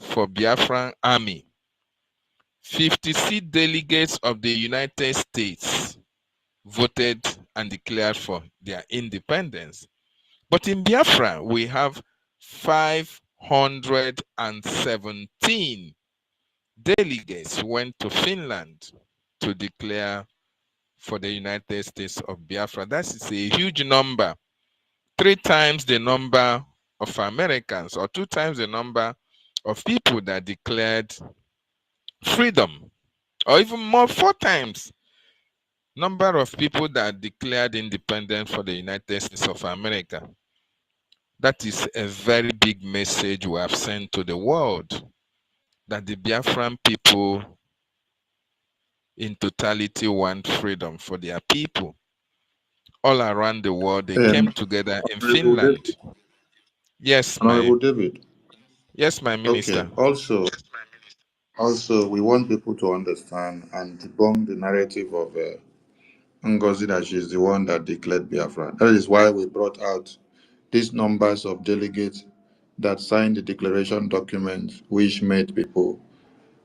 for Biafran army. 56 delegates of the United States voted and declared for their independence. But in Biafra, we have 517 delegates went to Finland to declare for the United States of Biafra. That is a huge number, 3 times the number of Americans, or 2 times the number of people that declared freedom, or even more, 4 times number of people that declared independence for the United States of America. That is a very big message we have sent to the world, that the Biafran people in totality want freedom for their people. All around the world, they came together in Finland. David. Yes, Honorable David. Yes, my minister. Okay. Also, we want people to understand and debunk the narrative of NGOZI that she's the one that declared Biafra. That is why we brought out these numbers of delegates that signed the declaration document, which made people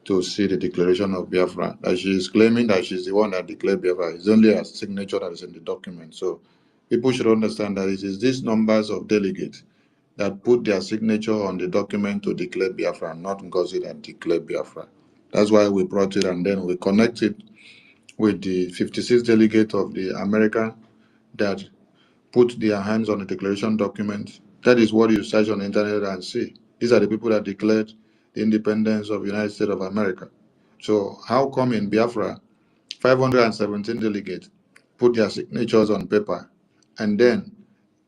to see the declaration of Biafra. That she is claiming that she's the one that declared Biafra. It's only her signature that is in the document. So people should understand that it is these numbers of delegates that put their signature on the document to declare Biafra, not NGOZI that declared Biafra. That's why we brought it, and then we connected with the 56 delegates of the American that put their hands on the declaration document. That is what you search on the internet and see. These are the people that declared the independence of the United States of America. So how come in Biafra, 517 delegates put their signatures on paper, and then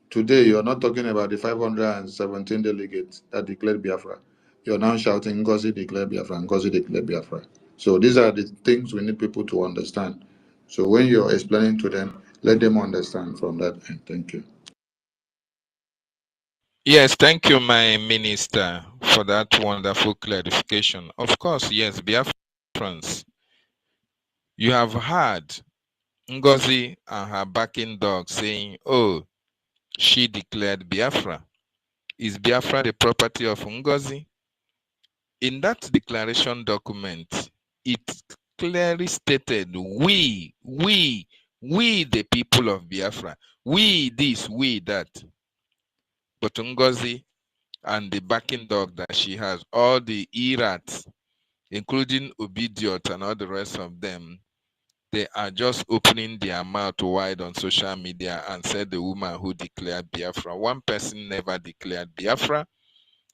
today you're not talking about the 517 delegates that declared Biafra. You're now shouting, NGOZI declared Biafra, NGOZI declared Biafra. So these are the things we need people to understand. So when you're explaining to them, let them understand from that end. Thank you. Yes, thank you, my minister, for that wonderful clarification. Of course, yes, Biafrans, you have heard NGOZI and her backing dog saying, oh, she declared Biafra. Is Biafra the property of NGOZI? In that declaration document, it clearly stated, we the people of Biafra, we this, we that. But NGOZI and the backing dog that she has, all the ERATs, including Obidiot and all the rest of them, they are just opening their mouth wide on social media and said the woman who declared Biafra. One person never declared Biafra.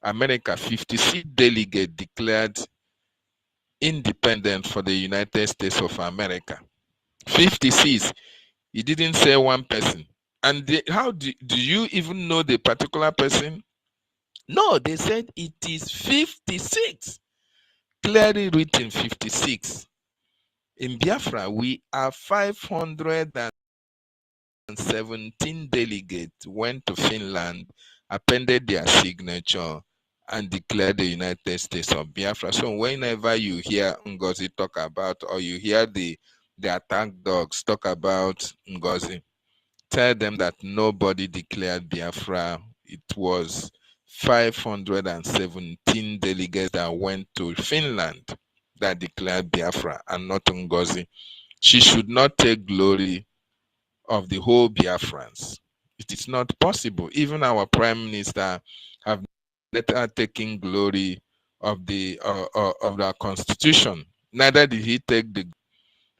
America, 56 delegates declared independent for the United States of America. 56. He didn't say one person. And how do you even know the particular person? No, they said it is 56. Clearly written 56. In Biafra, we are 517 delegates went to Finland, appended their signature, and declared the United States of Biafra. So whenever you hear NGOZI talk about, or you hear the attack dogs talk about NGOZI, tell them that nobody declared Biafra. It was 517 delegates that went to Finland that declared Biafra, and not NGOZI. She should not take glory of the whole Biafrans. It is not possible. Even our prime minister have later taken glory of our constitution. Neither did he take the,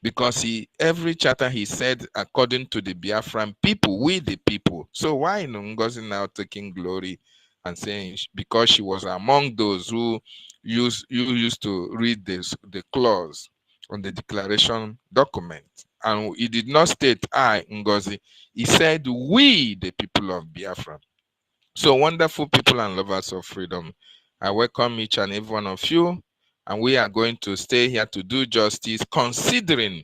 because every charter he said according to the Biafran people, we the people. So why Ngozi now taking glory and saying because she was among those who used to read the clause on the declaration document, and he did not state I Ngozi. He said we the people of Biafra. So wonderful people and lovers of freedom, I welcome each and every one of you, and we are going to stay here to do justice, considering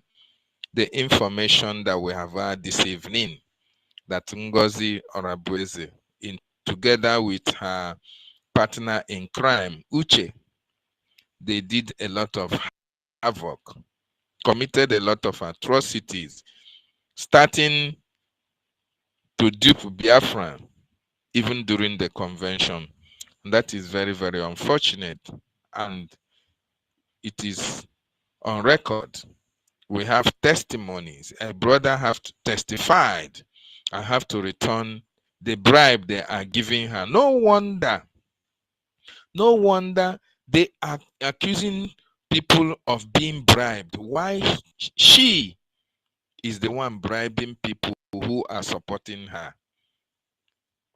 the information that we have had this evening, that Ngozi Orabueze, together with her partner in crime, Uche, they did a lot of havoc, committed a lot of atrocities, starting to dupe Biafra even during the convention. And that is very, very unfortunate. and it is on record. We have testimonies. A brother have testified and have to return the bribe they are giving her. No wonder they are accusing people of being bribed. Why she is the one bribing people who are supporting her?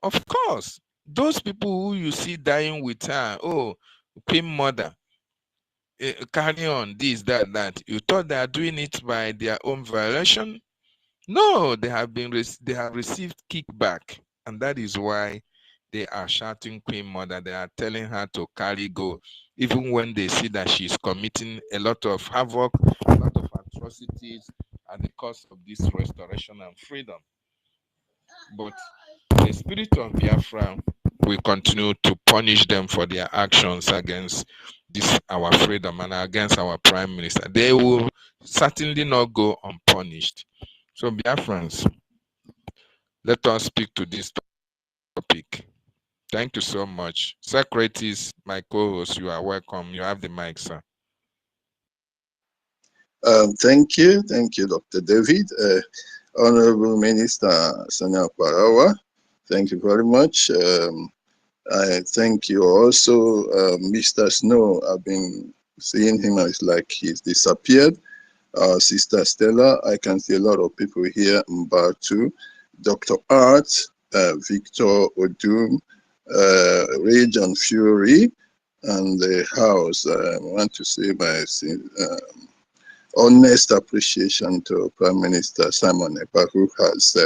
Of course, those people who you see dying with her, oh, Queen Mother, carry on this, that. You thought they are doing it by their own violation? No, they have received kickback, and that is why they are shouting Queen Mother. They are telling her to carry go, even when they see that she's committing a lot of havoc, a lot of atrocities at the cost of this restoration and freedom. But the spirit of Biafra will continue to punish them for their actions against this our freedom and against our prime minister. They will certainly not go unpunished. So Biafrans, let us speak to this topic. Thank you so much. Socrates, my co-host, you are welcome. You have the mic, sir. Thank you, Dr. David. Honorable Minister Sanya Parawa, thank you very much. I thank you also, Mr. Snow. I've been seeing him, it's like he's disappeared. Sister Stella, I can see a lot of people here, Mbatu, Dr. Art, Victor Odum, Rage and Fury, and the house. I want to say my honest appreciation to Prime Minister Simon Ekpa, who has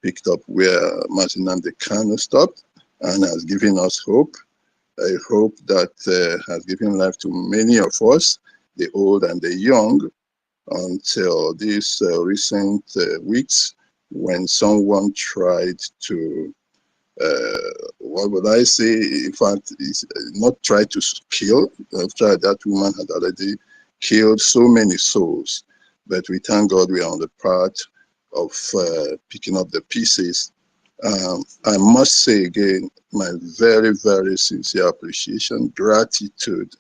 picked up where Martin Nnamdi Kanu stopped and has given us hope. A hope that has given life to many of us, the old and the young, until these recent weeks when someone tried to, what would I say, in fact, not try to kill, after that woman had already killed so many souls. But we thank God we are on the path of picking up the pieces. I must say again, my very, very sincere appreciation, gratitude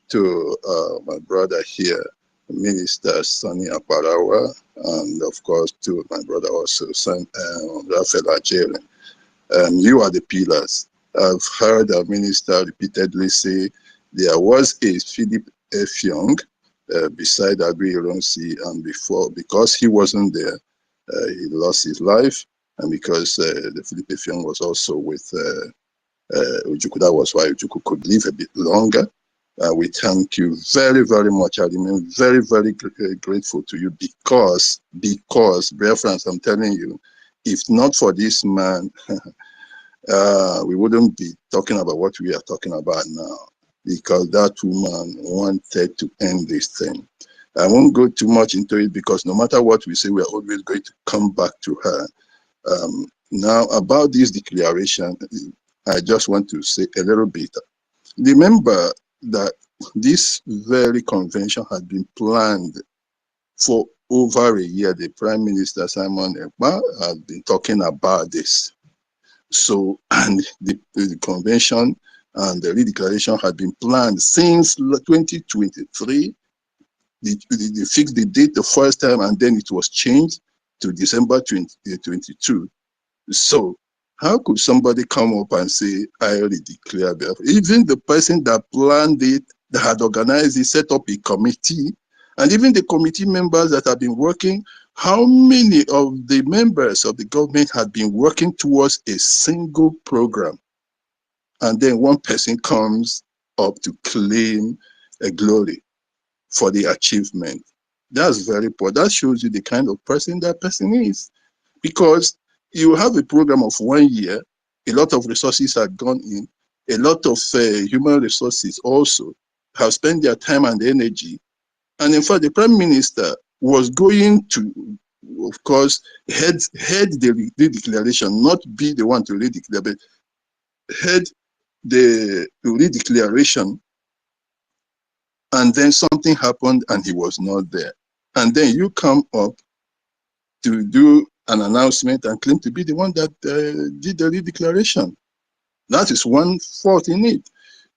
to my brother here, Minister Sani Aparawa, and of course to my brother also, Raphael Ajere. You are the pillars. I've heard our minister repeatedly say there was a Philip F. Young beside Agui Ironsi, and before, because he wasn't there, he lost his life, and because the Philip F. Young was also with Ojukwu, that was why Ojukwu could live a bit longer. We thank you very, very much. I remain very, very grateful to you because, BIAFRANS, I'm telling you, if not for this man, we wouldn't be talking about what we are talking about now, because that woman wanted to end this thing. I won't go too much into it because no matter what we say, we're always going to come back to her. Now, about this declaration, I just want to say a little bit. Remember that this very convention had been planned for over a year. The Prime Minister, Simon Ekpa, had been talking about this. So, and the convention and the redeclaration had been planned since 2023. They fixed the date the first time, and then it was changed to December 2022. So, how could somebody come up and say, I already declare Biafra? Even the person that planned it, that had organized it, set up a committee, and even the committee members that have been working, how many of the members of the government had been working towards a single program? And then one person comes up to claim a glory for the achievement. That's very poor. That shows you the kind of person that person is. Because you have a program of 1 year, a lot of resources have gone in, a lot of human resources also have spent their time and energy. And in fact, the Prime Minister was going to, of course, head the redeclaration, not be the one to redeclare, but head the redeclaration. And then something happened and he was not there. And then you come up to do an announcement and claim to be the one that did the redeclaration. That is one fault in it.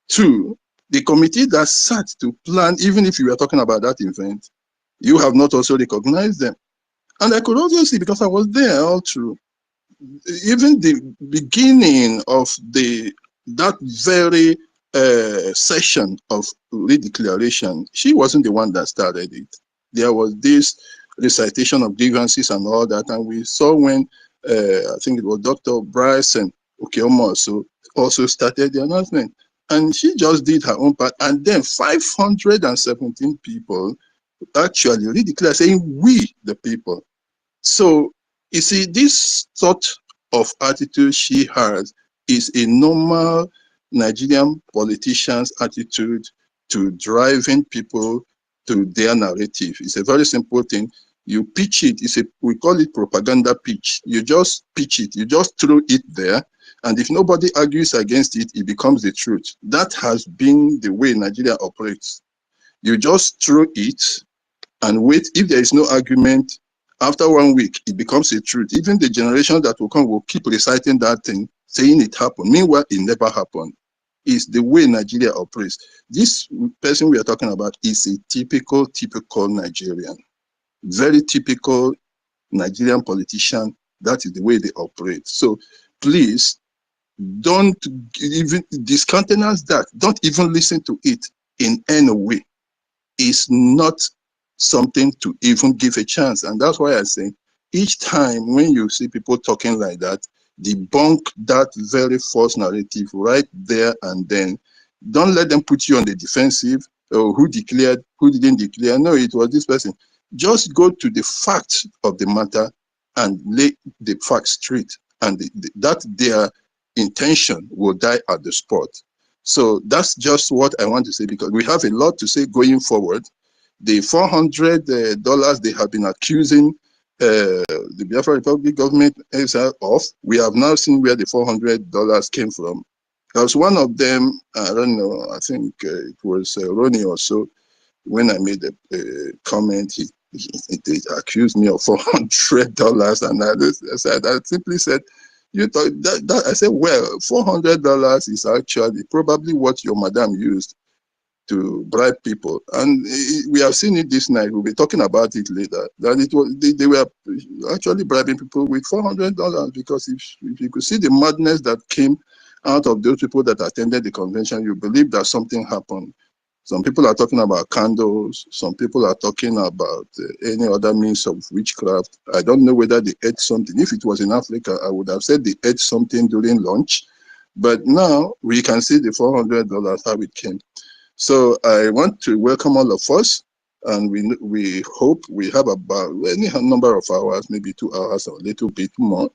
Two, The committee that sat to plan, even if you were talking about that event, you have not also recognized them. And I could also see, because I was there all through, even the beginning of that very session of redeclaration, she wasn't the one that started it. There was this recitation of grievances and all that, and we saw when I think it was Dr. Bryce and Okeomo also started the announcement, and she just did her own part, and then 517 people actually redeclared, saying we the people. So you see, this sort of attitude she has is a normal Nigerian politician's attitude to driving people to their narrative. It's a very simple thing. You pitch it. We call it propaganda pitch. You just pitch it. You just throw it there. And if nobody argues against it, it becomes the truth. That has been the way Nigeria operates. You just throw it and wait. If there is no argument, after 1 week, it becomes a truth. Even the generation that will come will keep reciting that thing, saying it happened. Meanwhile, it never happened. It's the way Nigeria operates. This person we are talking about is a typical Nigerian. Very typical Nigerian politician. That is the way they operate. So please, don't even discountenance that. Don't even listen to it in any way. It's not something to even give a chance. And that's why I say each time when you see people talking like that, debunk that very false narrative right there and then. Don't let them put you on the defensive. Oh, who declared, who didn't declare? No, it was this person. Just go to the facts of the matter and lay the facts straight, and that their intention will die at the spot. So that's just what I want to say, because we have a lot to say going forward. The $400 they have been accusing the Biafra Republic government of, we have now seen where the $400 came from. There was one of them, I don't know, I think it was Ronnie or so, when I made a comment, he accused me of $400, and I simply said, you thought that I said, well, $400 is actually probably what your madam used to bribe people, and we have seen it this night. We'll be talking about it later. That it was they were actually bribing people with $400, because if you could see the madness that came out of those people that attended the convention, you believe that something happened. Some people are talking about candles. Some people are talking about any other means of witchcraft. I don't know whether they ate something. If it was in Africa, I would have said they ate something during lunch. But now we can see the $400, how it came. So I want to welcome all of us, and we hope we have about any number of hours, maybe 2 hours or a little bit more.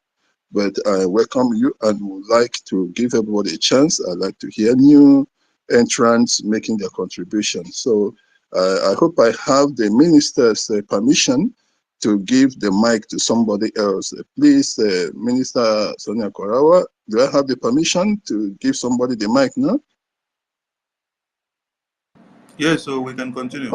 But I welcome you and would like to give everybody a chance. I'd like to hear new entrants making their contribution. So I hope I have the minister's permission to give the mic to somebody else. Please, Minister Sonia Korawa, do I have the permission to give somebody the mic now? Yes, so we can continue.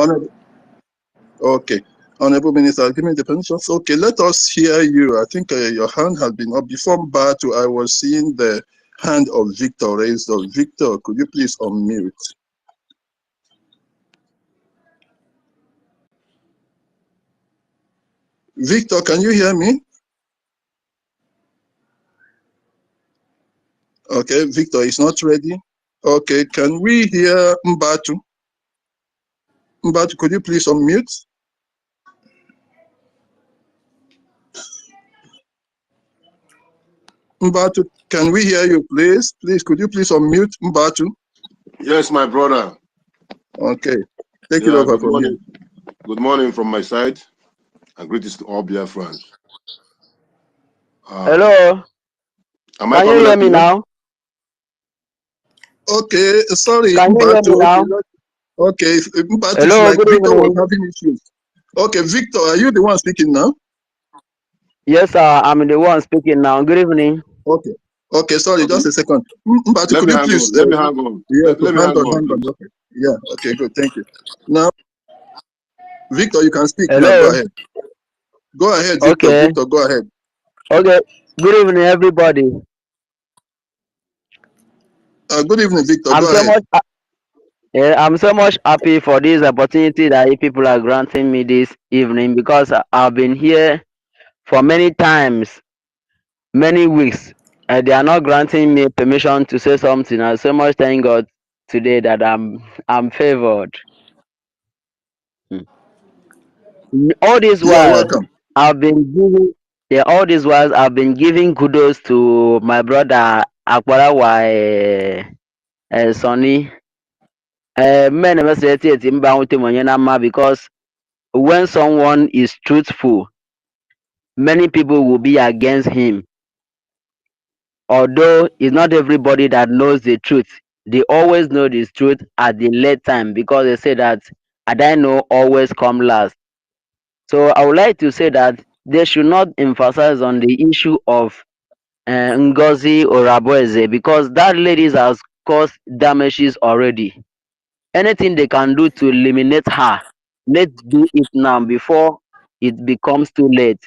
Okay. Honorable Minister, give me the permission. Okay, let us hear you. I think your hand has been up. Before Batu, I was seeing the hand of Victor raised up. Victor, could you please unmute? Victor, can you hear me? Okay, Victor is not ready. Okay, can we hear Mbatu? Mbatu, could you please unmute? Mbatu, can we hear you, please? Please, could you please unmute Mbatu? Yes, my brother. Okay, take it over from here. Good morning from my side, and greetings to all BIAFRANS. Hello. Am I hear me now? Okay, sorry, Can you hear me now? Okay, Mbatu, hello, like good Victor evening. was having issues. Okay, Victor, are you the one speaking now? Yes, sir, I'm the one speaking now. Good evening. Okay. Okay, sorry, just a second. Mbatu, could you please? Let me hang on. Yeah, let me hang on. Okay. Yeah, okay, good, thank you. Now, Victor, you can speak hello. now. Go ahead. Go ahead, Victor. Okay. Victor, go ahead. Okay. Good evening, everybody. Good evening, Victor. I'm go so ahead. I'm so much happy for this opportunity that you people are granting me this evening because I've been here for many times, many weeks. They are not granting me permission to say something. I so much thank God today that I'm favored. Mm. All these You are while welcome. I've been giving, yeah, all these while I've been giving kudos to my brother Akwarawa Sonny. Men never say it in because when someone is truthful, many people will be against him. Although it's not everybody that knows the truth, they always know the truth at the late time because they say that I don't know always come last. So I would like to say that they should not emphasize on the issue of Ngozi or Raboeze because that lady has caused damages already. Anything they can do to eliminate her, let's do it now before it becomes too late.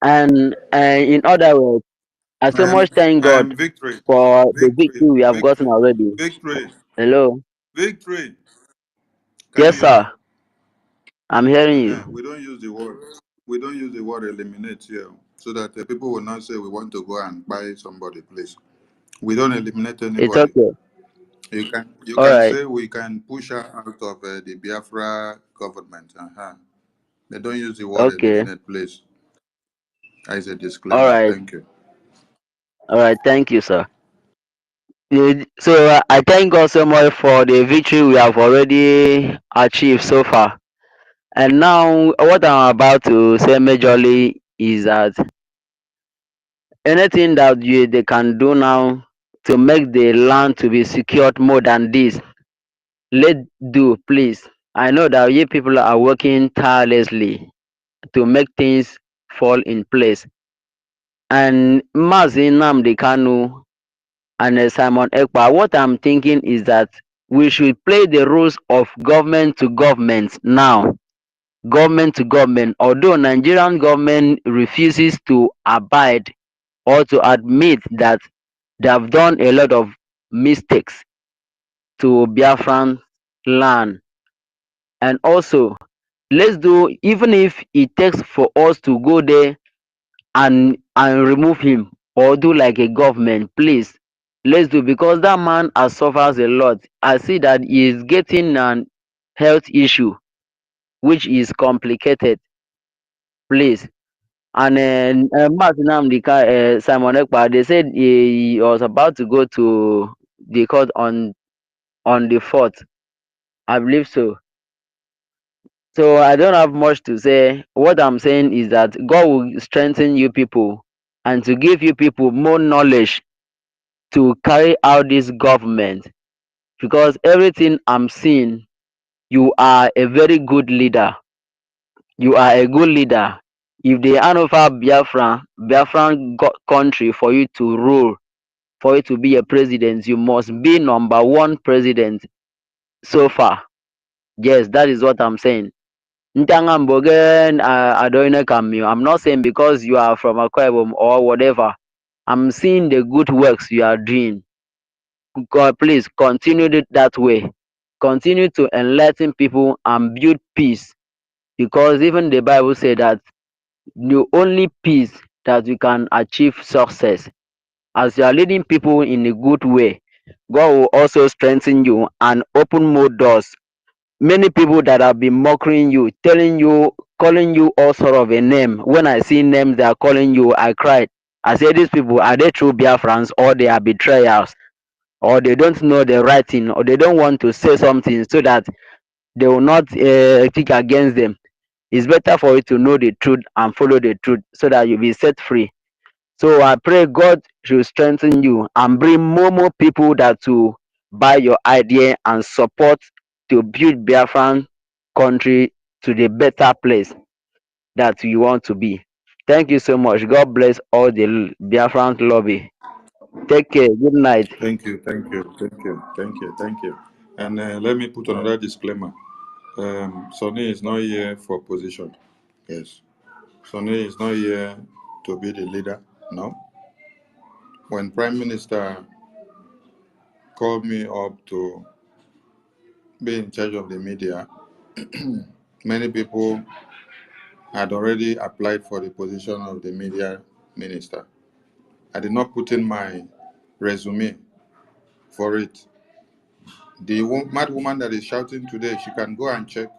And in other words, I so much thank God Victory, for the victory, victory we have gotten victory, already. victory, Hello. victory. Can you Yes, hear me? sir. I'm hearing you. We don't use the word. We don't use the word eliminate here, so that people will not say we want to go and buy somebody, please. We don't eliminate It's anybody. okay. You All can right. say we can push her out of the Biafra government. They don't use the word Okay. eliminate, please. As a All disclaimer. right. Thank you. All right. Thank you, sir. So I thank God so much for the victory we have already achieved so far. And now, what I'm about to say majorly is that anything that they can do now to make the land to be secured more than this, let do, please. I know that you people are working tirelessly to make things fall in place. And Mazi Nnamdi Kanu and Simon Ekpa, what I'm thinking is that we should play the rules of government to government now. Government to government. Although Nigerian government refuses to abide or to admit that they have done a lot of mistakes to Biafran land. And also, let's do, even if it takes for us to go there and remove him or do like a government, please, let's do, because that man has suffers a lot. I see that he is getting an health issue which is complicated, please. And Martin Amdika, Simon Ekpa, they said he was about to go to the court on the 4th. I believe so. So I don't have much to say. What I'm saying is that God will strengthen you people and to give you people more knowledge to carry out this government, because everything I'm seeing, you are a very good leader. You are a good leader. If they hand over Biafran country for you to rule, for you to be a president, you must be number one president so far. Yes, that is what I'm saying. Ntangambogen Adoine Kamio. I'm not saying because you are from Akwa Ibom or whatever. I'm seeing the good works you are doing. God, please continue it that way. Continue to enlighten people and build peace, because even the Bible said that the only peace that you can achieve success. As you are leading people in a good way, God will also strengthen you and open more doors. Many people that have been mocking you, telling you, calling you all sort of a name. When I see names they are calling you, I cried. I say, these people, are they true Biafrans or they are betrayers? Or they don't know the right thing, or they don't want to say something so that they will not kick against them. It's better for you to know the truth and follow the truth so that you'll be set free. So I pray God should strengthen you and bring more people that to buy your idea and support to build Biafran country to the better place that you want to be. Thank you so much. God bless all the Biafran lobby. Take care. Good night. Thank you. Thank you. Thank you. Thank you. Thank you. And let me put another disclaimer. Sonny is not here for position. Yes. Sonny is not here to be the leader. No. When Prime Minister called me up to be in charge of the media, many people had already applied for the position of the media minister. I did not put in my resume for it. The mad woman that is shouting today, she can go and check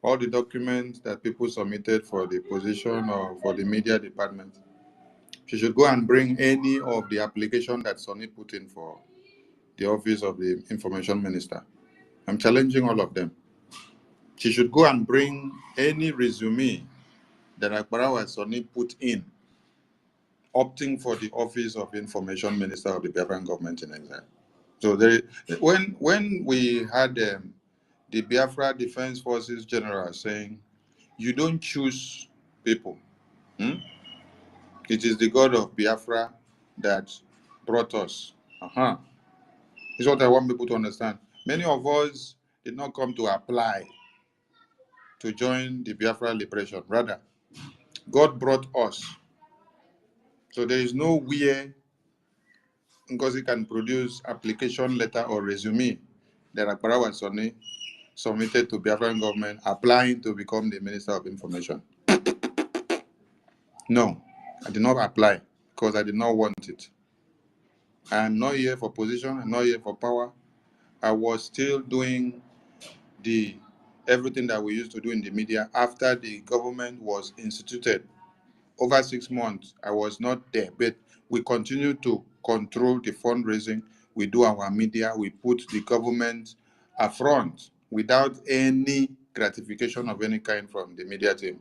all the documents that people submitted for the position or for the media department. She should go and bring any of the application that Sonny put in for the office of the information minister. I'm challenging all of them. She should go and bring any resume that Akbarawa Sonny put in, opting for the office of information minister of the Biafran government in exile. So when we had the Biafra Defense Forces General saying, you don't choose people. It is the God of Biafra that brought us. This is what I want people to understand. Many of us did not come to apply to join the Biafra liberation. Rather, God brought us. So there is no way NGOZI can produce application letter or resume that Akbarawa Sonny submitted to Biafran government applying to become the Minister of Information. No, I did not apply because I did not want it. I am not here for position, I'm not here for power. I was still doing everything that we used to do in the media after the government was instituted. Over 6 months, I was not there, but we continue to control the fundraising. We do our media, we put the government affront without any gratification of any kind from the media team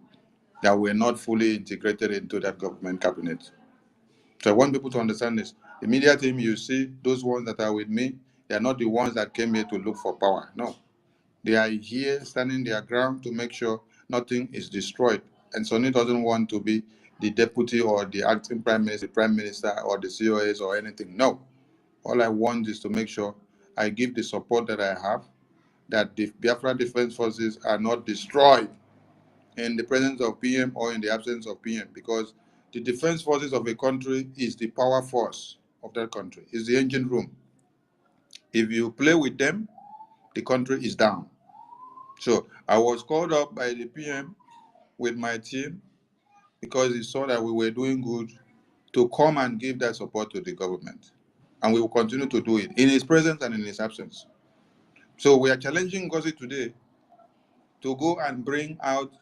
that were not fully integrated into that government cabinet. So I want people to understand this. The media team, you see, those ones that are with me, they are not the ones that came here to look for power. No. They are here standing their ground to make sure nothing is destroyed. And Sonny doesn't want to be the deputy or the acting prime minister or the COS or anything. No. All I want is to make sure I give the support that I have, that the Biafra Defense Forces are not destroyed in the presence of PM or in the absence of PM, because the defense forces of a country is the power force of that country, is the engine room. If you play with them, the country is down. So I was called up by the PM with my team because he saw that we were doing good to come and give that support to the government. And we will continue to do it in his presence and in his absence. So we are challenging NGOZI today to go and bring out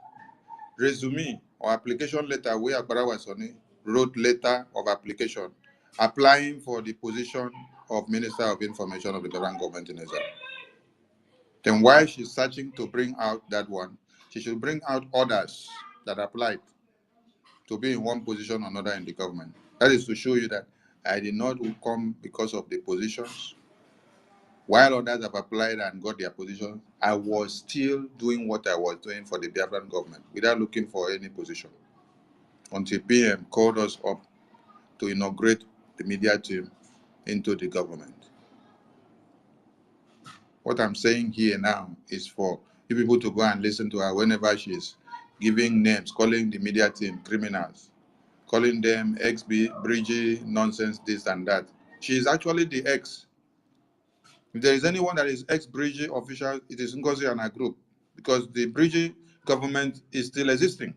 resume or application letter where Akbarawa Sonny wrote letter of application applying for the position of Minister of Information of the Biafran government in Israel. Then while she's searching to bring out that one, she should bring out others that applied to be in one position or another in the government. That is to show you that I did not come because of the positions. While others have applied and got their position, I was still doing what I was doing for the Biafran government without looking for any position, until PM called us up to inaugurate the media team into the government. What I'm saying here now is for you people to go and listen to her whenever she's giving names, calling the media team criminals, calling them ex-BRGIE nonsense, this and that. She is actually the ex. If there is anyone that is ex-BRGIE official, it is NGOZI and her group, because the BRGIE government is still existing.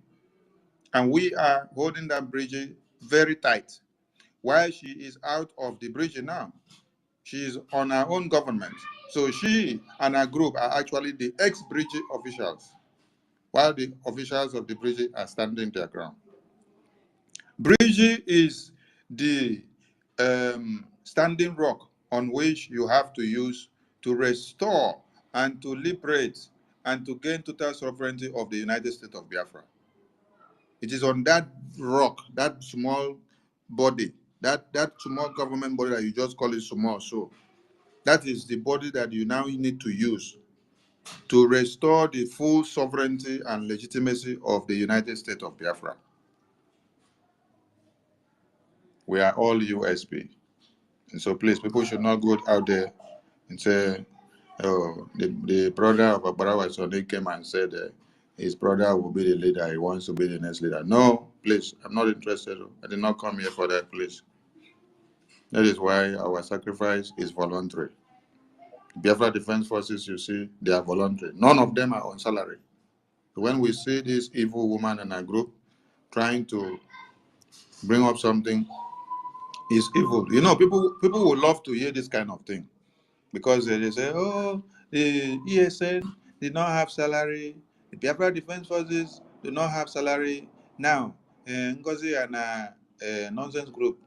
And we are holding that BRGIE very tight. While she is out of the BRGIE now, she is on her own government. So she and her group are actually the ex-BRGIE officials, while the officials of the BRGIE are standing their ground. BRGIE is the standing rock on which you have to use to restore and to liberate and to gain total sovereignty of the United States of Biafra. It is on that rock, that small body, that small government body that you just call it small. So that is the body that you now need to use to restore the full sovereignty and legitimacy of the United States of Biafra. We are all USB. And so please, people should not go out there and say, oh, the brother of Akbarawa Sonny came and said his brother will be the leader, he wants to be the next leader. No, please, I'm not interested. I did not come here for that, please. That is why our sacrifice is voluntary. Biafra Defense Forces, you see, they are voluntary. None of them are on salary. When we see this evil woman in a group trying to bring up something, is evil. You know, people would love to hear this kind of thing because they say, oh, the ESN did not have salary, the Biafra Defense Forces do not have salary. Now, NGOZI and nonsense group,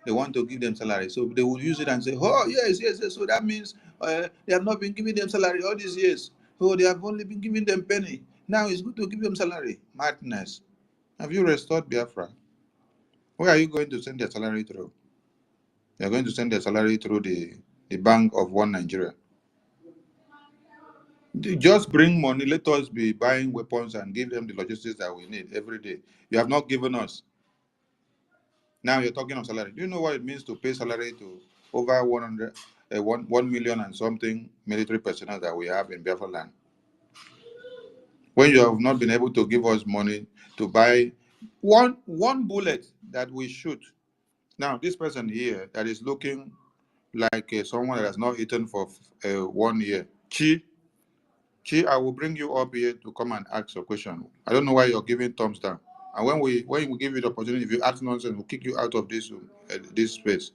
they want to give them salary. So they will use it and say, oh, yes, yes, yes. So that means they have not been giving them salary all these years. So they have only been giving them penny. Now it's good to give them salary. Madness. Have you restored Biafra? Where are you going to send their salary through? You're going to send their salary through the Bank of One Nigeria. Just bring money. Let us be buying weapons and give them the logistics that we need every day. You have not given us. Now you're talking of salary. Do you know what it means to pay salary to over 1 million and something military personnel that we have in Biafra land? When you have not been able to give us money to buy one bullet that we shoot. Now, this person here that is looking like someone that has not eaten for 1 year. Chi, I will bring you up here to come and ask a question. I don't know why you're giving thumbs down. And when we give you the opportunity, if you ask nonsense, we'll kick you out of this this space.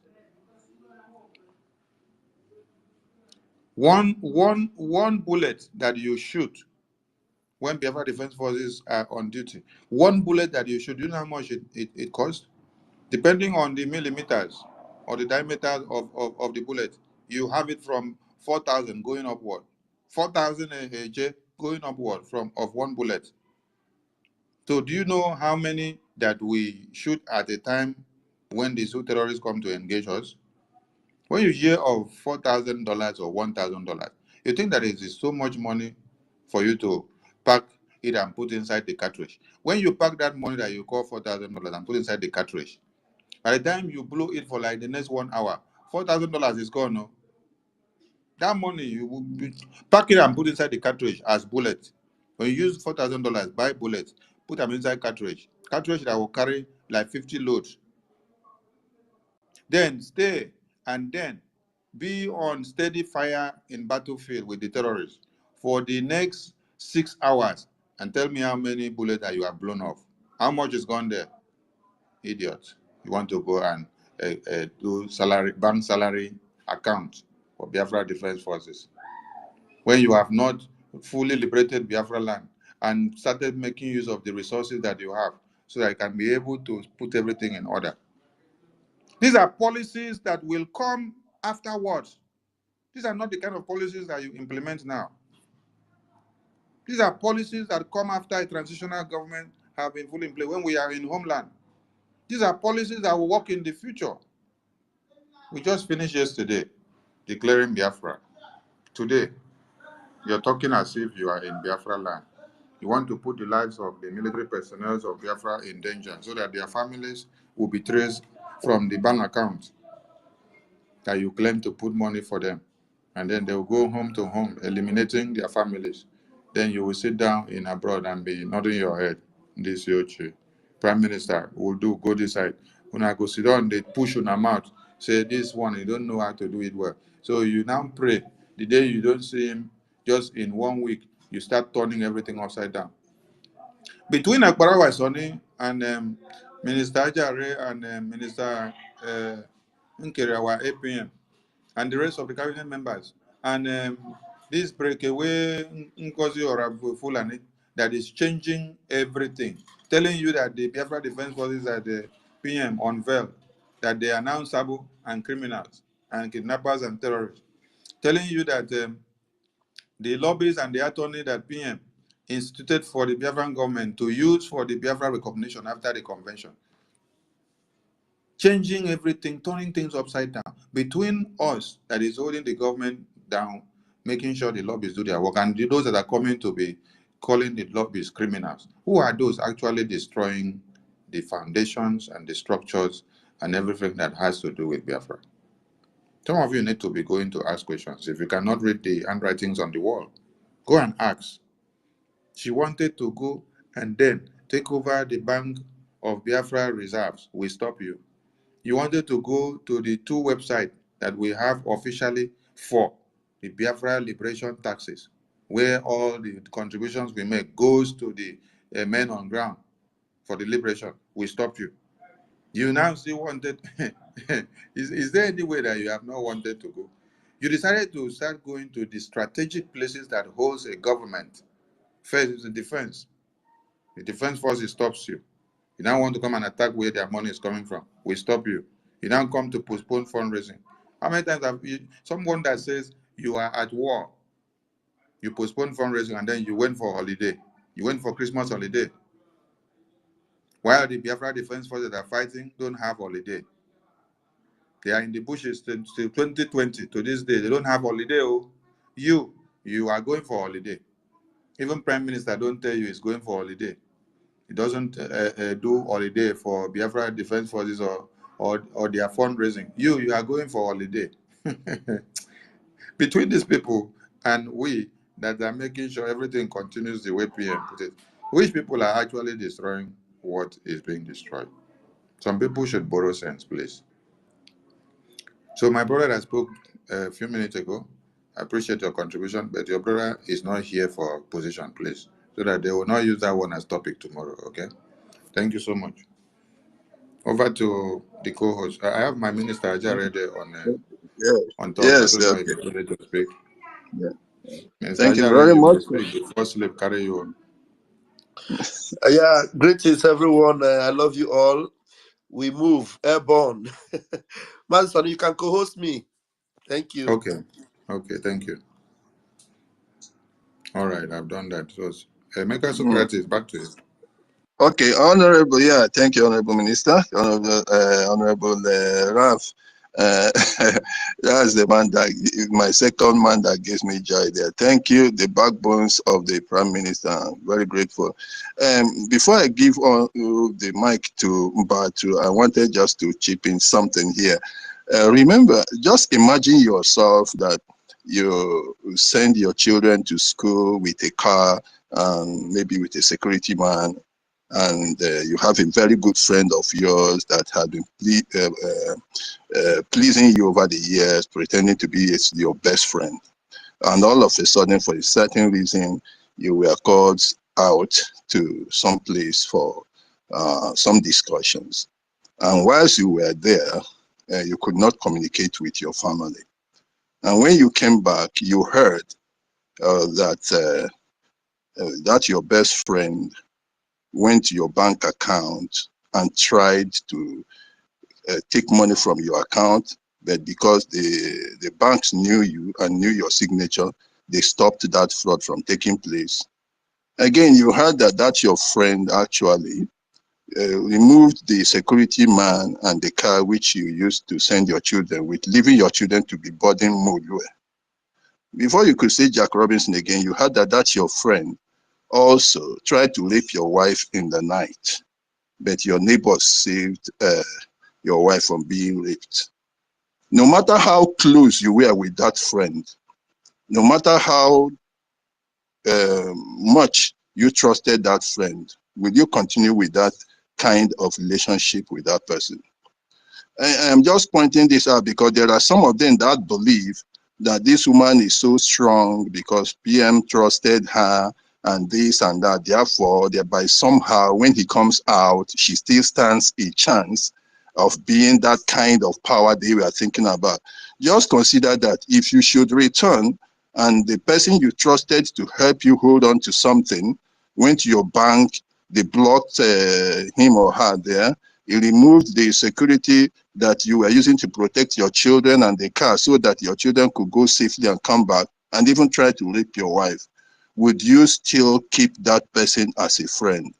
One bullet that you shoot when Biafra Defense Forces are on duty. One bullet that you shoot. Do you know how much it costs? Depending on the millimeters or the diameter of the bullet, you have it from 4,000 going upward. 4,000 AJ going upward of one bullet. So do you know how many that we shoot at a time when the Zoo terrorists come to engage us? When you hear of $4,000 or $1,000, you think that it is so much money for you to pack it and put inside the cartridge. When you pack that money that you call $4,000 and put inside the cartridge, by the time you blow it for like the next 1 hour, $4,000 is gone. No? That money you will pack it and put inside the cartridge as bullets. When you use $4,000, buy bullets, put them inside cartridge that will carry like 50 loads. Then stay and then be on steady fire in battlefield with the terrorists for the next 6 hours and tell me how many bullets that you have blown off. How much is gone there? Idiot. You want to go and do bank salary account for Biafra Defense Forces when you have not fully liberated Biafra land and started making use of the resources that you have so that you can be able to put everything in order. These are policies that will come afterwards. These are not the kind of policies that you implement now. These are policies that come after a transitional government have been fully in place when we are in homeland. These are policies that will work in the future. We just finished yesterday declaring Biafra. Today, you're talking as if you are in Biafra land. You want to put the lives of the military personnel of Biafra in danger so that their families will be traced from the bank account that you claim to put money for them. And then they will go home to home, eliminating their families. Then you will sit down in abroad and be nodding your head. This Yochi. Prime Minister will go this side. When I go sit down, they push on their mouth. Say this one, you don't know how to do it well. So you now pray. The day you don't see him, just in 1 week, you start turning everything upside down. Between Akbarawa Soni and Minister Ajare and Minister Nkeriawa APM and the rest of the cabinet members, and this breakaway NGOZI or Fulani that is changing everything, telling you that the Biafra Defense Forces at the PM unveiled that they are now Sabu and criminals and kidnappers and terrorists, telling you that the lobbies and the attorney that PM instituted for the Biafran government to use for the Biafra recognition after the convention. Changing everything, turning things upside down between us that is holding the government down, making sure the lobbies do their work, and those that are coming to be calling the lobbies criminals. Who are those actually destroying the foundations and the structures and everything that has to do with Biafra? Some of you need to be going to ask questions. If you cannot read the handwritings on the wall, go and ask. She wanted to go and then take over the Bank of Biafra reserves. We stop you. You wanted to go to the 2 websites that we have officially 4. the Biafra liberation taxes, where all the contributions we make goes to the men on ground for the liberation. We stop you. You now still wanted. Is there any way that you have not wanted to go? You decided to start going to the strategic places that holds a government. First is the defense. The defense forces stops you. You now want to come and attack where their money is coming from. We stop you. You now come to postpone fundraising. How many times have you, someone that says you are at war, you postpone fundraising and then you went for holiday. You went for Christmas holiday. While the Biafra Defense Forces are fighting, don't have holiday. They are in the bushes till 2020 to this day. They don't have holiday. Oh, you are going for holiday. Even Prime Minister don't tell you he's going for holiday. He doesn't do holiday for Biafra Defense Forces or their fundraising. You are going for holiday. Between these people and we that are making sure everything continues the way PM put it, which people are actually destroying what is being destroyed? Some people should borrow sense, please. So my brother that spoke a few minutes ago, I appreciate your contribution, but your brother is not here for position, please, so that they will not use that one as topic tomorrow, okay? Thank you so much. Over to the co-host. I have my minister already on top. I Yes, don't know okay. if you're ready to speak. Yeah. Minister Thank you Ajare, very you may much. speak before sleep carry you on. Yeah, greetings everyone. I love you all. We move airborne. Manson, you can co-host me. Thank you. Okay, thank you. All right, I've done that. So, Mega Socrates, back to you. Okay, Honorable, thank you, Honorable Minister, Honorable Ralph. That's the man that, my second man that gives me joy there. Thank you, the backbones of the Prime Minister. I'm very grateful. Before I give on the mic to Mbatu, I wanted just to chip in something here. Remember, just imagine yourself that you send your children to school with a car, maybe with a security man, and you have a very good friend of yours that had been pleasing you over the years, pretending to be your best friend. And all of a sudden, for a certain reason, you were called out to some place for some discussions. And whilst you were there, you could not communicate with your family. And when you came back, you heard that your best friend went to your bank account and tried to take money from your account, but because the banks knew you and knew your signature, they stopped that fraud from taking place. Again, you heard that your friend actually removed the security man and the car which you used to send your children with, leaving your children to be boarding Module. Before you could say Jack Robinson again, you heard that your friend also tried to rape your wife in the night, but your neighbors saved your wife from being raped. No matter how close you were with that friend, no matter how much you trusted that friend, will you continue with that kind of relationship with that person? I'm just pointing this out because there are some of them that believe that this woman is so strong because PM trusted her and this and that. Therefore, thereby somehow when he comes out, she still stands a chance of being that kind of power they were thinking about. Just consider that if you should return and the person you trusted to help you hold on to something went to your bank, they blocked him or her there, he removed the security that you were using to protect your children and the car so that your children could go safely and come back and even try to rape your wife. Would you still keep that person as a friend?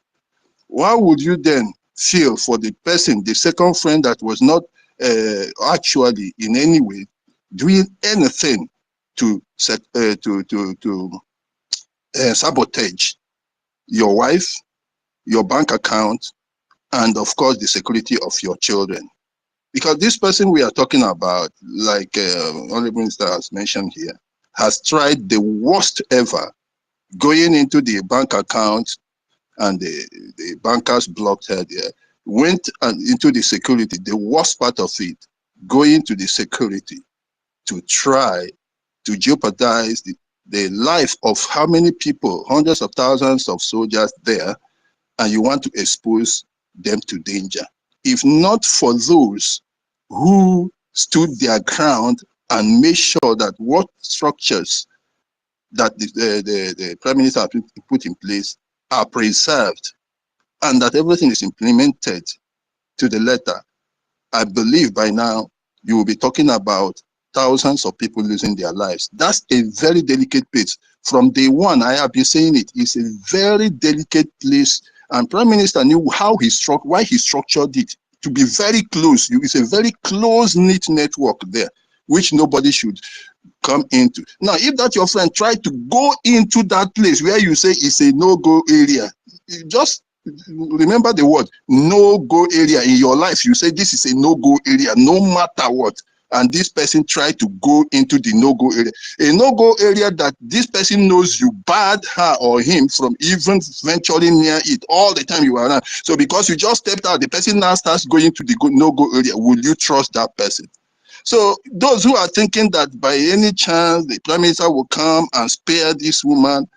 Why would you then feel for the person, the second friend that was not actually in any way doing anything to sabotage your wife, your bank account, and of course the security of your children? Because this person we are talking about, like Honorable Minister has mentioned here, has tried the worst ever, going into the bank account and the bankers blocked her there, went into the security, the worst part of it, going to the security to try to jeopardize the life of how many people, hundreds of thousands of soldiers there, and you want to expose them to danger. If not for those who stood their ground and made sure that what structures that the Prime Minister put in place are preserved and that everything is implemented to the letter, I believe by now you will be talking about thousands of people losing their lives. That's a very delicate place. From day one, I have been saying it's a very delicate place, and Prime Minister knew why he structured it to be very close. It's a very close-knit network there, which nobody should come into. Now, if that your friend tried to go into that place where you say it's a no-go area, just remember the word no-go area in your life. You say this is a no-go area, no matter what. And this person tried to go into the no-go area. A no-go area that this person knows you barred her or him from even venturing near it all the time you are around. So because you just stepped out, the person now starts going to the no-go area. Will you trust that person? So those who are thinking that by any chance the Prime Minister will come and spare this woman,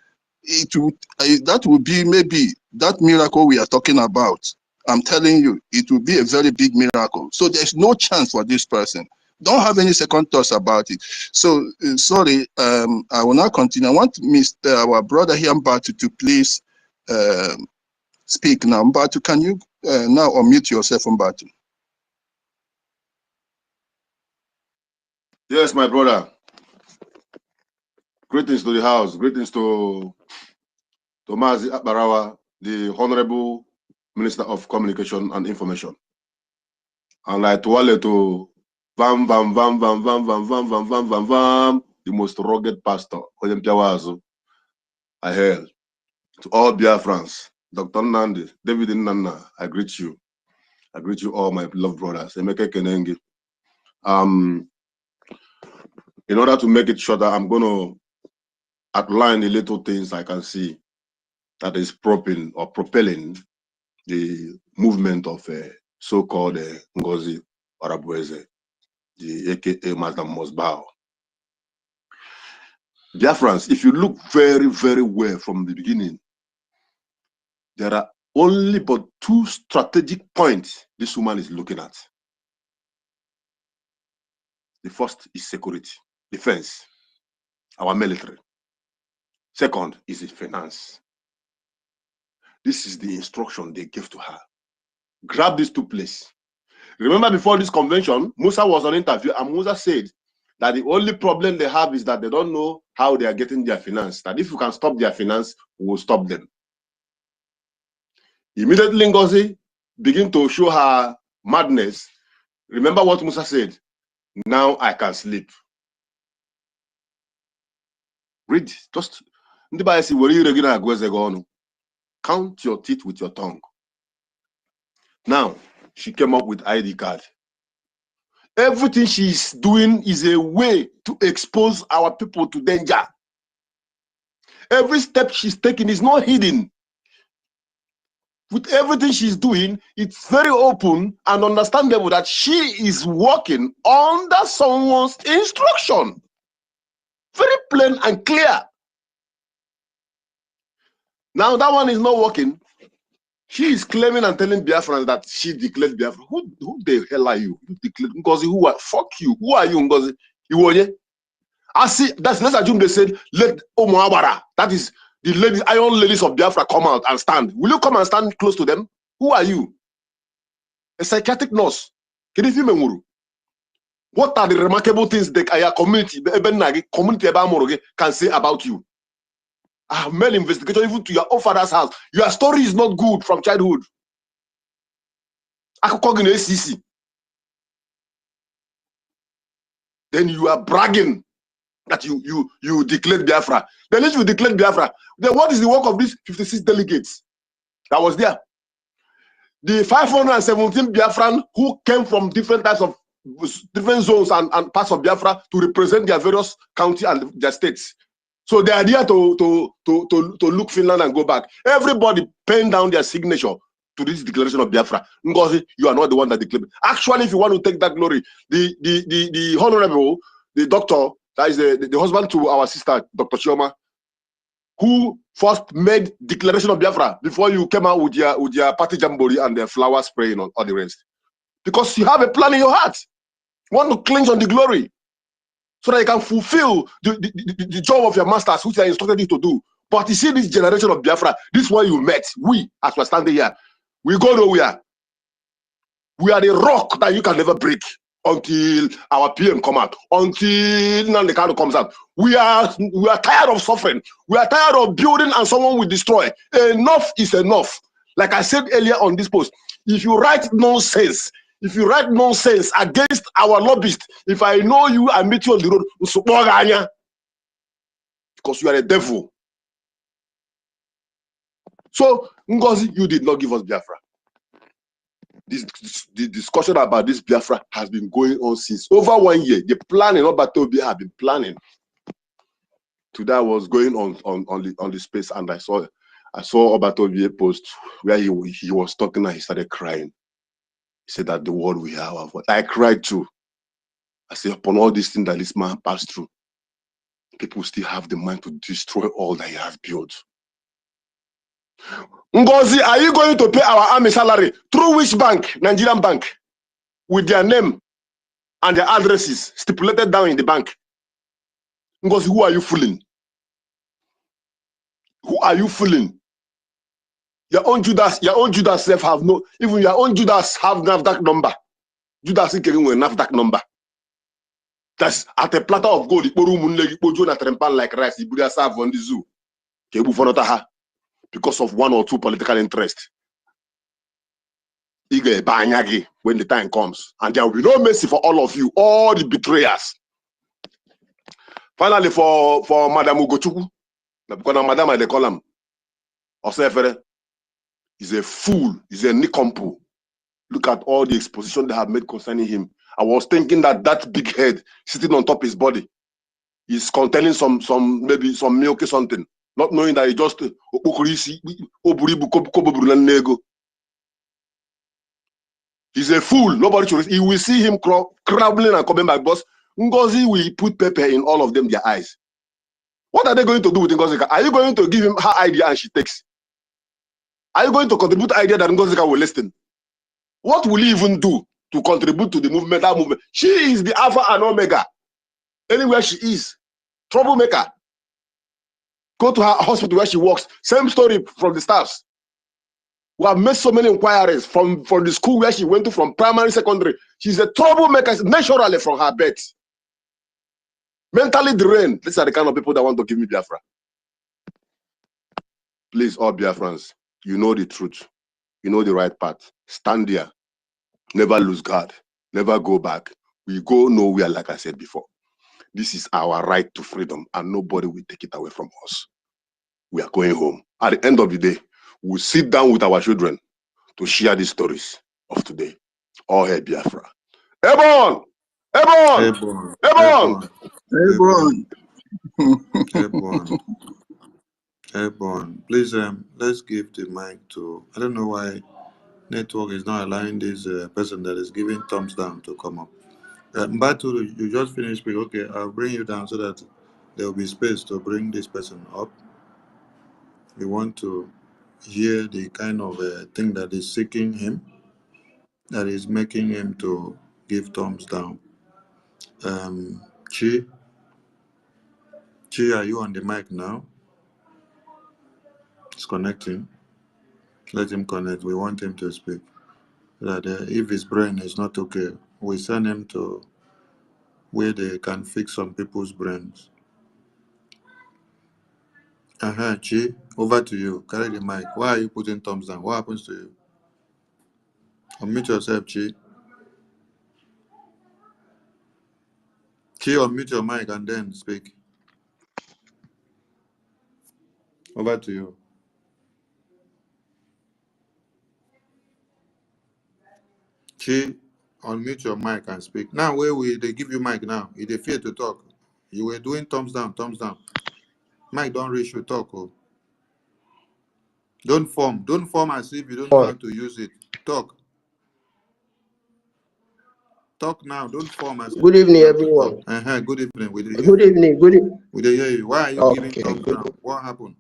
that would be maybe that miracle we are talking about. I'm telling you, it will be a very big miracle. So there's no chance for this person. Don't have any second thoughts about it. So sorry, I will not continue. I want our brother here, Mbatu, to please speak now. Mbatu, can you now unmute yourself, Mbatu? Yes, my brother. Greetings to the house. Greetings to Tomazi Akbarawa, the Honorable Minister of Communication and Information. And like Tuwale to Vam, Vam, Vam, Vam, Vam, Vam, Vam, Vam, Vam, Vam, Vam, the most rugged pastor, I hail. To all BIAFRANS, Dr. Nandi, David Nana, I greet you. I greet you all, my beloved brothers. Emeke Kenengi. In order to make it shorter, I'm going to outline the little things I can see that is propelling the movement of so-called NGOZI Arabueze, the AKA Madam Mosbao. BIAFRANS, if you look very, very well from the beginning, there are only but two strategic points this woman is looking at. The first is security, defense, our military. Second is finance. This is the instruction they gave to her. Grab these two places. Remember before this convention, Musa was on interview and Musa said that the only problem they have is that they don't know how they are getting their finance. That if you can stop their finance, we will stop them. Immediately NGOZI begin to show her madness. Remember what Musa said? Now I can sleep. Read, just count your teeth with your tongue. Now, she came up with ID card. Everything she's doing is a way to expose our people to danger. Every step she's taking is not hidden. With everything she's doing, it's very open and understandable that she is working under someone's instruction. Very plain and clear. Now that one is not working. She is claiming and telling Biafrans that she declared Biafra. Who the hell are you? You declared NGOZI. Who are? Fuck you. Who are you, NGOZI? I see. Let's assume they said let Omoabara. That is the ladies, iron ladies of Biafra, come out and stand. Will you come and stand close to them? Who are you? A psychiatric nurse. What are the remarkable things that our community can say about you? I have made investigation even to your own father's house. Your story is not good from childhood. Then you are bragging that you declared Biafra. Then if you declared Biafra, then what is the work of these 56 delegates that was there? The 517 Biafran who came from different types of different zones and parts of Biafra to represent their various counties and their states. So they are there to look Finland and go back. Everybody pen down their signature to this declaration of Biafra. NGOZI, you are not the one that declared. Actually, if you want to take that glory, the honorable, the doctor that is the husband to our sister, Dr. Chioma, who first made declaration of Biafra before you came out with your party jamboree and the flower spraying on all the rest. Because you have a plan in your heart. You want to clinch on the glory so that you can fulfill the job of your masters, which I instructed you to do. But you see this generation of Biafra, this is where you met. We, as we're standing here, we go nowhere. We are the rock that you can never break until our PM come out, until Nandekano comes out. We are tired of suffering. We are tired of building and someone will destroy. Enough is enough. Like I said earlier on this post, if you write nonsense against our lobbyists, if I know you, I meet you on the road, because you are a devil. So, Ngozi, you did not give us Biafra. The discussion about this Biafra has been going on since over 1 year. The planning of Batobi have been planning. Today I was going on the space and I saw Obatobi post where he was talking and he started crying. He said that the world we have. I cried too. I said, upon all these things that this man passed through, people still have the mind to destroy all that he has built. Ngozi, are you going to pay our army salary through which bank? Nigerian bank, with their name and their addresses stipulated down in the bank. Ngozi, who are you fooling? Who are you fooling? Your own Judas self have no, even your own Judas have NAFDAC number. Judas is getting a NAFDAC number. That's at a platter of gold. Like rice, you serve on the zoo. Because of 1 or 2 political interests. When the time comes. And there will be no mercy for all of you, all the betrayers. Finally, for Madam Ugochukwu, because Madam they call him, Osefere, is a fool, is a nincompoop. Look at all the exposition they have made concerning him. I was thinking that big head sitting on top of his body is containing maybe some milk or something. Not knowing that he just he's a fool. Nobody should. He will see him crumbling and coming back. Boss Ngozi will put pepper in all of them their eyes. What are they going to do with Ngozi? Are you going to give him her idea and she takes? Are you going to contribute the idea that Ngozi will listen? What will he even do to contribute to the movement? That movement. She is the Alpha and Omega. Anywhere she is, troublemaker. Go to her hospital where she works. Same story from the staffs. We have made so many inquiries from the school where she went to, from primary, secondary. She's a troublemaker naturally from her birth. Mentally drained. These are the kind of people that want to give me Biafra. Please, all Biafrans, you know the truth. You know the right path. Stand there. Never lose guard. Never go back. We go nowhere, like I said before. This is our right to freedom, and nobody will take it away from us. We are going home. At the end of the day, we'll sit down with our children to share the stories of today. All hail Biafra. Ebon! Ebon! Ebon! Ebon! Ebon. Please, let's give the mic to, I don't know why network is not allowing this person that is giving thumbs down to come up. Mbatu, you just finished speaking. Okay, I'll bring you down so that there will be space to bring this person up. We want to hear the kind of thing that is seeking him, that is making him to give thumbs down. Chi, are you on the mic now? It's connecting. Let him connect. We want him to speak. That if his brain is not okay, we send him to where they can fix some people's brains. Chi, over to you. Carry the mic. Why are you putting thumbs down? What happens to you? Unmute yourself, Chi. Chi, unmute your mic and then speak. Over to you. Chi, unmute your mic and speak. Now, where they give you mic now? If they fear to talk. You were doing thumbs down, thumbs down. Mic don't reach you talk. Oh. Don't form as if you don't know how to use it. Talk. Talk now. Don't form as Good evening, everyone. Good evening. We did Good evening. Good evening. We did hear you. Why are you Okay, giving thumbs good. down? What happened?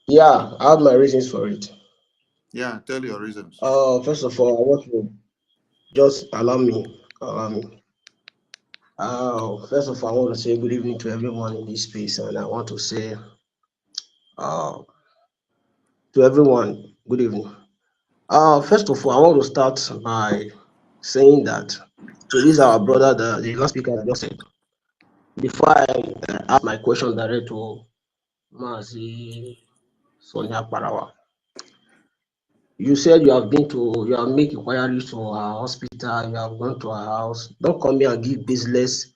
Yeah, I have my reasons for it. Yeah, tell your reasons. First of all, I want to just allow me. First of all, I want to say good evening to everyone in this space, and I want to say to everyone, good evening. First of all, I want to start by saying that to this our brother, the last speaker just said, before I ask my question direct to Mazi Sonia Parawa. You said you have made inquiries to our hospital, you have gone to our house. Don't come here and give business,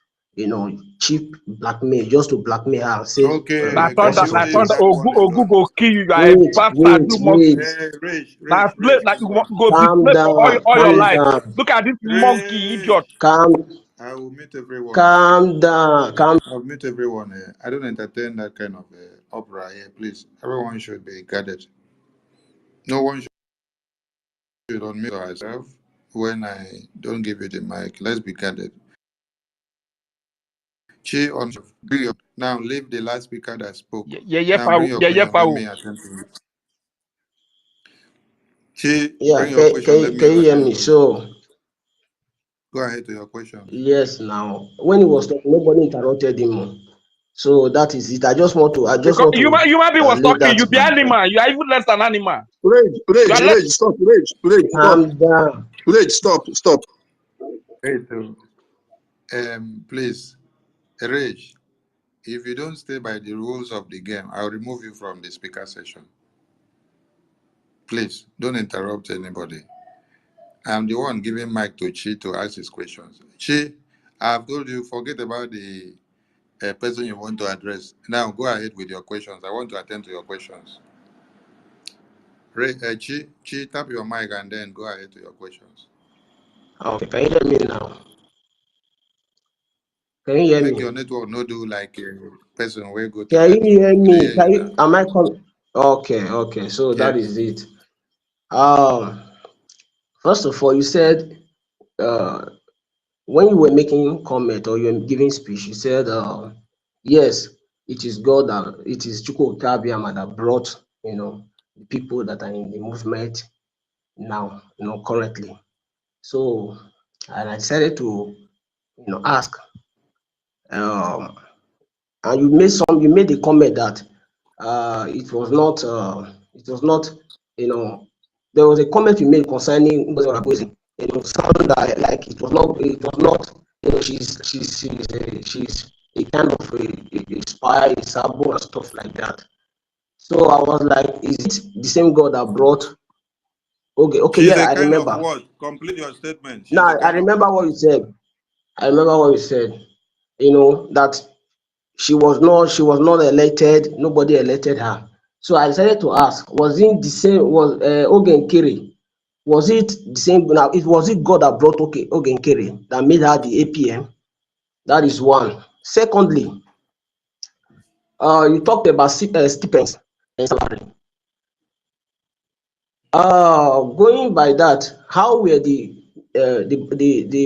cheap blackmail, just to blackmail her and say, Okay, Na can thunder, you na leave thunder. that one Ogu alone? go kill you. You are a wait, bastard. wait, You monkey. wait, Hey, Rage, Na slave. Na you come on. go calm display for down, all your calm life. down, Look at this monkey idiot. I will meet everyone. calm down. I'll meet everyone here. I don't entertain that kind of opera here, please. Everyone should be guarded. No one should unmute ourselves when I don't give you the mic. Let's be guarded. On now leave the last speaker that spoke. Now bring your question. Let me attend to it. Yeah, Bring your question. Let me can you hear me? attend to it. So, Go ahead to your question. yes, now, when he was talking, nobody interrupted him. So that is it. I just want to Human being was leave talking. that You be back. animal. You are even less than animal. Rage, stop, Rage, stop. Calm down. Rage, stop. Hey, please, Rage. If you don't stay by the rules of the game, I'll remove you from the speaker session. Please, don't interrupt anybody. I'm the one giving mic to Chi to ask his questions. Chi, I've told you, forget about the person you want to address. Now, go ahead with your questions. I want to attend to your questions. Chi, tap your mic and then go ahead to your questions. Okay, can you hear me now? Can you hear Make me? your network not do like a person where go to Can you hear me? network. Am I coming? Okay, so that Yes. is it. First of all, you said when you were making comment or you were giving speech, you said yes, it is God that it is Chukwu Kabiama that brought the people that are in the movement now, currently. So, and I decided to ask, and you made the comment that it was not there was a comment you made concerning Ngozi, something that like it was not she's a kind of a spy, a sabo and stuff like that. So I was like, is it the same God that brought? Okay, She's yeah, a I kind of remember. what? Complete your statement. She's Now a I kind of remember what? what you said. That she was not elected, nobody elected her. So I decided to ask, was it the same, was Ogenkere, was it the same? Now, was it God that brought Ogenkere that made her the APM? That is one. Secondly, you talked about stipends and salary. Going by that, how were the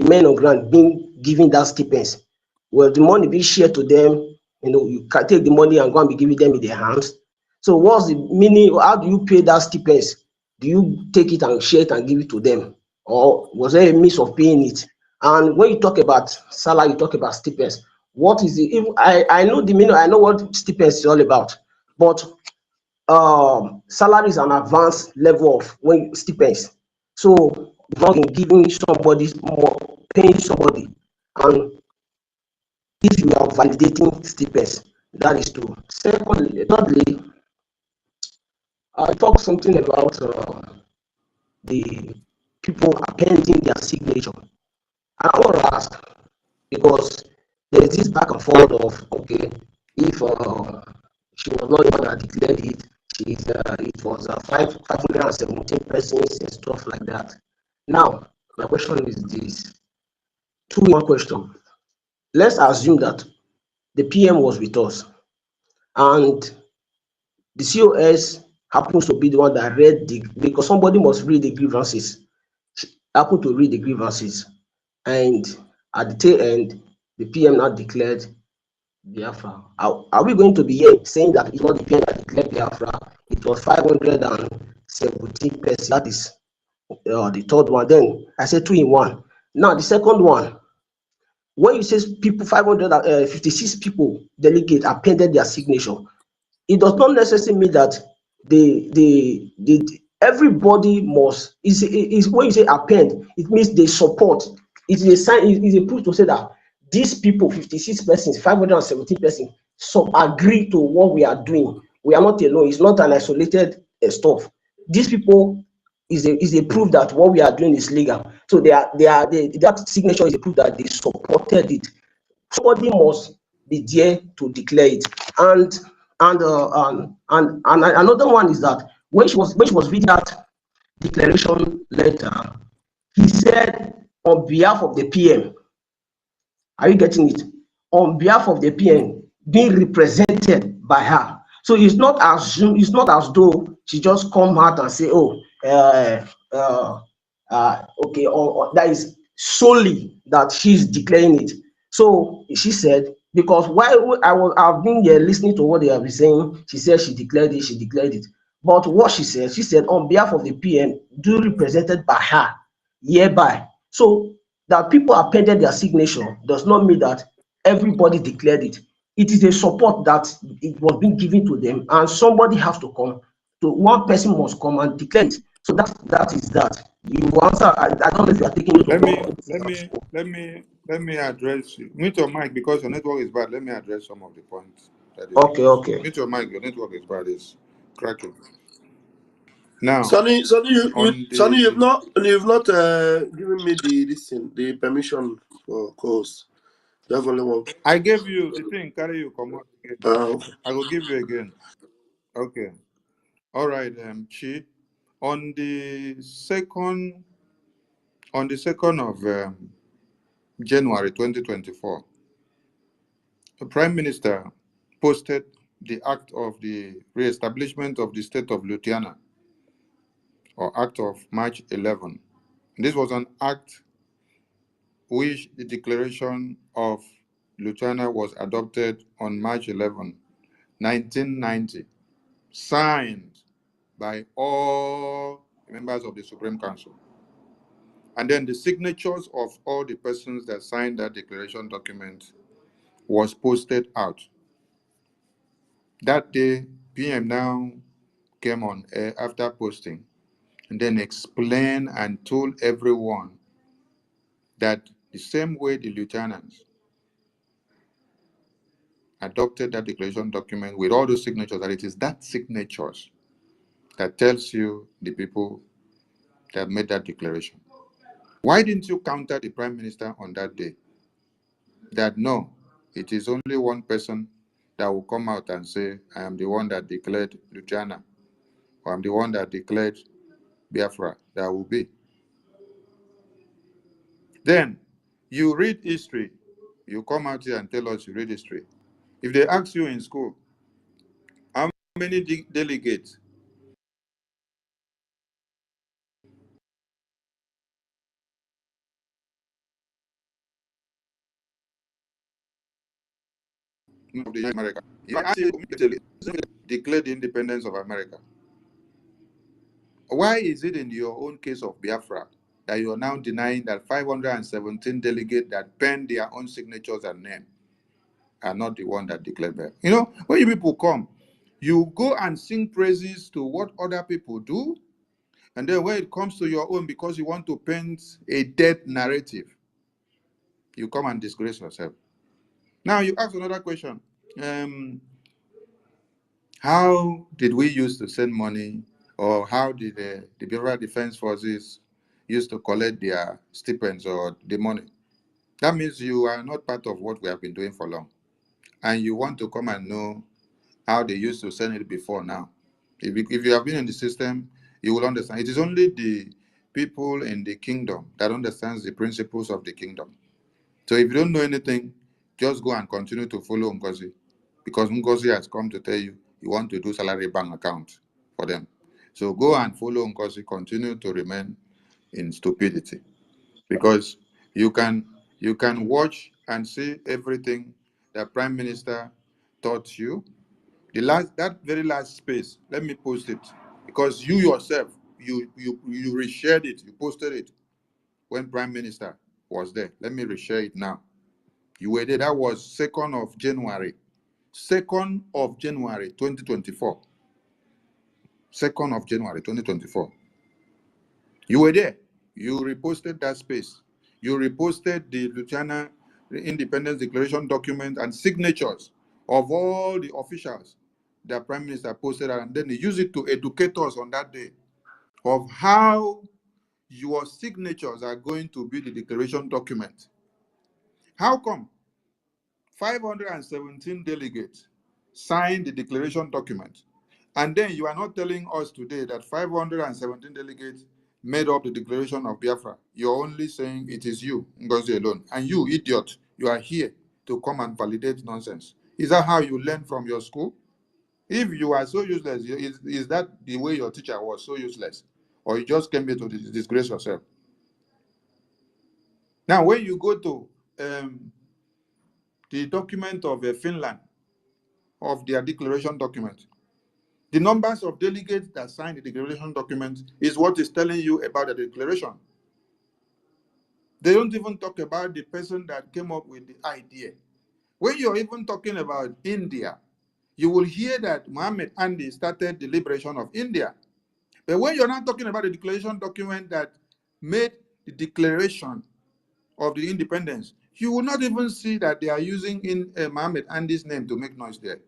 men on ground being given that stipends? Will the money be shared to them? You can take the money and go and be giving them in their hands. So what's the meaning? How do you pay that stipends? Do you take it and share it and give it to them? Or was there a means of paying it? And when you talk about salary, you talk about stipends. What is the, if I know the meaning, I know what stipends is all about, but salary is an advanced level of when stipends. So not in giving somebody more, paying somebody, and if you are validating stipends, that is true. Thirdly, I talked something about the people appending their signature. I want to ask, because there's this back and forth of, okay, if she was not the one that declared it, it was 517 persons and stuff like that. Now, my question is this: one question. Let's assume that the PM was with us, and the COS happens to be the one that read because somebody must read the grievances. happened to read the grievances, and at the tail end, the PM now declared Biafra. Are we going to be here saying that it's not the PM that declared Biafra? It was 517 persons. That is the third one. Then I said 2 in 1. Now the second one, when you say people 556 people delegate appended their signature, it does not necessarily mean that everybody must is when you say append, it means they support. It is a sign, it is a proof to say that these people, 56 persons, 517 persons, so agree to what we are doing. We are not alone. It's not an isolated stuff. These people is a proof that what we are doing is legal. So that signature is a proof that they supported it. Somebody must be there to declare it. And another one is that when she was reading that declaration letter, he said on behalf of the PM. Are you getting it? On behalf of the PM being represented by her. So it's not as though she just come out and say, oh, okay, or that is solely that she's declaring it. So she said, because while I've been here listening to what they have been saying, she said she declared it. But what she said on behalf of the PM, duly represented by her, hereby. So that people appended their signature does not mean that everybody declared it. It is a support that it was being given to them, and somebody has to come. So one person must come and declare it. So that is that. You answer. I don't know if you are taking it. Let me address you. Mute your mic because your network is bad. Let me address some of the points. Okay. Mute your mic. Your network is bad. It's cracking. Now, Sonny, you've not given me the permission for course. That's only one. I gave you the thing. Carry you come out again. I will give you again. Okay. All right, Chi. On the 2nd of January 2024, the Prime Minister posted the act of the re-establishment of the state of Louisiana, or Act of March 11. This was an act which the declaration of Louisiana was adopted on March 11, 1990, signed by all members of the Supreme Council. And then the signatures of all the persons that signed that declaration document was posted out. That day, PM now came on air after posting and then explained and told everyone that the same way the lieutenants adopted that declaration document with all those signatures, that it is that signatures that tells you the people that made that declaration. Why didn't you counter the Prime Minister on that day? That no, it is only one person that will come out and say, I am the one that declared Louisiana, or I'm the one that declared Biafra. That will be. Then you read history. You come out here and tell us you read history. If they ask you in school, how many delegates of the America, you ask you declared the independence of America. Why is it in your own case of Biafra that you are now denying that 517 delegates that penned their own signatures and name are not the one that declared Biafra? You know, when you people come, you go and sing praises to what other people do, and then when it comes to your own, because you want to paint a dead narrative, you come and disgrace yourself. Now you ask another question. How did we used to send money, or how did the Biafra Defense Forces used to collect their stipends or the money? That means you are not part of what we have been doing for long. And you want to come and know how they used to send it before now. If you have been in the system, you will understand. It is only the people in the kingdom that understands the principles of the kingdom. So if you don't know anything, just go and continue to follow NGOZI, because NGOZI has come to tell you you want to do salary bank account for them. So go and follow NGOZI, continue to remain in stupidity, because you can watch and see everything the Prime Minister taught you. That very last space, let me post it, because you yourself, you reshared it, you posted it when Prime Minister was there. Let me reshare it now. You were there. That was 2nd of January. 2nd of January 2024. 2nd of January 2024. You were there. You reposted that space. You reposted the Louisiana Independence Declaration document and signatures of all the officials that Prime Minister posted, and then he used it to educate us on that day of how your signatures are going to be the declaration document. How come 517 delegates signed the declaration document, and then you are not telling us today that 517 delegates made up the declaration of Biafra? You're only saying it is you, Ngozi, alone. And you, idiot, you are here to come and validate nonsense. Is that how you learn from your school? If you are so useless, is that the way your teacher was, so useless? Or you just came here to disgrace yourself? Now, when you go to the document of Finland, of their declaration document, the numbers of delegates that signed the declaration document is what is telling you about the declaration. They don't even talk about the person that came up with the idea. When you're even talking about India, you will hear that Muhammad Ali started the liberation of India. But when you're not talking about the declaration document that made the declaration of the independence, you will not even see that they are using Muhammad Ali's name to make noise there.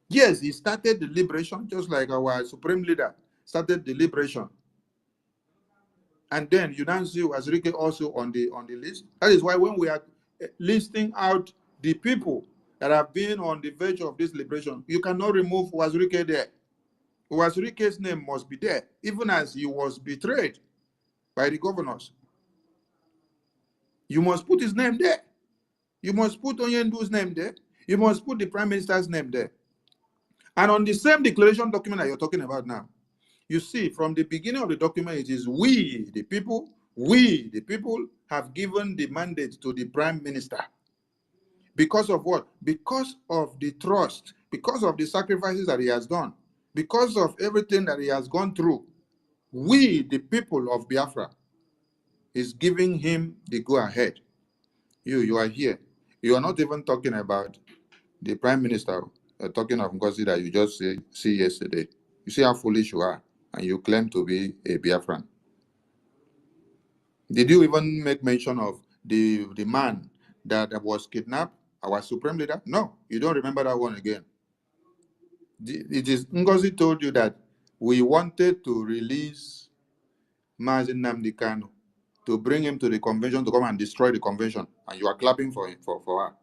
Yes, he started the liberation, just like our supreme leader started the liberation. And then you now see Wazirike also on the list. That is why when we are listing out the people that have been on the verge of this liberation, you cannot remove Wazirike there. Wazirike's name must be there, even as he was betrayed by the governors. You must put his name there. You must put Onyendu's name there. You must put the Prime Minister's name there. And on the same declaration document that you're talking about now, you see from the beginning of the document, it is we, the people, have given the mandate to the Prime Minister. Because of what? Because of the trust, because of the sacrifices that he has done, because of everything that he has gone through. We, the people of Biafra, is giving him the go-ahead. You are here. You are not even talking about the Prime Minister, talking of NGOZI that you just see yesterday. You see how foolish you are, and you claim to be a Biafran. Did you even make mention of the man that was kidnapped, our supreme leader? No, you don't remember that one again. It is NGOZI told you that we wanted to release Mazi Nnamdi Kanu, to bring him to the convention to come and destroy the convention, and you are clapping for him, for her.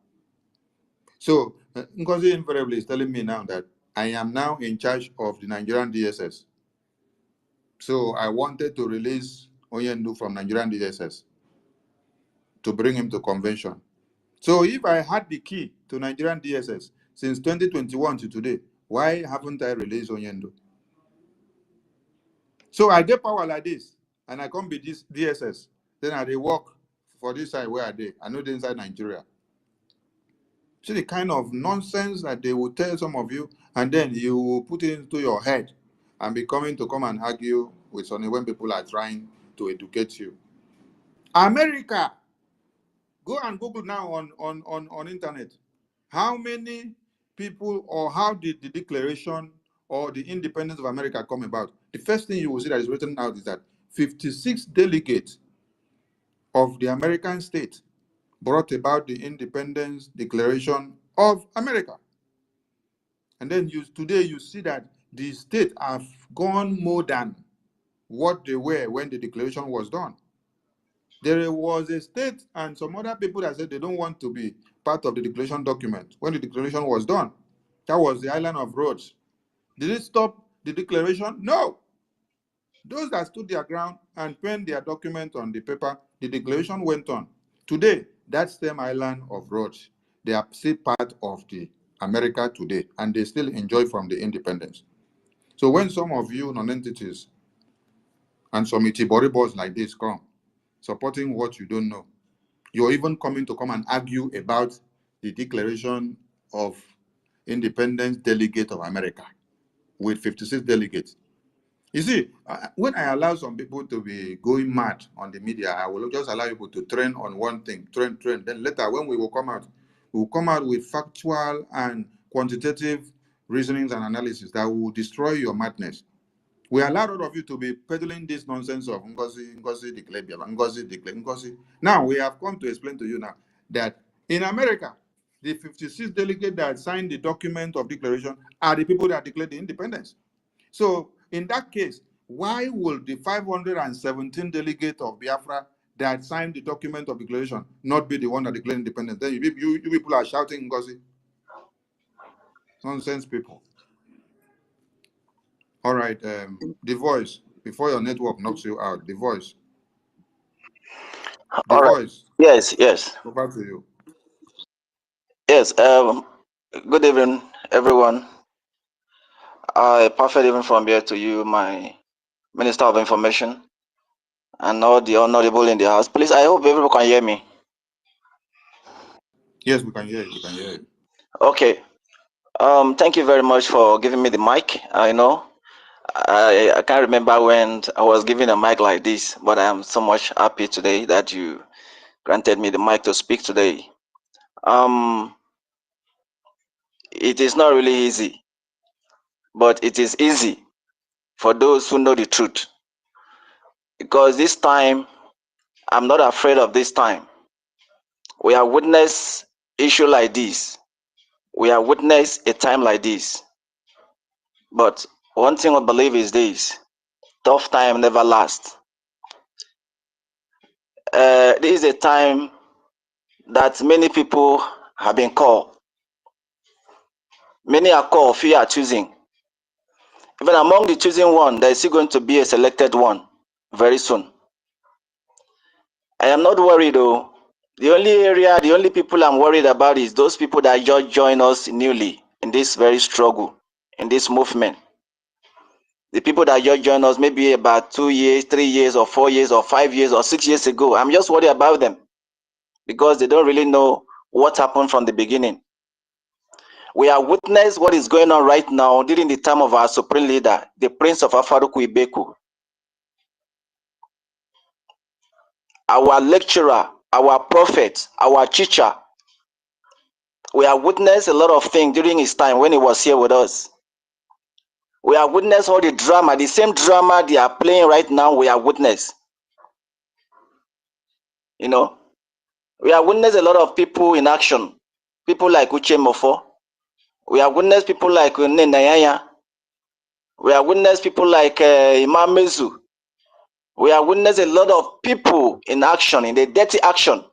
So NGOZI invariably is telling me now that I am now in charge of the Nigerian DSS. So I wanted to release Onyendu from Nigerian DSS to bring him to convention. So if I had the key to Nigerian DSS since 2021 to today, why haven't I released Onyendu? So I get power like this, and I come be this DSS. Then I work for this side where I did. I know they inside Nigeria. See the kind of nonsense that they will tell some of you, and then you will put it into your head and be coming to come and argue with Sonny when people are trying to educate you. America, go and Google now on internet. How many people, or how did the Declaration or the independence of America come about? The first thing you will see that is written out is that 56 delegates of the American state brought about the Independence Declaration of America. And then today you see that the states have gone more than what they were when the declaration was done. There was a state and some other people that said they don't want to be part of the declaration document when the declaration was done. That was the island of Rhodes. Did it stop the declaration? No. Those that stood their ground and penned their document on the paper, the declaration went on. Today, that same island of Rhodes, they are still part of the America today, and they still enjoy from the independence. So when some of you non-entities And some Itibori like this come, supporting what you don't know. You're even coming to come and argue about the Declaration of Independence Delegate of America with 56 delegates. You see, when I allow some people to be going mad on the media, I will just allow people to train on one thing, train. Then later, when we will come out with factual and quantitative reasonings and analysis that will destroy your madness. We allow all of you to be peddling this nonsense of Ngozi declared Biafra, Ngozi declared Ngozi. Now, we have come to explain to you now that in America, the 56 delegates that signed the document of declaration are the people that declared the independence. So, in that case, why will the 517 delegates of Biafra that signed the document of declaration not be the one that declared independence? Then you people are shouting Ngozi. Nonsense people. All right, the voice, before your network knocks you out, the voice. The All right. voice. Yes. Over to you. Yes. Good evening, everyone. Perfect evening from here to you, my Minister of Information, and all the honorable in the house. Please, I hope everyone can hear me. Yes, we can hear you. We can hear you. Okay. Thank you very much for giving me the mic. I know I can't remember when I was given a mic like this, but I am so much happy today that you granted me the mic to speak today. It is not really easy, but it is easy for those who know the truth. Because this time, I'm not afraid of this time. We have witnessed issue like this. We have witnessed a time like this. But one thing I believe is this: tough time never lasts. This is a time that many people have been called. Many are called, few are choosing. Even among the chosen one, there is still going to be a selected one very soon. I am not worried though. The only people I'm worried about is those people that just join us newly in this very struggle, in this movement. The people that just joined us maybe about 2 years, 3 years, or 4 years, or 5 years, or 6 years ago. I'm just worried about them because they don't really know what happened from the beginning. We have witnessed what is going on right now during the time of our supreme leader, the Prince of Afaruku-Ibeku. Our lecturer, our prophet, our teacher. We have witnessed a lot of things during his time when he was here with us. We have witnessed all the drama, the same drama they are playing right now, we have witnessed. You know, we have witnessed a lot of people in action. People like Uche Mofo. We have witnessed people like Nenayaya. We have witnessed people like Imam Mezu. We have witnessed a lot of people in action, in the dirty action.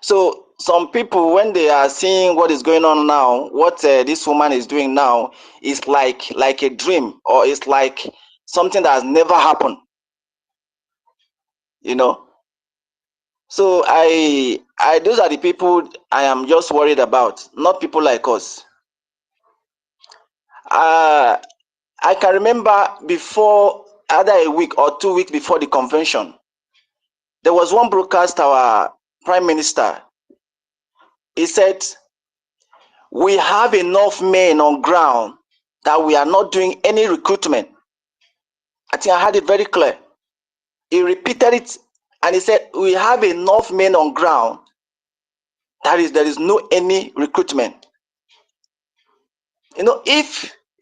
So some people, when they are seeing what is going on now, what this woman is doing now, is like a dream, or it's like something that has never happened. You know. So those are the people I am just worried about, not people like us. I can remember before, either a week or 2 weeks before the convention, there was one broadcast our Prime Minister. He said, we have enough men on ground that we are not doing any recruitment. I think I had it very clear. He repeated it and he said, we have enough men on ground that there is no any recruitment. You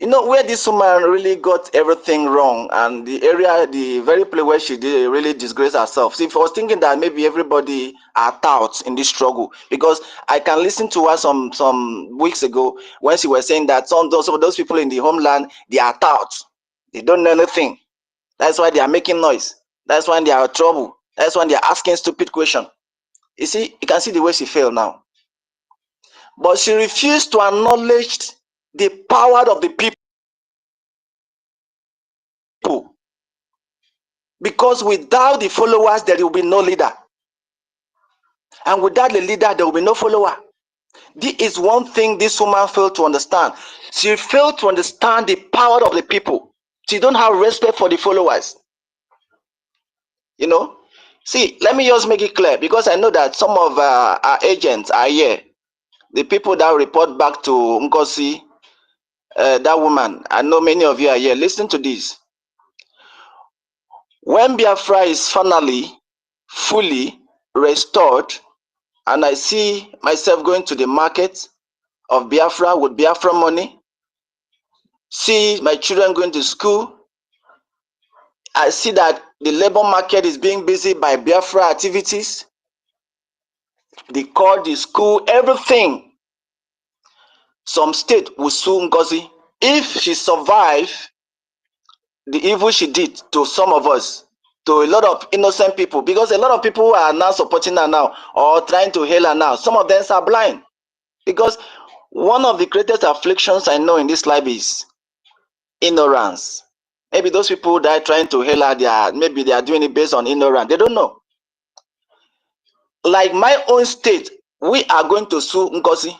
know, where this woman really got everything wrong, and the very place where she did really disgrace herself. See, if I was thinking that maybe everybody are touts in this struggle, because I can listen to her some weeks ago when she was saying that some of those people in the homeland, they are touts. They don't know anything. That's why they are making noise. That's why they are in trouble. That's why they are asking stupid questions. You see, you can see the way she failed now. But she refused to acknowledge the power of the people. Because without the followers, there will be no leader. And without the leader, there will be no follower. This is one thing this woman failed to understand. She failed to understand the power of the people. She don't have respect for the followers. You know, see, let me just make it clear, because I know that some of our agents are here. The people that report back to NGOZI, that woman, I know many of you are here. Listen to this. When Biafra is finally fully restored, and I see myself going to the market of Biafra with Biafra money, see my children going to school, I see that the labor market is being busy by Biafra activities, the court, the school, everything. Some state will sue NGOZI if she survives the evil she did to some of us, to a lot of innocent people, because a lot of people who are now supporting her now or trying to hail her now, some of them are blind. Because one of the greatest afflictions I know in this life is ignorance. Maybe those people that are trying to hail her, maybe they are doing it based on ignorance. They don't know. Like my own state, we are going to sue NGOZI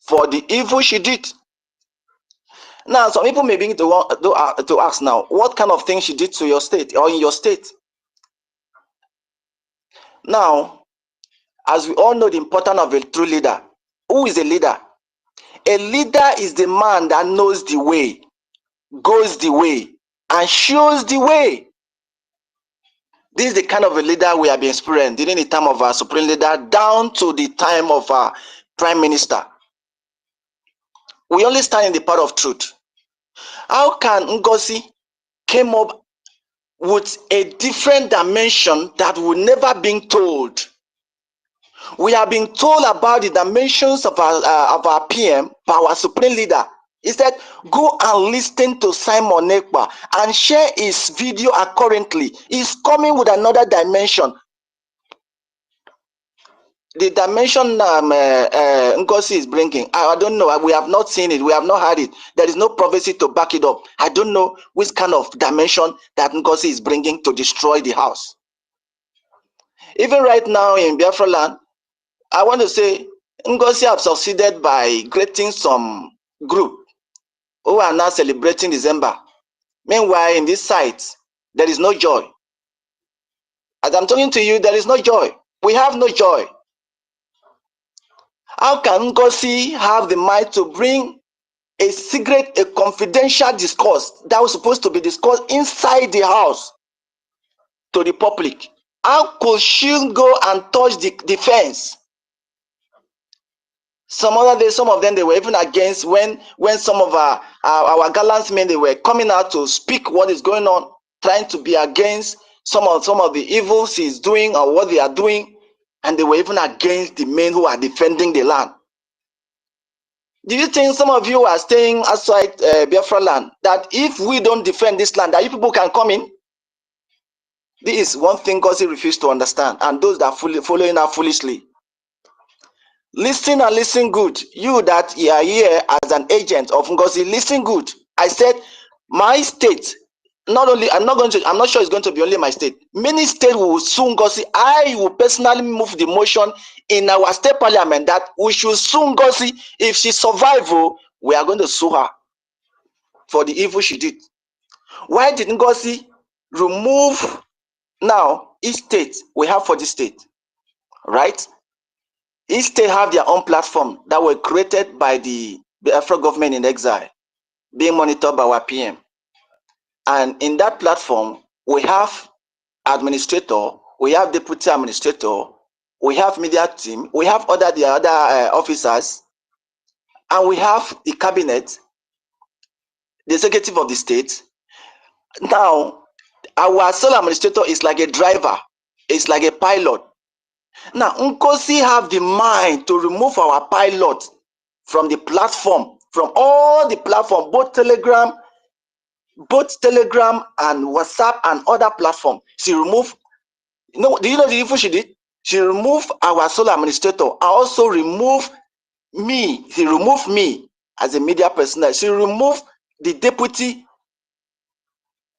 for the evil she did. Now, some people may begin to ask now, what kind of thing she did to your state or in your state? Now, as we all know the importance of a true leader. Who is a leader? A leader is the man that knows the way, goes the way, and shows the way. This is the kind of a leader we have been experiencing during the time of our supreme leader down to the time of our prime minister. We only stand in the path of truth. How can NGOZI came up with a different dimension that would never been told? We have been told about the dimensions of our PM by our supreme leader. He said, go and listen to Simon Ekpa and share his video accordingly. He's coming with another dimension. The dimension NGOZI is bringing, I don't know. We have not seen it. We have not heard it. There is no prophecy to back it up. I don't know which kind of dimension that NGOZI is bringing to destroy the house. Even right now in Biafra land, I want to say NGOZI have succeeded by creating some group who are now celebrating December. Meanwhile, in this site, there is no joy. As I'm talking to you, there is no joy. We have no joy. How can NGOZI have the mind to bring a secret, a confidential discourse that was supposed to be discussed inside the house to the public? How could she go and touch the fence? Some other days, some of them, they were even against when some of our gallant men, they were coming out to speak what is going on, trying to be against some of the evils he's doing or what they are doing, and they were even against the men who are defending the land. Do you think some of you are staying outside Biafra land, that if we don't defend this land, that you people can come in? This is one thing NGOZI refused to understand, and those that are following her foolishly. Listen and listen good. You that you are here as an agent of NGOZI, listen good. I said my state, not only, I'm not sure it's going to be only my state. Many states will sue NGOZI. I will personally move the motion in our state parliament that we should sue NGOZI. If she survives, we are going to sue her for the evil she did. Why did NGOZI remove now each state we have for this state, right? Each state have their own platform that were created by the Biafra government in exile, being monitored by our PM. And in that platform, we have administrator, we have deputy administrator, we have media team, we have the other officers, and we have the cabinet, the executive of the state. Now, our sole administrator is like a driver, it's like a pilot. Now, NGOZI have the mind to remove our pilot from the platform, from all the platform, both Telegram and WhatsApp and other platform. She removed, do you know the evil she did? She removed our sole administrator. I also removed me. She removed me as a media personnel. She removed the deputy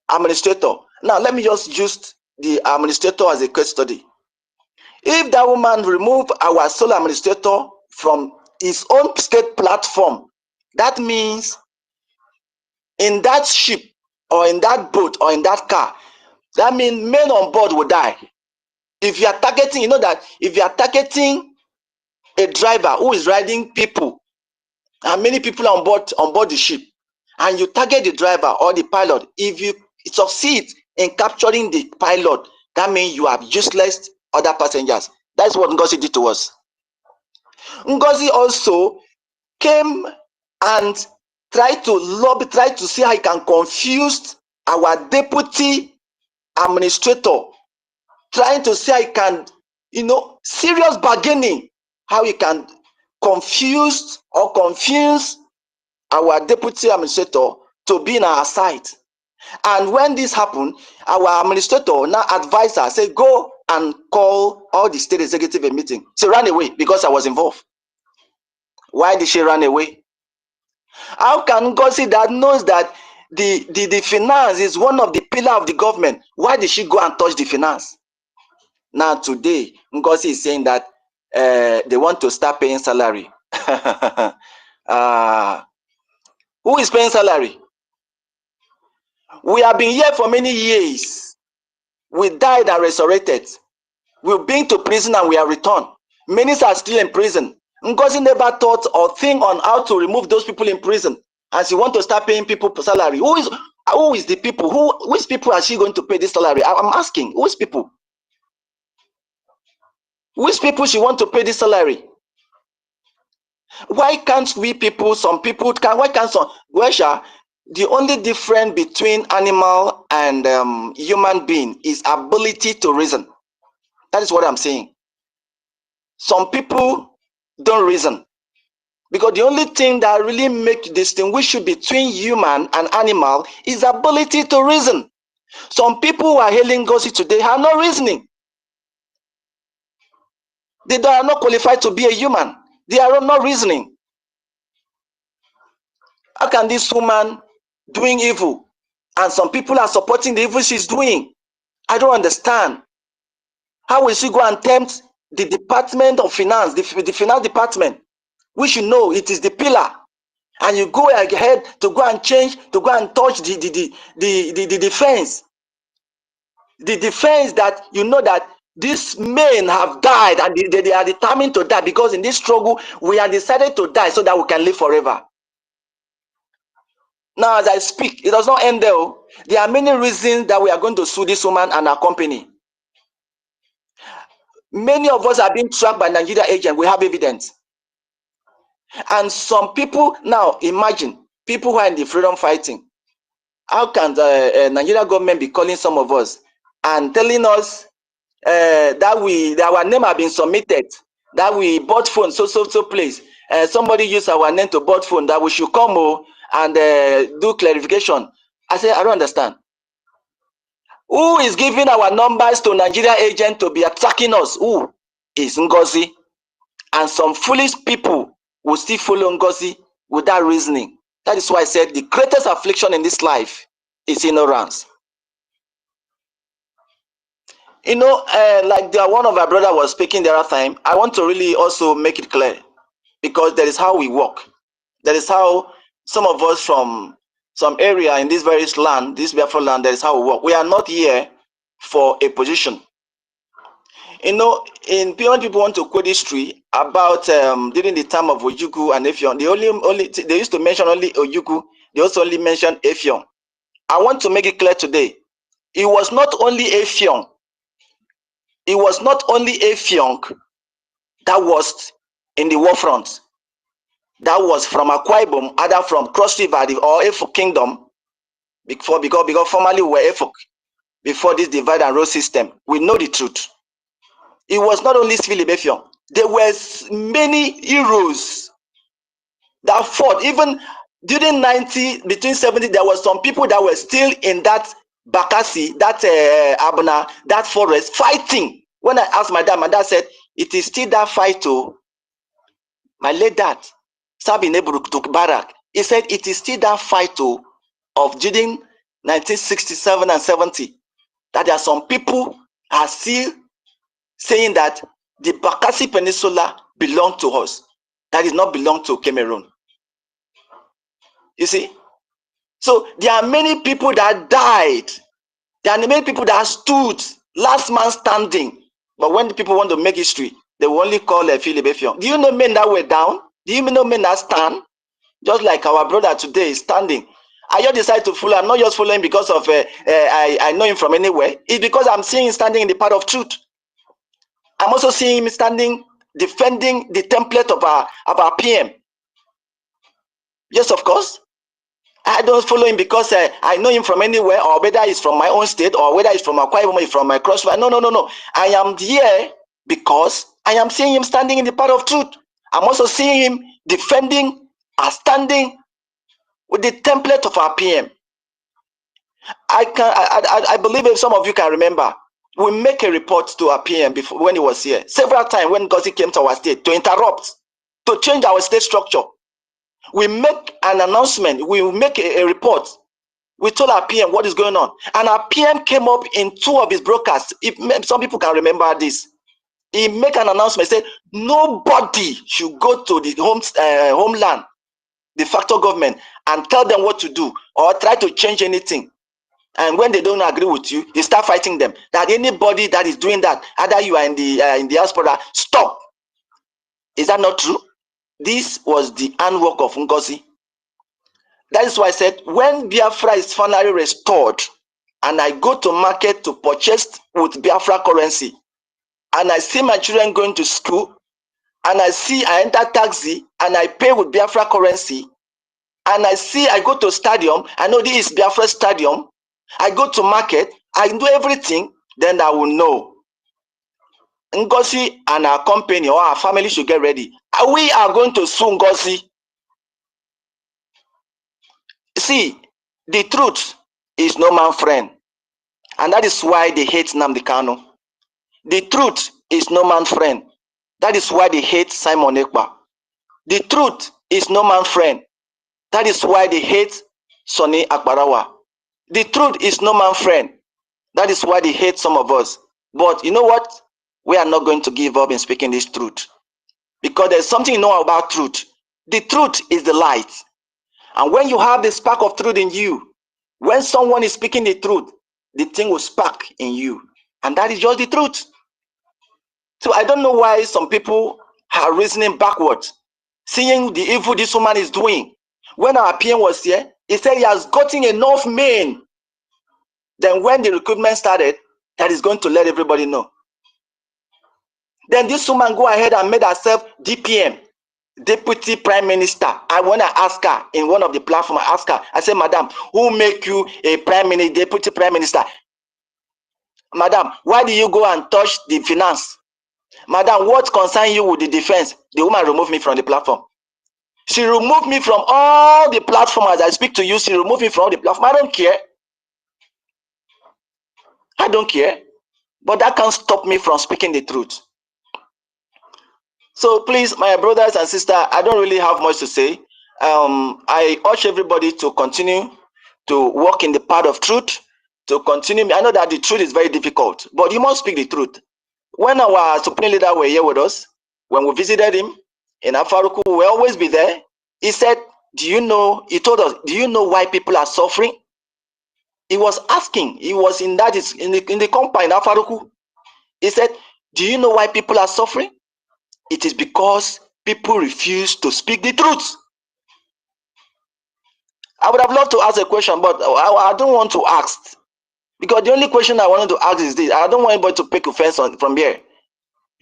administrator. Now, let me just use the administrator as a case study. If that woman removed our sole administrator from his own state platform, that means in that ship or in that boat or in that car, That means men on board will die. If you are targeting, you know that if you are targeting a driver who is riding people, and many people are on board the ship, and you target the driver or the pilot, if you succeed in capturing the pilot, that means you have useless other passengers. That's what NGOZI did to us. NGOZI also came and tried to see how he can confuse our deputy administrator, trying to see how he can, serious bargaining, how he can confuse our deputy administrator to be in our side. And when this happened, our administrator now advised her, say, go and call all the state executive a meeting. She ran away because I was involved. Why did she run away? How can NGOZI that knows that the finance is one of the pillars of the government, why did she go and touch the finance? Now today, NGOZI is saying that they want to start paying salary. Who is paying salary? We have been here for many years. We died and resurrected. We've been to prison and we are returned. Many are still in prison. NGOZI never thought or think on how to remove those people in prison. As you want to start paying people salary. Who is the people? Which people are she going to pay this salary? I'm asking. Which people? Which people she want to pay this salary? Why can't we people, some people can, why can't some, the only difference between animal and human being is ability to reason. That is what I'm saying. Some people don't reason. Because the only thing that really makes distinguish between human and animal is ability to reason. Some people who are hailing NGOZI today have no reasoning. They are not qualified to be a human. They are not reasoning. How can this woman doing evil and some people are supporting the evil she's doing? I don't understand. How will she go and tempt the Department of Finance, the finance department? We should know it is the pillar. And you go ahead to go and change, to go and touch the defense. The defense that you know that these men have died and they are determined to die, because in this struggle we are decided to die so that we can live forever. Now as I speak, it does not end there. There are many reasons that we are going to sue this woman and her company. Many of us are being tracked by Nigeria agents. We have evidence. And some people, now imagine, people who are in the freedom fighting. How can the Nigeria government be calling some of us and telling us that our name have been submitted, that we bought phone so place. Somebody used our name to bought phone, that we should come and do clarification. I say, I don't understand. Who is giving our numbers to Nigeria agent to be attacking us? Who is NGOZI? And some foolish people will still follow NGOZI without reasoning. That is why I said the greatest affliction in this life is ignorance. You know, like one of our brother was speaking the other time, I want to really also make it clear, because that is how we work. That is how some of us from some area in this very land, this Biafra land, that is how we work. We are not here for a position. You know, when people want to quote history about during the time of Ojukwu and Effiong, they used to mention only Ojukwu. They also only mention Effiong. I want to make it clear today. It was not only Effiong. It was not only Effiong that was in the war front. That was from Akwa Ibom, either from Cross River or EFIK Kingdom, because formerly we were EFIK before this divide and rule system. We know the truth. It was not only Philip Effiong. There were many heroes that fought. Even during between 70, there were some people that were still in that Bakassi, that Abuna, that forest, fighting. When I asked my dad said, it is still that fight too. My late dad, Sabi Nebruk took Barak. He said, it is still that fight too of during 1967 and 70. That there are some people are still saying that the Bakassi Peninsula belongs to us. That does not belong to Cameroon. You see? So there are many people that died They are the main people that stood, last man standing. But when the people want to make history, they will only call EFIK-IBIBIO. Do you know men that were down? Do you know men that stand? Just like our brother today is standing. I just decided to follow. I'm not just following because of I know him from anywhere. It's because I'm seeing him standing in the path of truth. I'm also seeing him standing, defending the template of our PM. Yes, of course. I don't follow him because I know him from anywhere, or whether he's from my own state, or whether he's from IKOM, from my crossroad. No. I am here because I am seeing him standing in the path of truth. I'm also seeing him defending and standing with the template of our PM. I believe if some of you can remember, we make a report to our PM before when he was here several times when NGOZI came to our state to interrupt, to change our state structure. We make an announcement, we make a report. We told our PM what is going on, and our PM came up in 2 of his broadcasts. If some people can remember this, he make an announcement, said nobody should go to the homeland, de facto government, and tell them what to do or try to change anything. And when they don't agree with you, you start fighting them. That anybody that is doing that, either you are in the diaspora, stop. Is that not true? This was the handwork of NGOZI. That is why I said, when Biafra is finally restored, and I go to market to purchase with Biafra currency, and I see my children going to school, and I enter taxi, and I pay with Biafra currency, and I go to stadium, I know this is Biafra stadium, I go to market, I do everything, then I will know. NGOZI and our company or our family should get ready. We are going to sue NGOZI. See, the truth is no man's friend. And that is why they hate Nnamdi Kanu. The truth is no man's friend. That is why they hate Simon Ekpa. The truth is no man's friend. That is why they hate Sonny Akbarawa. The truth is no man's friend. That is why they hate some of us. But you know what? We are not going to give up in speaking this truth. Because there's something you know about truth. The truth is the light. And when you have the spark of truth in you, when someone is speaking the truth, the thing will spark in you. And that is just the truth. So I don't know why some people are reasoning backwards, seeing the evil this woman is doing. When our PM was here, he said he has gotten enough men. Then when the recruitment started, that is going to let everybody know. Then this woman go ahead and made herself DPM, Deputy Prime Minister. I want to ask her in one of the platforms, I ask her, I said, Madam, who make you a Deputy Prime Minister? Madam, why do you go and touch the finance? Madam, what concern you with the defense? The woman removed me from the platform. She removed me from all the platforms. As I speak to you, she removed me from all the platform. I don't care. I don't care. But that can't stop me from speaking the truth. So please, my brothers and sisters, I don't really have much to say. I urge everybody to continue to walk in the path of truth, to continue. I know that the truth is very difficult, but you must speak the truth. When our supreme leader were here with us, when we visited him in Afaruku, we will always be there. He said, do you know, he told us, do you know why people are suffering? He was asking, he was in the compound in Afaruku. He said, do you know why people are suffering? It is because people refuse to speak the truth. I would have loved to ask a question, but I don't want to ask. Because the only question I wanted to ask is this. I don't want anybody to pick offense from here.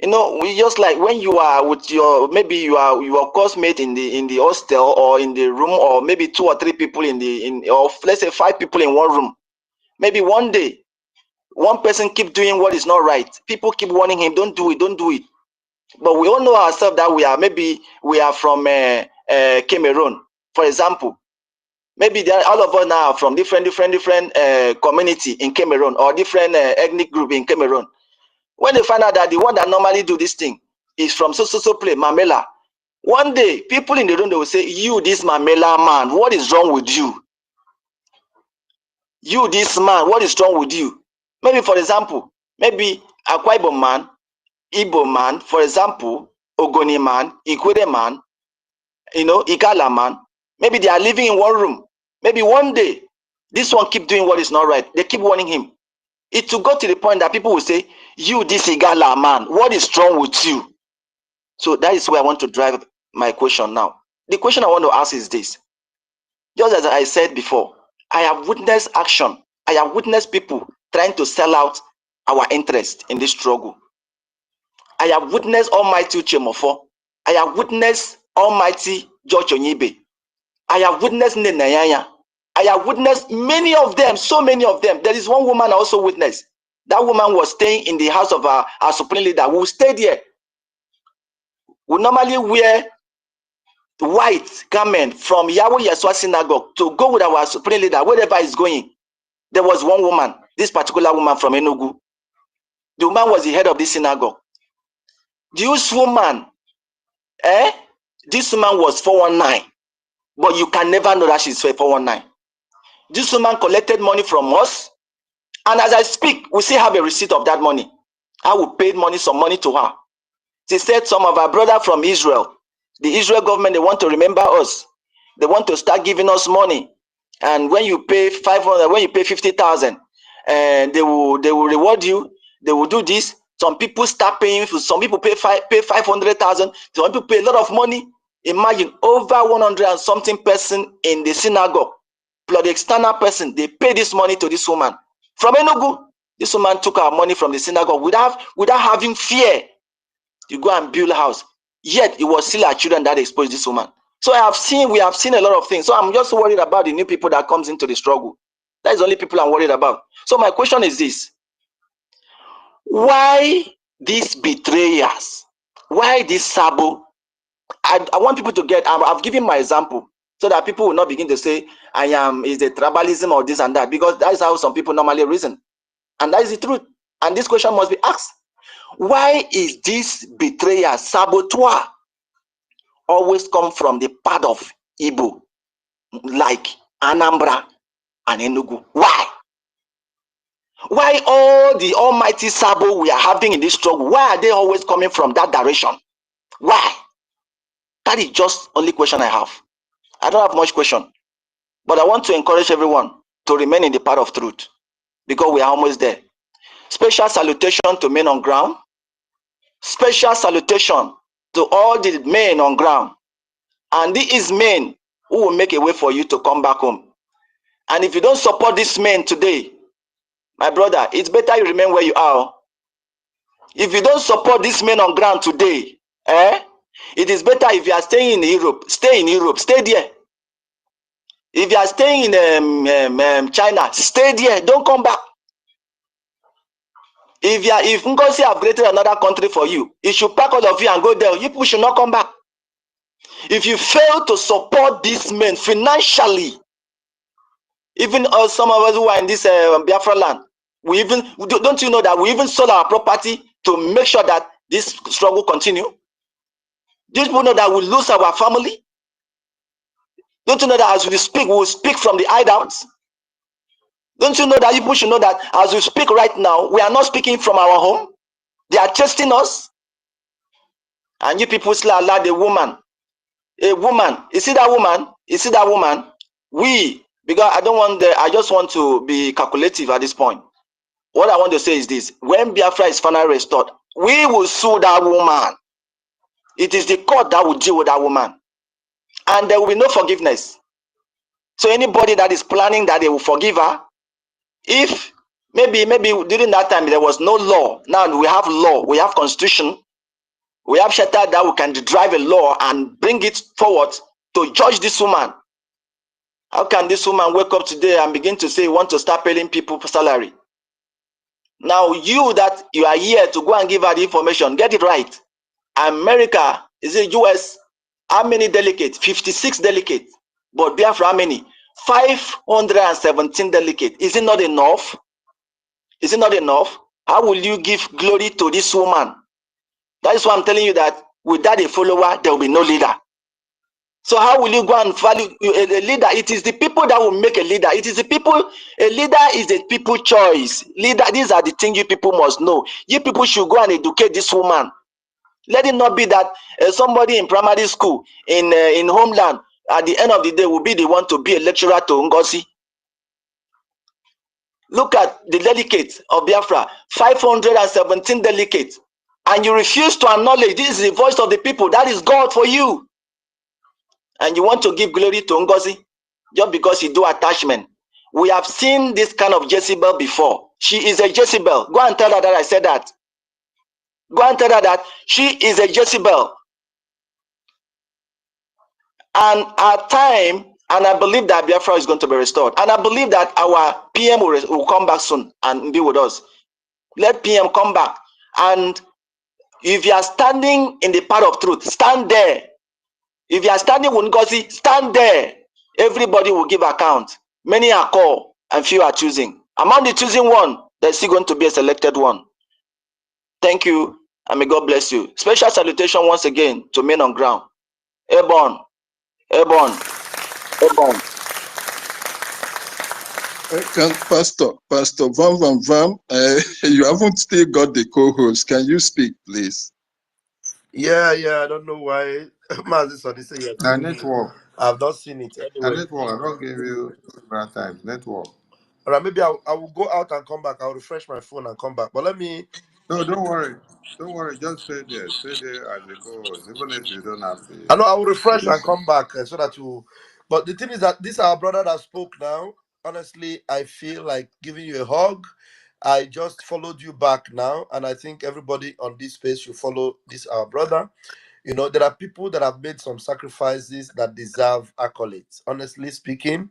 You know, we just like when you are with your, maybe you are your coursemate in the hostel or in the room, or maybe 2 or 3 people or let's say 5 people in one room. Maybe one day, one person keep doing what is not right. People keep warning him, don't do it, don't do it. But we all know ourselves that we are from Cameroon, for example. Maybe all of us now are from different community in Cameroon, or different ethnic group in Cameroon. When they find out that the one that normally do this thing is from so place, Mamela, one day people in the room, they will say, you, this Mamela man, what is wrong with you? You, this man, what is wrong with you? Maybe, for example, maybe Akwa Ibom man, Igbo man, for example, Ogoni man, Ikwere man, you know, Igala man, maybe they are living in one room. Maybe one day, this one keep doing what is not right. They keep warning him. It will go to the point that people will say, you, this Igala man, what is wrong with you? So that is where I want to drive my question now. The question I want to ask is this. Just as I said before, I have witnessed action. I have witnessed people trying to sell out our interest in this struggle. I have witnessed Almighty Uchemofo. I have witnessed Almighty George Onyibe. I have witnessed Nenayanya. I have witnessed many of them, so many of them. There is one woman I also witnessed. That woman was staying in the house of our supreme leader. We stayed there. We normally wear white garment from Yahweh Yeshua synagogue to go with our supreme leader wherever he's going. There was one woman, this particular woman from Enugu. The woman was the head of this synagogue. This woman, this woman was 419, but you can never know that she's 419. This woman collected money from us, and as I speak, we still have a receipt of that money. I will pay some money to her. She said some of our brothers from Israel, the Israel government, they want to remember us. They want to start giving us money. And when you pay 500, when you pay 50,000, and they will reward you. They will do this. Some people start paying. Some people pay 500,000. Some people pay a lot of money. Imagine over 100 and something person in the synagogue, plus the external person. They pay this money to this woman from Enugu. This woman took our money from the synagogue without having fear. You go and build a house. Yet it was still our children that exposed this woman. So we have seen a lot of things. So I'm just worried about the new people that comes into the struggle. That is the only people I'm worried about. So my question is this. Why these betrayers? Why this Sabo? I want people to get, I've given my example so that people will not begin to say, is the tribalism or this and that, because that is how some people normally reason. And that is the truth. And this question must be asked. Why is this betrayer, saboteur, always come from the part of Igbo, like Anambra and Enugu? Why? Why all the almighty Sabo we are having in this struggle, why are they always coming from that direction? Why? That is just only question I have. I don't have much question. But I want to encourage everyone to remain in the path of truth, because we are almost there. Special salutation to men on ground. Special salutation to all the men on ground. And these men who will make a way for you to come back home. And if you don't support these men today, my brother, it's better you remain where you are. If you don't support these men on ground today, it is better if you are staying in Europe, stay in Europe, stay there. If you are staying in China, stay there, don't come back. If NGOZI have created another country for you, it should pack all of you and go there. You people should not come back. If you fail to support these men financially, even some of us who are in this Biafra land, don't you know that we even sold our property to make sure that this struggle continue? These people know that we lose our family. Don't you know that as we will speak from the hideouts? Don't you know that people should know that as we speak right now, we are not speaking from our home? They are testing us. And you people still allow the woman. A woman, you see that woman? You see that woman? Because I just want to be calculative at this point. What I want to say is this. When Biafra is finally restored, we will sue that woman. It is the court that will deal with that woman. And there will be no forgiveness. So anybody that is planning that they will forgive her, if maybe during that time there was no law. Now we have law, we have constitution, we have shelter that we can drive a law and bring it forward to judge this woman. How can this woman wake up today and begin to say you want to start paying people for salary? Now you are here to go and give her the information, get it right. America, is it US? How many delegates? 56 delegates. But Biafra, how many? 517 delegates. Is it not enough? Is it not enough? How will you give glory to this woman? That is why I'm telling you that without a follower, there will be no leader. So how will you go and value a leader? It is the people that will make a leader. It is the people. A leader is a people choice. Leader, these are the things you people must know. You people should go and educate this woman. Let it not be that somebody in primary school, in homeland, at the end of the day will be the one to be a lecturer to NGOZI. Look at the delegates of Biafra, 517 delegates. And you refuse to acknowledge this is the voice of the people. That is God for you. And you want to give glory to NGOZI just because you do attachment. We have seen this kind of Jezebel before. She is a Jezebel. Go and tell her that I said that. Go and tell her that she is a Jezebel. And our time, and I believe that Biafra is going to be restored. And I believe that our PM will come back soon and be with us. Let PM come back. And if you are standing in the path of truth, stand there. If you are standing with NGOZI, stand there. Everybody will give account. Many are called and few are choosing. Among the choosing one, there's still going to be a selected one. Thank you, and may God bless you. Special salutation once again to men on ground. Airborne, airborne, airborne. Pastor Vam, you haven't still got the co-host. Can you speak, please? Yeah, I don't know why. Network. I've not seen it anyway. Network. I don't give you several times. Network. All right, maybe I will go out and come back. I'll refresh my phone and come back. But let me. No, don't worry. Don't worry. Just stay there. Stay there as it goes. Even if you don't have to. I know I will refresh and come back so that you. But the thing is that this our brother that spoke now. Honestly, I feel like giving you a hug. I just followed you back now, and I think everybody on this space should follow this our brother. You know, there are people that have made some sacrifices that deserve accolades. Honestly speaking,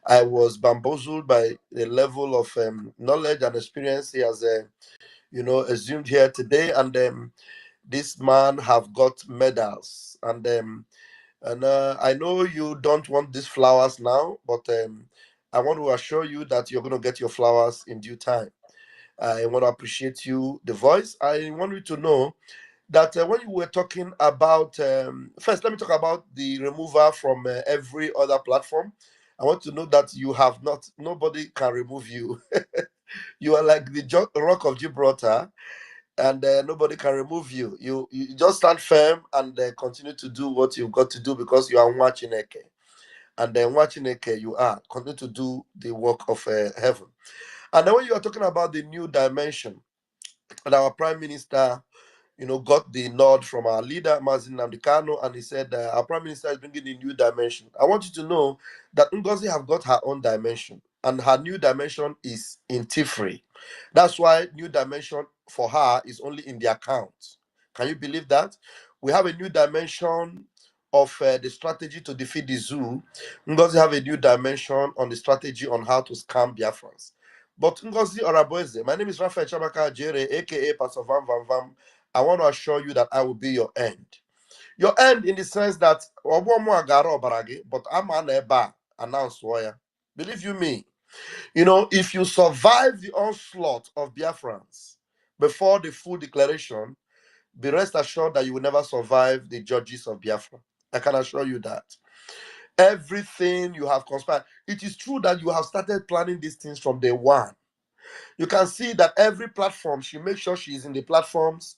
I was bamboozled by the level of knowledge and experience he has, assumed here today. And this man have got medals. And I know you don't want these flowers now, but I want to assure you that you're going to get your flowers in due time. I want to appreciate you, the voice. I want you to know that when you were talking about first, let me talk about the removal from every other platform. I want to know that you have not, nobody can remove you. You are like the rock of Gibraltar, and nobody can remove you. You just stand firm and continue to do what you've got to do because you are watching Eke. And then watching Eke, you are continue to do the work of heaven. And then when you are talking about the new dimension, and our prime minister got the nod from our leader, Mazin Namdekano, and he said our prime minister is bringing a new dimension. I want you to know that NGOZI have got her own dimension, and her new dimension is in Tifree. That's why new dimension for her is only in the account. Can you believe that? We have a new dimension of the strategy to defeat the zoo. NGOZI have a new dimension on the strategy on how to scam Biafrans. But NGOZI Oraboeze, my name is Raphael Chabaka Jere, aka Pastor Vam Vam Vam. I want to assure you that I will be your end. Your end in the sense that but I'm an eba announce wire. Believe you me, if you survive the onslaught of Biafrans before the full declaration, be rest assured that you will never survive the judges of Biafra. I can assure you that. Everything you have conspired. It is true that you have started planning these things from day one. You can see that every platform, she makes sure she is in the platforms.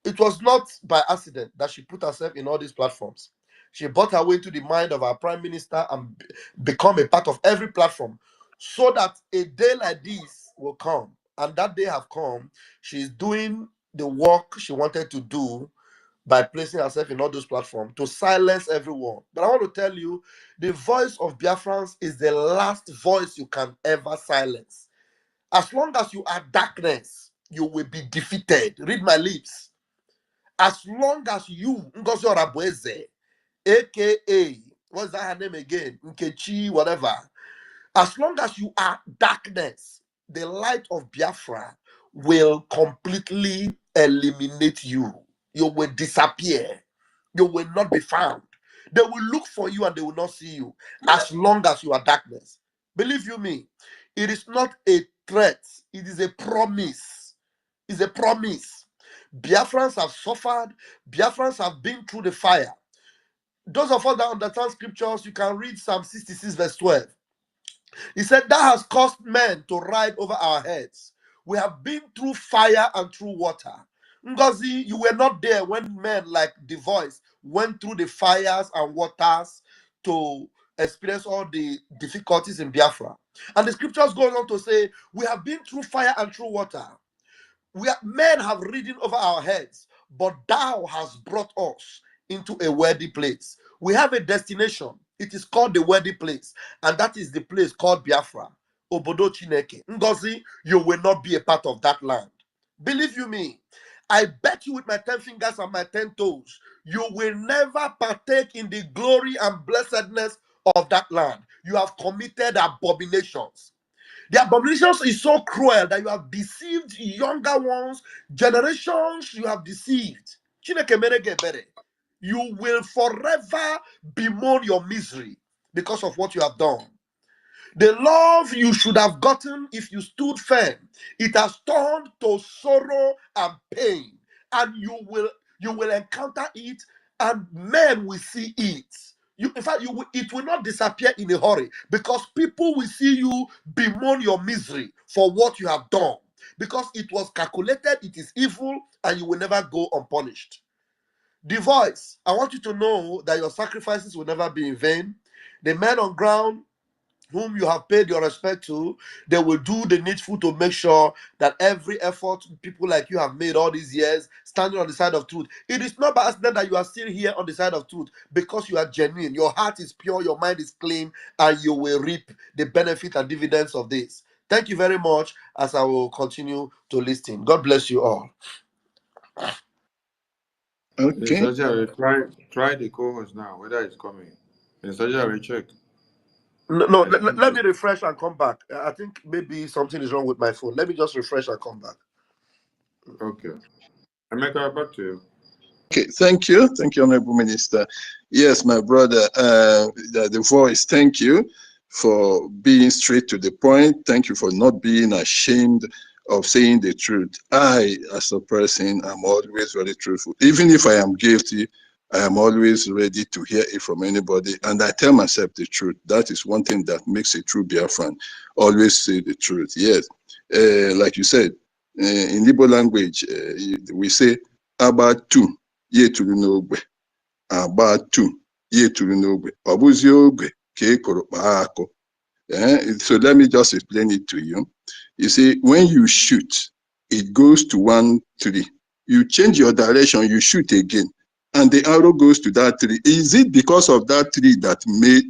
It was not by accident that she put herself in all these platforms. She bought her way into the mind of our prime minister and become a part of every platform so that a day like this will come. And that day have come. She's doing the work she wanted to do by placing herself in all those platforms to silence everyone. But I want to tell you, the voice of Biafrans is the last voice you can ever silence. As long as you are darkness, you will be defeated. Read my lips. As long as you, Ngozi Orabueze, aka, what's that her name again? Nkechi, whatever. As long as you are darkness, the light of Biafra will completely eliminate you. You will disappear. You will not be found. They will look for you and they will not see you as long as you are darkness. Believe you me, it is not a threat, it is a promise. It's a promise. Biafrans have suffered. Biafrans have been through the fire. Those of us that understand scriptures, you can read Psalm 66 verse 12. He said, that has caused men to ride over our heads. We have been through fire and through water. Ngozi, you were not there when men like the voice went through the fires and waters to experienced all the difficulties in Biafra. And the scriptures go on to say, we have been through fire and through water. Men have ridden over our heads, but thou hast brought us into a worthy place. We have a destination. It is called the worthy place, and that is the place called Biafra. Obodo Chineke. Ngozi, you will not be a part of that land. Believe you me, I bet you with my 10 fingers and my 10 toes, you will never partake in the glory and blessedness of that land. You have committed abominations. The abominations is so cruel that you have deceived younger ones, generations you have deceived. Chineke mere gị ebere. You will forever bemoan your misery because of what you have done. The love you should have gotten if you stood firm, it has turned to sorrow and pain, and you will encounter it, and men will see it. In fact, it will not disappear in a hurry, because people will see you bemoan your misery for what you have done, because it was calculated, it is evil, and you will never go unpunished. The voice, I want you to know that your sacrifices will never be in vain. The men on ground whom you have paid your respect to, they will do the needful to make sure that every effort people like you have made all these years standing on the side of truth. It is not by accident that you are still here on the side of truth, because you are genuine, your heart is pure, your mind is clean, and you will reap the benefit and dividends of this. Thank you very much, as I will continue to listen. God bless you all. Okay. Mr. Jerry, try the co-host now, whether it's coming. Mr. Jerry, check. No, I think let me refresh and come back. I think maybe something is wrong with my phone. Let me just refresh and come back. okay. Emeka, back to you. Okay, thank you, Honorable Minister. Yes, my brother, the voice. Thank you for being straight to the point. Thank you for not being ashamed of saying the truth. I, as a person, am always very truthful. Even if I am guilty, I am always ready to hear it from anybody, and I tell myself the truth. That is one thing that makes a true Biafran. Always say the truth. Yes, like you said, in Igbo language, we say about two. Ye tụrụ n'ogbe, agba tu, ye tụrụ n'ogbe. Ọ bụzi ogbe ka e kụrụ kpaa akụ. So let me just explain it to you. You see, when you shoot, it goes to 1 tree. You change your direction, you shoot again, and the arrow goes to that tree. Is it because of that tree that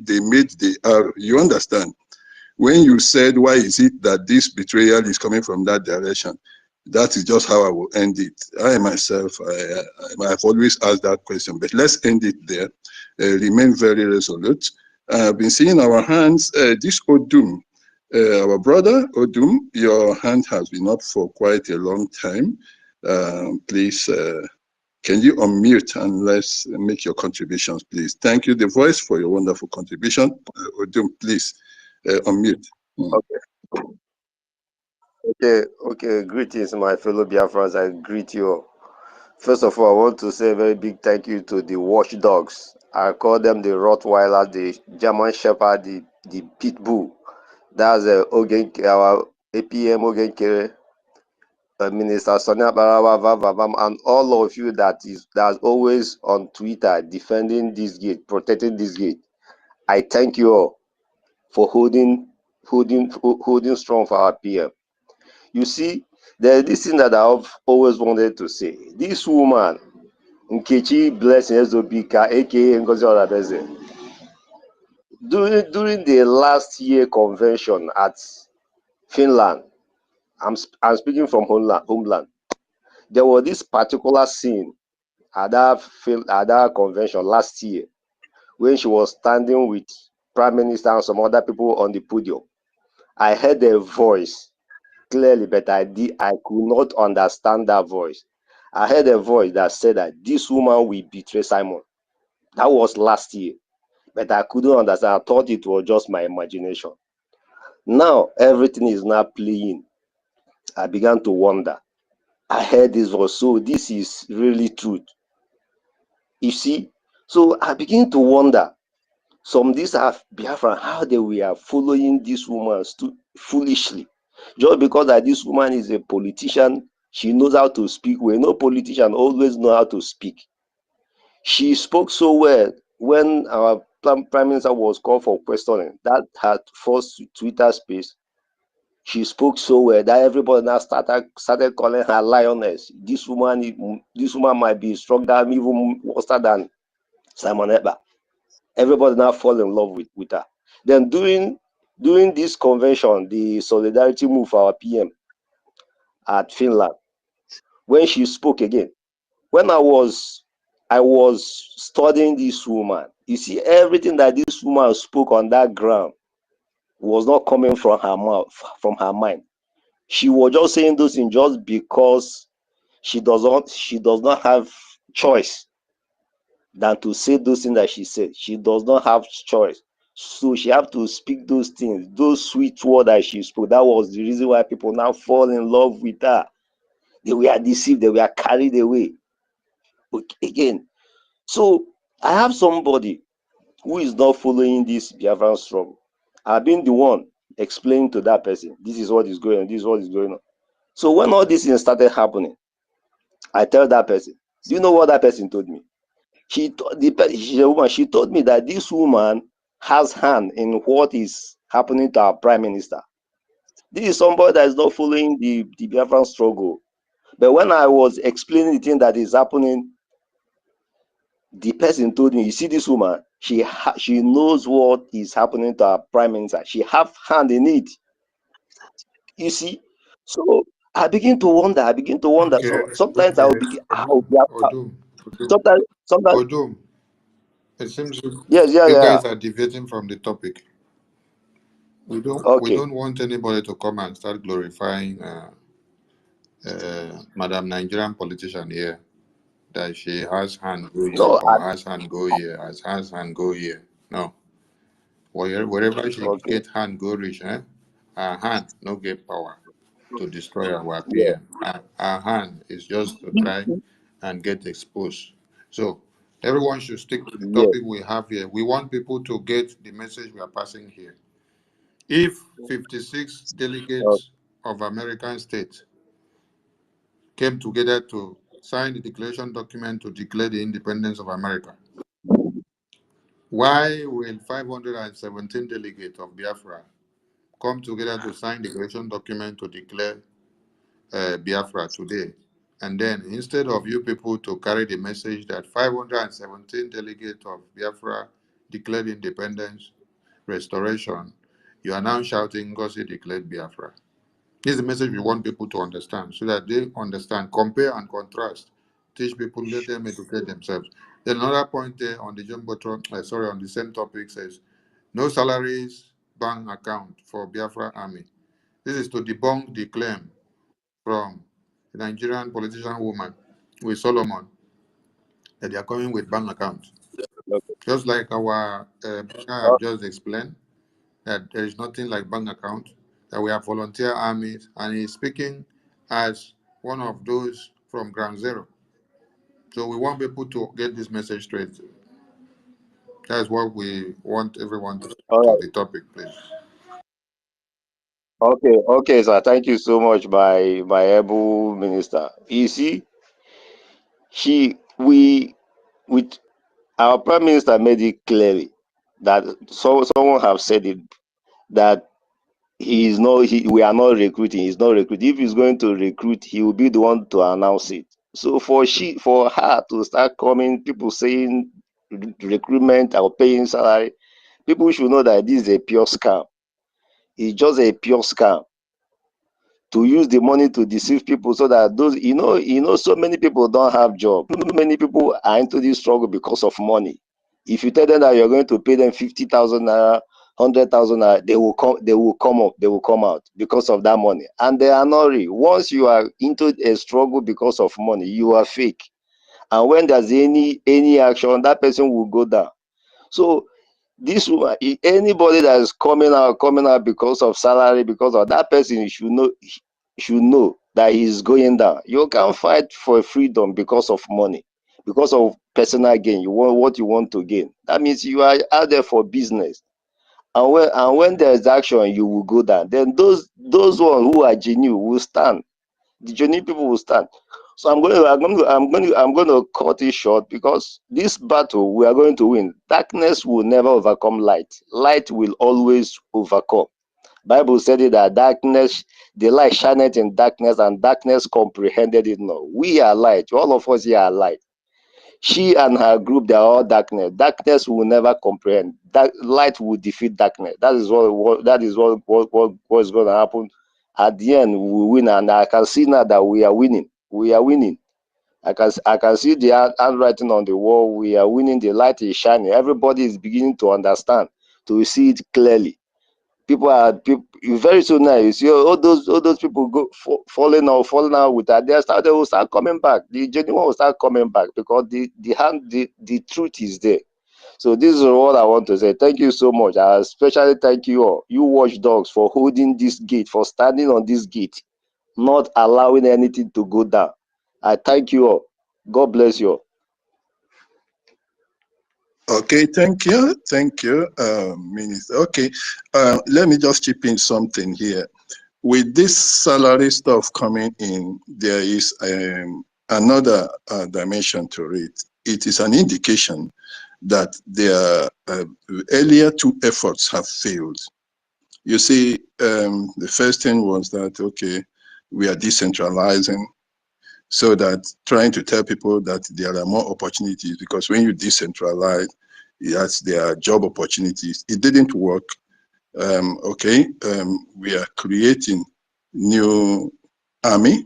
they made the arrow? You understand? When you said, why is it that this betrayal is coming from that direction? That is just how I will end it. I myself, I've always asked that question, but let's end it there. Remain very resolute. I've been seeing our hands. This Odum, our brother Odum, your hand has been up for quite a long time. Please, can you unmute and let's make your contributions, please? Thank you, the voice, for your wonderful contribution. Odum, please unmute. Okay. Greetings, my fellow Biafrans. I greet you all. First of all, I want to say a very big thank you to the watchdogs. I call them the Rottweiler, the German Shepherd, the Pit Bull. That's our APM Ogenkere, Minister Sonia Barawa, and all of you that's always on Twitter defending this gate, protecting this gate. I thank you all for holding strong for our PM. You see, there's this thing that I've always wanted to say. This woman, Nkechi Blessing Ezobika, aka NGOZI Olabeze, during the last year convention at Finland, I'm speaking from homeland, there was this particular scene at that convention last year when she was standing with Prime Minister and some other people on the podium. I heard a voice clearly, but I could not understand that voice. I heard a voice that said that this woman will betray Simon. That was last year, but I couldn't understand. I thought it was just my imagination. Now everything is now playing. I began to wonder. I heard this voice, so this is really truth. You see, so I begin to wonder. Some these are Biafra, how they were following this woman foolishly. Just because that this woman is a politician, she knows how to speak well. No politician always know how to speak. She spoke so well when our Prime Minister was called for questioning, that had first Twitter space, she spoke so well that everybody now started calling her lioness. This woman might be stronger, even worse than Simon Ekpa. Everybody now fall in love with her. Then during this convention, the solidarity move for our PM at Finland, when she spoke again, when I was studying this woman, you see, everything that this woman spoke on that ground was not coming from her mouth, from her mind. She was just saying those things just because she does not have choice than to say those things that she said. She does not have choice. So she have to speak those things, those sweet words that she spoke. That was the reason why people now fall in love with her. They were deceived, they were carried away. Again, so I have somebody who is not following this Biafran struggle. I've been the one explaining to that person, this is what is going on, this is what is going on. So when all these things started happening, I tell that person, do you know what that person told me? She's a woman. She told me that this woman has hand in what is happening to our prime minister. This is somebody that is not following the Biafran struggle. But when I was explaining the thing that is happening, the person told me, you see this woman, she knows what is happening to our prime minister. She have hand in it. You see? So I begin to wonder. Okay, So sometimes I will okay. begin, Odum, sometimes, Odum. It seems yes, you yeah. guys are deviating from the topic. We Okay. don't want anybody to come and start glorifying Madam Nigerian politician here, that she has hand go here No, or has hand go here, has hand go here. No. Wherever she okay. get hand go reach, her hand no get power to destroy our Yeah. PM. Her hand is just to try and get exposed. So everyone should stick to the Yes. topic we have here. We want people to get the message we are passing here. If 56 Okay. delegates of American states came together to sign the declaration document to declare the independence of America, why will 517 delegates of Biafra come together to sign the declaration document to declare Biafra today? And then instead of you people to carry the message that 517 delegates of Biafra declared independence, restoration, you are now shouting NGOZI declared Biafra. This is the message we want people to understand so that they understand, compare and contrast, teach people, let them educate themselves. Then another point there on the Jumbotron, on the same topic says, no salaries bank account for Biafra Army. This is to debunk the claim from the Nigerian politician woman with Solomon that they are coming with bank accounts. Just like our I have just explained, that there is nothing like bank account, that we have volunteer armies, and he's speaking as one of those from ground zero. So we want people to get this message straight. That's what we want everyone to All stick to right. the topic, please. Okay, sir. Thank you so much, my able minister. You see, with our prime minister made it clearly that someone have said it, that we are not recruiting. He's not recruiting. If he's going to recruit, he will be the one to announce it. So for her to start coming, people saying recruitment or paying salary, people should know that this is a pure scam. It's just a pure scam to use the money to deceive people, so that those, so many people don't have job. Many people are into this struggle because of money. If you tell them that you're going to pay them 50,000 naira, 100,000 naira, they will come out because of that money, and they are not real. Once you are into a struggle because of money, you are fake, and when there's any action, that person will go down. So this woman, anybody that is coming out because of salary, because of that person, should know that he's going down. You can't fight for freedom because of money, because of personal gain. You want what you want to gain. That means you are out there for business. And when there's action, you will go down. Then those ones who are genuine will stand. The genuine people will stand. So I'm going to cut it short, because this battle we are going to win. Darkness will never overcome light. Light will always overcome. Bible said it that darkness, the light shineth in darkness, and darkness comprehended it not. We are light. All of us here are light. She and her group, they are all darkness. Darkness will never comprehend. That light will defeat darkness. That is what's going to happen. At the end, we will win, and I can see now that we are winning. We are winning. I can see the handwriting on the wall. We are winning. The light is shining. Everybody is beginning to understand, to see it clearly. People very soon now. You see all those people falling out with that. They will start coming back. The genuine will start coming back, because the truth is there. So this is what I want to say. Thank you so much. I especially thank you all, you watchdogs, for holding this gate, for standing on this gate, not allowing anything to go down. I thank you all. God bless you all. Okay, thank you, Minister. Okay, let me just chip in something here. With this salary stuff coming in, there is another dimension to it. It is an indication that their earlier two efforts have failed. You see, the first thing was that, okay, we are decentralizing, so that trying to tell people that there are more opportunities, because when you decentralize, yes, there are job opportunities. It didn't work. We are creating new army,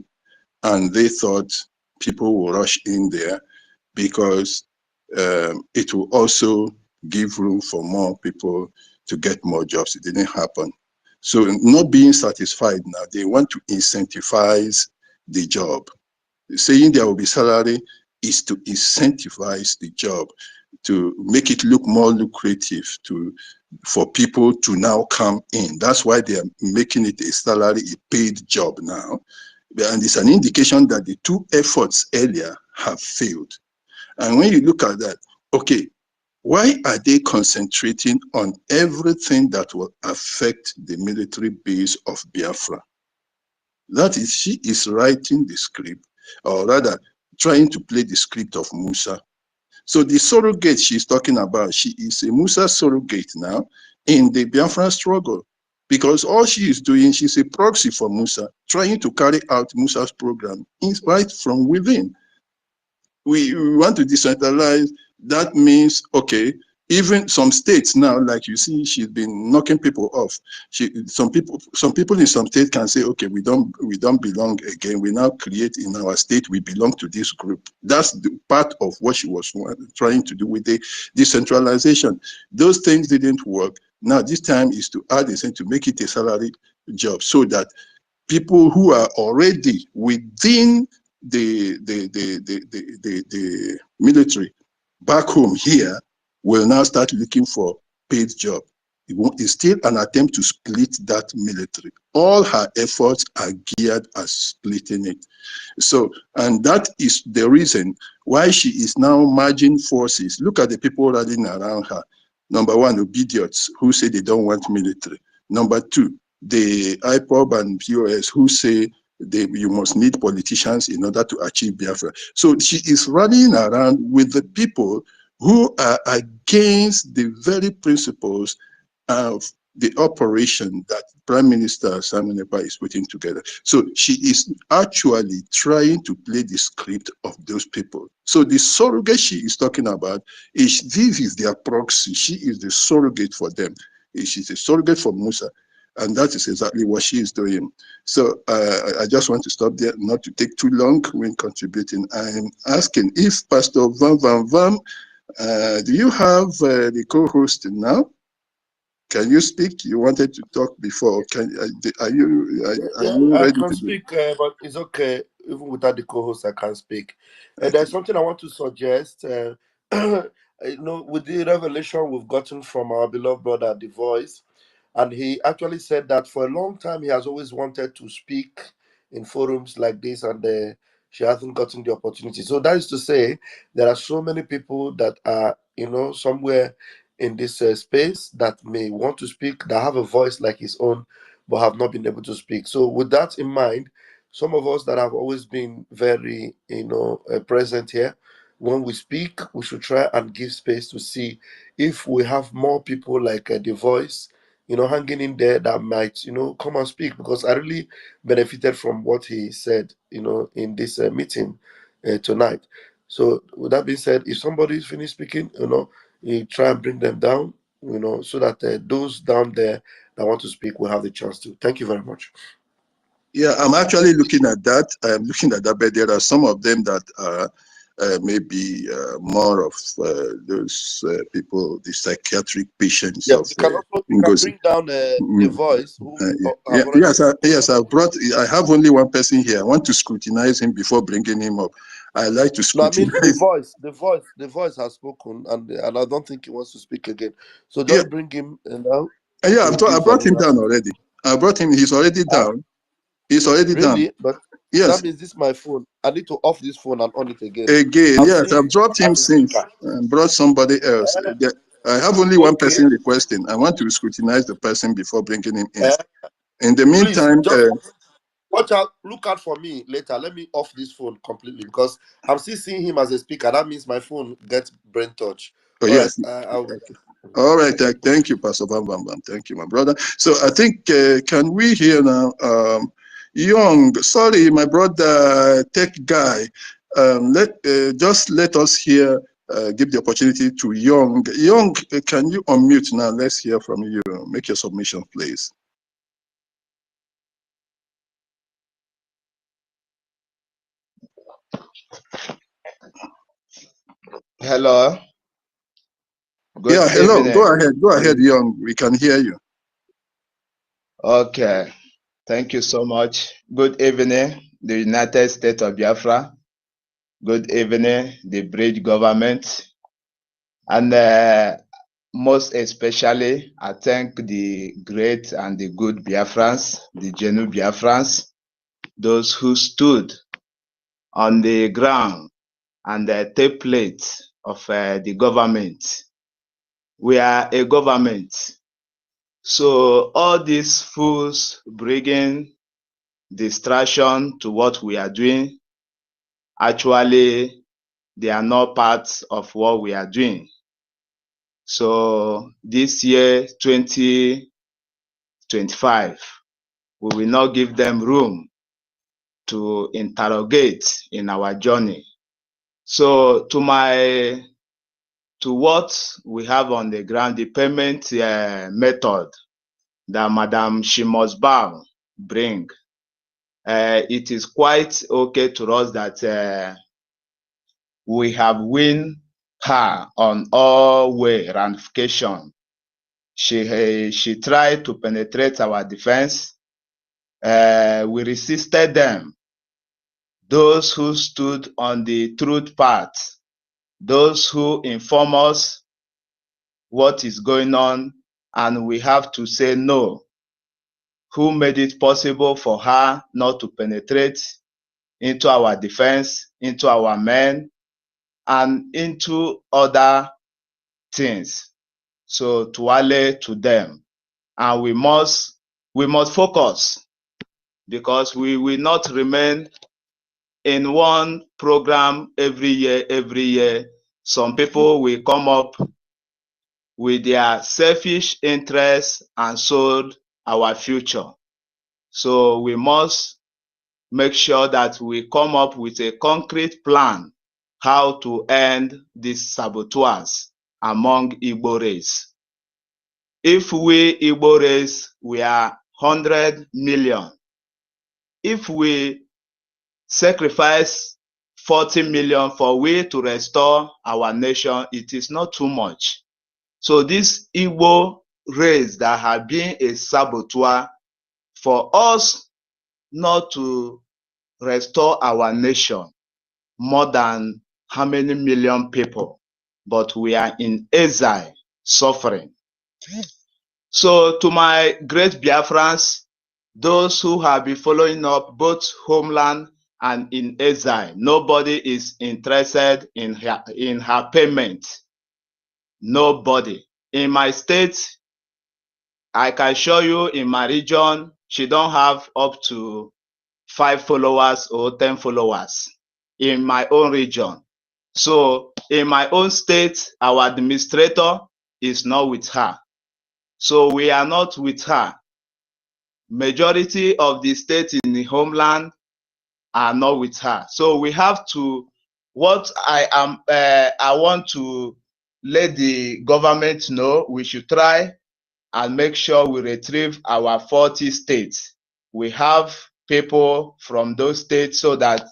and they thought people will rush in there because it will also give room for more people to get more jobs. It didn't happen. So not being satisfied now, they want to incentivize the job. Saying there will be salary is to incentivize the job, to make it look more lucrative for people to now come in. That's why they are making it a salary, a paid job now. And it's an indication that the two efforts earlier have failed. And when you look at that, okay, why are they concentrating on everything that will affect the military base of Biafra? That is, she is writing the script, or rather trying to play the script of Musa. So the surrogate she's talking about, she is a Musa surrogate now in the Biafran struggle, because all she is doing, she's a proxy for Musa, trying to carry out Musa's program right from within. We want to decentralize. That means, okay, even some states now, like you see, she's been knocking people off. Some people in some states can say, okay, we don't belong again. We now create in our state, we belong to this group. That's the part of what she was trying to do with the decentralization. Those things didn't work. Now this time is to add a to make it a salary job, so that people who are already within the military back home here will now start looking for paid job. It's still an attempt to split that military. All her efforts are geared at splitting it. So, and that is the reason why she is now merging forces. Look at the people rallying around her. Number one, obedience, who say they don't want military. Number two, the IPOB and BCOS, who say you must need politicians in order to achieve Biafra. So she is running around with the people who are against the very principles of the operation that Prime Minister Simon Ekpa is putting together. So she is actually trying to play the script of those people. So the surrogate she is talking about, this is their proxy. She is the surrogate for them. She's a surrogate for Musa. And that is exactly what she is doing. So I just want to stop there, not to take too long when contributing. I'm asking if Pastor Van, do you have the co-host now? Can you speak? You wanted to talk before. Are you I ready can to do? speak, but it's okay. Even without the co-host, I can speak. There's something I want to suggest. With the revelation we've gotten from our beloved brother, The Voice, and he actually said that for a long time he has always wanted to speak in forums like this, and she hasn't gotten the opportunity. So that is to say, there are so many people that are, somewhere in this space that may want to speak, that have a voice like his own, but have not been able to speak. So with that in mind, some of us that have always been very, present here, when we speak, we should try and give space to see if we have more people like the voice, hanging in there that might, come and speak, because I really benefited from what he said, in this meeting tonight. So, with that being said, if somebody is finished speaking, you try and bring them down, so that those down there that want to speak will have the chance to. Thank you very much. Yeah, I'm actually looking at that. I'm looking at that, but there are some of them that are maybe more of those people, the psychiatric patients Yeah, of you can NGOZI. bring down the voice who have already Yes, spoken. yes, I have only one person here. I want to scrutinize him before bringing him up. I like to No, I mean the scrutinize. voice. The voice has spoken, and I don't think he wants to speak again. So Yeah, just bring him now. yeah, We'll I give brought him another. down already. I brought him. He's already down. He's already down. Really, but that Yes, means this is my phone. I need to off this phone and on it again. again, I'm yes, seeing I've him dropped him as a since speaker. and brought somebody else. Eh, I have only one okay. person requesting. I want to scrutinize the person before bringing him in. Eh, In the please meantime, just watch out. Look out for me later. Let me off this phone completely because I'm still seeing him as a speaker. That means my phone gets brain touch. oh All right. yes, I'll. all right. Thank you, Pastor Bam Bam Bam. Thank you, my brother. So I think can we hear now? Young, sorry, my brother, tech guy. Just let us hear. Give the opportunity to Young. Young, can you unmute now? Let's hear from you. Make your submission, please. Hello. Yeah, Good hello. evening. Go ahead, Young. We can hear you. Okay. Thank you so much. Good evening, the United States of Biafra. Good evening, the bridge government. And most especially, I thank the great and the good Biafrans, the genuine Biafrans, those who stood on the ground and take plate of the government. We are a government. So all these fools bringing distraction to what we are doing, actually, they are not part of what we are doing. So this year, 2025, we will not give them room to interrogate in our journey. So to what we have on the ground, the payment method that Madam Shimosbal bring, it is quite okay to us that we have win her on all way ramification. She tried to penetrate our defense. We resisted them. Those who stood on the truth path, those who inform us what is going on, and we have to say no. Who made it possible for her not to penetrate into our defense, into our men, and into other things? So tuale to them, and we must focus, because we will not remain in one program every year. Some people will come up with their selfish interests and sold our future. So we must make sure that we come up with a concrete plan how to end these saboteurs among Igbo race. If we Igbo race, we are 100 million. If we sacrifice 40 million for we to restore our nation, it is not too much. So this Igbo race that have been a saboteur, for us not to restore our nation, more than how many million people, but we are in exile, suffering. So to my great Biafrans, those who have been following up both homeland and in exile, nobody is interested in her payment. Nobody. In my state, I can show you in my region, she don't have up to 5 followers or 10 followers in my own region. So in my own state, our administrator is not with her. So we are not with her. Majority of the states in the homeland are not with her. So we have to, what I want to let the government know, we should try and make sure we retrieve our 40 states. We have people from those states so that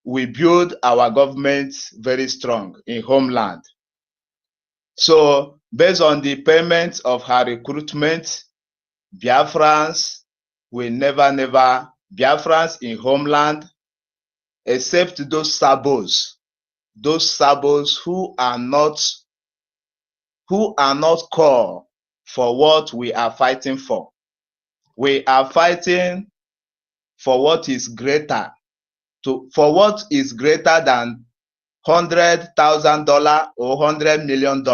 we build our government very strong in homeland. So based on the payment of her recruitment, Biafrans will never, Biafrans in homeland, except those sabos who are not called for what we are fighting for. We are fighting for what is greater, for what is greater than $100,000 or $100 million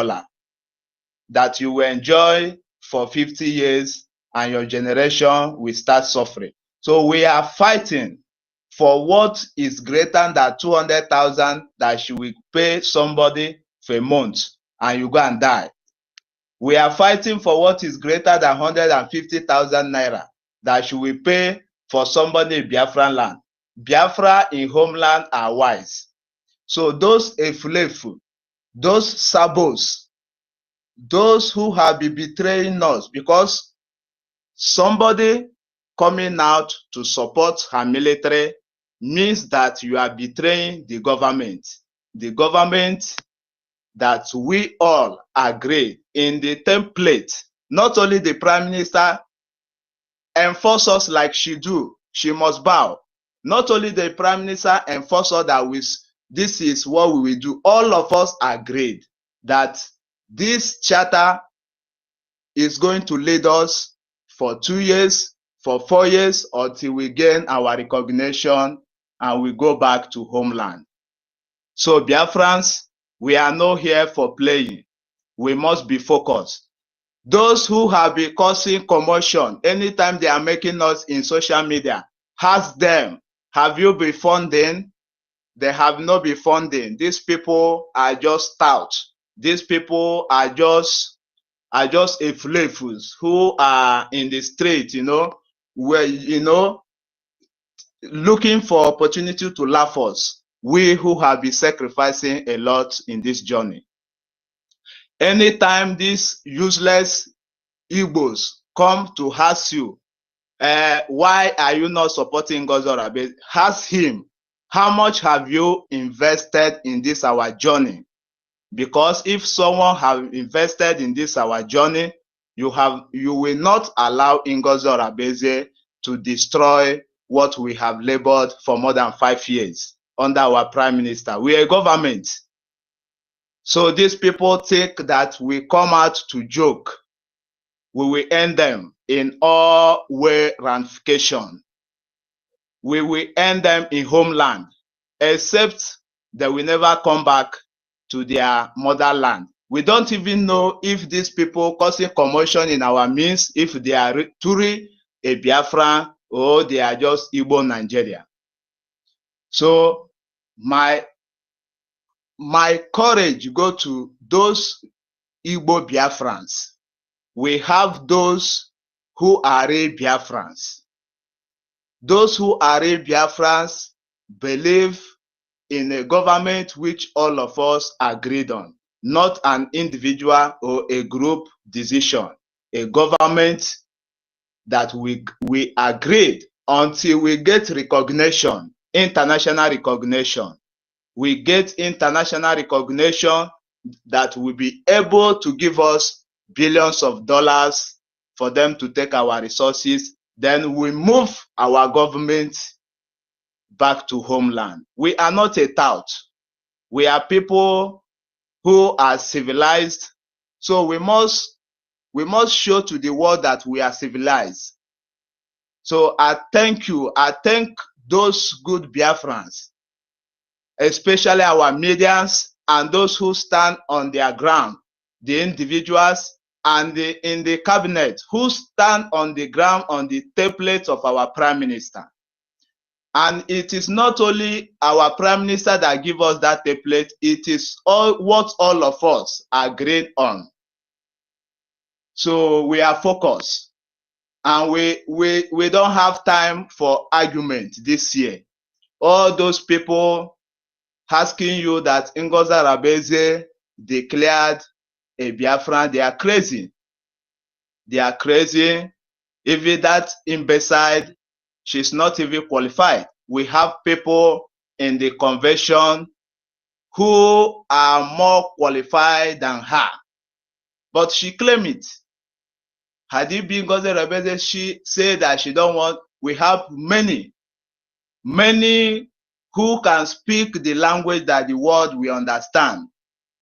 that you will enjoy for 50 years and your generation will start suffering. So we are fighting for what is greater than 200,000 that you will pay somebody for a month and you go and die. We are fighting for what is greater than 150,000 naira that you will pay for somebody in Biafran land. Biafra in homeland are wise. So those Efulefu, those Sabos, those who have been betraying us, because somebody coming out to support her military means that you are betraying the government that we all agree in the template. Not only the prime minister enforce us like she do, she must bow. Not only the prime minister enforce us that this is what we will do. All of us agreed that this charter is going to lead us for 2 years, for 4 years, until we gain our recognition and we go back to homeland. So Biafrans, we are not here for playing. We must be focused. Those who have been causing commotion, anytime they are making us in social media, ask them, have you been funding? They have not been funding. These people are just stout. These people are just efulefus who are in the street, where, looking for opportunity to laugh us. We who have been sacrificing a lot in this journey. Anytime these useless Igbos come to ask you, why are you not supporting NGOZI? Ask him, how much have you invested in this our journey? Because if someone have invested in this our journey, you will not allow NGOZI to destroy what we have labored for more than 5 years under our prime minister. We are a government. So these people think that we come out to joke. We will end them in all way ramification. We will end them in homeland, except they will never come back to their motherland. We don't even know if these people causing commotion in our midst, if they are truly a Biafran or they are just Igbo Nigeria. So my courage go to those Igbo Biafrans. We have those who are real Biafrans. Those who are real Biafrans believe in a government which all of us agreed on, not an individual or a group decision. A government that we agreed until we get recognition, international recognition. We get international recognition that will be able to give us billions of dollars for them to take our resources. Then we move our government back to homeland. We are not a tout. We are people who are civilized. So we must show to the world that we are civilized. So I thank you. I thank those good Biafrans, especially our medians and those who stand on their ground, the individuals and in the cabinet who stand on the ground on the template of our prime minister. And it is not only our Prime Minister that give us that template, it is all what all of us agreed on. So we are focused, and we don't have time for argument this year. All those people asking you that NGOZI Arabese declared a Biafran, they are crazy. They are crazy. Even that imbecile, she's not even qualified. We have people in the convention who are more qualified than her, but she claimed it. Had it been NGOZI Arabese, she said that she don't want. We have many who can speak the language that the world will understand.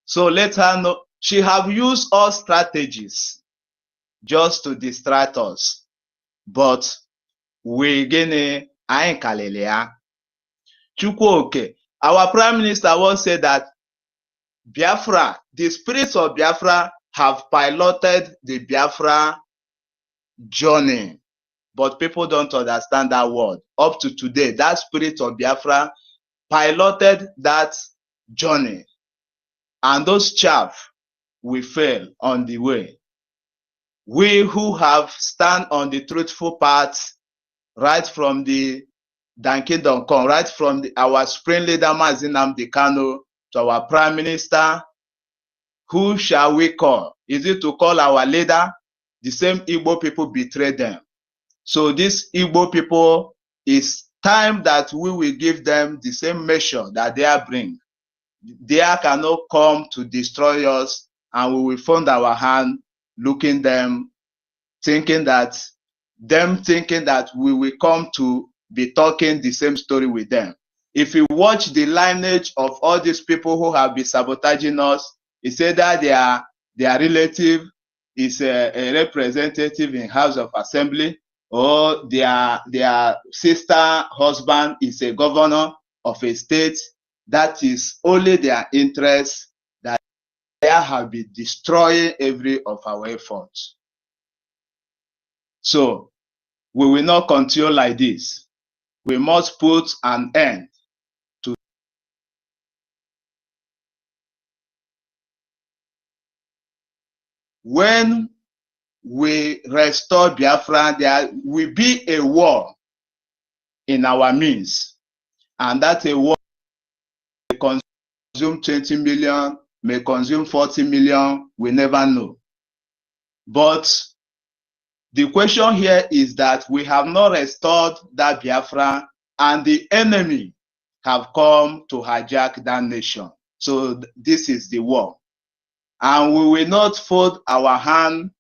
So let her know. She have used all strategies just to distract us, but we gene anyị kalili ya. Chukwuoke, our Prime Minister once said that Biafra, the spirits of Biafra have piloted the Biafra journey, but people don't understand that word. Up to today, that spirit of Biafra piloted that journey, and those chaff will fail on the way. We who have stand on the truthful path right from the Dan Kingdom come, right from our spring leader Mazi Nnamdi Kanu to our Prime Minister, who shall we call? Is it to call our leader? The same Igbo people betrayed them. So these Igbo people, it's time that we will give them the same measure that they are bring. They cannot come to destroy us, and we will fold our hand looking them, thinking that we will come to be talking the same story with them. If you watch the lineage of all these people who have been sabotaging us, it's said that their relative is a representative in House of Assembly, or their sister husband is a governor of a state. That is only their interest that they have been destroying every of our efforts. So we will not continue like this. We must put an end to when we restore Biafra, there will be a war in our means, and that a war may consume 20 million, may consume 40 million, we never know. But the question here is that we have not restored that Biafra, and the enemy have come to hijack that nation. So this is the war. And we will not fold our hand,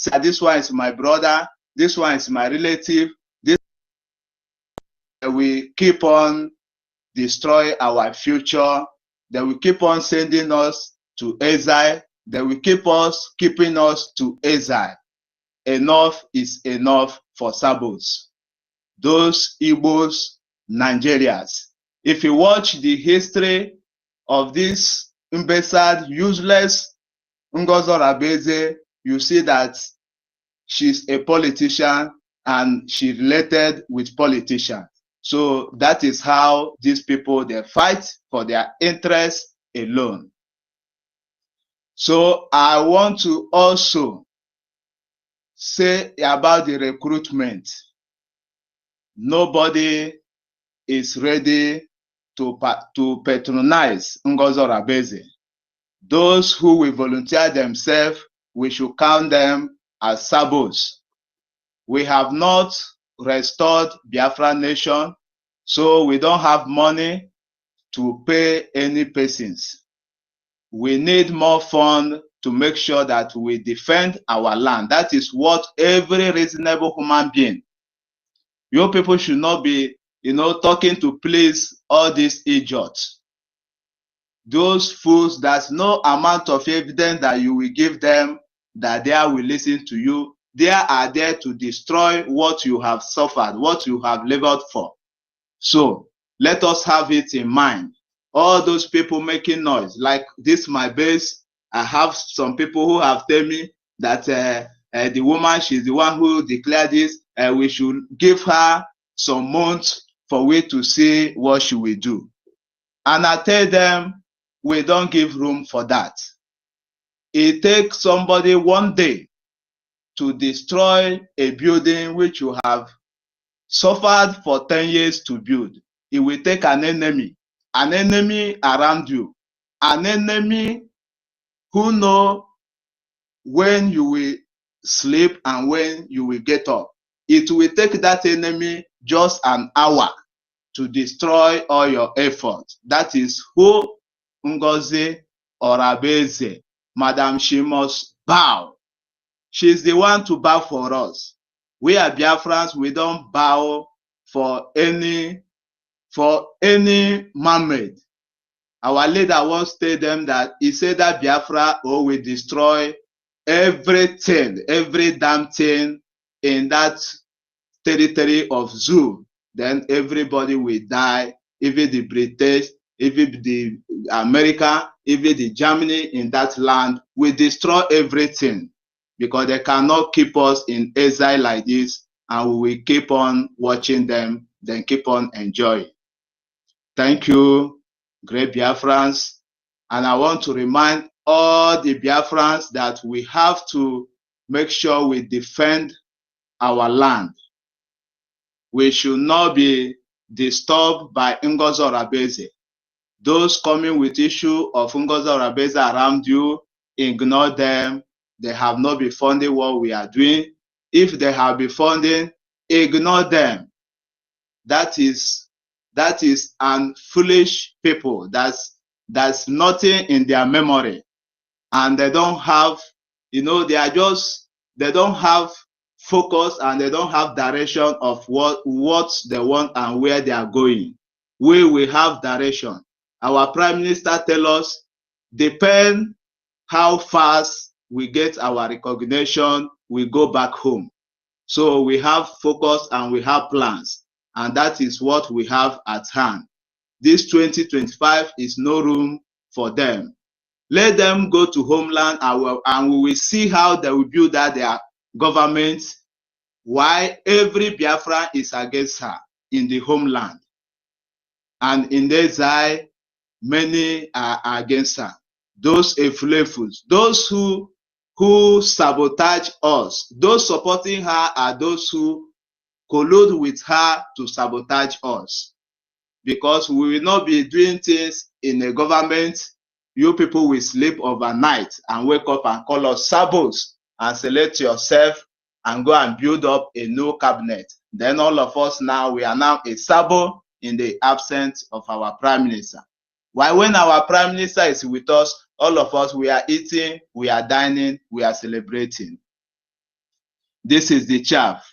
say this one is my brother, this one is my relative, this we keep on destroy our future, that will keep on sending us to exile, that will keeping us to exile. Enough is enough for Sabos. Those Igbos, Nigerians. If you watch the history of this imbecile, useless NGOZI Arabese, you see that she's a politician and she related with politicians. So that is how these people, they fight for their interests alone. So I want to also say about the recruitment. Nobody is ready to patronize NGOZI Arabese. Those who will volunteer themselves, we should count them as sabos. We have not restored Biafra nation, so we don't have money to pay any persons. We need more funds to make sure that we defend our land. That is what every reasonable human being. You people should not be, talking to please all these idiots. Those fools, there's no amount of evidence that you will give them that they will listen to you. They are there to destroy what you have suffered, what you have labored for. So let us have it in mind. All those people making noise, like this my base, I have some people who have told me that the woman, she's the one who declared this, we should give her some months for we to see what she will do. And I tell them, we don't give room for that. It takes somebody one day to destroy a building which you have suffered for 10 years to build. It will take an enemy around you, an enemy who know when you will sleep and when you will get up. It will take that enemy just an hour to destroy all your efforts. That is who Ngozi Orabeze, Madam, she must bow. She's the one to bow for us. We are Biafrans, we don't bow for any mermaid. Our leader once told them that he said that Biafra will destroy everything, every damn thing in that territory of zoo. Then everybody will die, even the British, even the America, even the Germany in that land will destroy everything because they cannot keep us in exile like this, and we will keep on watching them, then keep on enjoying. Thank you, great Biafrans. And I want to remind all the Biafrans that we have to make sure we defend our land. We should not be disturbed by Ngozi Orabeze. Those coming with issue of Ngozi Orabeze around you, ignore them. They have not been funding what we are doing. If they have been funding, ignore them. That is an foolish people. That's nothing in their memory. And they don't have, they don't have focus and they don't have direction of what they want and where they are going. We will have direction. Our Prime Minister tell us, depend how fast we get our recognition, we go back home. So we have focus and we have plans, and that is what we have at hand. This 2025 is no room for them. Let them go to homeland and we will see how they will build out their government, why every Biafra is against her in the homeland. And in the exile, many are against her. Those efulefus, those who sabotage us, those supporting her are those who collude with her to sabotage us. Because we will not be doing things in a government, you people will sleep overnight and wake up and call us sabos and select yourself and go and build up a new cabinet. Then all of us now, we are now a sabo in the absence of our Prime Minister. Why, when our Prime Minister is with us, all of us, we are eating, we are dining, we are celebrating. This is the chaff.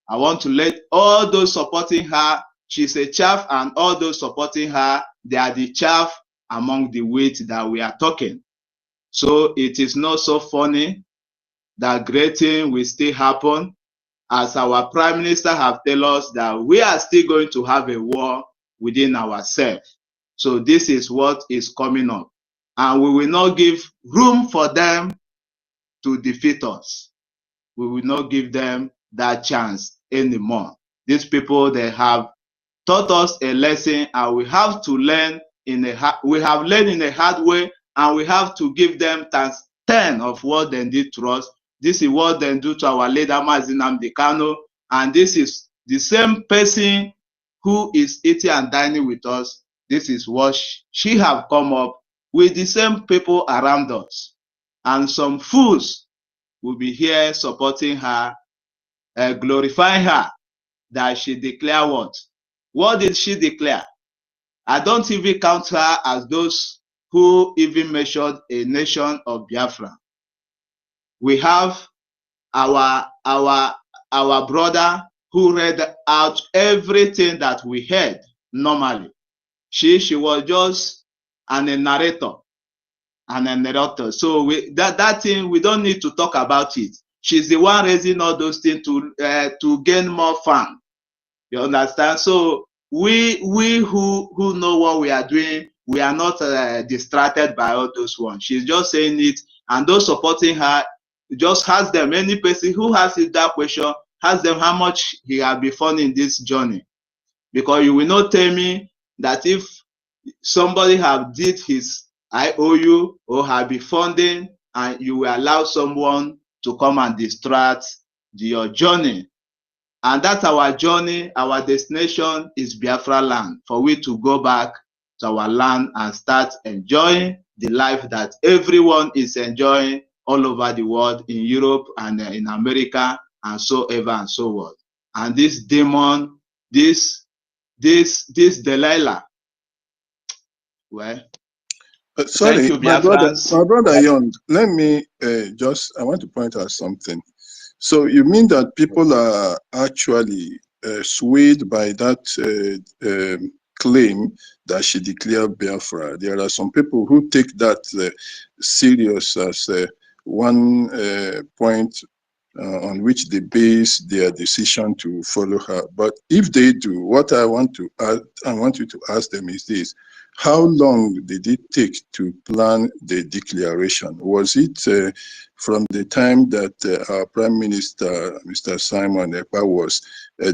I want to let all those supporting her, she's a chaff, and all those supporting her, they are the chaff among the wheat that we are talking. So it is not so funny that great thing will still happen, as our Prime Minister have told us that we are still going to have a war within ourselves. So this is what is coming up. And we will not give room for them to defeat us. We will not give them that chance anymore. These people, they have taught us a lesson, and we have to learn we have learned in a hard way, and we have to give them times 10 of what they did to us. This is what they do to our leader, Mazi Nnamdi Kanu, and this is the same person who is eating and dining with us. This is what she have come up with, the same people around us. And some fools will be here supporting her, glorifying her, that she declare what? What did she declare? I don't even count her as those who even measured a nation of Biafra. We have our brother who read out everything that we heard normally. She was just a narrator. So that thing, we don't need to talk about it. She's the one raising all those things to gain more fun. You understand? So we who know what we are doing, we are not distracted by all those ones. She's just saying it, and those supporting her, just ask them. Any person who has that question, ask them how much he has been funding this journey. Because you will not tell me that if somebody have did his IOU or have been funding and you will allow someone to come and distract your journey. And that's our journey, our destination is Biafra land, for we to go back to our land and start enjoying the life that everyone is enjoying all over the world, in Europe and in America and so ever and so on. And this demon, this Delilah, well, thank Sorry, you, my Biafrans. brother Young, let me I want to point out something. So you mean that people are actually swayed by that claim that she declared Biafra? There are some people who take that serious as one point on which they base their decision to follow her. But if they do, what I want you to ask them is this: how long did it take to plan the declaration? Was it from the time that our Prime Minister, Mr. Simon Ekpa, was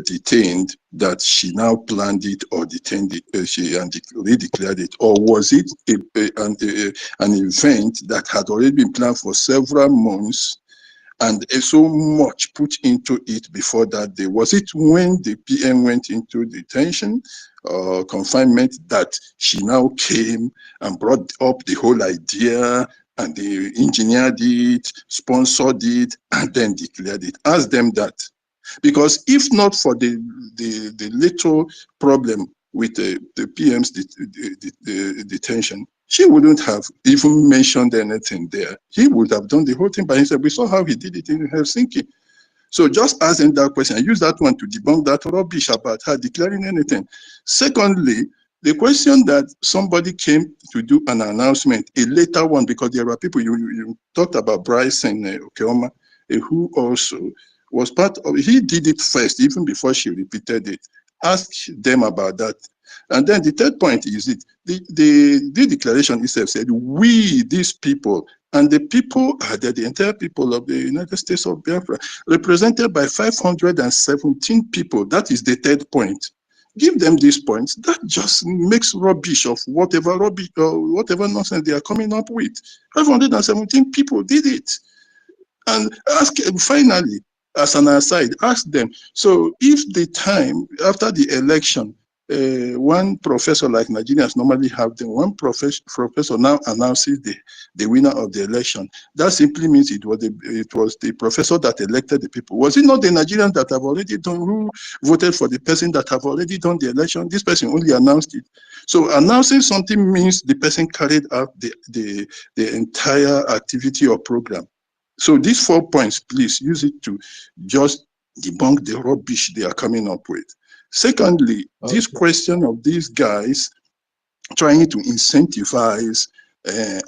detained, that she now planned it or detained it, and redeclared it? Or was it an event that had already been planned for several months and so much put into it before that day? Was it when the PM went into detention or confinement that she now came and brought up the whole idea and they engineered it, sponsored it, and then declared it? Ask them that. Because if not for the little problem with the PM's detention, she wouldn't have even mentioned anything there. He would have done the whole thing by himself. We saw how he did it in Helsinki. So just ask him that question and use that one to debunk that rubbish about her declaring anything. Secondly, the question that somebody came to do an announcement, a later one, because there are people, you talked about Bryce and Okeoma, who also was part of, he did it first, even before she repeated it. Ask them about that. And then the third point is it, the declaration itself said, we, these people, and the people are the entire people of the United States of Biafra, represented by 517 people. That is the third point. Give them these points. That just makes rubbish of whatever rubbish or whatever nonsense they are coming up with. 517 people did it. And ask, finally, as an aside, ask them, so if the time after the election, one professor like Nigerians normally have them, one professor now announces the winner of the election, that simply means it was the professor that elected the people. Was it not the Nigerians that have already done, who voted for the person that have already done the election? This person only announced it. So announcing something means the person carried out the entire activity or program. So these 4 points, please use it to just debunk the rubbish they are coming up with. Secondly, this question of these guys trying to incentivize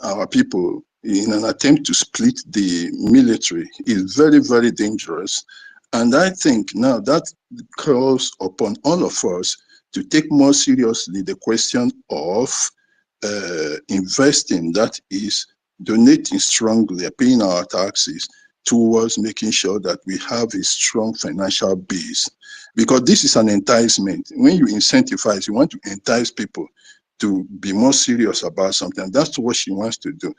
our people in an attempt to split the military is very, very dangerous. And I think now that calls upon all of us to take more seriously the question of investing, that is, donating strongly, paying our taxes towards making sure that we have a strong financial base. Because this is an enticement. When you incentivize, you want to entice people to be more serious about something. That's what she wants to do.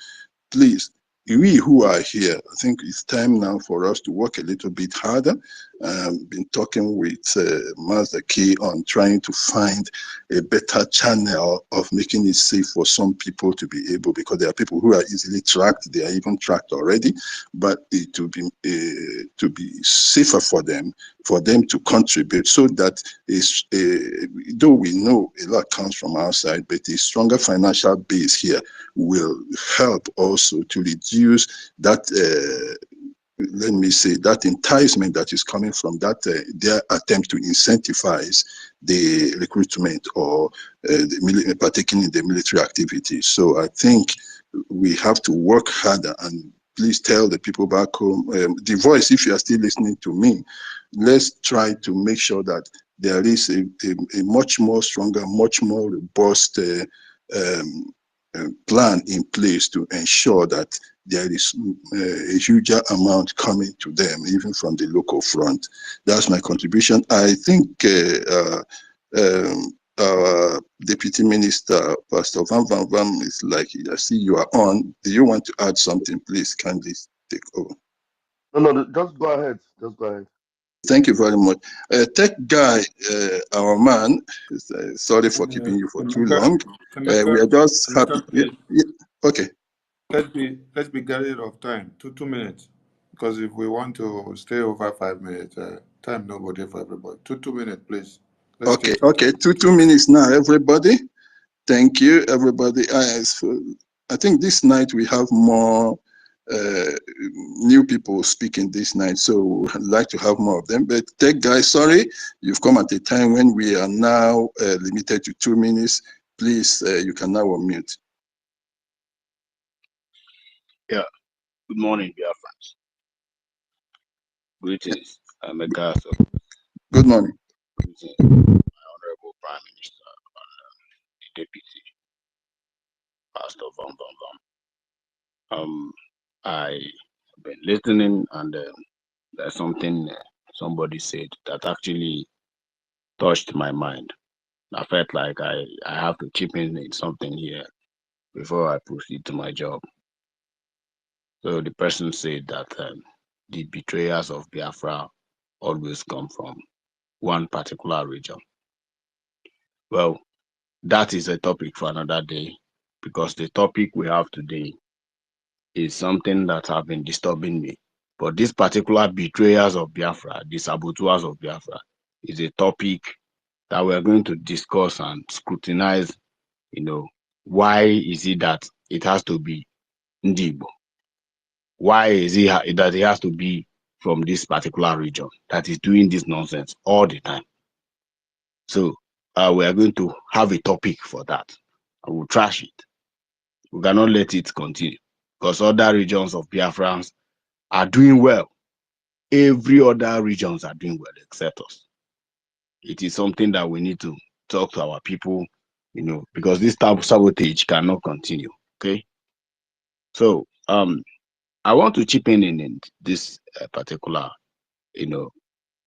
Please, we who are here, I think it's time now for us to work a little bit harder. Been talking with Master Key on trying to find a better channel of making it safe for some people to be able, because there are people who are easily tracked, they are even tracked already, but to be safer for them to contribute, so that is, though we know a lot comes from outside, but a stronger financial base here will help also to reduce that let me say, that enticement that is coming from that their attempt to incentivize the recruitment or partaking in the military activities. So I think we have to work harder, and please tell the people back home, the voice, if you are still listening to me, let's try to make sure that there is a much more stronger, much more robust plan in place to ensure that there is a huge amount coming to them, even from the local front. That's my contribution. I think our Deputy Minister, Pastor Van Van Van, is like, I see you are on. Do you want to add something? Please, kindly take over. No, just go ahead. Just go ahead. Thank you very much. Tech guy, our man, sorry for keeping you for too long. We are just happy. Yeah, okay. Let's be guided of time. Two minutes. Because if we want to stay over 5 minutes, time nobody for everybody. Two minutes, please. Okay. 2 minutes now, everybody. Thank you, everybody. I think this night we have more new people speaking this night, so I'd like to have more of them. But tech guys, sorry, you've come at a time when we are now limited to 2 minutes. Please, you can now unmute. Yeah. Good morning, BIAFRANS. Greetings. I'm a guest of Good morning. greetings, my Honorable Prime Minister and the Deputy Pastor Van Van Van. I have been listening, and there's something somebody said that actually touched my mind. I felt like I have to chip in something here before I proceed to my job. So the person said that the betrayers of Biafra always come from one particular region. Well, that is a topic for another day, because the topic we have today is something that have been disturbing me. But this particular betrayers of Biafra, the saboteurs of Biafra, is a topic that we're going to discuss and scrutinize. Why is it that it has to be Ndibo? Why is it that it has to be from this particular region that is doing this nonsense all the time? So we are going to have a topic for that. I will trash it. We cannot let it continue, because other regions of Biafrans are doing well. Every other regions are doing well except us. It is something that we need to talk to our people, because this type of sabotage cannot continue. Okay. So I want to chip in this particular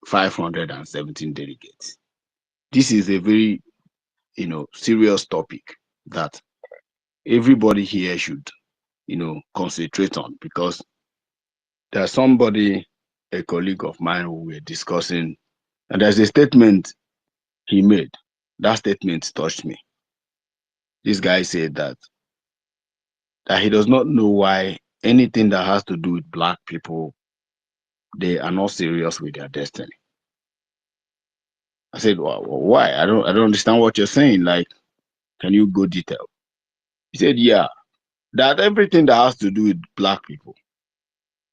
517 delegates. This is a very serious topic that everybody here should concentrate on, because there's somebody, a colleague of mine, who we're discussing, and there's a statement he made. That statement touched me. This guy said that he does not know why anything that has to do with black people, they are not serious with their destiny. I said, well, why? I don't understand what you're saying. Like, can you go detail? He said, yeah, that everything that has to do with black people,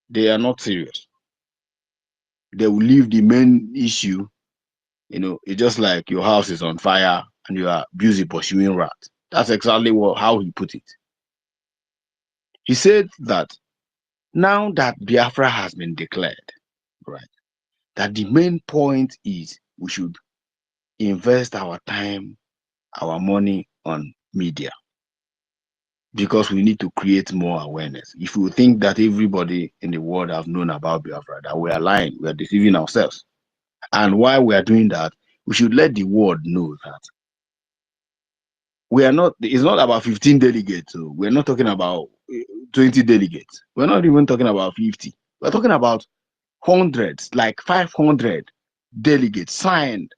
they are not serious. They will leave the main issue. It's just like your house is on fire and you are busy pursuing rats. That's exactly how he put it. He said that now that Biafra has been declared, right, that the main point is we should invest our time, our money on media, because we need to create more awareness. If we think that everybody in the world have known about Biafra, that we are lying, we are deceiving ourselves. And while we are doing that, we should let the world know that we are not, it's not about 15 delegates. So we're not talking about 20 delegates. We're not even talking about 50. We're talking about hundreds, like 500 delegates signed.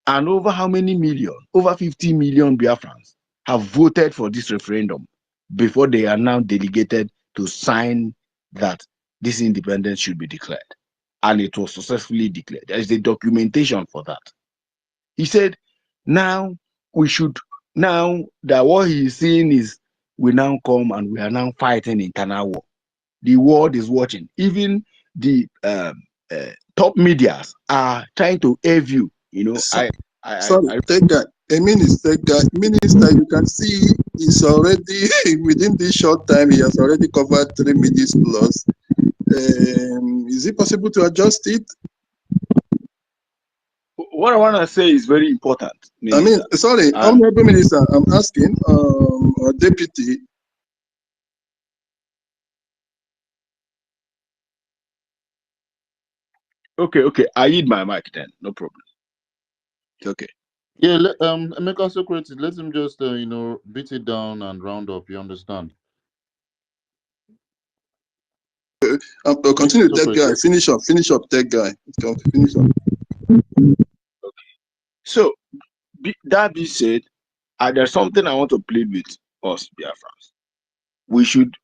And over how many million? Over 50 million Biafrans have voted for this referendum before they are now delegated to sign that this independence should be declared. And it was successfully declared. There is a documentation for that. He said, now that what he is seeing is we now come and we are now fighting internal war. The world is watching. Even the top medias are trying to air view. Sorry, take that. A minister, you can see he's already, within this short time, he has already covered 3 minutes plus. Is it possible to adjust it? What I want to say is very important, Minister. I mean, sorry, Honorable Minister, I'm asking, or Deputy. Okay, I yield my mic then, no problem. Okay. Yeah, Emeka Socrates, let him just beat it down and round up. You understand? Continue, that guy. Socrates. Finish up, that guy. Finish up. So that being said, there's something I want to plead with us, Biafrans. We should,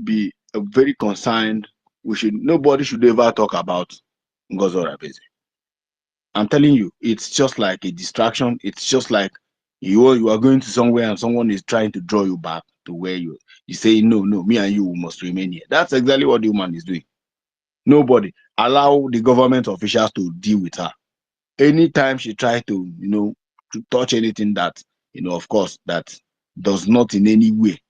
be very concerned. Nobody should ever talk about NGOZI Rabezi. I'm telling you, it's just like a distraction. It's just like you are going to somewhere and someone is trying to draw you back to where you say, no, me and you must remain here. That's exactly what the woman is doing. Nobody allow the government officials to deal with her. Anytime she tries to, to touch anything that, of course, that does not in any way,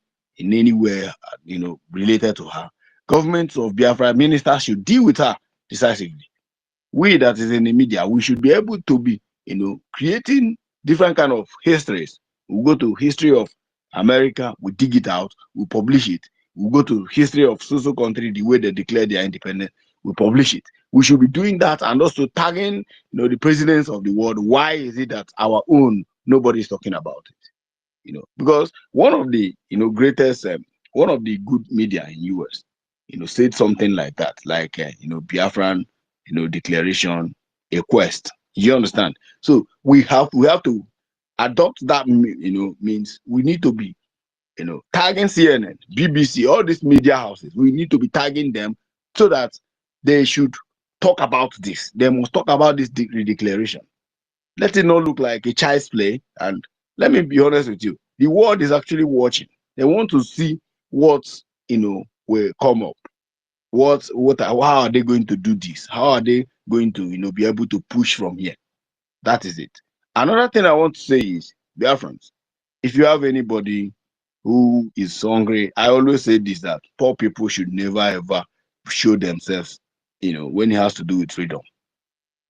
related to her, governments of Biafra ministers should deal with her decisively. We that is in the media, we should be able to be, creating different kind of histories. We go to history of America, we dig it out, we publish it. We go to history of so country, the way they declare their independence, we publish it. We should be doing that and also tagging, the presidents of the world. Why is it that our own nobody is talking about it? Because one of the greatest, one of the good media in US, said something like that, like Biafran, declaration, a quest. You understand? So we have to adopt that. Means we need to be tagging CNN, BBC, all these media houses. We need to be tagging them so that they should talk about this. They must talk about this declaration. Let it not look like a child's play. And let me be honest with you, the world is actually watching. They want to see what will come up. How are they going to do this? How are they going to be able to push from here? That is it. Another thing I want to say is, Biafrans, if you have anybody who is hungry, I always say this, that poor people should never ever show themselves, when it has to do with freedom.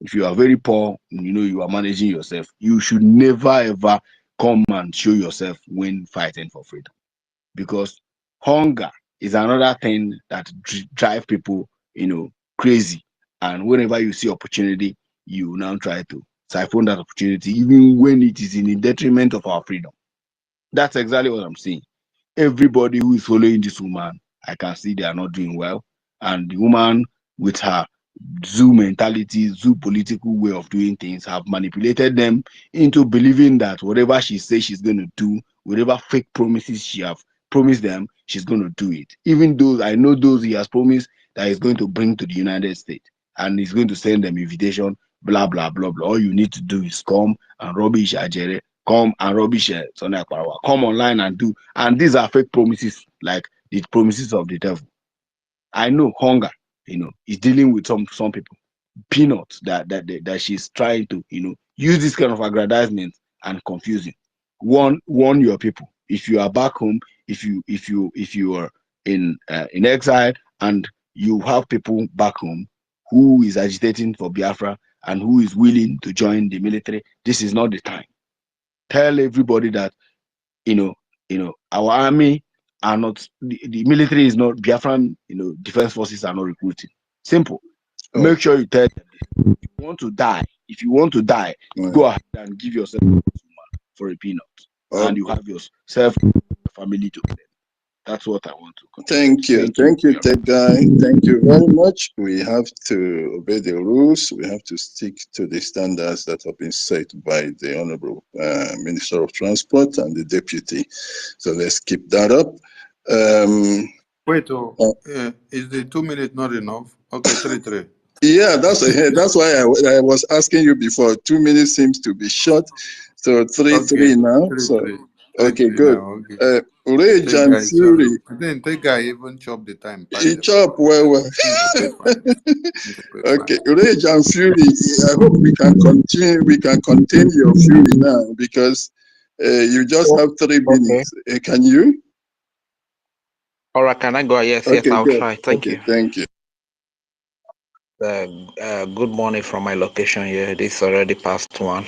If you are very poor, you are managing yourself, you should never ever come and show yourself when fighting for freedom. Because hunger is another thing that drive people, crazy. And whenever you see opportunity, you now try to siphon that opportunity, even when it is in the detriment of our freedom. That's exactly what I'm saying. Everybody who is following this woman, I can see they are not doing well. And the woman with her zoo mentality, zoo political way of doing things have manipulated them into believing that whatever she says she's going to do, whatever fake promises she have promised them, she's going to do it. Even though I know those he has promised that he's going to bring to the United States and he's going to send them invitation, blah, blah, blah, blah. All you need to do is come and rubbish Ajere, come and rubbish Sonny Akparawa, come online and do. And these are fake promises, like the promises of the devil. I know hunger, is dealing with some people. Peanuts that she's trying to, use this kind of aggrandizement and confusing. Warn your people. If you are back home, if you are in exile and you have people back home who is agitating for Biafra and who is willing to join the military, this is not the time. Tell everybody that our army are not, the military is not, Biafran, defense forces are not recruiting. Simple. Make sure you tell them, if you want to die, go ahead and give yourself for a peanut. And you have yourself, family to blame. That's what I want to continue. Thank you, Tech Guy. Thank you very much. We have to obey the rules. We have to stick to the standards that have been set by the Honorable Minister of Transport and the Deputy. So let's keep that up. Wait, is the 2 minutes not enough? Okay, 3. Yeah, that's why I was asking you before. 2 minutes seems to be short. So 3 now. 3. Okay, good. Rage and Fury. I didn't think I even chopped the time. He chop well. Okay, Rage and Fury. I hope we can continue. We can contain your fury now because you just have 3 minutes. Can you? All right, can I go? Yes, okay, I'll good. try. Thank you. Thank you. Good morning from my location here. This is already past 1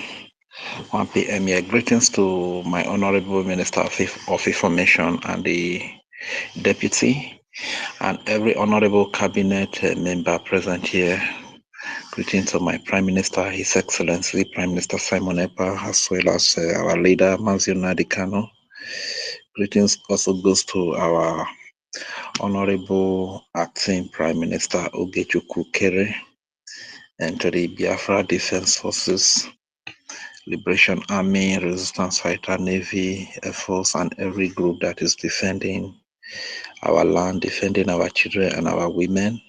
p.m. here. Greetings to my Honorable Minister of Information and the Deputy and every Honorable Cabinet member present here. Greetings to my Prime Minister, His Excellency Prime Minister Simon Epa, as well as our leader, Mazio Nadikano. Greetings also goes to our Honorable Acting Prime Minister Ogechukwu Kere, and to the Biafra Defense Forces, Liberation Army, Resistance Fighter, Navy, Air Force, and every group that is defending our land, defending our children and our women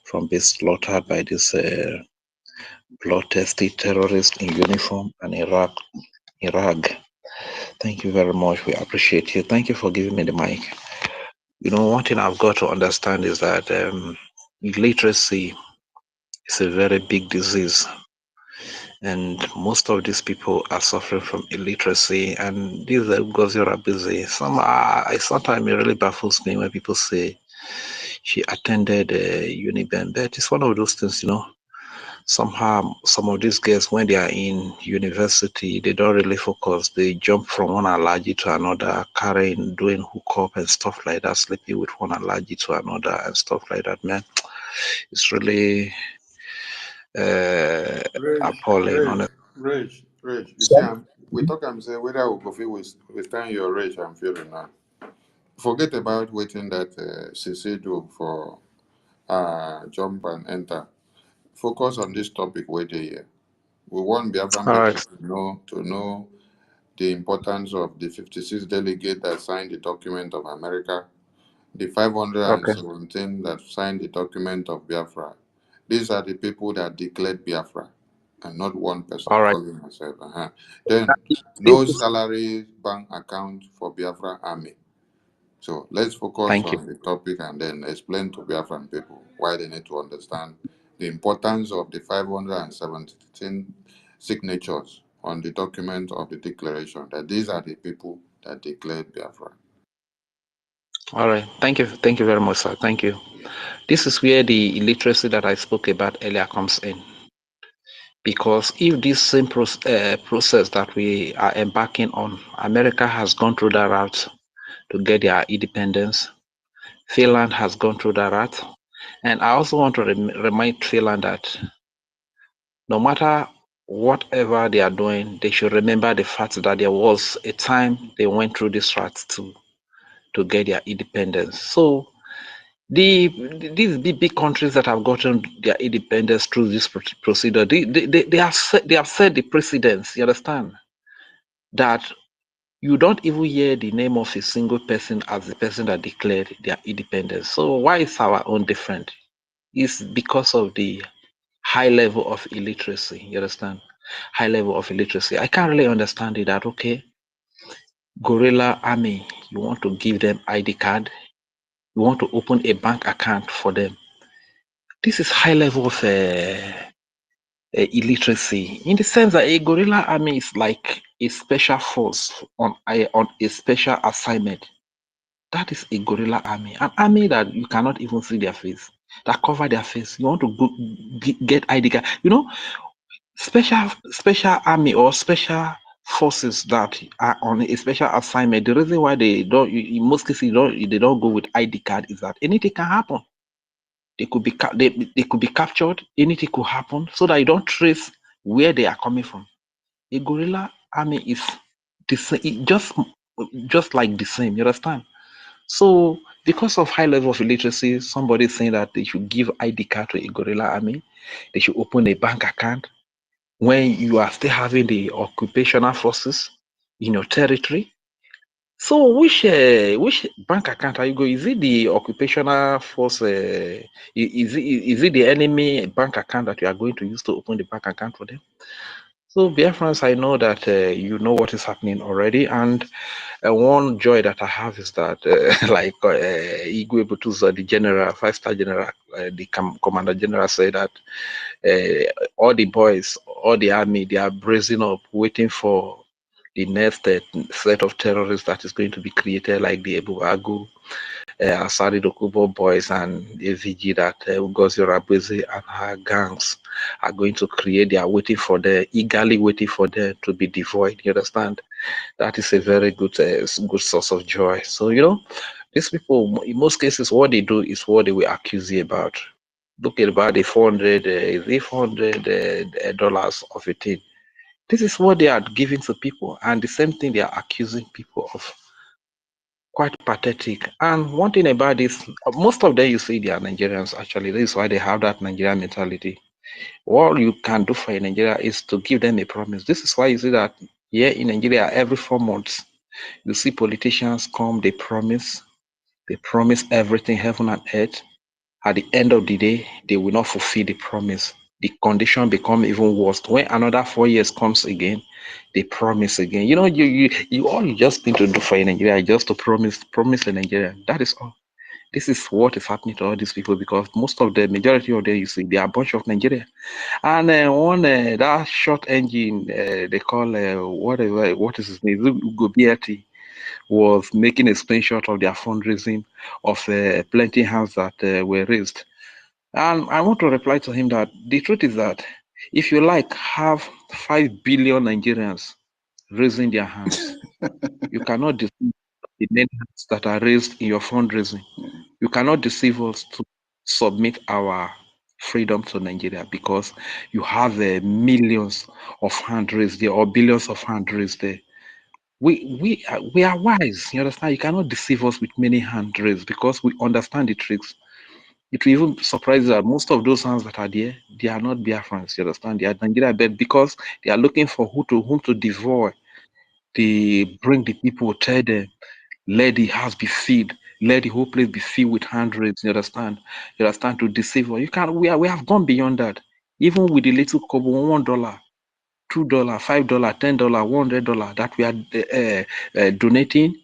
from being slaughtered by this bloodthirsty terrorists in uniform and Iraq. Thank you very much. We appreciate you. Thank you for giving me the mic. You know, one thing I've got to understand is that illiteracy is a very big disease, and most of these people are suffering from illiteracy. And these NGOZI are busy. Sometimes it really baffles me when people say she attended Uniben, but it's one of those things, you know. Somehow, some of these girls, when they are in university, they don't really focus. They jump from one allergy to another, carrying, doing hookup and stuff like that, sleeping with one allergy to another and stuff like that, man. It's really appalling, honestly. Rage. You see, we talk and say whether we go feel withstand your rage I'm feeling now. Forget about waiting that CC do for jump and enter. Focus on this topic where they here. We want Biafran All people right. to know the importance of the 56 delegate that signed the document of America, the Okay. 517 that signed the document of Biafra. These are the people that declared Biafra, and not one person All right. calling herself. Then, This no is, salary bank account for Biafra Army. So let's focus thank you. on the topic and then explain to Biafran people why they need to understand the importance of the 517 signatures on the document of the declaration, that these are the people that declared Biafra. All right. Thank you. Thank you very much, sir. Thank you. This is where the illiteracy that I spoke about earlier comes in. Because if this same process that we are embarking on, America has gone through that route to get their independence, Finland has gone through that route. And I also want to remind Finland that no matter whatever they are doing, they should remember the fact that there was a time they went through this route to get their independence. So these big countries that have gotten their independence through this procedure, they have set the precedence. You understand that you don't even hear the name of a single person as the person that declared their independence. So why is our own different? It's because of the high level of illiteracy. You understand? High level of illiteracy. I can't really understand it that, okay, guerrilla army, you want to give them ID card, you want to open a bank account for them. This is high level of illiteracy, in the sense that a guerrilla army is like a special force on a special assignment. That is a guerrilla army, an army that you cannot even see their face, that cover their face. You want to go get ID card, you know. Special army or special forces that are on a special assignment. The reason why they don't, in most cases, they don't go with ID card is that anything can happen. They could be they could be captured. Anything could happen, so that you don't trace where they are coming from. A guerrilla army is the same, just like the same. You understand? So because of high level of illiteracy, somebody is saying that they should give ID card to a guerrilla army. They should open a bank account when you are still having the occupational forces in your territory. So which bank account are you going? Is it the occupational force? Is it the enemy bank account that you are going to use to open the bank account for them? So, dear friends, I know that you know what is happening already, and one joy that I have is that, like Igwe Butuza, the general, 5-star general, the commander general, said that all the boys, all the army, they are bracing up, waiting for the next set of terrorists that is going to be created, like the Ebu Agu, Asari Dokubo boys, and EFIK-IBIBIO, that Ngozi Rabezi and her gangs are going to create. They are waiting for them, eagerly waiting for them to be devoid. You understand? That is a very good source of joy. So, you know, these people, in most cases, what they do is what they will accuse you about. Look at about the 400, is it $400 of a thing. This is what they are giving to people, and the same thing they are accusing people of. Quite pathetic. And one thing about this, most of them you see they are Nigerians actually. This is why they have that Nigerian mentality. All you can do for Nigeria is to give them a promise. This is why you see that here in Nigeria, every 4 months, you see politicians come, they promise everything, heaven and earth. At the end of the day, they will not fulfill the promise. The condition become even worse. When another 4 years comes again, they promise again. You know, you all you just need to do for Nigeria is just to promise in Nigeria. That is all. This is what is happening to all these people because most of the majority of them, you see, they are a bunch of Nigeria. And that short engine they call whatever, what is his name? Ugo BRT was making a screenshot of their fundraising of plenty hands that were raised. And I want to reply to him that the truth is that if you like have 5 billion Nigerians raising their hands, you cannot deceive the many hands that are raised in your fundraising. You cannot deceive us to submit our freedom to Nigeria because you have millions of hands raised there or billions of hands raised there. We are wise. You understand? You cannot deceive us with many hands raised because we understand the tricks. It will even surprise you that most of those hands that are there, they are not Biafrans. You understand? They are Nigeria, but because they are looking for whom to devour, they bring the people, tell them, let the house be filled, let the whole place be filled with hand raised. You understand? You understand? To deceive us. You can't. We have gone beyond that. Even with the little kobo, $1, $2, $5, $10, $100 that we are donating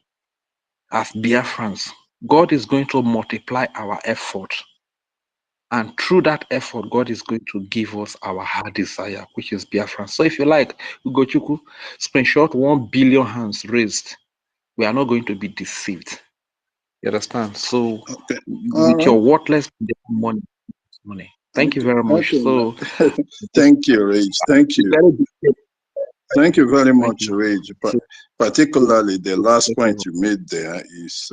as Biafrans, God is going to multiply our effort. And through that effort, God is going to give us our heart desire, which is Biafra. So if you like, Ugochukwu, screenshot 1 billion hands raised. We are not going to be deceived. You understand? So Okay. All with right. your worthless money. Thank you very much. Okay. So Thank you, Rage. Thank you. Thank you very much, Rage. Particularly the last point you made there is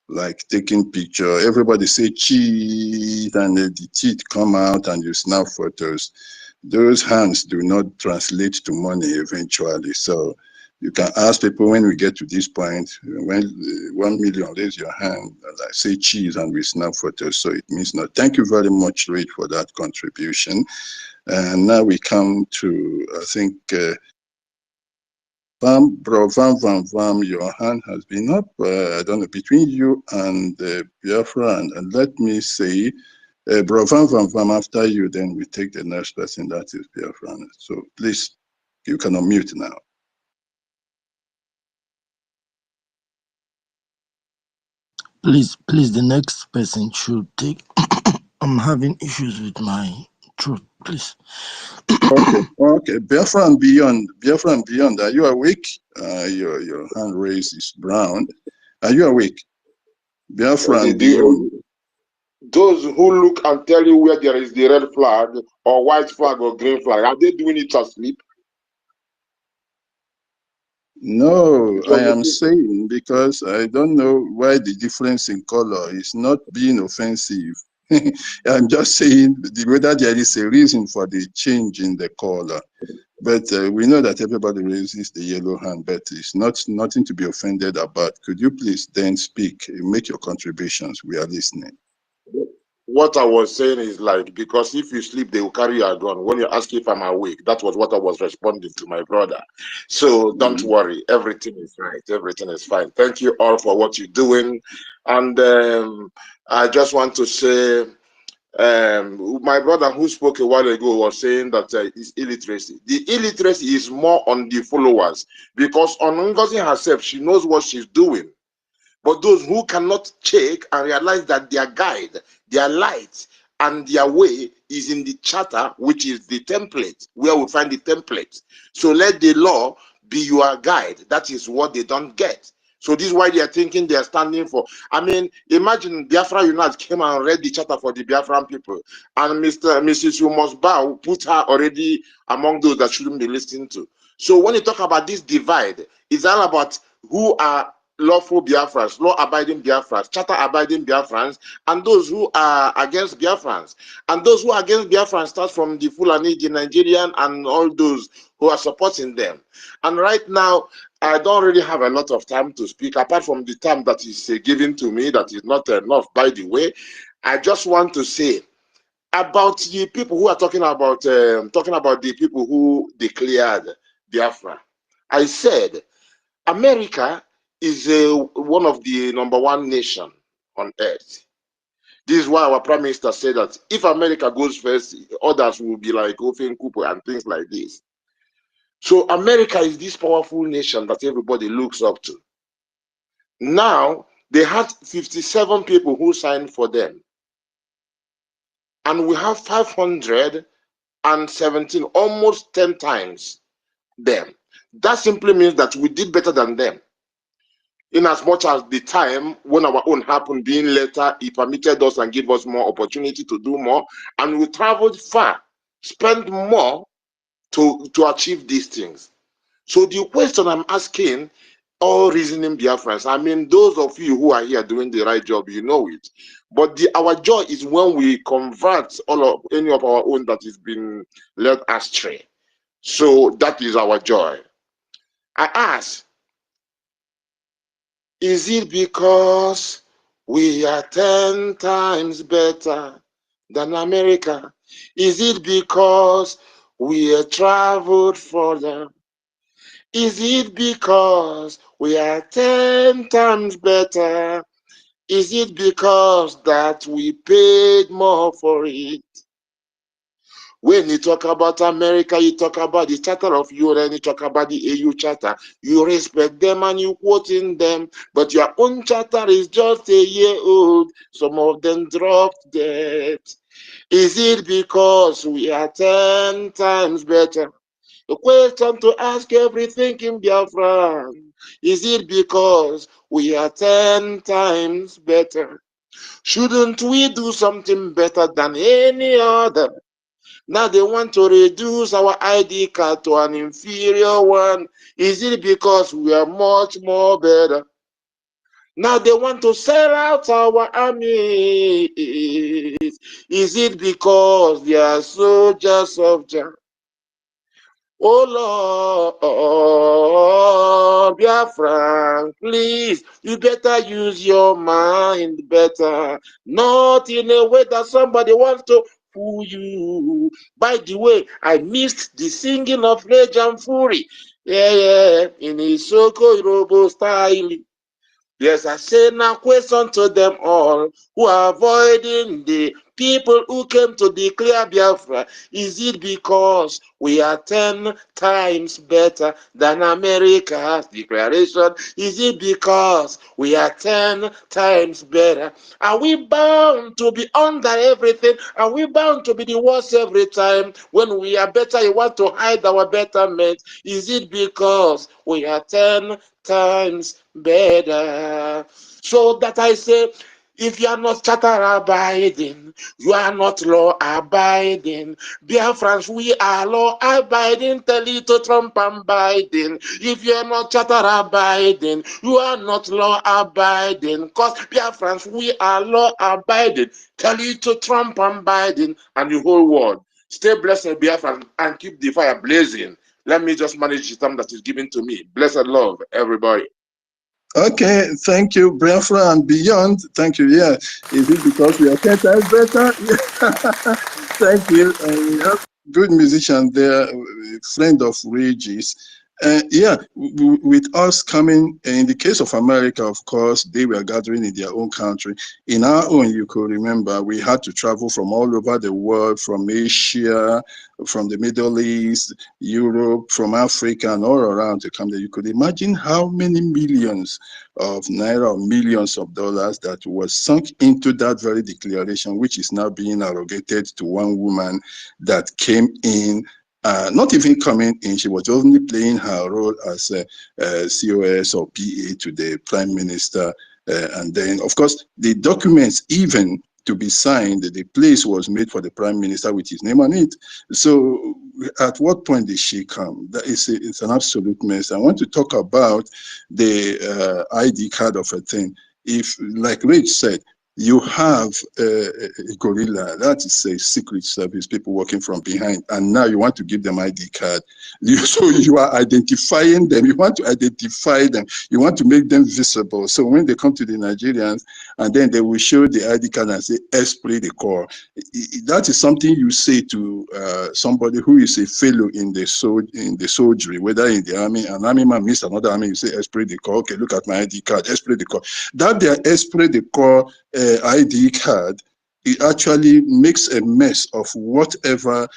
like taking picture. Everybody say cheese and the teeth come out and you snap photos. Those hands do not translate to money eventually. So you can ask people when we get to this point, when 1 million, raise your hand, like say cheese and we snap photos. So it means no. Thank you very much, Rage, for that contribution. And now we come to, I think, Bro Vam, your hand has been up. I don't know, between you and Biafra, and let me say, Bro Vam, after you, then we take the next person, that is Biafra. So please, you can unmute now. Please, the next person should take. I'm having issues with my throat, please. Okay. Biafra and beyond. Are you awake? Your hand raised is brown. Are you awake? Biafra and beyond. Those who look and tell you where there is the red flag or white flag or green flag, are they doing it asleep? No, I am saying because I don't know why the difference in color is not being offensive. I'm just saying whether there is a reason for the change in the color. But we know that everybody raises the yellow hand, but it's nothing to be offended about. Could you please then speak, make your contributions? We are listening. What I was saying is like, because if you sleep, they will carry your gun. When you ask if I'm awake, that was what I was responding to my brother. So don't worry, everything is right. Everything is fine. Thank you all for what you're doing. And I just want to say, my brother who spoke a while ago was saying that it's illiteracy. The illiteracy is more on the followers, because on NGOZI herself, she knows what she's doing. But those who cannot check and realize that their guide, their light, and their way is in the charter, which is the template, where we find the template. So let the law be your guide. That is what they don't get. So this is why they are thinking they are standing for. I mean, imagine Biafra Unite came and read the charter for the Biafran people, and Mrs. You Must Bow put her already among those that shouldn't be listened to. So when you talk about this divide, it's all about who are lawful Biafrans, law-abiding Biafrans, charter-abiding Biafrans, and those who are against Biafrans. And those who are against Biafrans start from the Fulani, the Nigerian, and all those who are supporting them. And right now, I don't really have a lot of time to speak, apart from the time that is given to me, that is not enough, by the way. I just want to say about the people who are talking about the people who declared Biafra. I said, America is one of the #1 nation on earth. This is why our prime minister said that if America goes first, others will be like Ofen Kupo and things like this. So America is this powerful nation that everybody looks up to. Now, they had 57 people who signed for them. And we have 517, almost 10 times them. That simply means that we did better than them. In as much as the time when our own happened being later, it permitted us and gave us more opportunity to do more. And we traveled far, spent more to achieve these things. So the question I'm asking all reasoning Biafrans, I mean, those of you who are here doing the right job, you know it. But our joy is when we convert any of our own that is being led astray. So that is our joy. I ask, is it because we are 10 times better than America? Is it because we have traveled further? Is it because we are 10 times better? Is it because that we paid more for it? When you talk about America, you talk about the Charter of UN, you talk about the AU Charter. You respect them and you quote in them, but your own charter is just a year old. Some of them dropped dead. Is it because we are 10 times better? The question to ask everything in Biafra, is it because we are 10 times better? Shouldn't we do something better than any other? Now they want to reduce our ID card to an inferior one. Is it because we are much more better? Now they want to sell out our army. Is it because they are soldiers of Jah? Oh Lord, Biafra, please, you better use your mind better. Not in a way that somebody wants to fool you. By the way, I missed the singing of Rage and Fury. Yeah, in his Soko Robo style. Yes, I say now question to them all who are avoiding the people who came to declare Biafra. Is it because we are 10 times better than America's declaration? Is it because we are 10 times better? Are we bound to be under everything? Are we bound to be the worst every time? When we are better, you want to hide our betterment. Is it because we are 10 times better? So that I say, if you are not charter abiding, you are not law abiding. Biafrans, we are law abiding. Tell it to Trump and Biden. If you are not charter abiding, you are not law abiding. Because Biafrans, we are law abiding. Tell it to Trump and Biden and the whole world. Stay blessed, Biafran, and keep the fire blazing. Let me just manage the time that is given to me. Blessed love, everybody. Okay, thank you, Biafra and beyond. Thank you. Yeah, is it because we are 10 times better? Yeah. Thank you. We have good musician there, a friend of Regis. Yeah, with us coming, in the case of America, of course, they were gathering in their own country. In our own, you could remember, we had to travel from all over the world, from Asia, from the Middle East, Europe, from Africa, and all around to come there. You could imagine how many millions of naira or millions of dollars that was sunk into that very declaration, which is now being arrogated to one woman that came in. Not even coming in, she was only playing her role as a COS or PA to the Prime Minister. And then, of course, the documents even to be signed, the place was made for the prime minister with his name on it. So at what point did she come? That is it's an absolute mess. I want to talk about the ID card of a thing. If, like Rich said, you have a gorilla, that is a secret service, people working from behind, and now you want to give them ID card. So you are identifying them, you want to identify them, you want to make them visible. So when they come to the Nigerians, and then they will show the ID card and say, esprit de corps. That is something you say to somebody who is a fellow in the soldiery, whether in the army, an army man meets another army, you say, esprit de corps, okay, look at my ID card, esprit de corps. That their esprit de corps ID card, it actually makes a mess of whatever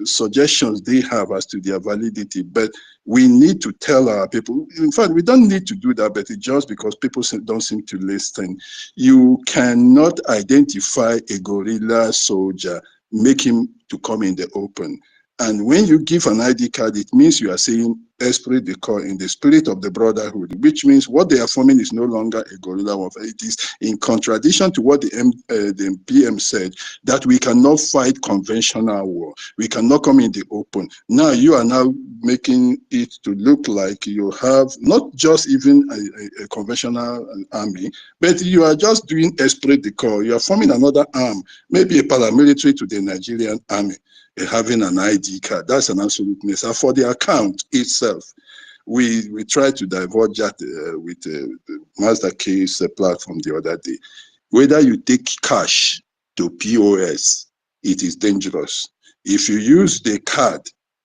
suggestions they have as to their validity. But we need to tell our people, in fact, we don't need to do that, but it's just because people don't seem to listen. You cannot identify a guerrilla soldier, make him to come in the open. And when you give an ID card, it means you are saying esprit de corps, in the spirit of the brotherhood, which means what they are forming is no longer a guerrilla warfare. It is in contradiction to what the PM said, that we cannot fight conventional war. We cannot come in the open. Now you are now making it to look like you have not just even a conventional army, but you are just doing esprit de corps. You are forming another arm, maybe a paramilitary to the Nigerian army, having an ID card. That's an absolute mess. And for the account itself, we tried to divulge that with the Master K's platform the other day. Whether you take cash to POS, it is dangerous. If you use the card,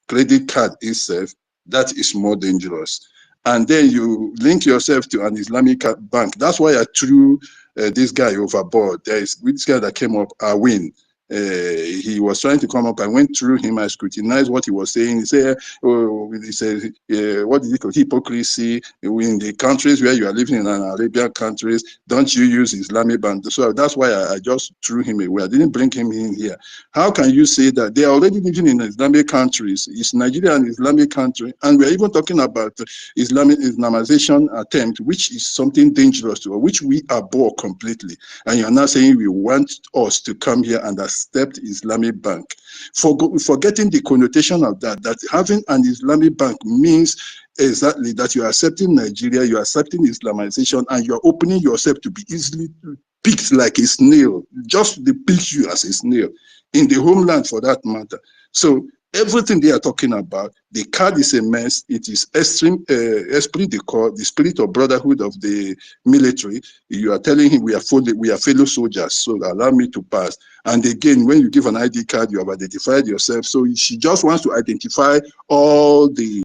credit card itself, that is more dangerous. And then you link yourself to an Islamic bank. That's why I threw this guy overboard. There is this guy that came up, Awin. He was trying to come up. I went through him. I scrutinized what he was saying. He said, what did he call hypocrisy in the countries where you are living in an Arabian countries? Don't you use Islamic bank? So that's why I just threw him away. I didn't bring him in here. How can you say that they are already living in Islamic countries? Is Nigeria an Islamic country? And we're even talking about Islamization attempt, which is something dangerous to us, which we abhor completely. And you're now saying we want us to come here and accept Islamic bank. Forgetting the connotation of that having an Islamic bank means exactly that you are accepting Nigeria, you are accepting Islamization, and you are opening yourself to be easily picked like a snail, just to pick you as a snail in the homeland for that matter. So everything they are talking about, the card is a mess. It is esprit de corps, the spirit of brotherhood of the military. You are telling him we are fellow soldiers, so allow me to pass. And again, when you give an ID card, you have identified yourself. So she just wants to identify all the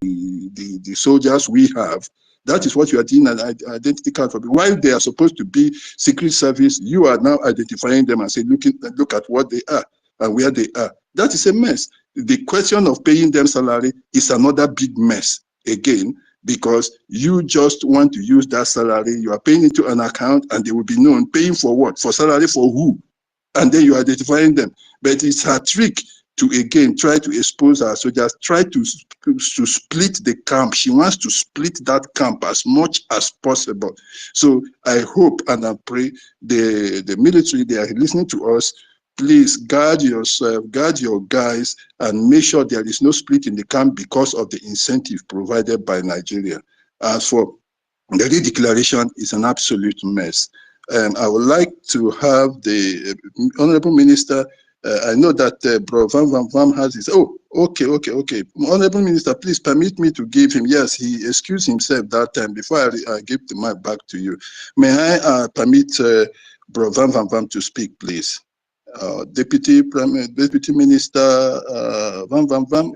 soldiers we have. That is what you are doing, an identity card for. While they are supposed to be secret service, you are now identifying them and saying, look at what they are and where they are. That is a mess. The question of paying them salary is another big mess again, because you just want to use that salary, you are paying into an account and they will be known. Paying for what? For salary for who? And then you are identifying them. But it's her trick to again try to expose our soldiers, try to split the camp. She wants to split that camp as much as possible. So I hope and I pray the military, they are listening to us. Please guard yourself, guard your guys, and make sure there is no split in the camp because of the incentive provided by Nigeria. As for the redeclaration, is an absolute mess. I would like to have the Honorable Minister. I know that Bro Vam has his. Oh, okay. Honorable Minister, please permit me to give him. Yes, he excused himself that time. Before I give the mic back to you, may I permit Bro Vam to speak, please? Deputy Minister Vam,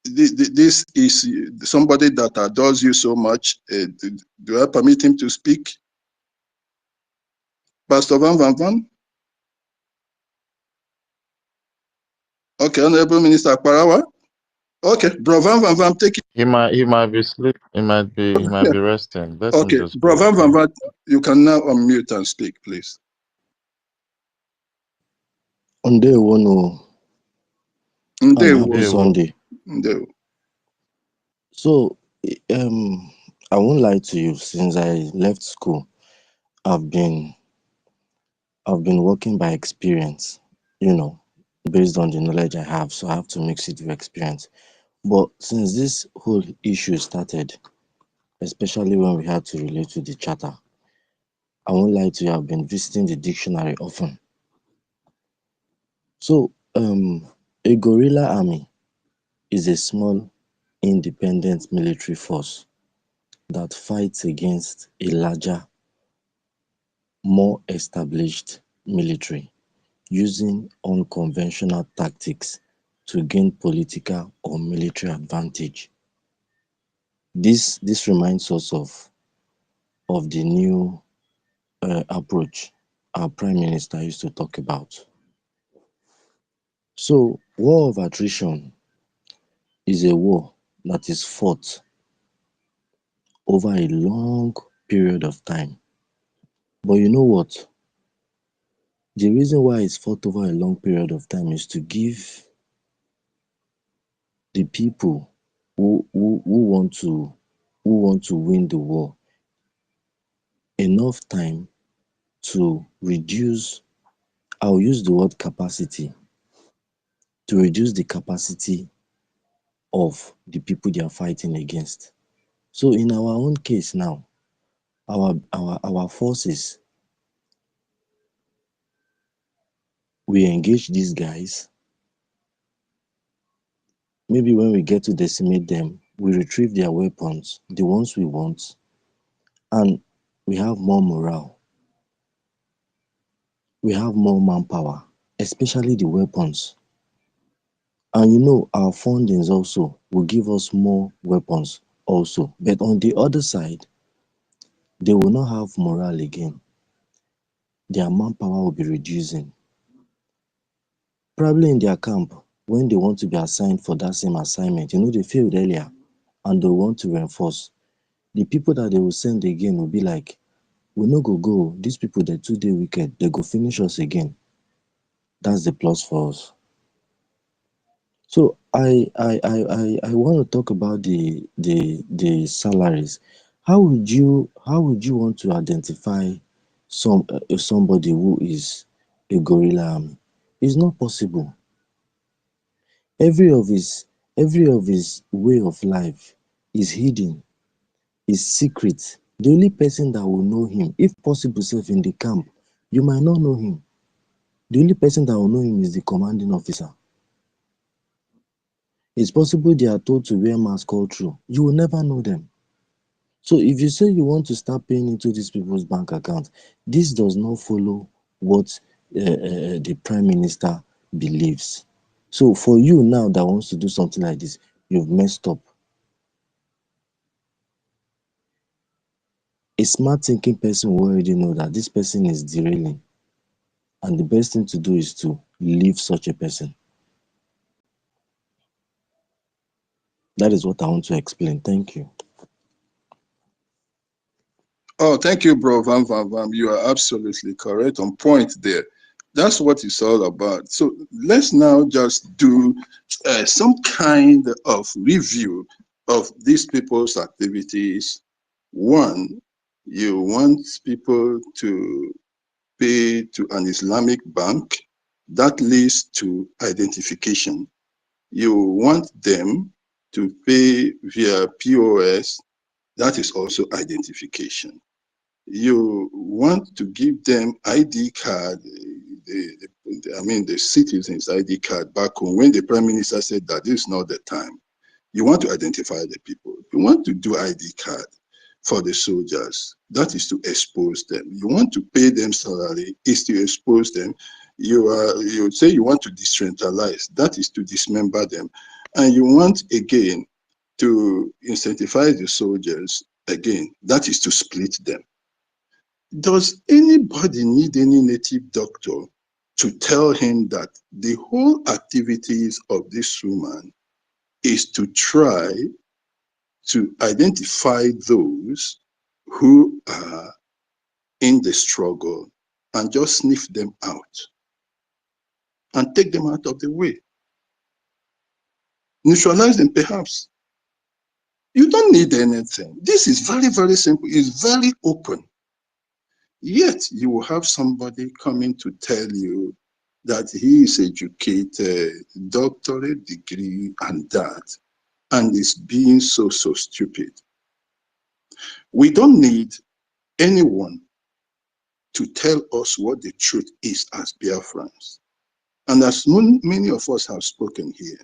this is somebody that adores you so much. Do I permit him to speak? Pastor Van? Okay, Honorable Minister Akparawa. Okay, Bro Van, take it. He might be sleep. He might be resting. Let him Okay, just Bro go. Van, you can now unmute and speak, please. On day one, and happy Sunday. So, I won't lie to you. Since I left school, I've been I've been working by experience, based on the knowledge I have, so I have to mix it with experience. But since this whole issue started, especially when we had to relate to the charter, I won't lie to you, I've been visiting the dictionary often. So, a guerrilla army is a small, independent military force that fights against a larger, more established military using unconventional tactics to gain political or military advantage. This reminds us of the new approach our prime minister used to talk about. So, war of attrition is a war that is fought over a long period of time. But you know what? The reason why it's fought over a long period of time is to give the people who want to win the war enough time to reduce, I'll use the word capacity, to reduce the capacity of the people they are fighting against. So in our own case now, our forces, we engage these guys. Maybe when we get to decimate them, we retrieve their weapons, the ones we want, and we have more morale. We have more manpower, especially the weapons. And our fundings also will give us more weapons also. But on the other side, they will not have morale again. Their manpower will be reducing. Probably in their camp, when they want to be assigned for that same assignment, they failed earlier and they want to reinforce. The people that they will send again will be like, we no go, these people they too dey wicked, they go finish us again. That's the plus for us. So I want to talk about the salaries. How would you want to identify somebody who is a guerrilla army? It's not possible. Every of his way of life is hidden, is secret. The only person that will know him, if possible sef in the camp, you might not know him. The only person that will know him is the commanding officer. It's possible they are told to wear mask all through. You will never know them. So if you say you want to start paying into these people's bank account, this does not follow what the prime minister believes. So for you now that wants to do something like this, you've messed up. A smart thinking person will already know that this person is derailing. And the best thing to do is to leave such a person. That is what I want to explain. Thank you. Oh, thank you, bro. Van Van Van. You are absolutely correct, on point there. That's what it's all about. So let's now just do some kind of review of these people's activities. One, you want people to pay to an Islamic bank. That leads to identification. You want them to pay via POS. That is also identification. You want to give them ID card, the citizens' ID card back home. When the prime minister said that this is not the time, you want to identify the people. You want to do ID card for the soldiers. That is to expose them. You want to pay them salary, is to expose them. You say you want to decentralize. That is to dismember them. And you want, again, to incentivize the soldiers. Again, that is to split them. Does anybody need any native doctor to tell him that the whole activities of this woman is to try to identify those who are in the struggle and just sniff them out and take them out of the way? Neutralize them, perhaps. You don't need anything. This is very, very simple. It's very open. Yet you will have somebody coming to tell you that he is educated, doctorate degree, and that, and is being so stupid. We don't need anyone to tell us what the truth is as Biafrans. And as many of us have spoken here,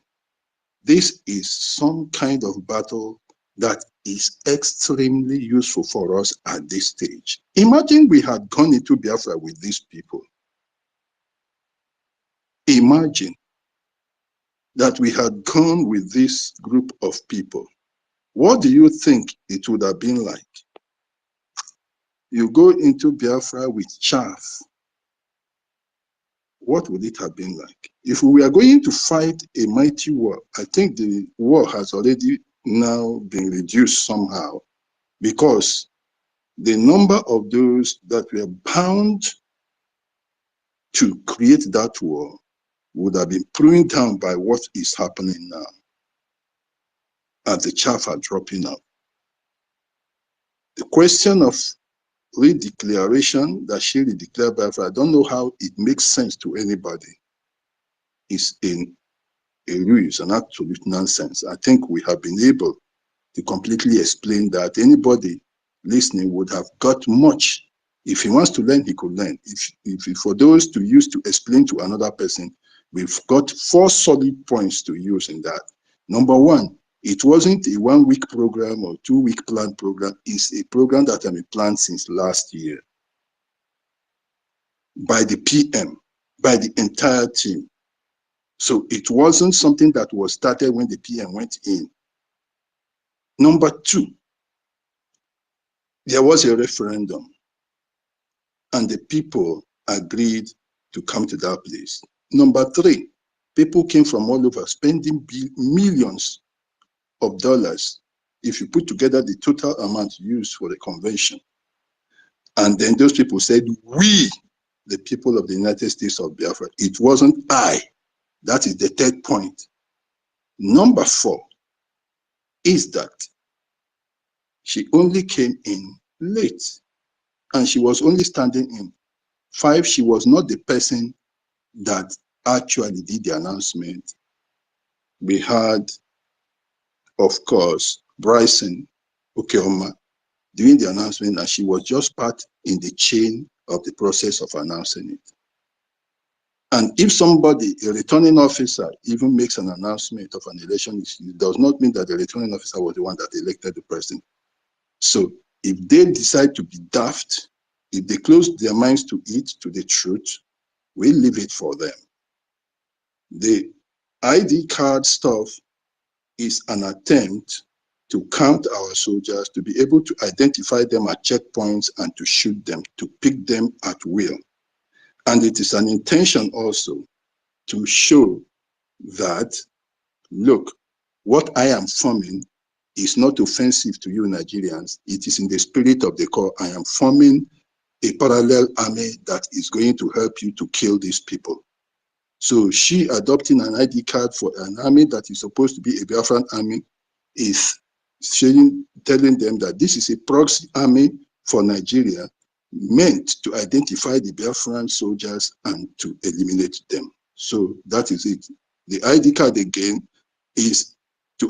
this is some kind of battle that is extremely useful for us at this stage. Imagine we had gone into Biafra with these people. Imagine that we had gone with this group of people. What do you think it would have been like? You go into Biafra with chaff. What would it have been like? If we are going to fight a mighty war, I think the war has already now been reduced somehow, because the number of those that were bound to create that war would have been pruned down by what is happening now, as the chaff are dropping out. The question of redeclaration that she redeclared Biafra, I don't know how it makes sense to anybody. It's a ruse, an absolute nonsense. I think we have been able to completely explain that. Anybody listening would have got much. If he wants to learn, he could learn. If for those to use to explain to another person, we've got 4 solid points to use in that. Number one, it wasn't a 1-week program or 2-week planned program. It's a program that has been planned since last year by the PM, by the entire team. So it wasn't something that was started when the PM went in. Number two, there was a referendum and the people agreed to come to that place. Number three, people came from all over spending millions of dollars if you put together the total amount used for the convention. And then those people said, we, the people of the United States of Biafra, it wasn't I. That is the third point. Number four is that she only came in late and she was only standing in. 5, she was not the person that actually did the announcement. We had, of course, Bryson Okeoma doing the announcement, and she was just part in the chain of the process of announcing it. And if somebody, a returning officer, even makes an announcement of an election, it does not mean that the returning officer was the one that elected the person. So if they decide to be daft, if they close their minds to it, to the truth, we leave it for them. The ID card stuff is an attempt to count our soldiers, to be able to identify them at checkpoints and to shoot them, to pick them at will. And it is an intention also to show that, look, what I am forming is not offensive to you Nigerians. It is in the spirit of the corps. I am forming a parallel army that is going to help you to kill these people. So she adopting an ID card for an army that is supposed to be a Biafran army is telling them that this is a proxy army for Nigeria meant to identify the Biafran soldiers and to eliminate them. So that is it. The ID card again is to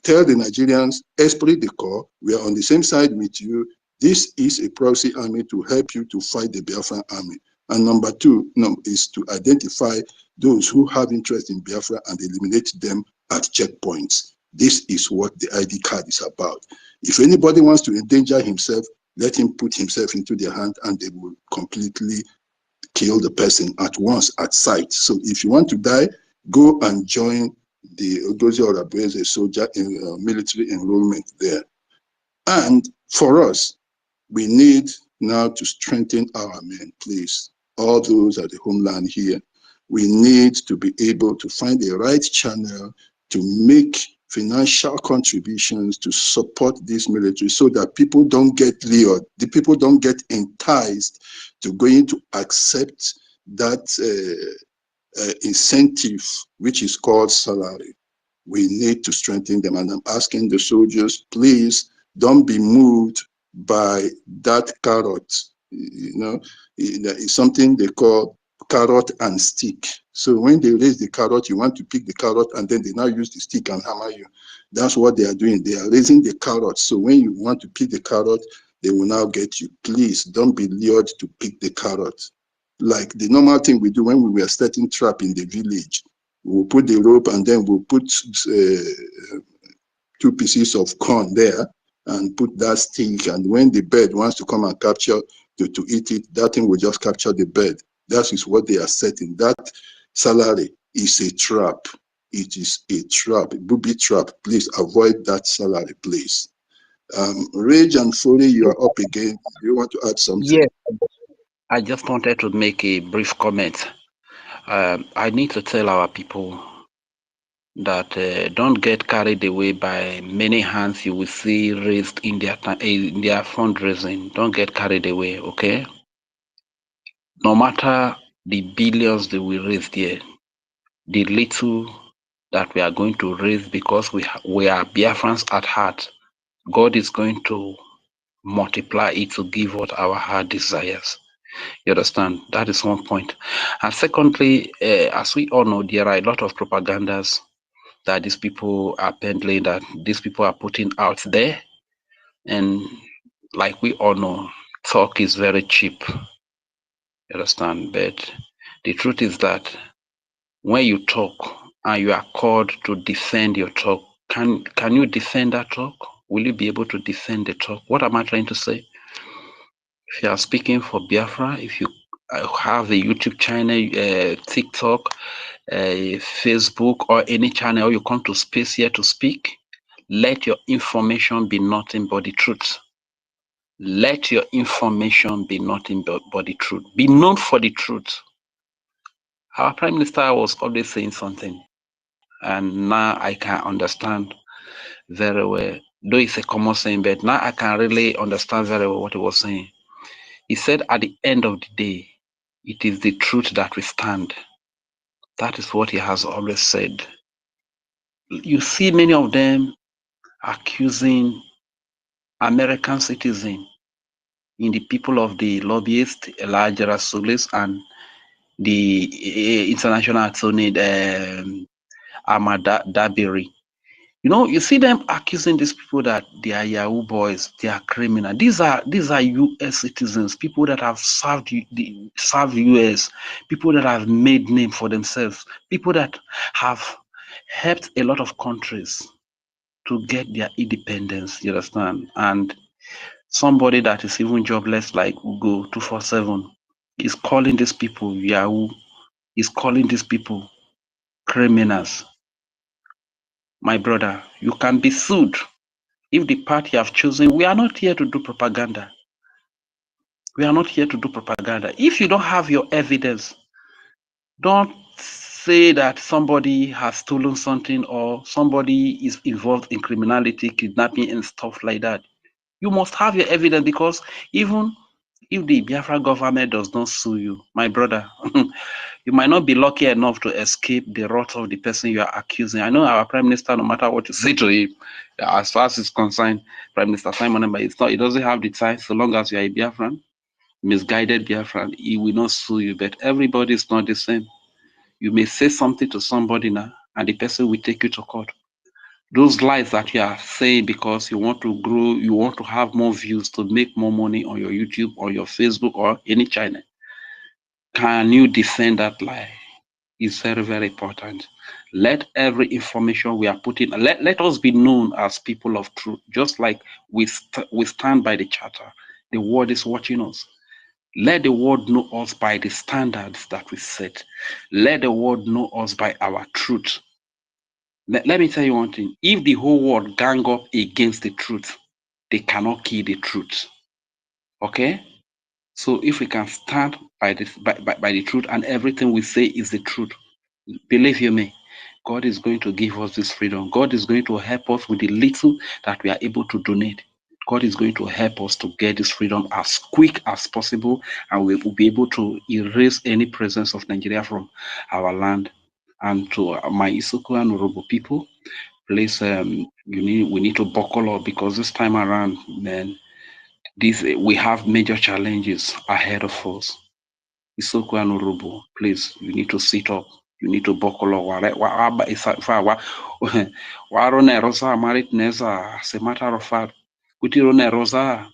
tell the Nigerians, esprit de corps, we are on the same side with you. This is a proxy army to help you to fight the Biafran army. And number two is to identify those who have interest in Biafra and eliminate them at checkpoints. This is what the ID card is about. If anybody wants to endanger himself, let him put himself into their hand and they will completely kill the person at once, at sight. So if you want to die, go and join the OGOJA or Abueze soldier in military enrollment there. And for us, we need now to strengthen our men, please. All those at the homeland here, we need to be able to find the right channel to make financial contributions to support this military so that people don't get lured, the people don't get enticed to going to accept that incentive, which is called salary. We need to strengthen them. And I'm asking the soldiers, please don't be moved by that carrot You know, it's something they call carrot and stick. So when they raise the carrot, you want to pick the carrot, and then they now use the stick and hammer you. That's what they are doing. They are raising the carrot. So when you want to pick the carrot, they will now get you. Please don't be lured to pick the carrot. Like the normal thing we do when we were setting trap in the village. We'll put the rope and then we'll put 2 pieces of corn there and put that stick. And when the bird wants to come and capture to eat it, that thing will just capture the bird. That is what they are setting. That salary is a trap. It is a trap, a booby trap. Please avoid that salary, please. Rage and Foley, you are up again. Do you want to add something? Yeah, I just wanted to make a brief comment. I need to tell our people that don't get carried away by many hands you will see raised in their fundraising. Don't get carried away, okay? No matter the billions that we raise there, the little that we are going to raise, because we are Biafrans at heart, God is going to multiply it to give what our heart desires. You understand? That is one point. And secondly, as we all know, there are a lot of propagandas that these people are peddling, that these people are putting out there. And like we all know, talk is very cheap. You understand? But the truth is that when you talk and you are called to defend your talk, can you defend that talk? Will you be able to defend the talk? What am I trying to say? If you are speaking for Biafra, if you have a YouTube channel, TikTok, Facebook, or any channel, you come to space here to speak, let your information be nothing but the truth. Let your information be nothing but the truth. Be known for the truth. Our Prime Minister was always saying something, and now I can understand very well. Though it's a common saying, but now I can really understand very well what he was saying. He said, at the end of the day, it is the truth that will stand. That is what he has always said. You see many of them accusing American citizens in the people of the lobbyists, Elijah Rasulis, and the international attorney, Ahmad Dabiri. You know, you see them accusing these people that they are Yahoo boys, they are criminal. These are U.S. citizens, people that have served U.S., people that have made name for themselves, people that have helped a lot of countries to get their independence. You understand? And somebody that is even jobless like Ugo 247 is calling these people Yahoo, is calling these people criminals. My brother, you can be sued. If the party you have chosen, we are not here to do propaganda. We are not here to do propaganda. If you don't have your evidence, don't say that somebody has stolen something or somebody is involved in criminality, kidnapping, and stuff like that. You must have your evidence, because even if the Biafra government does not sue you, my brother, you might not be lucky enough to escape the wrath of the person you are accusing. I know our Prime Minister, no matter what you say to him, as far as it's concerned, Prime Minister Simon Emba, he doesn't have the time. So long as you are a Biafran, misguided Biafran, he will not sue you. But everybody is not the same. You may say something to somebody now, and the person will take you to court. Those lies that you are saying because you want to grow, you want to have more views to make more money on your YouTube or your Facebook or any channel. Can you defend that lie? It's very, very important. Let every information we are putting, let us be known as people of truth, just like we stand by the charter. The world is watching us. Let the world know us by the standards that we set. Let the world know us by our truth. Let me tell you one thing. If the whole world gang up against the truth, they cannot kill the truth. Okay? So if we can stand by the truth, and everything we say is the truth, believe you me, God is going to give us this freedom. God is going to help us with the little that we are able to donate. God is going to help us to get this freedom as quick as possible, and we will be able to erase any presence of Nigeria from our land. And to my Isoko and Urobo people, please, we need to buckle up, because this time around, man, we have major challenges ahead of us. Isoko Honorable, please, you need to sit up. You need to buckle up. Warone Rosa Marit Neza, as a matter of fact, Kutirone Rosa,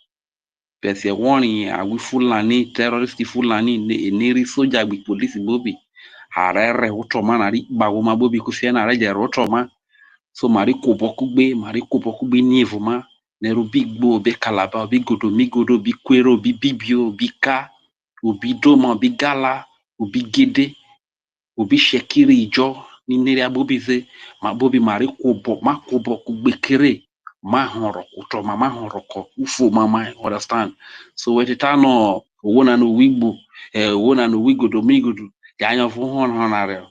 there's a warning. Are we Fulani, terrorist Fulani, Neri Soja with police Bobby? Harere Utoma, Nari Baguma Bobby Kusiana Raja Rotoma. So Mariko Bokube Nivuma, Neru Big Bo, Be Calaba, Big Godo, Migodo, Big Quero, Big Bibio, Big Ka. Obi Doma, Obi Gala, Obi Gede, Obi Shekiri Ijo, Nineri Abobize, Ma Bobi Mari Kobo, Ma Kobo Kubekere, Ma Horo, Utoma, Ma Horoko, Ufo Mama, understand? So when it no Wona no Wigbo, Wona no Wigodo, Migodo, Yan of Hon Honare,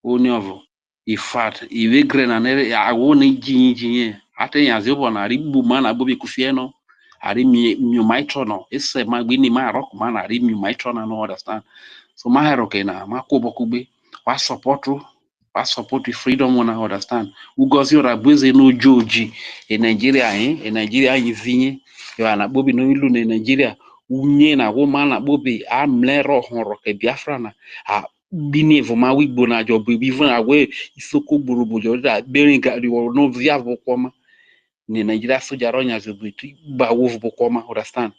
Oniovo, Ifat, Ivegren and I won't Jin, Aten Yazobo, Aribu Man, Abobi Kufieno. Ari mi mitro no ese magini ma rock man ari mi mitro na no understand so ma hero na ma kobo kugbe wa support the freedom una understand ugozi ora bweze no joji Nigeria Nigeria yivinye yo na bobi no ilu na Nigeria unye na woman na bobi amlero honro ke Biafra na a binevo ma wigbo na job even awe isoko gborobo jo da bearing ga no via vokoma ni Nigeria soja ronya zubuti ba wolf bokoma understand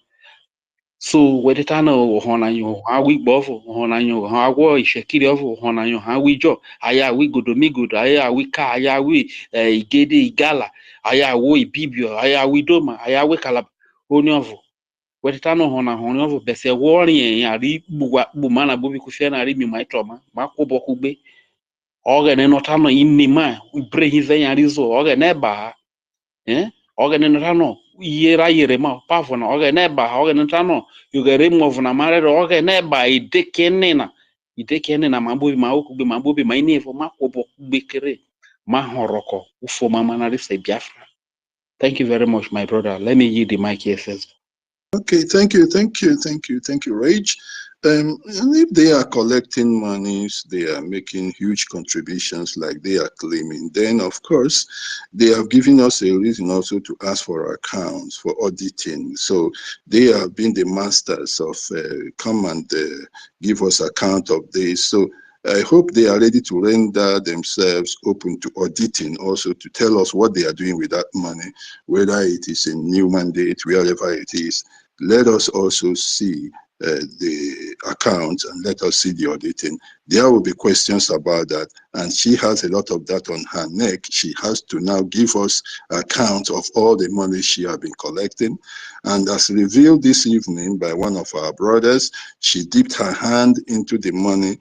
so wedetana ohonanyo ha wi gbofo ohonanyo ha gwo ishekiri ofo ohonanyo ha wi jo aya wi godomigodo aya wi ka aya wi igede igala aya wo ibibio aya wi doma aya wi kalaba oni ofo wedetana ohonanyo ofo bese worin ari bumana bobi kufia na ari mi maitroma makobo kugbe ogene notano inima ibre hize yarizo ogene ba ogene notano yera ma pafo na ogene ba ogene notano yugere move na mare ogene ba idekenena mambobi maokugbe mambobi mainefo makobo kubekere mahoroko ufo mama na rese Biafra. Thank you very much, my brother. Let me yield the mic here first. Okay, thank you, Rage. And if they are collecting monies, they are making huge contributions like they are claiming, then of course, they have given us a reason also to ask for accounts, for auditing. So they have been the masters of come and give us account of this. So I hope they are ready to render themselves open to auditing, also to tell us what they are doing with that money, whether it is a new mandate, wherever it is. Let us also see the account and let us see the auditing. There will be questions about that, and she has a lot of that on her neck. She has to now give us account of all the money she has been collecting. And as revealed this evening by one of our brothers, she dipped her hand into the money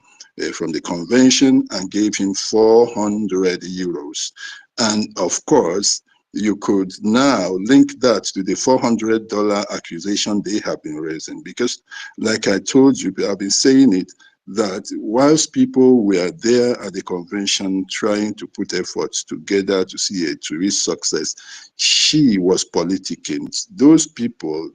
from the convention and gave him 400 euros. And of course, you could now link that to the $400 accusation they have been raising. Because like I told you, I've been saying it, that whilst people were there at the convention trying to put efforts together to see to reach success, she was politicking. Those people,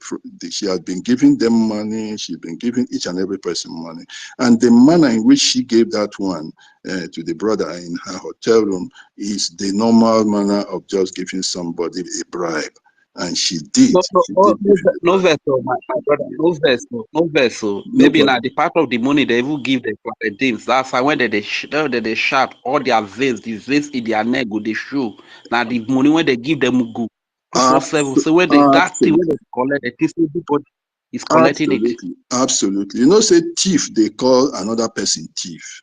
she had been giving them money, she'd been giving each and every person money. And the manner in which she gave that one to the brother in her hotel room is the normal manner of just giving somebody a bribe. And she did. No vessel, my brother. No vessel. Maybe now the part of the money they will give the Florentines. That's why when they shot all their veins, the veins in their neck go they show. Now the money when they give them go 247. So when that thing when they collect, everybody is collecting it. Absolutely. You know, say thief, they call another person thief.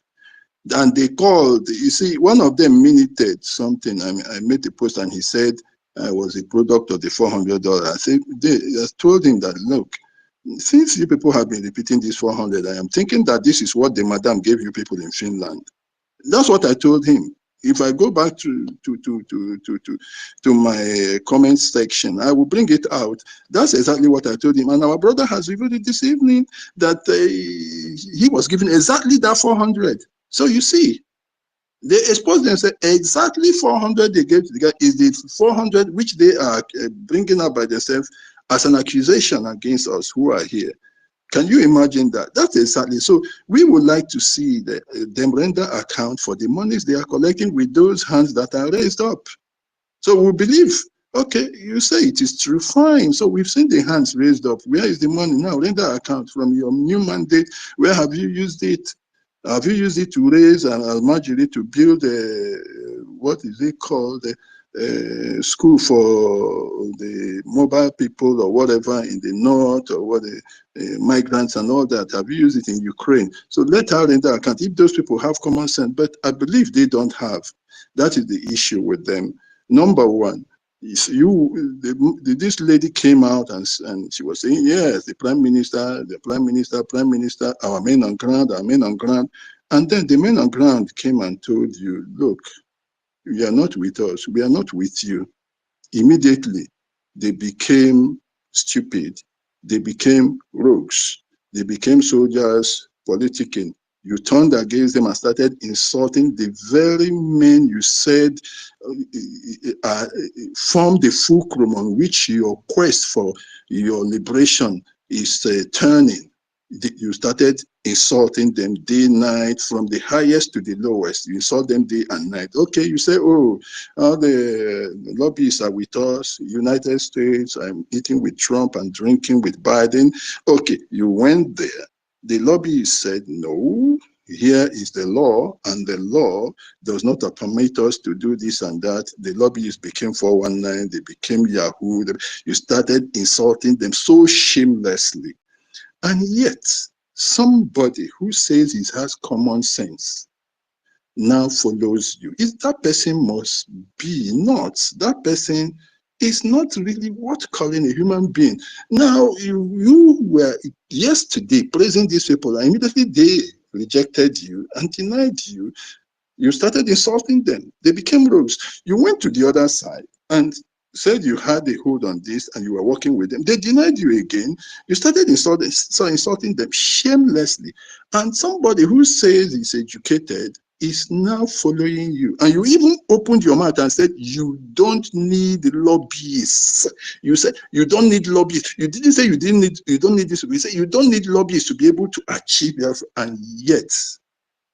And they called, you see, one of them minuted something. I made a post and he said, I was a product of the $400. I said, I told him that, look, since you people have been repeating this 400, I am thinking that this is what the madam gave you people in Finland. That's what I told him. If I go back to my comment section, I will bring it out. That's exactly what I told him. And our brother has revealed it this evening that he was given exactly that 400. So you see, they exposed them and said exactly 400 they gave to the guy is the 400 which they are bringing up by themselves as an accusation against us who are here. Can you imagine that? That's exactly. So we would like to see them render account for the monies they are collecting with those hands that are raised up. So we believe Okay, you say it is true, fine. So we've seen the hands raised up. Where is the money now? Render account from your new mandate. Where have you used it? Have you used it to raise an almajiri to build a, what is it called, a school for the mobile people or whatever in the north, or what the migrants and all that? Have you used it in Ukraine? So let her render account if those people have common sense, but I believe they don't have. That is the issue with them. Number one, this lady came out and she was saying, yes, the prime minister, our men on ground. And then the men on ground came and told you, look, you are not with us. We are not with you. Immediately, they became stupid. They became rogues. They became soldiers, politicking. You turned against them and started insulting the very men you said form the fulcrum on which your quest for your liberation is turning. You started insulting them day, night, from the highest to the lowest. You insult them day and night. Okay, you say, oh, all the lobbyists are with us. United States, I'm eating with Trump and drinking with Biden. Okay, you went there. The lobbyists said, no, here is the law, and the law does not permit us to do this and that. The lobbyists became 419, they became Yahoo. You started insulting them so shamelessly. And yet, somebody who says he has common sense now follows you. Is that person must be not. That person is not really what calling a human being. Now, you were yesterday praising these people, and immediately they rejected you and denied you. You started insulting them. They became rogues. You went to the other side and said you had a hold on this and you were working with them. They denied you again. You started insulting them shamelessly. And somebody who says he's educated is now following you. And you even opened your mouth and said you don't need lobbyists. You said you don't need lobbyists. You didn't say you don't need this. You said you don't need lobbyists to be able to achieve your, and yet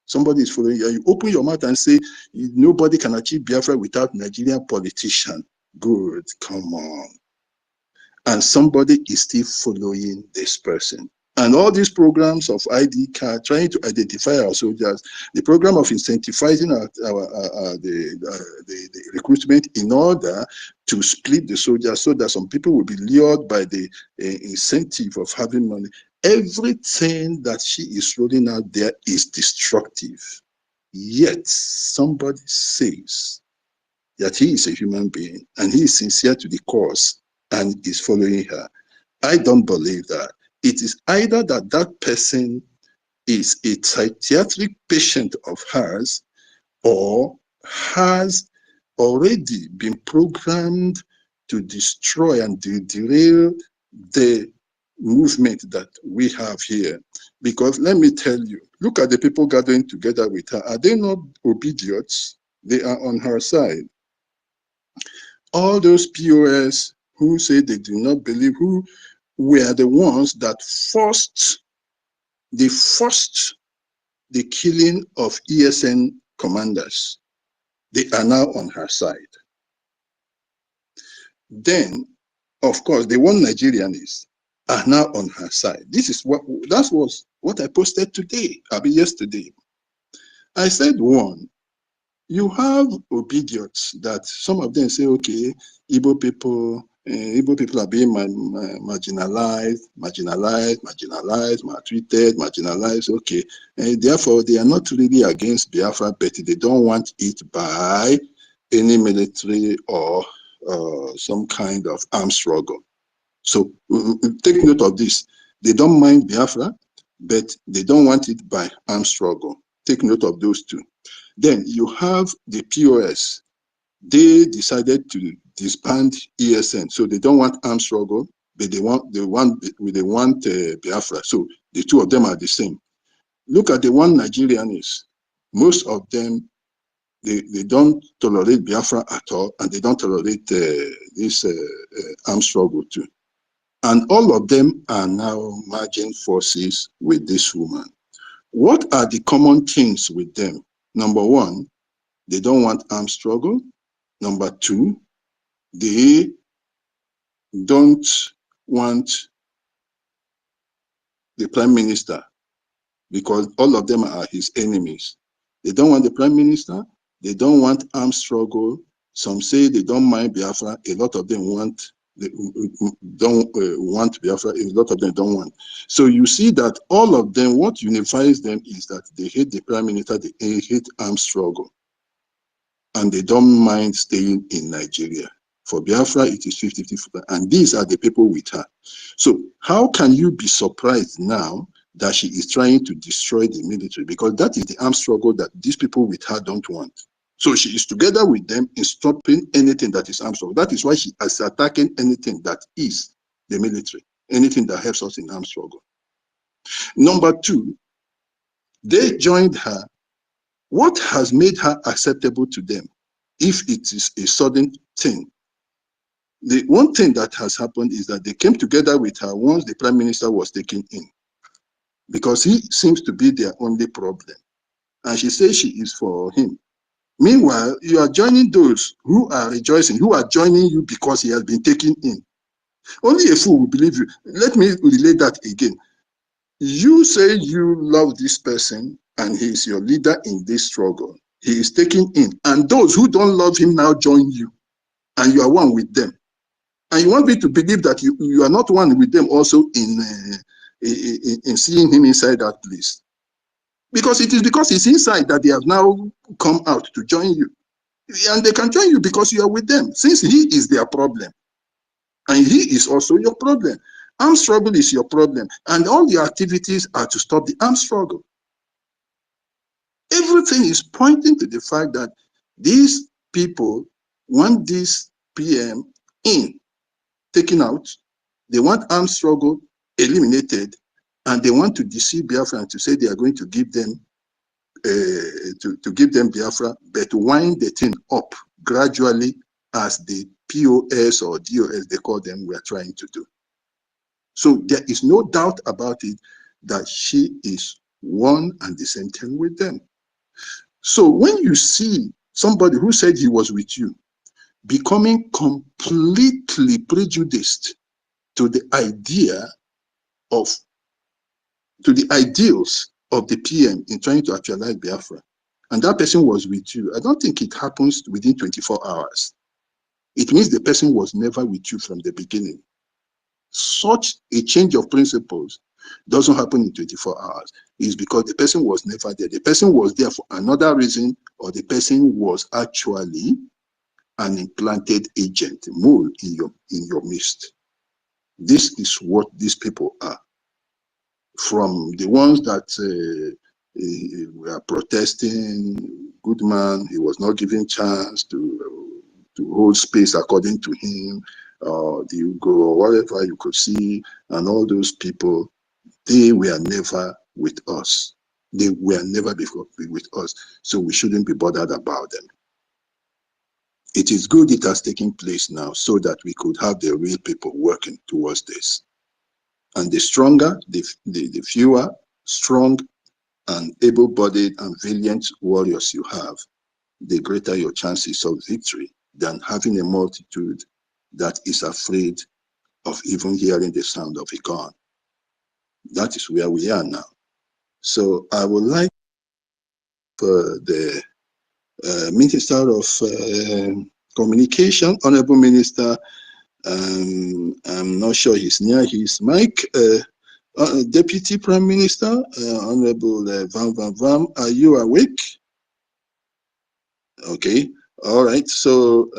somebody is following you. You open your mouth and say nobody can achieve Biafra without Nigerian politician. Good, come on. And somebody is still following this person. And all these programs of ID card, trying to identify our soldiers, the program of incentivizing the recruitment in order to split the soldiers so that some people will be lured by the incentive of having money. Everything that she is rolling out there is destructive. Yet somebody says that he is a human being and he is sincere to the cause and is following her. I don't believe that. It is either that that person is a psychiatric patient of hers or has already been programmed to destroy and derail the movement that we have here. Because let me tell you, look at the people gathering together with her. Are they not obedient? They are on her side. All those POS who say they do not believe, who were the ones that forced the killing of ESN commanders. They are now on her side. Then, of course, the one Nigerians are now on her side. That was what I posted today, yesterday. I said, one, you have obedience that some of them say, okay, Igbo people are being marginalized, maltreated, marginalized, okay. And therefore, they are not really against Biafra, but they don't want it by any military or some kind of armed struggle. So take note of this. They don't mind Biafra, but they don't want it by armed struggle. Take note of those two. Then you have the POS. They decided to disband ESN, so they don't want armed struggle, but they want Biafra. So the two of them are the same. Look at the one Nigerians. Most of them, they don't tolerate Biafra at all, and they don't tolerate this armed struggle too. And all of them are now merging forces with this woman. What are the common things with them? Number one, they don't want armed struggle. Number two, They don't want the prime minister because all of them are his enemies. They don't want the prime minister. They don't want armed struggle. Some say they don't mind Biafra. A lot of them want. They don't want Biafra. A lot of them don't want. So you see that all of them, what unifies them is that they hate the prime minister. They hate armed struggle, and they don't mind staying in Nigeria. For Biafra, it is 50-50, and these are the people with her. So how can you be surprised now that she is trying to destroy the military? Because that is the armed struggle that these people with her don't want. So she is together with them in stopping anything that is armed struggle. That is why she is attacking anything that is the military, anything that helps us in armed struggle. Number two, they joined her. What has made her acceptable to them if it is a sudden thing? The one thing that has happened is that they came together with her once the prime minister was taken in, because he seems to be their only problem. And she says she is for him. Meanwhile, you are joining those who are rejoicing, who are joining you because he has been taken in. Only a fool will believe you. Let me relay that again. You say you love this person and he is your leader in this struggle. He is taken in. And those who don't love him now join you. And you are one with them. And you want me to believe that you are not one with them also in seeing him inside that place. Because it is because he's inside that they have now come out to join you. And they can join you because you are with them, since he is their problem. And he is also your problem. Armed struggle is your problem. And all your activities are to stop the armed struggle. Everything is pointing to the fact that these people want this PM in, taken out. They want armed struggle eliminated, and they want to deceive Biafra and to say they are going to give them to give them Biafra, but to wind the thing up gradually as the POS or DOS, they call them, we are trying to do. So there is no doubt about it that she is one and the same thing with them. So when you see somebody who said he was with you becoming completely prejudiced to the idea of, to the ideals of the PM in trying to actualize Biafra, and that person was with you, I don't think it happens within 24 hours. It means the person was never with you from the beginning. Such a change of principles doesn't happen in 24 hours. It's because the person was never there. The person was there for another reason, or the person was actually an implanted agent, mole in your midst. This is what these people are. From the ones that were protesting, good man, he was not given chance to hold space according to him, the Ugo, or whatever you could see, and all those people, they were never with us. They were never before with us, so we shouldn't be bothered about them. It is good it has taken place now so that we could have the real people working towards this. And the stronger, the fewer strong and able-bodied and valiant warriors you have, the greater your chances of victory than having a multitude that is afraid of even hearing the sound of a gun. That is where we are now. So I would like for the Minister of Communication, Honorable Minister, I'm not sure he's near his mic, Deputy Prime Minister, Honorable Van Van Van, are you awake? Okay, all right, so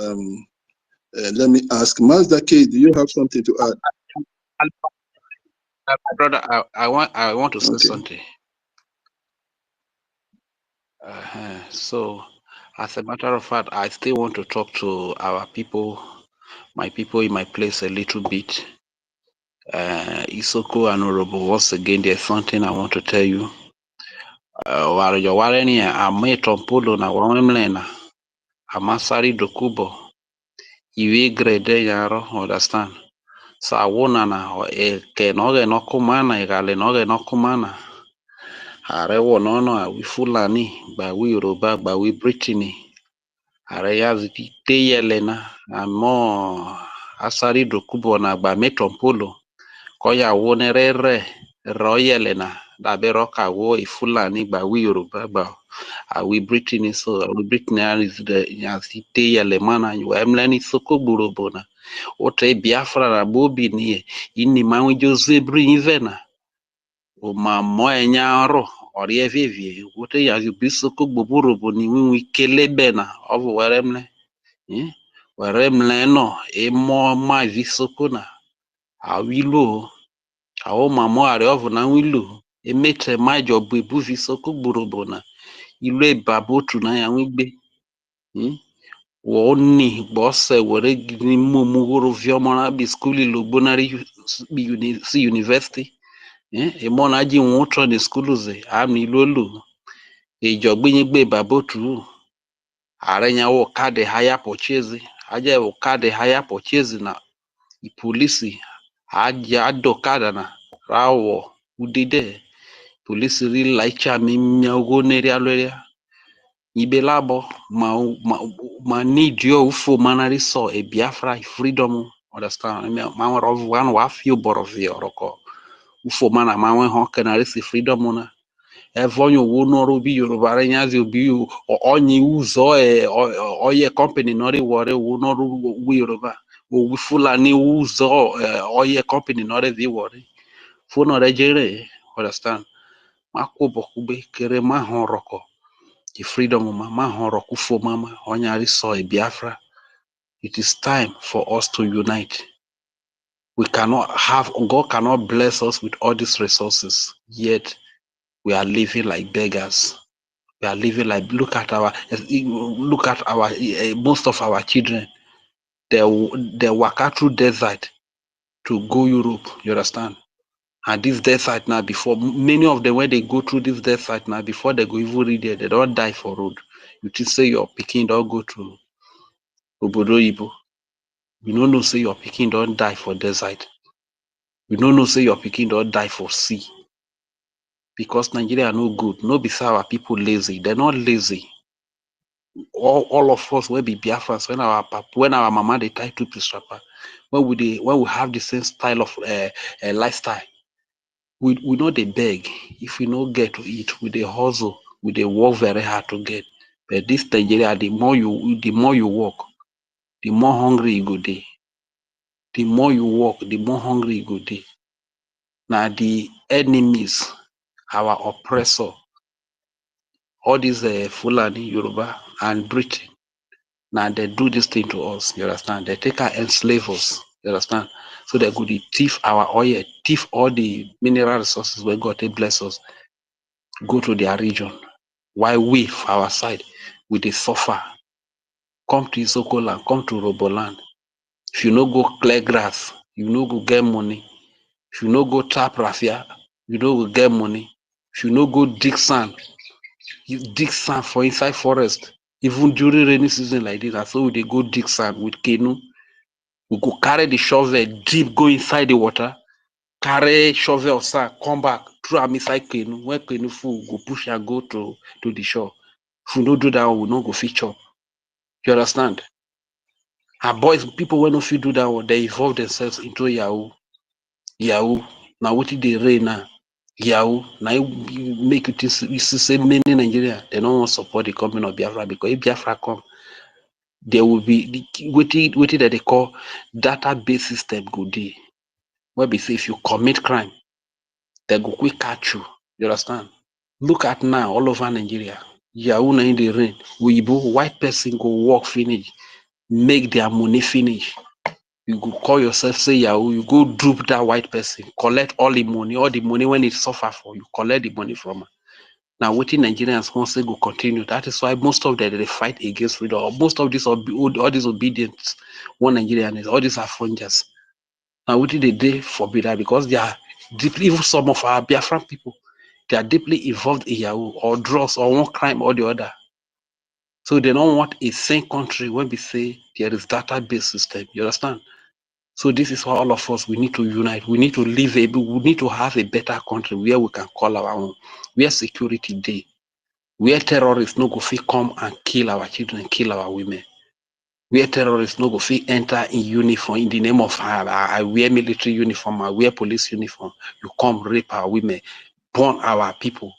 let me ask Mazda K, do you have something to add? Brother, I want to say Okay. something. So, as a matter of fact, I still want to talk to our people, my people in my place a little bit. Isoko and Orobo, once again, there's something I want to tell you. Warajo wareni ame tompolo na wamemlena amasari dokubo iwe grade yaro, understand? Sa wona na ke noge nokumana igale noge nokumana are wonono a wi Fulani ba wi Yoruba ba wi Brittany Areya zite yelena amo asari dokubo na gba metompolo koya wonerere royelena dabero ka wo ifulani gba wi Yoruba gba awi Britain so awi Britain is the yazite yelemana yu emleni soko burobona ote Biafra na bobi ni ini manwi Josebri invena o ma mo enyaro ori evivie ote yazu bisoko gboburobo ni wi kelebe na ovu weremle weremle no emo ma visoko na awilo awo mamo are ovu na wilu emetre majo bebu visoko gborobo na ilu ebabotu na ya wigbe woni bose were gini mumugoro viomona bi skuli logbonari si university emona ji wotro ni skulu ze ami lolu ejogbinigbe babotu arenya wo card higher purchase aje wo card higher purchase na ipolisi aja adokada na rawo udide polisi ri laicha mi nyago neri aloria ibelabo ma need yo ufo manari so e Biafra freedom understand ma one wa feel borovia roko ufo mana ma we ho kenari si freedom na evonyo wo noro bi Yoruba renyazi obi onyi uzo oye company nori wore wo noro wi Yoruba wo Fulani uzo oye company nori vi wore fo no rejere understand makobo kube kere ma horoko the freedom ma horoko fo mama onyari so e Biafra. It is time for us to unite. We cannot have, God cannot bless us with all these resources, yet we are living like beggars. We are living like, look at our most of our children. They walk through desert to go Europe, you understand? And this desert now, before many of them, when they go through this desert now, before they go even read there, they don't die for road. You just say your picking don't go to Obodo Ibo. You don't know say your picking don't die for desert. You don't know say your picking don't die for sea. Because Nigeria no good. No be our people lazy. They're not lazy. All of us will be Biafrans when our mama they tie to strapper. When we have the same style of lifestyle. We know they beg. If we no get to eat, we they hustle, we they work very hard to get. But this Nigeria, the more you work, the more hungry you go day. The more you work, the more hungry you go day. Now the enemies, our oppressor, all these Fulani, Yoruba, and Britain. Now they do this thing to us. You understand? They take our enslave us. You understand? So they go to thief our oil, thief all the mineral resources where God they bless us. Go to their region. While we, for our side, we they suffer. Come to Isoko land, come to Roboland. If you no go clear grass, you no go get money. If you no go tap raffia, you no go get money. If you no go dig sand, you dig sand for inside forest. Even during rainy season like this, so we they go dig sand with canoe. We go carry the shovel deep, go inside the water, carry shovel sand, come back, throw am inside canoe. When canoe full, go push and go to the shore. If we don't do that, we no go fit chop. You understand? And boys, people when no fit do that one, they evolve themselves into Yahoo. Yahoo. Now what did they rain now? Yahoo. Now you make it you see many Nigeria, they don't want to support the coming of Biafra because if Biafra come, there will be what that they call database system good day. Where we say if you commit crime, they go quick catch you. You understand? Look at now all over Nigeria. Yahoo na in the rain. White person go work finish, make their money finish. You go call yourself say Yahoo, you go dupe that white person, collect all the money when it suffer for you, collect the money from her. Now waiting Nigerians want to go continue. That is why most of them they fight against freedom. Or most of these all these obedience, one Nigerian is all these are fungers. Now what did they do forbid that because they are deeply, even some of our Biafran people, they are deeply involved in Yahoo or drugs or one crime or the other. So they don't want a same country when we say there is database system. You understand? So this is why all of us we need to unite. We need to live we need to have a better country where we can call our own, where security day, Where terrorists no go fit come and kill our children, kill our women. Where terrorists no go fit enter in uniform in the name of I wear military uniform, I wear police uniform. You come rape our women, burn our people.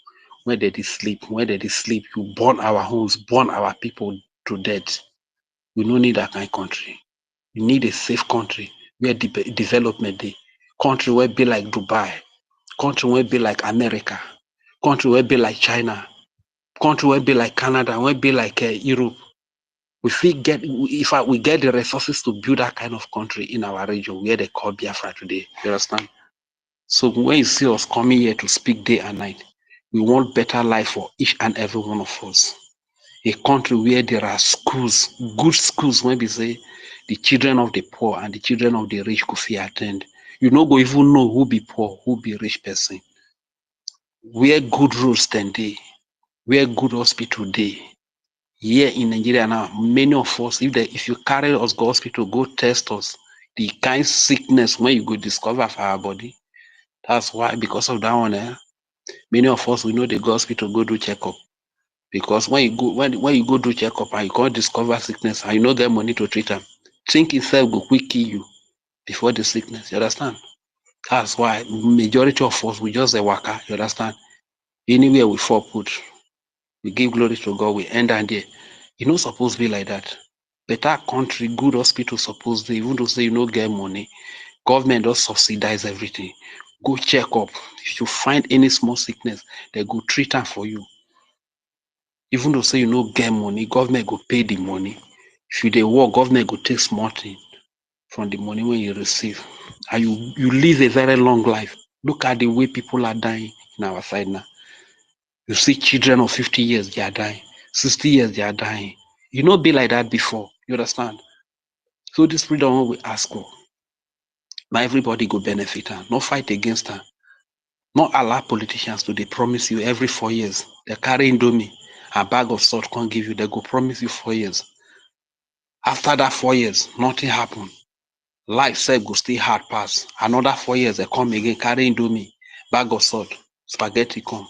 When they did sleep, you burn our homes, burn our people to death. We no need that kind of country. We need a safe country where development day. Country where be like Dubai, country where be like America, country where be like China, country where be like Canada, where be like Europe. We get we get the resources to build that kind of country in our region where they call Biafra today. You understand? So when you see us coming here to speak day and night, we want better life for each and every one of us. A country where there are schools, good schools, when we say the children of the poor and the children of the rich could fit attend. You no go even know who be poor, who be rich person. Where good roads then dey, where good hospital dey. Here in Nigeria now, many of us, if you carry us go hospital, go test us, the kind sickness when you go discover for our body. That's why, because of that one, many of us we know they go hospital, go do checkup. Because when you go do checkup and you can't discover sickness and you no get money to treat them, think itself go quick kill you before the sickness. You understand? That's why majority of us we just a waka. You understand? Anywhere we fall put, we give glory to God. We end and there. You not supposed to be like that. Better country, good hospital supposed to, even though say you no get money, government does subsidize everything. Go check up. If you find any small sickness, they go treat them for you. Even though say you no get money, government go pay the money. If you dey work, government go take small thing from the money when you receive. And you live a very long life. Look at the way people are dying in our side now. You see children of 50 years, they are dying. 60 years, they are dying. You not be like that before. You understand? So this freedom we ask for. Now everybody go benefit her. Not fight against her. Not allow politicians to they promise you every 4 years. They carry Indomie, a bag of salt can't give you. They go promise you 4 years. After that 4 years, nothing happen. Life said go stay hard pass. Another 4 years, they come again, carry Indomie, bag of salt, spaghetti come.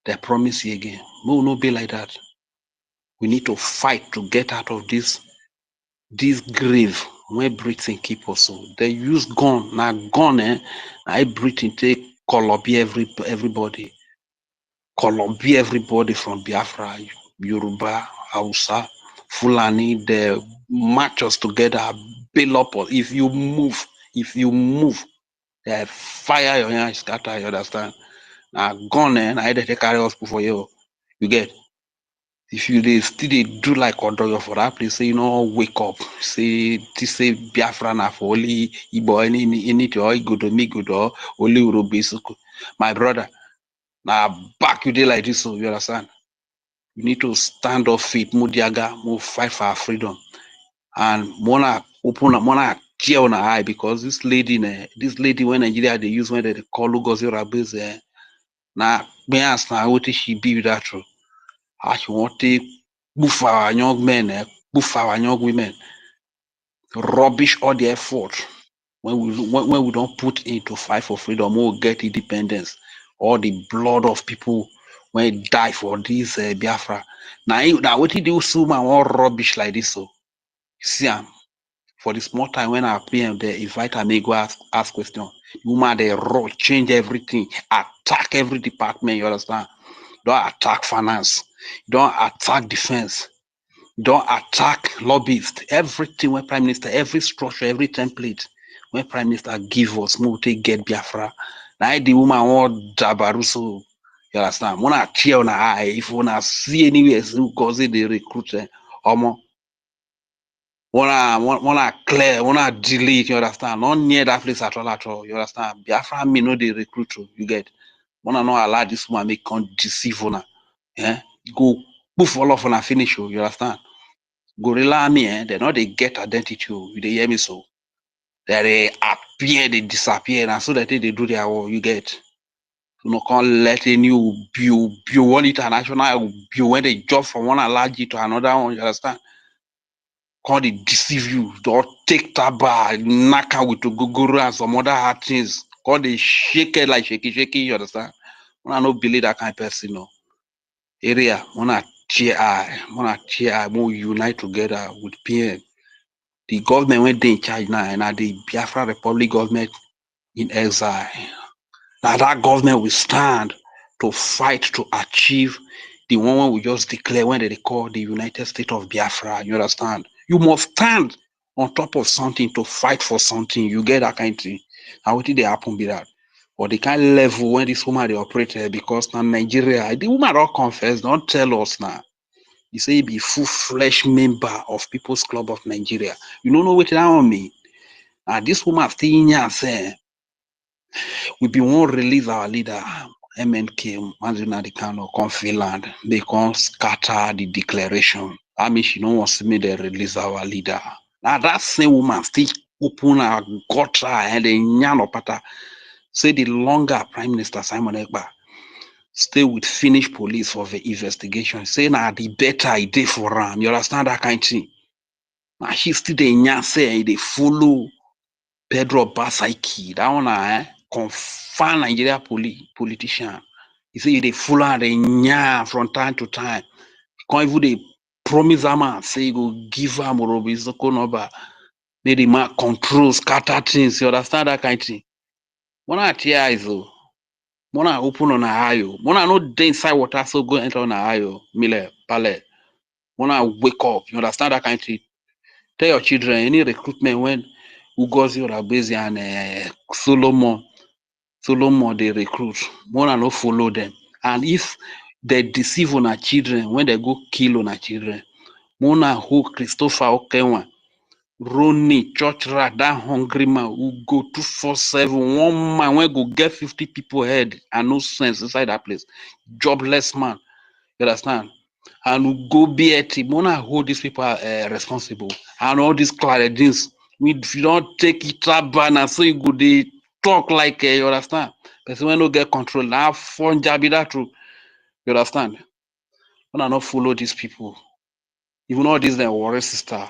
They promise you again. No be like that. We need to fight to get out of this grave where Britain keep us. So they use gun. Now gun, I Britain take Colombia everybody. Colombia everybody from Biafra, Yoruba, Hausa, Fulani, they match us together, build up. If you move, they fire your hand, scatter, you understand? Now gun, I they carry us for you. You get? If you still they do like Odoyo for that place, say you know, wake up, say Biafra na for only Igbo, any to all good or me good or only Urobe. My brother, now back you day like this, so you understand? We need to stand up feet, Mudiaga, move fight for our freedom. And wanna tear on her eye because this lady when Nigeria they use when they call OGOJA Rabis, now me ask now what she be with that true. How she want to move our young men, move our young women, rubbish all the effort when we don't put into fight for freedom, we'll get independence. All the blood of people when die for this Biafra. Now what did you do man all rubbish like this? So see for the small time when our PM they invite me go ask question. Woman they change everything, attack every department, you understand? Don't attack finance, don't attack defense, don't attack lobbyists, everything when Prime Minister, every structure, every template when Prime Minister give us, we take get Biafra. Now the woman want Dabaruso, you understand? Wanna tear on her eye if wanna see anywhere because they recruit wanna clear, wanna delete, you understand? Not near that place at all, you understand? Biafra me know they recruit you get. Wanna not allow this woman make con deceive una. Yeah? Go poof all off and finish you understand? Gorilla army, they know they get identity. You they hear me so? They appear, they disappear, and so that they do their work. You get? You know, can't let any you one international you when they jump from one allergy to another one. You understand? Can't they deceive you? Don't take taba, naka with to guguru and some other hard things. Can't they shake it like shaky? You understand? I don't believe that kind of person. No. area, wanna unite together with PM. The government went in charge now, and the Biafra Republic government in exile. Now that government will stand to fight to achieve the one we just declare when they call the United States of Biafra. You understand? You must stand on top of something to fight for something. You get that kind of thing. And what did they happen be that? Or the kind of level when this woman they operate because now Nigeria, the woman don't confess, don't tell us now. You say he be full-fledged member of People's Club of Nigeria. You don't know what that one mean. And this woman still in here saying, we be won't release our leader, MNK, Manzunadi Kano, come Finland. They can't scatter the declaration. I mean, she don't want to see me they release our leader. Now that same woman still open her gutter and the nyano pata. Say the longer Prime Minister Simon Ekpa stay with Finnish police for the investigation. Say now the better idea for him. You understand that kind of thing? Now she still the nya say they follow Pedro Basaiki. That one confirm Nigeria politician. He say they follow the nya from time to time. Can't even they promise a man say you go give him Robinson number. May the man control scatter things. You understand that kind of thing? When I tear eyes though. When I open on a high, when I know they inside water, so go enter on a high, Mile, Pale. When I wake up, you understand that kind of thing. Tell your children any recruitment when Ugozi or Abezi and Solomon they recruit. When I not follow them. And if they deceive on our children, when they go kill on our children, Mona who Christopher Okenwa, Ronnie, church rat, that hungry man who go 247, one man when go get 50 people head and no sense inside that place. Jobless man, you understand? And who go be at him, wanna hold these people responsible. And all these clarendins, if you don't take it up banner, so you go they talk like you understand. But when no get control, now fun jabby that true. You understand? Wanna not follow these people. Even all these they worry sister.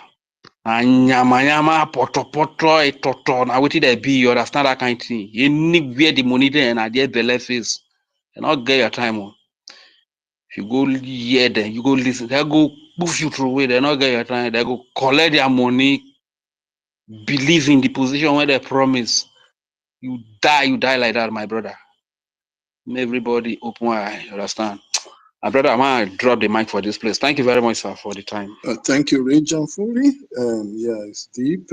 And yama poto etoto na wetin dey be, you understand that kind of thing. Anywhere the money there and there belle face, you not get your time on. If you go hear them, you go listen, they go push you through way, they not get your time, they go collect their money, believe in the position where they promise. You die like that, my brother. Everybody open eye, you understand? My brother, I'm gonna drop the mic for this place. Thank you very much, sir, for the time. Thank you, Region Fully. Yeah, it's deep.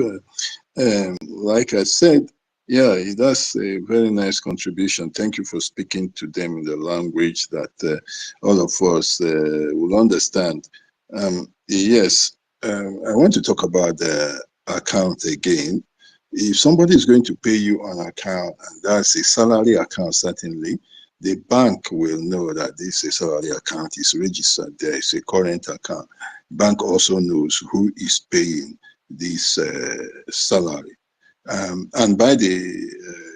Like I said, yeah, that's a very nice contribution. Thank you for speaking to them in the language that all of us will understand. Yes, I want to talk about the account again. If somebody is going to pay you on account, and that's a salary account, certainly, the bank will know that this is a salary account is registered. There is a current account. Bank also knows who is paying this salary. And by the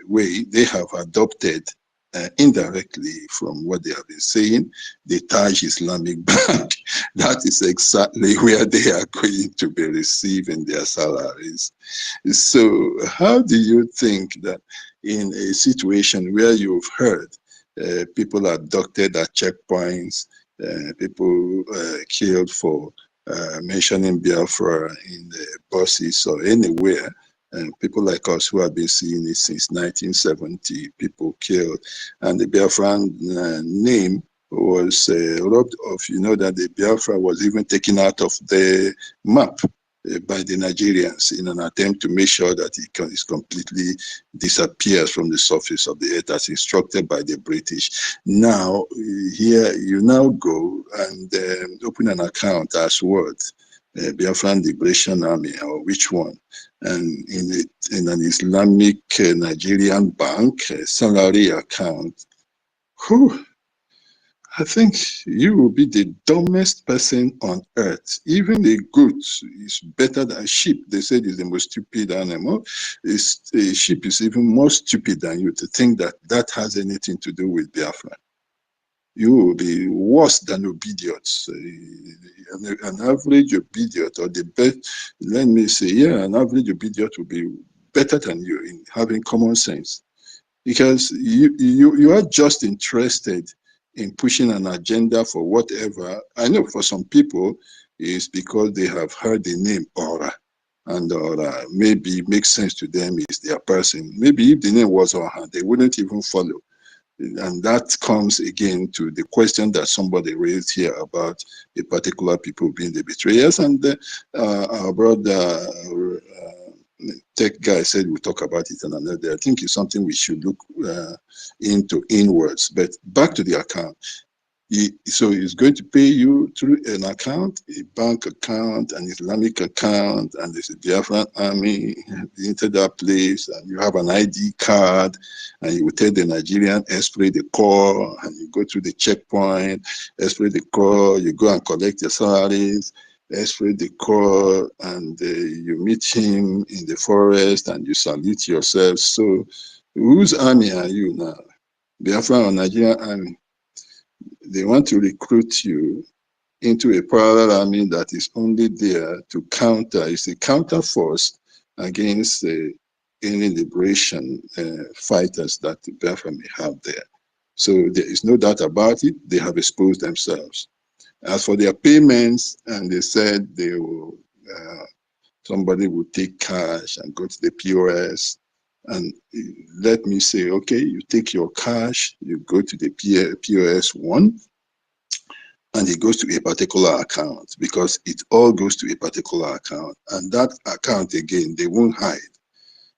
way, they have adopted indirectly from what they have been saying, the Taj Islamic Bank. That is exactly where they are going to be receiving their salaries. So how do you think that in a situation where you've heard people abducted at checkpoints, people killed for mentioning Biafra in the buses or anywhere, people like us who have been seeing it since 1970, people killed, and the Biafran name was robbed off. You know that the Biafra was even taken out of the map by the Nigerians in an attempt to make sure that it completely disappears from the surface of the earth as instructed by the British. Now, here you now go and open an account as what? Biafran Liberation Army, or which one? And in an Islamic Nigerian bank salary account. Whew, I think you will be the dumbest person on earth. Even a goat is better than a sheep. They said it's the most stupid animal. A sheep is even more stupid than you to think that that has anything to do with Biafra. You will be worse than obedience. An average obedient, or the best, let me say, yeah, an average obedient will be better than you in having common sense. Because you are just interested in pushing an agenda for whatever. I know for some people, it's because they have heard the name Aura, and Aura maybe makes sense to them is their person. Maybe if the name was Aura, they wouldn't even follow. And that comes again to the question that somebody raised here about a particular people being the betrayers. And our brother tech guy said we'll talk about it another day. I think it's something we should look into inwards. But back to the account. So he's going to pay you through an account, a bank account, an Islamic account, and there's a Biafran army into that place, and you have an ID card, and you will tell the Nigerian, spray the call, and you go through the checkpoint, spray the call, you go and collect your salaries, spray the call, and you meet him in the forest, and you salute yourself. So whose army are you now? Biafran or Nigerian army? They want to recruit you into a parallel army that is only there to counter, it's a counter force against any liberation fighters that Biafra may have there. So there is no doubt about it, they have exposed themselves. As for their payments, and they said they will, somebody will take cash and go to the POS. And let me say, okay, you take your cash, you go to the POS one, and it goes to a particular account because it all goes to a particular account. And that account, again, they won't hide.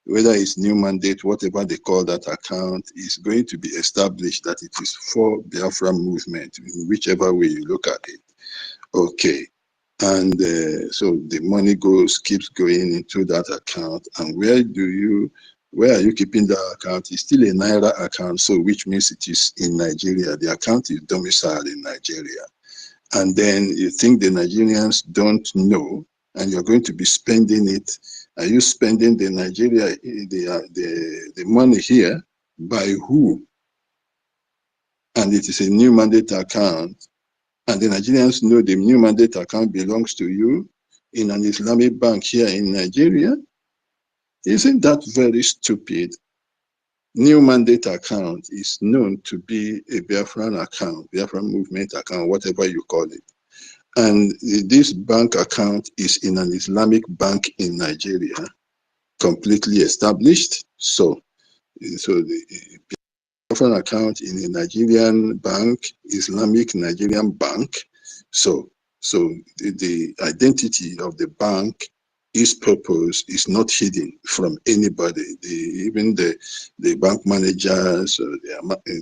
Whether it's new mandate, whatever they call that account, is going to be established that it is for Biafra movement, in whichever way you look at it. Okay. And so the money keeps going into that account. And where are you keeping that account? It's still a Naira account, so which means it is in Nigeria. The account is domiciled in Nigeria. And then you think the Nigerians don't know, and you're going to be spending it. Are you spending the Nigeria, the money here by who? And it is a new mandate account. And the Nigerians know the new mandate account belongs to you in an Islamic bank here in Nigeria. Isn't that very stupid? New mandate account is known to be a Biafran account, Biafran movement account, whatever you call it. And this bank account is in an Islamic bank in Nigeria, completely established. So the Biafran account in a Nigerian bank, Islamic Nigerian bank. So the identity of the bank, its purpose is not hidden from anybody. Even the bank managers,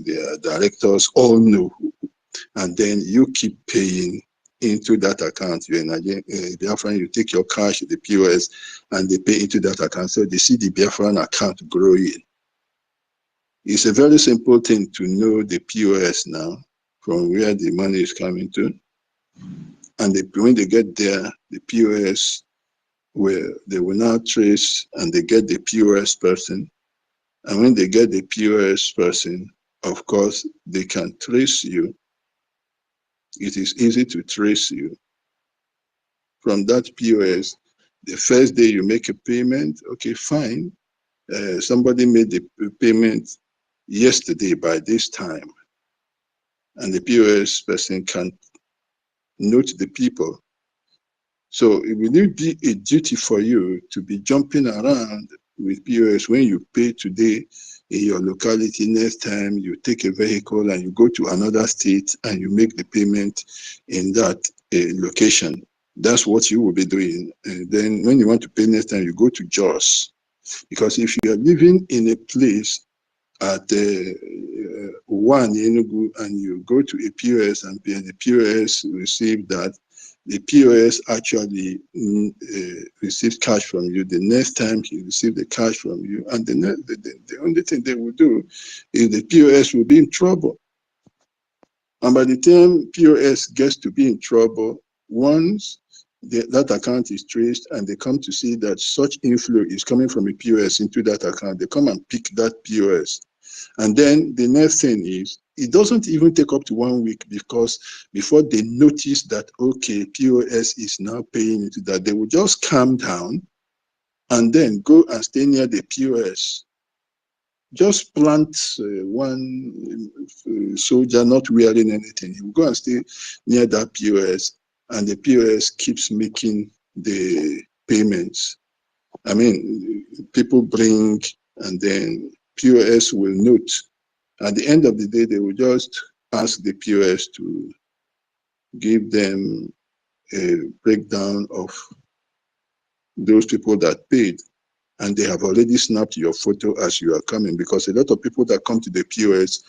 their directors all know. And then you keep paying into that account. You're in Biafran, you take your cash at the POS and they pay into that account. So they see the Biafran account growing. It's a very simple thing to know the POS now from where the money is coming to. And when they get there, the POS, where they will now trace and they get the POS person. And when they get the POS person, of course, they can trace you. It is easy to trace you. From that POS, the first day you make a payment, okay, fine. Somebody made the payment yesterday by this time. And the POS person can note the people. So it will not be a duty for you to be jumping around with POS when you pay today in your locality. Next time you take a vehicle and you go to another state and you make the payment in that location. That's what you will be doing. And then when you want to pay next time, you go to JOS. Because if you are living in a place at one Enugu and you go to a POS and the POS receive that, the POS actually receives cash from you. The next time he receives the cash from you, and the only thing they will do is the POS will be in trouble. And by the time POS gets to be in trouble, once that account is traced and they come to see that such inflow is coming from a POS into that account, they come and pick that POS. And then the next thing is, it doesn't even take up to 1 week because before they notice that, okay, POS is now paying into that, they will just calm down and then go and stay near the POS just plant one soldier not wearing anything. He will go and stay near that POS, and the POS keeps making the payments. I mean, people bring, and then POS will note. At the end of the day, they will just ask the POS to give them a breakdown of those people that paid, and they have already snapped your photo as you are coming, because a lot of people that come to the POS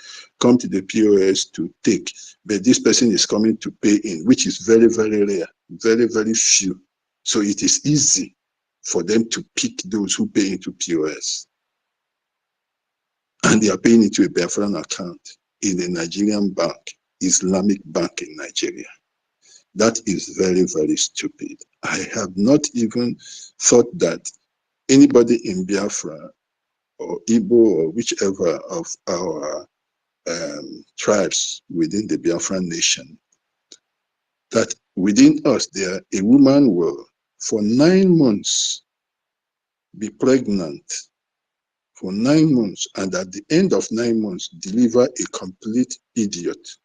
to take, but this person is coming to pay in, which is very, very rare, very, very few. So it is easy for them to pick those who pay into POS, and they are paying into a Biafran account in a Nigerian bank, Islamic bank in Nigeria. That is very, very stupid. I have not even thought that anybody in Biafra or Igbo or whichever of our tribes within the Biafran nation, that within us there, a woman will, for 9 months, be pregnant for 9 months, and at the end of 9 months, deliver a complete idiot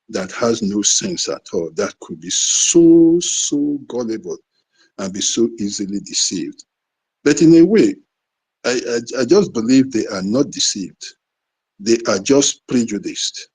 that has no sense at all, that could be so gullible and be so easily deceived. But in a way, I just believe they are not deceived. They are just prejudiced.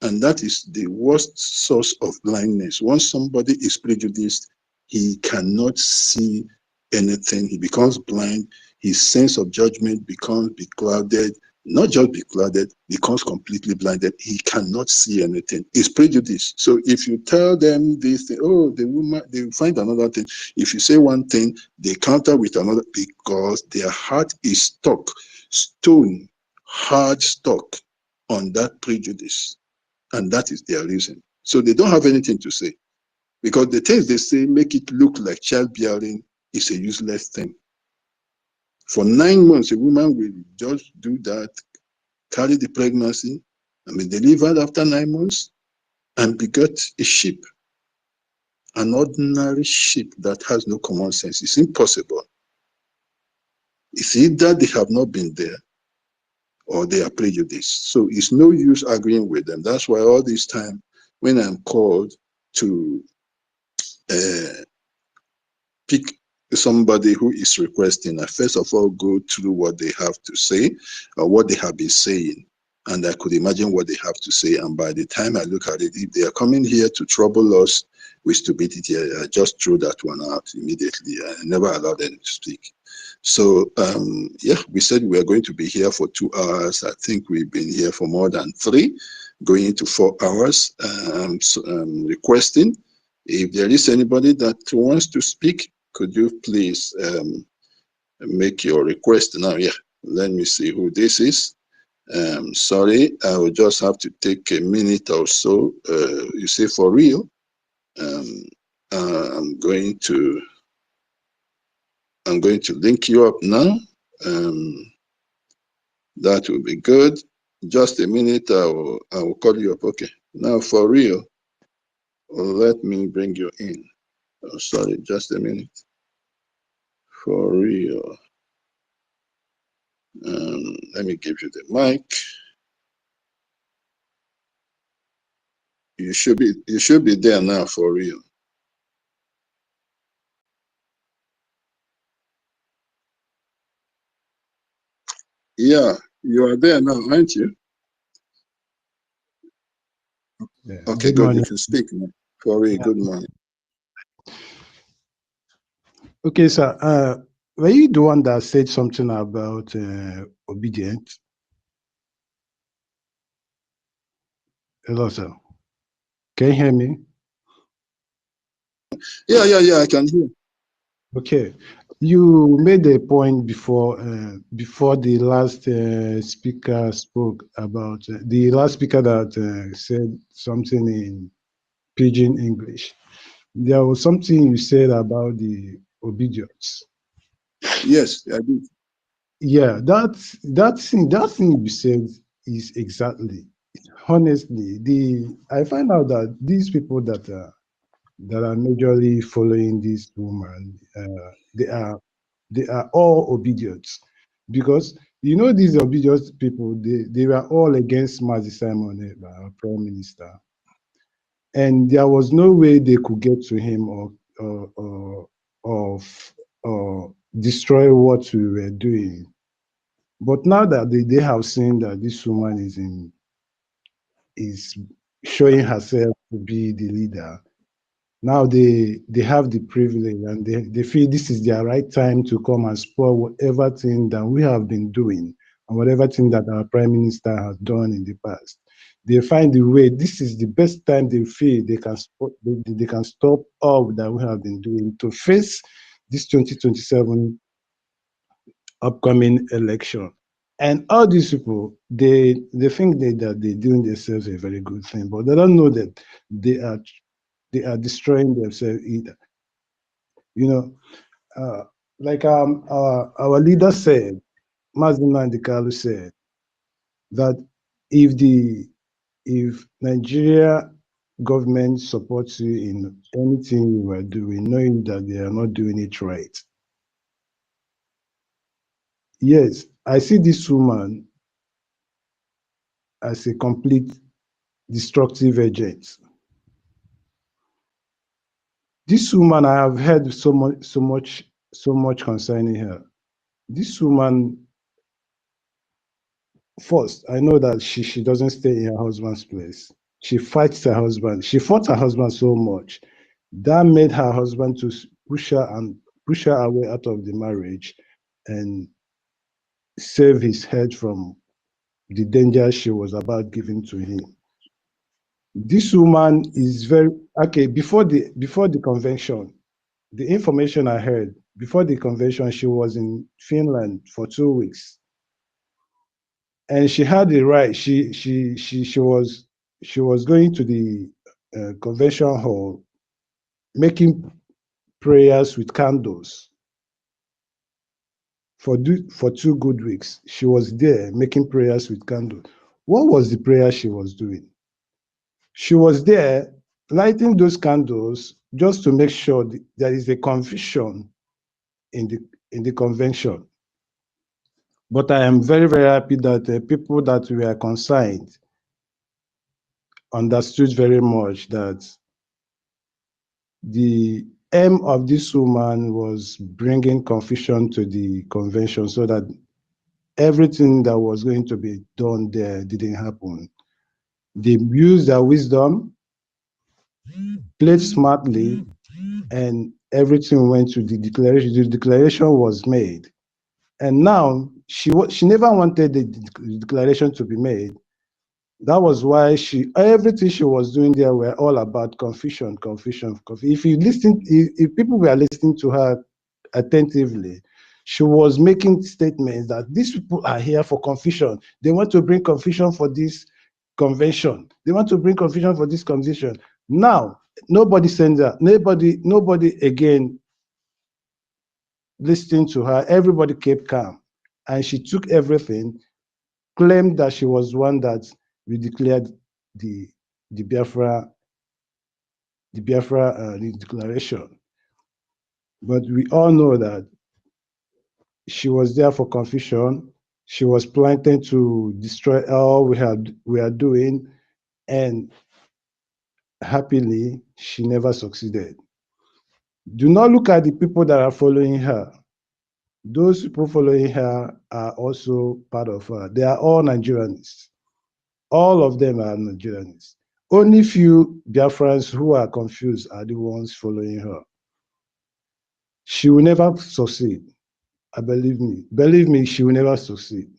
And that is the worst source of blindness. Once somebody is prejudiced, he cannot see anything. He becomes blind. His sense of judgment becomes beclouded. Not just beclouded, becomes completely blinded. He cannot see anything. It's prejudice. So if you tell them this thing, oh, the woman, they will find another thing. If you say one thing, they counter with another, because their heart is stuck, stone, hard stuck on that prejudice. And that is their reason. So they don't have anything to say, because the things they say make it look like childbearing is a useless thing. For 9 months, a woman will just do that, carry the pregnancy, and be delivered after 9 months, and beget a sheep, an ordinary sheep that has no common sense. It's impossible. It's either they have not been there, or they are prejudiced. So it's no use arguing with them. That's why all this time, when I'm called to pick somebody who is requesting, I first of all go through what they have to say, or what they have been saying, and I could imagine what they have to say. And by the time I look at it, if they are coming here to trouble us with stupidity, I just throw that one out immediately. I never allow them to speak. So yeah, we said we are going to be here for 2 hours. I think we've been here for more than 3, going into 4 hours, requesting. If there is anybody that wants to speak, could you please make your request now? Yeah, let me see who this is. Sorry, I will just have to take a minute or so. You say for real? I'm going to link you up now. That will be good. Just a minute, I will call you up. Okay. Now for real, let me bring you in. Oh, sorry, just a minute. For real. Let me give you the mic. You should be there now, for real. Yeah, you are there now, aren't you? Yeah. Okay, good. You can speak now. For real, good morning. Okay, sir. Were you the one that said something about obedient? Hello, sir. Can you hear me? Yeah, I can hear. Okay. You made a point before the last speaker spoke about the last speaker that said something in pidgin English. There was something you said about the obedience. Yes, I did. Yeah, that thing you said is exactly, honestly, I find out that these people that are majorly following this woman, they are all obedient, because You know, these obvious people, they were all against Mazi Simon Ekpa, our prime minister. And there was no way they could get to him or destroy what we were doing. But now that they have seen that this woman is showing herself to be the leader, now they have the privilege and they feel this is their right time to come and spoil whatever thing that we have been doing and whatever thing that our prime minister has done in the past. They find the way. This is the best time they feel they can they can stop all that we have been doing to face this 2027 upcoming election. And all these people, they think that they're doing themselves a very good thing, but they don't know that they are destroying themselves either. You know, like our leader said, Mazina Ndikalu said, that if Nigeria government supports you in anything you are doing, knowing that they are not doing it right. Yes, I see this woman as a complete destructive agent. This woman, I have heard so much concerning her. This woman, first, I know that she doesn't stay in her husband's place. She fights her husband. She fought her husband so much that made her husband to push her away out of the marriage and save his head from the danger she was about giving to him. This woman is very okay. Before the convention, the information I heard before the convention, she was in Finland for 2 weeks, and she had the right. She was going to the convention hall, making prayers with candles for 2 good weeks. She was there making prayers with candles. What was the prayer she was doing? She was there lighting those candles just to make sure there is a confusion in the convention. But I am very, very happy that the people that were concerned understood very much that the aim of this woman was bringing confusion to the convention so that everything that was going to be done there didn't happen. They used their wisdom, played smartly, and everything went to the declaration. The declaration was made. And now she never wanted the declaration to be made. That was why everything she was doing there were all about confusion. If you listen, if people were listening to her attentively, she was making statements that these people are here for confusion. They want to bring confusion for this convention. They want to bring confusion for this convention. Now, nobody sends her. Nobody again listening to her. Everybody kept calm, and she took everything, claimed that she was one that we declared the Biafra declaration. But we all know that she was there for confusion. She was planning to destroy all we are doing, and happily, she never succeeded. Do not look at the people that are following her. Those people following her are also part of her. They are all Nigerians. All of them are Nigerians. Only few Biafrans who are confused are the ones following her. She will never succeed. Believe me, she will never succeed.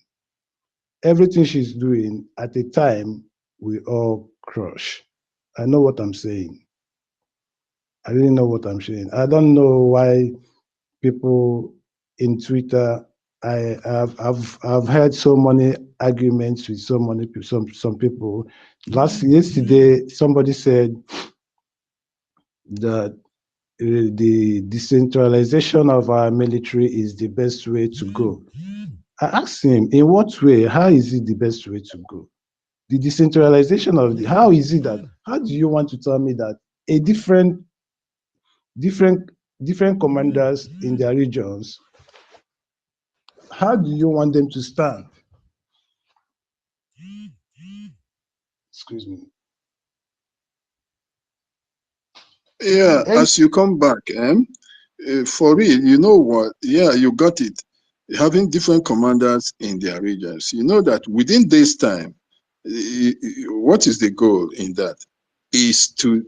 Everything she's doing at a time will all crush. I know what I'm saying. I really know what I'm saying. I don't know why people in Twitter, I've had so many arguments with so many people, some people. Yesterday, somebody said that the decentralization of our military is the best way to go. I asked him, in what way? How is it the best way to go? The decentralization of how is it that? How do you want to tell me that a different commanders in their regions How do you want them to stand? Excuse me. Yeah, as you come back, for real, you know what? Yeah, you got it. Having different commanders in their regions, you know that within this time, what is the goal in that? Is to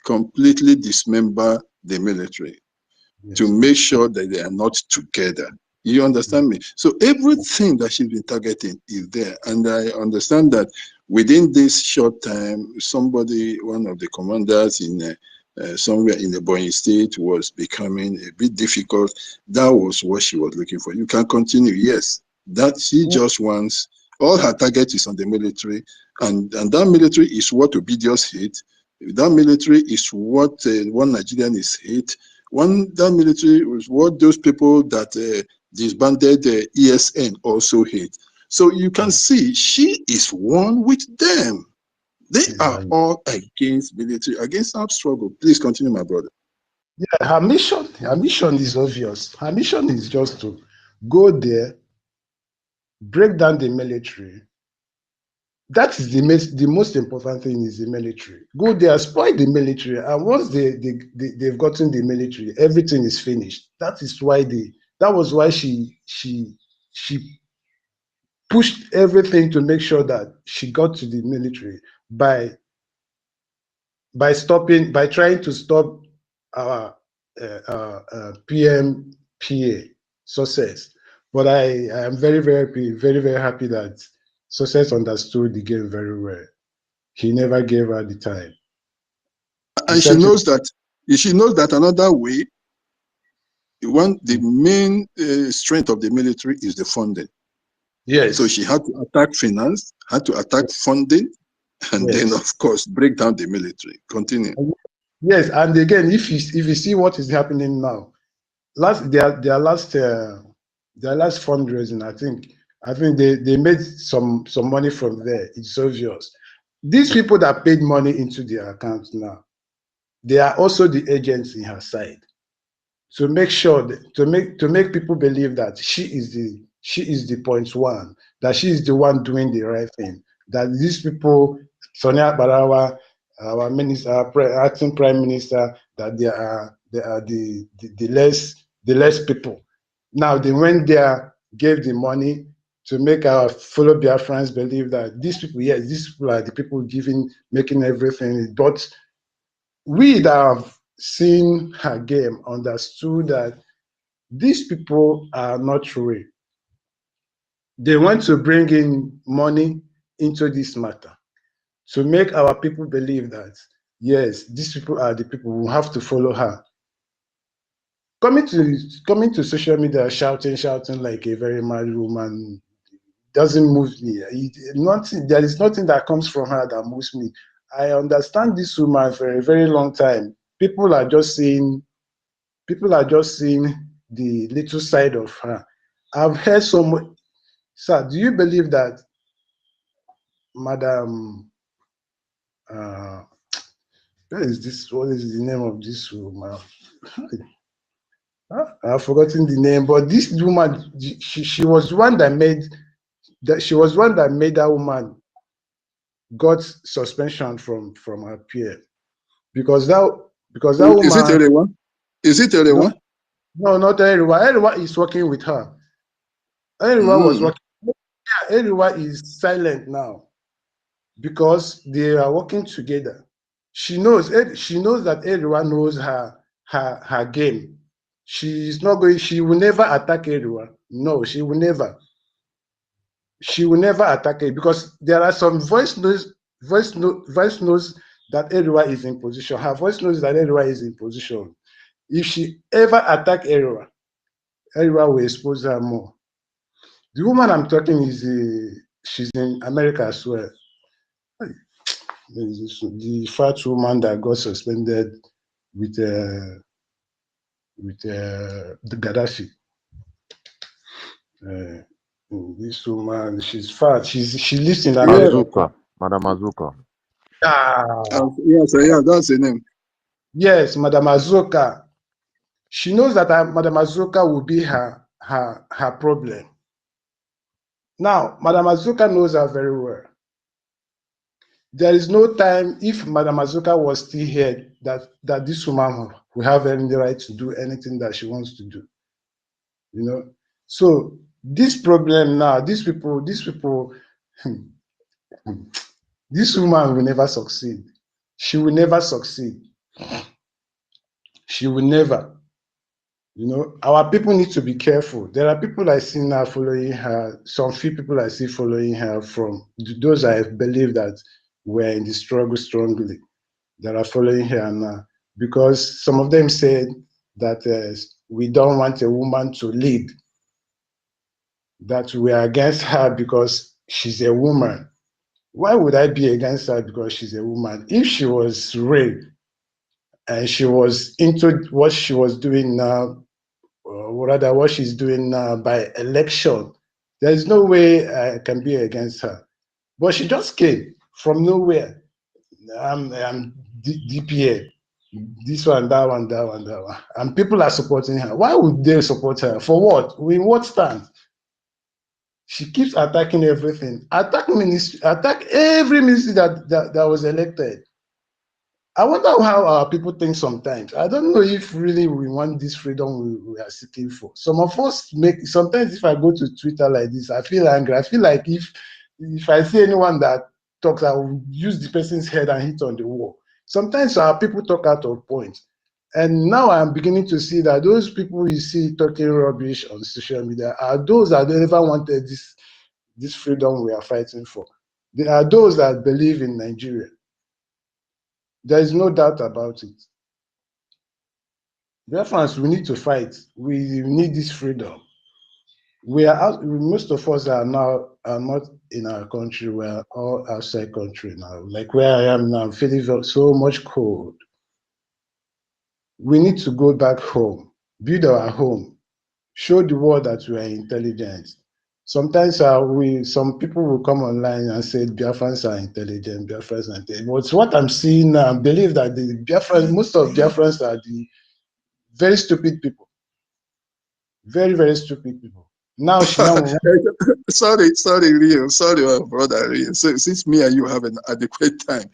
completely dismember the military, to make sure that they are not together. You understand me? So everything that she's been targeting is there. And I understand that within this short time, somebody, one of the commanders in somewhere in the Ebonyi state was becoming a bit difficult. That was what she was looking for. You can continue. Yes, that she just wants, all her target is on the military, and that military is what Obedience hate. That military is what one Nigerian is hate. That military is what those people that disbanded the ESN also hate. So you can see she is one with them. They are all against military, against our struggle. Please continue, my brother. Yeah, her mission is obvious. Her mission is just to go there, break down the military. That is the most important thing is the military. Go there, spoil the military, and once they've gotten the military, everything is finished. That was why she pushed everything to make sure that she got to the military by trying to stop our PMPA success. But I am very, very happy that success understood the game very well. He never gave her the time. And she knows that another way, the main strength of the military is the funding. Yes. So she had to attack finance, had to attack funding, and then of course break down the military. Continue. Yes, and again, if you see what is happening now, their last fundraising, I think they made some money from there. It's obvious. These people that paid money into their accounts now, they are also the agents in her side. To make sure to make people believe that she is the point one, that she is the one doing the right thing, that these people, Sonia Barawa, our minister, our acting prime minister, that they are the less people. Now they went there, gave the money to make our fellow Biafrans believe that these people, yes, these people are the people making everything. But we that have seen her game understood that these people are not real. They want to bring in money into this matter to make our people believe that, yes, these people are the people who have to follow her. Coming to social media, shouting like a very mad woman doesn't move me. There is nothing that comes from her that moves me. I understand this woman for a very long time. People are just seeing the little side of her. I've heard so much. Sir, do you believe that Madam, what is the name of this woman? I've forgotten the name, but this woman, she was one that made that woman got suspension from her peer because that woman. Is it everyone? Is it everyone? No, not everyone. Everyone is working with her. Everyone was working. Everyone is silent now because they are working together. She knows that everyone knows her game. She's not going. She will never attack everyone. No, she will never. She will never attack it because there are some voice notes that everyone is in position. Her voice knows that everyone is in position. If she ever attack everyone will expose her more. The woman I'm talking she's in America as well. The fat woman that got suspended with the Gaddafi. This woman, she's fat. She lives in America. Madam Azuka. Yes, that's the name. Yes, Madam Azuka. She knows that Madam Azuka will be her problem. Now, Madam Azuka knows her very well. There is no time, if Madam Azuka was still here, that this woman will have any right to do anything that she wants to do. You know? So this problem now, these people, this woman will never succeed. She will never succeed. She will never. You know, our people need to be careful. There are people I see now following her, some few people I see following her from those I believe that were in the struggle strongly, that are following her now. Because some of them said that we don't want a woman to lead, that we are against her because she's a woman. Why would I be against her because she's a woman? If she was raped and she was into what she was doing now, or rather what she's doing now by election, there is no way I can be against her. But she just came from nowhere. I'm DPA, this one, that one, that one, that one. And people are supporting her. Why would they support her? For what? In what stand? She keeps attacking everything. Attack every ministry that was elected. I wonder how our people think sometimes. I don't know if really we want this freedom we are seeking for. Some of us sometimes if I go to Twitter like this, I feel angry. I feel like if I see anyone that talks, I will use the person's head and hit on the wall. Sometimes our people talk out of point. And now I'm beginning to see that those people you see talking rubbish on social media are those that never wanted this freedom we are fighting for. They are those that believe in Nigeria. There is no doubt about it. BIAFRANS, we need to fight. We need this freedom. We are out, most of us are now not in our country. We are all outside country now. Like where I am now, I'm feeling so much cold. We need to go back home, build our home, show the world that we are intelligent. Sometimes some people will come online and say Biafrans are intelligent, Biafrans are intelligent. But what I'm seeing now, I believe that the Biafrans, most of Biafrans are the very stupid people. Very, very stupid people. Now she now sorry, Rio. Sorry, my brother Rio. So since me and you have an adequate time,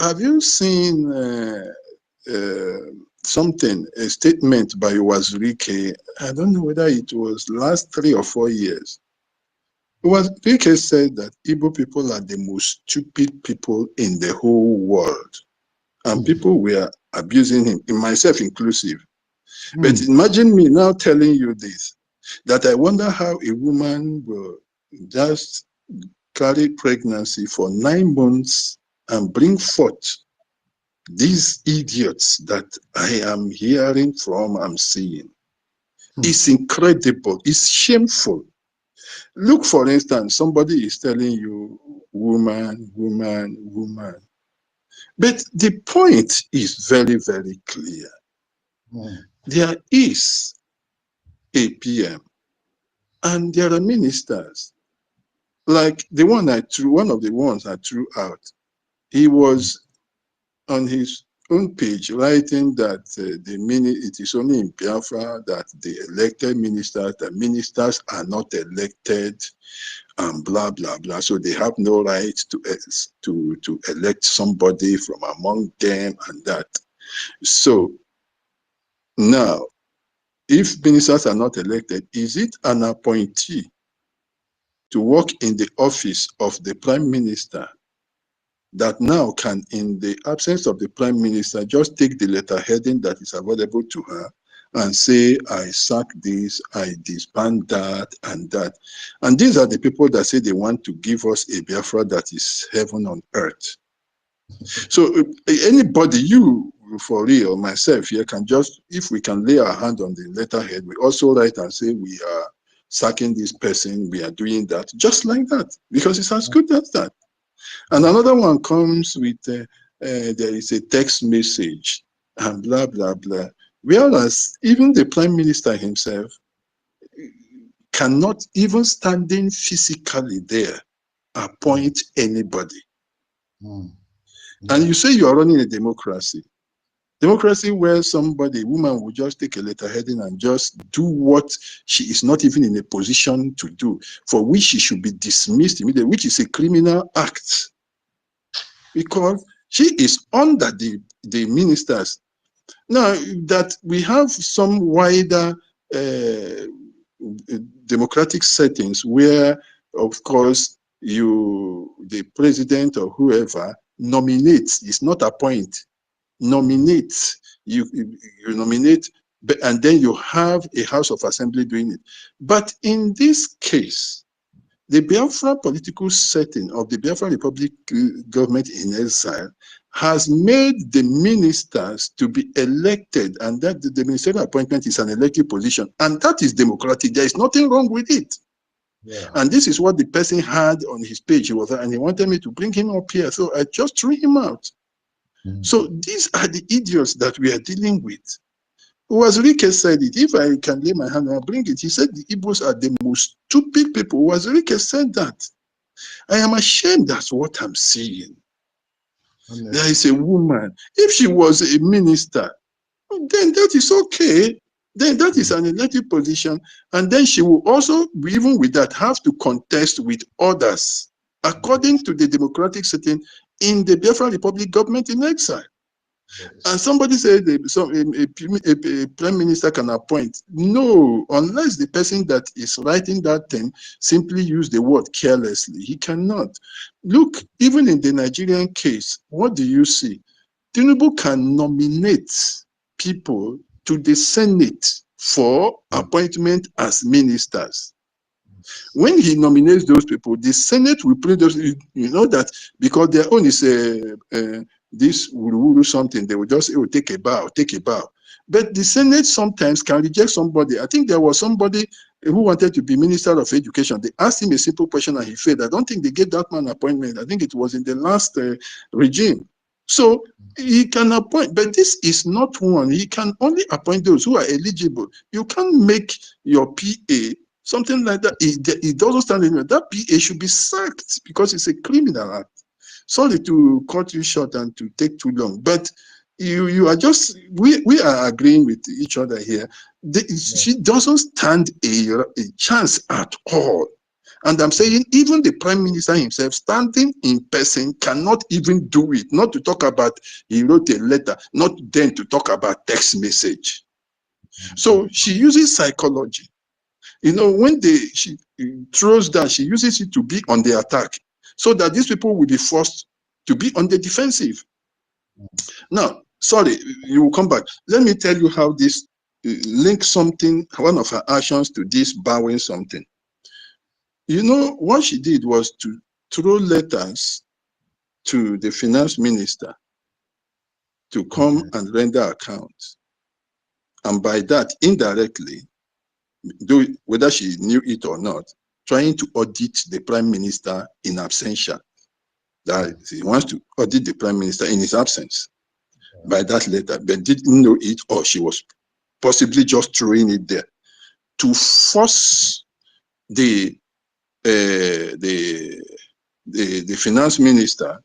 have you seen something, a statement by Wazirike? I don't know whether it was last 3 or 4 years. Wazirike said that Igbo people are the most stupid people in the whole world. And people were abusing him, myself inclusive. But imagine me now telling you this, that I wonder how a woman will just carry pregnancy for 9 months and bring forth these idiots that I am hearing from, I'm seeing. It's incredible. It's shameful. Look, for instance, somebody is telling you, woman, woman, woman. But the point is very, very clear. There is a PM and there are ministers. Like the one one of the ones I threw out, he was on his own page writing that it is only in Biafra that the elected ministers, the ministers are not elected and blah, blah, blah. So they have no right to elect somebody from among them and that. So now, if ministers are not elected, is it an appointee to work in the office of the prime minister that now can, in the absence of the prime minister, just take the letterheading that is available to her and say, I sack this, I disband that, and that. And these are the people that say they want to give us a Biafra that is heaven on earth. So anybody, you for real, myself here, can just, if we can lay our hand on the letterhead, we also write and say we are sacking this person, we are doing that, just like that, because it's as good as that. And another one comes with, there is a text message and blah, blah, blah. Whereas even the prime minister himself cannot, even standing physically there, appoint anybody. And you say you are running a democracy. Democracy where somebody, woman, will just take a letter heading and just do what she is not even in a position to do, for which she should be dismissed immediately, which is a criminal act, because she is under the ministers. Now that we have some wider democratic settings where, of course, the president or whoever nominates, it's not appoint, nominates, you nominate, and then you have a House of Assembly doing it. But in this case, the Biafra political setting of the Biafra Republic government in exile has made the ministers to be elected, and that the ministerial appointment is an elected position, and that is democratic. There is nothing wrong with it. Yeah. And this is what the person had on his page. And he wanted me to bring him up here, so I just threw him out. So these are the idiots that we are dealing with. Wazirike said it. If I can lay my hand and bring it, he said the Igbos are the most stupid people. Wazirike said that. I am ashamed. That's what I'm seeing. There is a woman. If she was a minister, then that is okay. Then that is an elected position. And then she will also, even with that, have to contest with others, according to the democratic setting in the Biafra Republic government in exile. And somebody said a prime minister can appoint. No, unless the person that is writing that thing simply use the word carelessly, he cannot. Look, even in the Nigerian case, what do you see? Tinubu can nominate people to the Senate for appointment as ministers. When he nominates those people, the Senate will put those, you know that because their own is this wuru something, they will just say, oh, take a bow, take a bow. But the Senate sometimes can reject somebody. I think there was somebody who wanted to be Minister of Education. They asked him a simple question and he failed. I don't think they gave that man appointment. I think it was in the last regime. So he can appoint, but this is not one. He can only appoint those who are eligible. You can't make your PA something like that. It doesn't stand anywhere. That PA should be sacked because it's a criminal act. Sorry to cut you short and to take too long, but you are just, we are agreeing with each other here. She doesn't stand a chance at all. And I'm saying even the prime minister himself standing in person cannot even do it, not to talk about he wrote a letter, not then to talk about text message. So she uses psychology. You know, when she throws down, she uses it to be on the attack so that these people will be forced to be on the defensive. Now, sorry, you will come back. Let me tell you how this links something, one of her actions to this bowing something. You know, what she did was to throw letters to the finance minister to come and render accounts. And by that, indirectly, whether she knew it or not, trying to audit the prime minister in absentia. That he wants to audit the prime minister in his absence by that letter, but didn't know it, or she was possibly just throwing it there to force the finance minister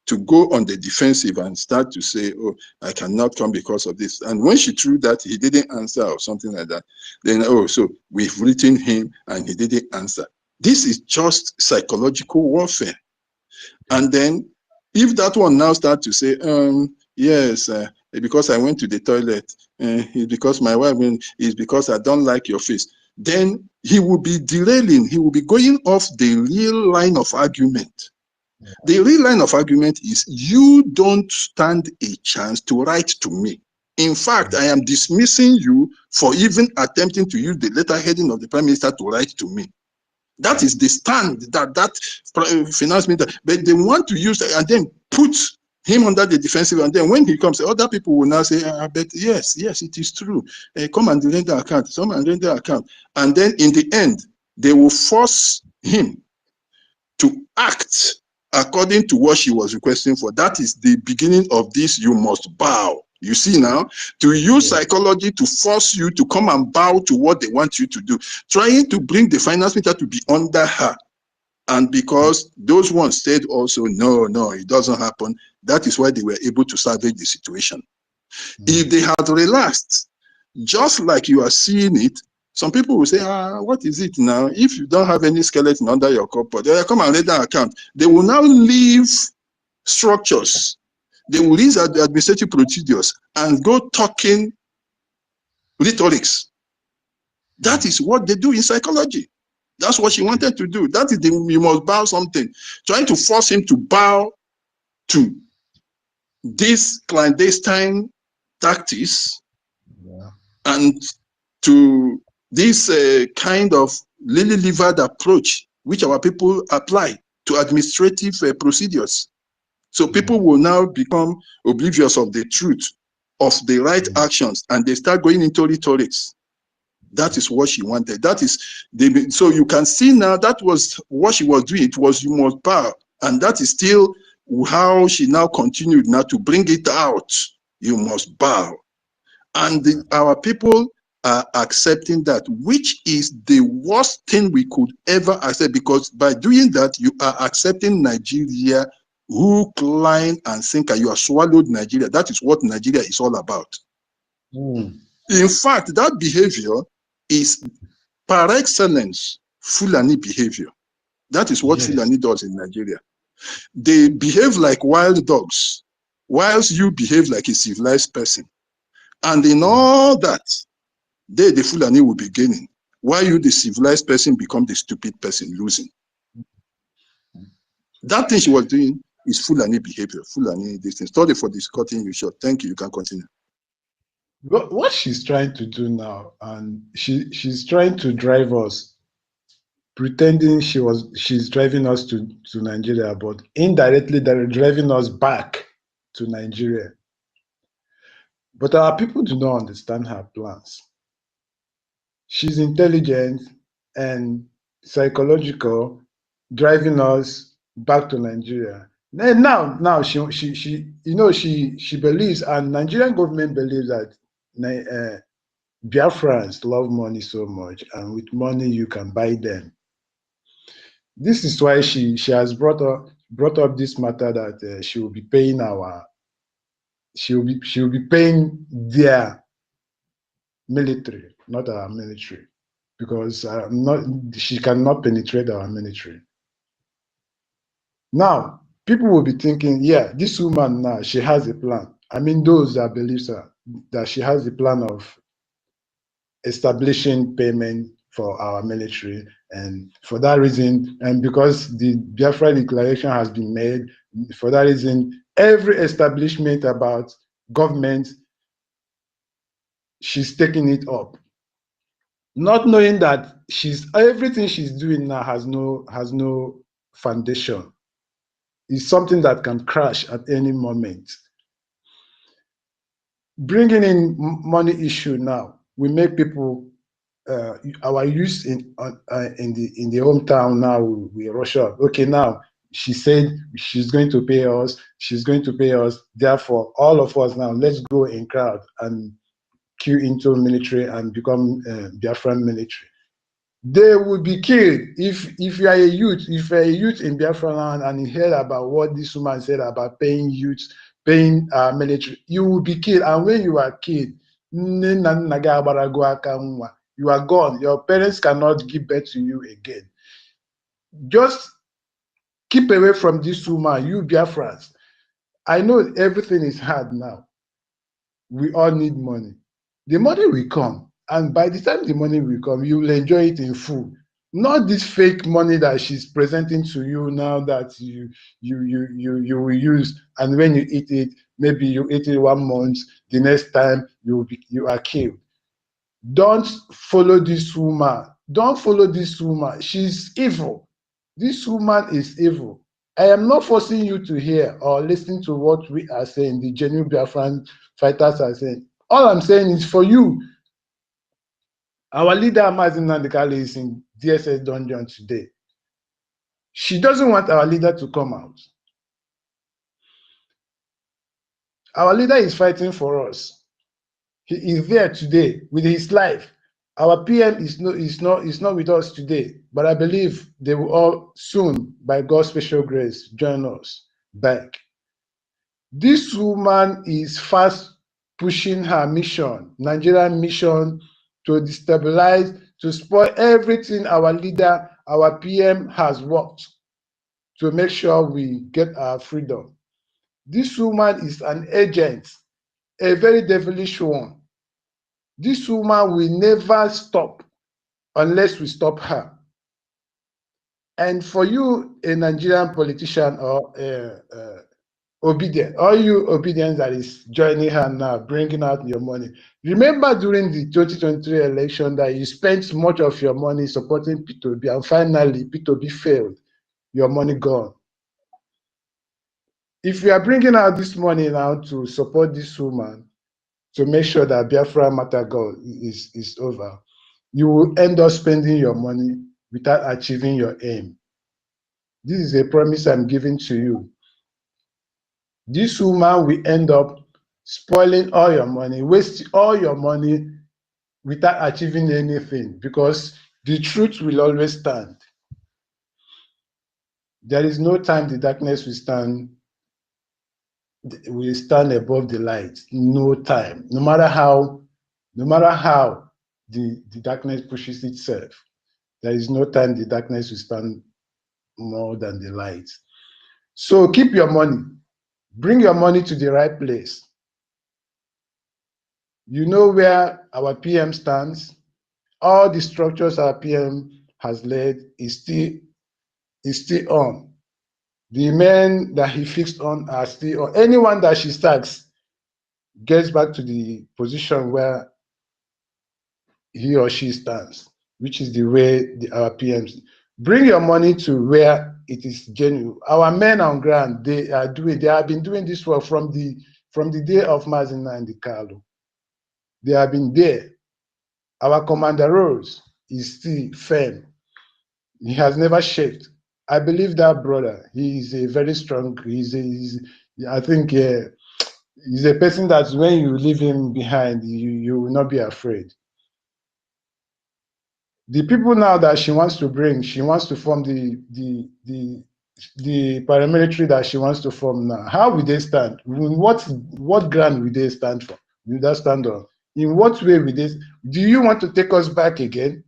to go on the defensive and start to say, oh, I cannot come because of this. And when she threw that, he didn't answer or something like that. Then, oh, so we've written him and he didn't answer. This is just psychological warfare. And then if that one now starts to say, yes, because I went to the toilet, it's because my wife went, it's because I don't like your face, then he will be derailing, he will be going off the real line of argument. The real line of argument is you don't stand a chance to write to me. In fact, I am dismissing you for even attempting to use the letterheading of the prime minister to write to me. That is the stand that finance minister, but they want to use and then put him under the defensive, and then when he comes, other people will now say, but yes, it is true. Come and render account, come and render account. And then in the end, they will force him to act according to what she was requesting for. That is the beginning of this, you must bow. You see now, to use psychology to force you to come and bow to what they want you to do, trying to bring the finance minister to be under her. And because those ones said also, no, it doesn't happen, that is why they were able to salvage the situation. If they had relaxed, just like you are seeing it, some people will say, what is it now? If you don't have any skeleton under your cupboard, they will come and read that account. They will now leave structures. They will leave administrative procedures and go talking rhetorics. That is what they do in psychology. That's what she wanted to do. That is you must bow something. Trying to force him to bow to this clandestine tactics and to this kind of lily-livered approach which our people apply to administrative procedures. So people will now become oblivious of the truth of the right actions, and they start going into rhetorics. That is what she wanted. That is so you can see now that was what she was doing. It was you must bow, and that is still how she now continued now to bring it out. You must bow, and our people are accepting that, which is the worst thing we could ever accept, because by doing that you are accepting Nigeria hook, line, and sinker. You have swallowed Nigeria. That is what Nigeria is all about. In fact, that behavior is par excellence Fulani behavior. That is what Fulani does in Nigeria. They behave like wild dogs, whilst you behave like a civilized person. And in all that, they, the Fulani, will be gaining, while you, the civilized person, become the stupid person, losing. That thing she was doing is Fulani behavior, Fulani this thing. Sorry for this cutting you short. Thank you. You can continue. What she's trying to do now, and she's trying to drive us, pretending she's driving us to Nigeria, but indirectly they're driving us back to Nigeria. But our people do not understand her plans. She's intelligent and psychological, driving us back to Nigeria. And now she believes, and Nigerian government believes that Biafrans love money so much, and with money you can buy them. This is why she has brought up this matter that she will be paying paying their military, not our military, because she cannot penetrate our military. Now people will be thinking, yeah, this woman now, she has a plan. I mean, those that believe her, that she has a plan of establishing payment for our military, and for that reason, and because the Biafra declaration has been made, for that reason, every establishment about government, she's taking it up, not knowing that everything she's doing now has no foundation. It's something that can crash at any moment. Bringing in money issue now, we make people, our youth in the hometown now, we rush up. Okay, now she said she's going to pay us. She's going to pay us. Therefore, all of us now, let's go in crowd and queue into military and become Biafran military. They will be killed if you are a youth. If you're a youth in Biafra land and you heard about what this woman said about paying youths, paying military, you will be killed. And when you are killed, you are gone. Your parents cannot give birth to you again. Just keep away from this woman, you Biafrans. I know everything is hard now. We all need money. The money will come. And by the time the money will come, you will enjoy it in full. Not this fake money that she's presenting to you now that you will use, and when you eat it, maybe you eat it 1 month, the next time you are killed. Don't follow this woman. Don't follow this woman. She's evil. This woman is evil. I am not forcing you to hear or listen to what we are saying, the genuine Biafran fighters are saying. All I'm saying is for you. Our leader, Mazin Nandekale, is in DSS dungeon today. She doesn't want our leader to come out. Our leader is fighting for us. He is there today with his life. Our PM is not with us today, but I believe they will all soon, by God's special grace, join us back. This woman is fast pushing her mission, Nigerian mission, to destabilize, to spoil everything our leader, our PM has worked to make sure we get our freedom. This woman is an agent, a very devilish one. This woman will never stop unless we stop her. And for you, a Nigerian politician or obedient, all you obedience that is joining her now, bringing out your money. Remember during the 2023 election that you spent much of your money supporting P2B, and finally P2B failed, your money gone. If you are bringing out this money now to support this woman, to make sure that Biafra matter goal is over, you will end up spending your money without achieving your aim. This is a promise I'm giving to you. This woman will end up spoiling all your money, wasting all your money without achieving anything, because the truth will always stand. There is no time the darkness will stand above the light. No time. No matter how the darkness pushes itself, there is no time the darkness will stand more than the light. So keep your money. Bring your money to the right place. You know where our PM stands. All the structures our PM has led is still on. The men that he fixed on are still on. Anyone that she sacks gets back to the position where he or she stands, which is the way our PMs. Bring your money to where it is genuine. Our men on ground, they have been doing this work from the day of Mazina and the Carlo. They have been there. Our Commander Rose is still firm. He has never shaked. I believe that brother. He is a very strong. I think he's a person that when you leave him behind, you will not be afraid. The people now that she wants to bring, she wants to form the paramilitary that she wants to form now. How will they stand? What ground will they stand for? Will they stand on? In what way will they? Do you want to take us back again?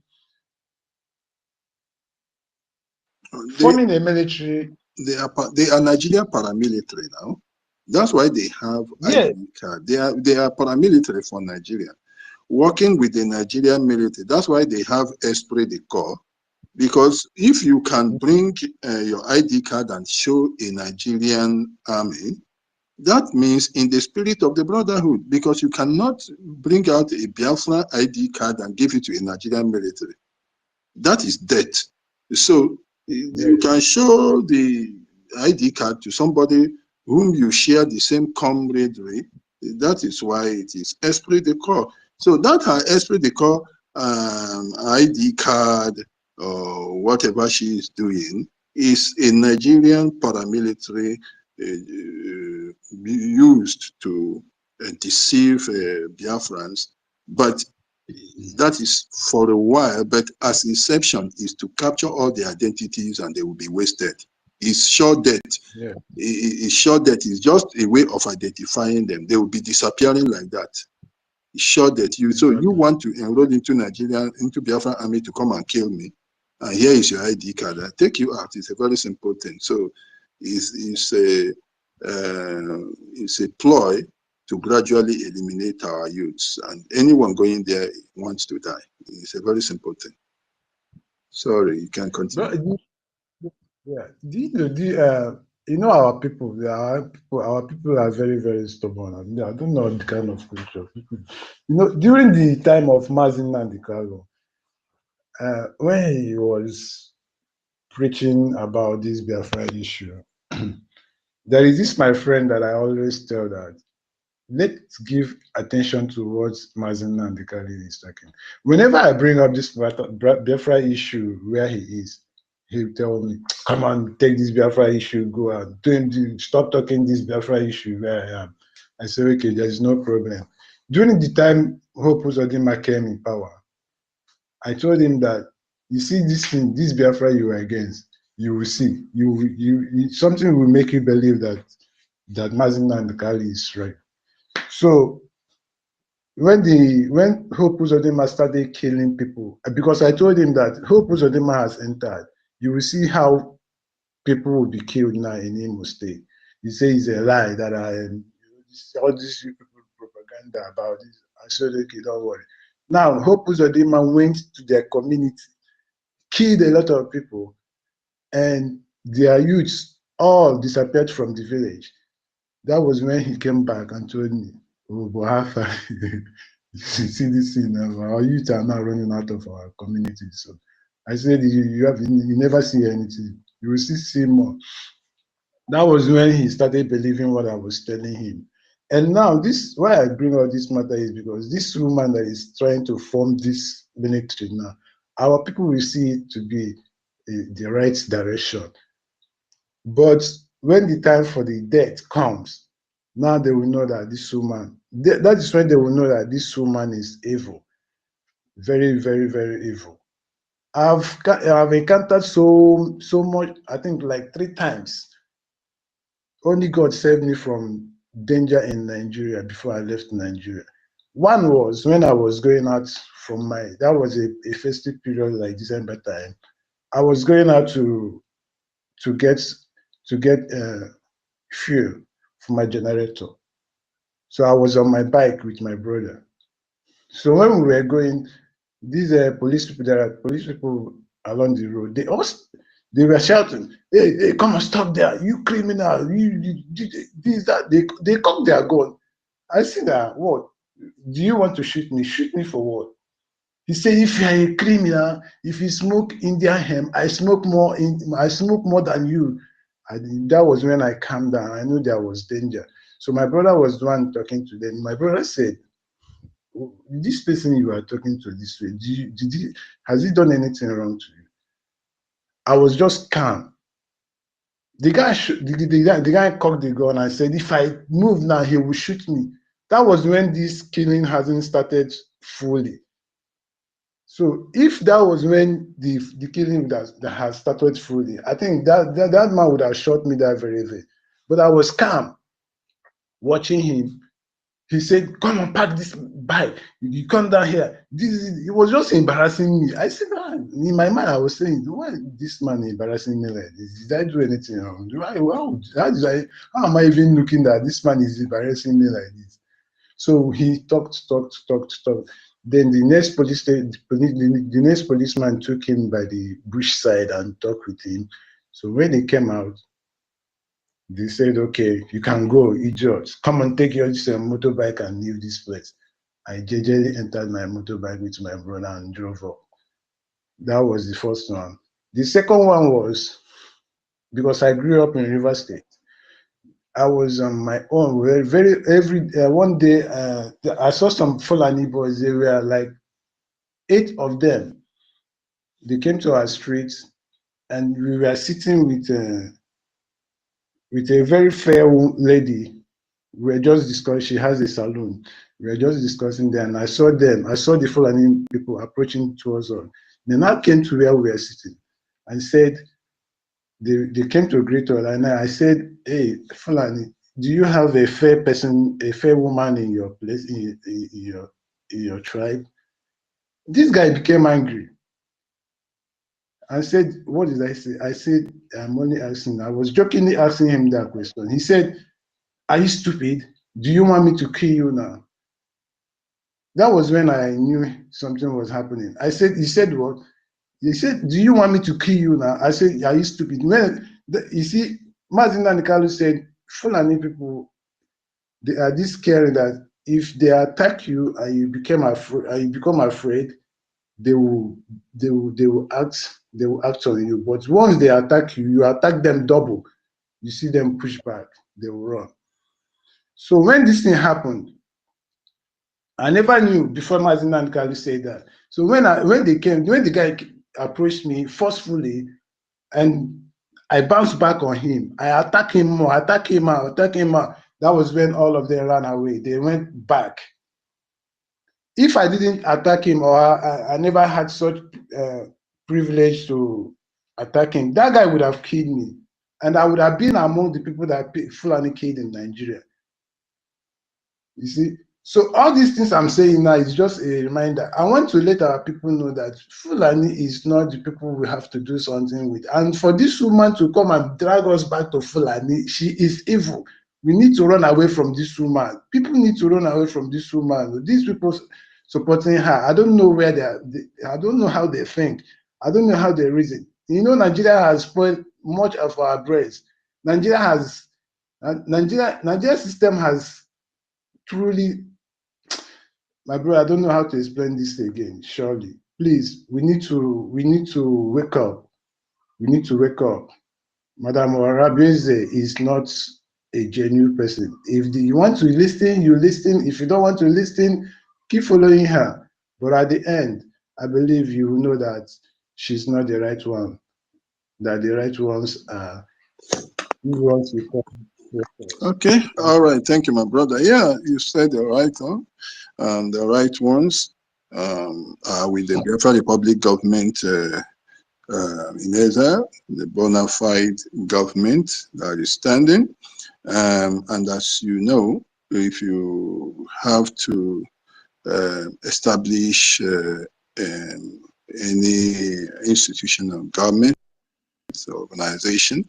Forming a military. They are Nigerian paramilitary now. That's why they have ID card. They are paramilitary for Nigeria, working with the Nigerian military. That's why they have esprit de corps. Because if you can bring your ID card and show a Nigerian army, that means in the spirit of the brotherhood, because you cannot bring out a Biafra ID card and give it to a Nigerian military. That is death. So you can show the ID card to somebody whom you share the same camaraderie. That is why it is esprit de corps. So that her esprit de corps ID card or whatever she is doing is a Nigerian paramilitary used to deceive Biafrans, but that is for a while. But as inception is to capture all the identities and they will be wasted. It's sure death. Yeah. It's sure death is just a way of identifying them. They will be disappearing like that. It's sure that you. So you want to enroll into Biafran army to come and kill me, and here is your ID card. I take you out. It's a very simple thing. So it's a ploy to gradually eliminate our youths, and anyone going there wants to die. It's a very simple thing. Sorry, you can continue. Yeah, you know our people. Our people are very, very stubborn. I mean, I don't know the kind of culture. You know, during the time of Mazin and the Carlo, when he was preaching about this Biafra issue, there is this my friend that I always tell that let's give attention to what Mazin and the Carlo is talking. Whenever I bring up this Biafra issue where he is, he'll tell me, come on, take this Biafra issue, go out. Stop talking this Biafra issue where I am. I say, okay, there's no problem. During the time Hope Uzodinma came in power, I told him that, you see this thing, this Biafra you are against, you will see. Something will make you believe that Mazin and Kali is right. So when Hope Uzodinma started killing people, because I told him that Hope Uzodinma has entered, you will see how people will be killed now in Imo State. He said it's a lie that all these people propaganda about this. I said, okay, don't worry. Now, Hope Uzodinma went to their community, killed a lot of people, and their youths all disappeared from the village. That was when he came back and told me, oh, Biafra, you see this thing now, our youth are now running out of our community. So I said, you never see anything. You will see more. That was when he started believing what I was telling him. And now this, why I bring all this matter is because this woman that is trying to form this military now, our people will see it to be the right direction. But when the time for the death comes, now they will know that this woman, that is when they will know that this woman is evil. Very, very, very evil. I've encountered so much, I think like 3 times. Only God saved me from danger in Nigeria before I left Nigeria. One was when I was going out from that was a festive period like December time. I was going out to get fuel for my generator. So I was on my bike with my brother. So when we were going, these police people, there are police people along the road. They were shouting, hey, come and stop there, you criminal, you this, that. They cocked their gun. I said, what? Do you want to shoot me? Shoot me for what? He said, if you are a criminal, if you smoke Indian hemp, I smoke more than you. That was when I calmed down. I knew there was danger. So my brother was the one talking to them. My brother said, this person you are talking to this way, has he done anything wrong to you? I was just calm. The guy cocked the gun and said, if I move now, he will shoot me. That was when this killing hasn't started fully. So if that was when the killing that has started fully, I think that man would have shot me that very day. But I was calm watching him. He said, come on, park this bike. You come down here. It was just embarrassing me. I said, in my mind, I was saying, why is this man embarrassing me like this? Did I do anything wrong? How am I even looking that this man is embarrassing me like this? So he talked. Then the next policeman took him by the bush side and talked with him. So when he came out, they said, okay, you can go, idiot. Come and take your motorbike and leave this place. I jejely entered my motorbike with my brother and drove up. That was the first one. The second one was because I grew up in River State. I was on my own. One day, I saw some Fulani boys. They were like 8 of them. They came to our street, and we were sitting with a very fair lady. We were just discussing. She has a salon. We were just discussing there, and I saw them. I saw the Fulani people approaching towards us. They now came to where we were sitting and said, they came to greet us, and I said, hey, Fulani, do you have a fair person, a fair woman in your place, in your tribe? This guy became angry. I said, what did I say? I said, I'm only asking. I was jokingly asking him that question. He said, are you stupid? Do you want me to kill you now? That was when I knew something was happening. I said, he said what? He said, do you want me to kill you now? I said, are you stupid? You see, Mazin Nanikalu said, Fulani people, they are this caring that if they attack you and you become afraid, they will act on you. But once they attack you, you attack them double. You see them push back, they will run. So when this thing happened, I never knew before Mazin and Kali said that. So when the guy approached me forcefully, and I bounced back on him, I attacked him more, attack him out. That was when all of them ran away. They went back. If I didn't attack him, or I never had such privilege to attack him, that guy would have killed me. And I would have been among the people that Fulani killed in Nigeria. You see? So all these things I'm saying now is just a reminder. I want to let our people know that Fulani is not the people we have to do something with. And for this woman to come and drag us back to Fulani, she is evil. We need to run away from this woman. People need to run away from this woman. These people supporting her, I don't know where I don't know how they think. I don't know how they reason. You know, Nigeria has spoiled much of our brains. Nigeria system has truly, my brother, I don't know how to explain this again. Surely, please, we need to wake up. We need to wake up. Madam Orabieze is not a genuine person. If you want to listen, you listen. If you don't want to listen, keep following her. But at the end, I believe you will know that she's not the right one. That the right ones are these ones we call workers. Okay, all right. Thank you, my brother. Yeah, you said the right one. The right ones are with the Biafra Republic government in Israel, the bona fide government that is standing. And as you know, if you have to establish any institution of government, organization,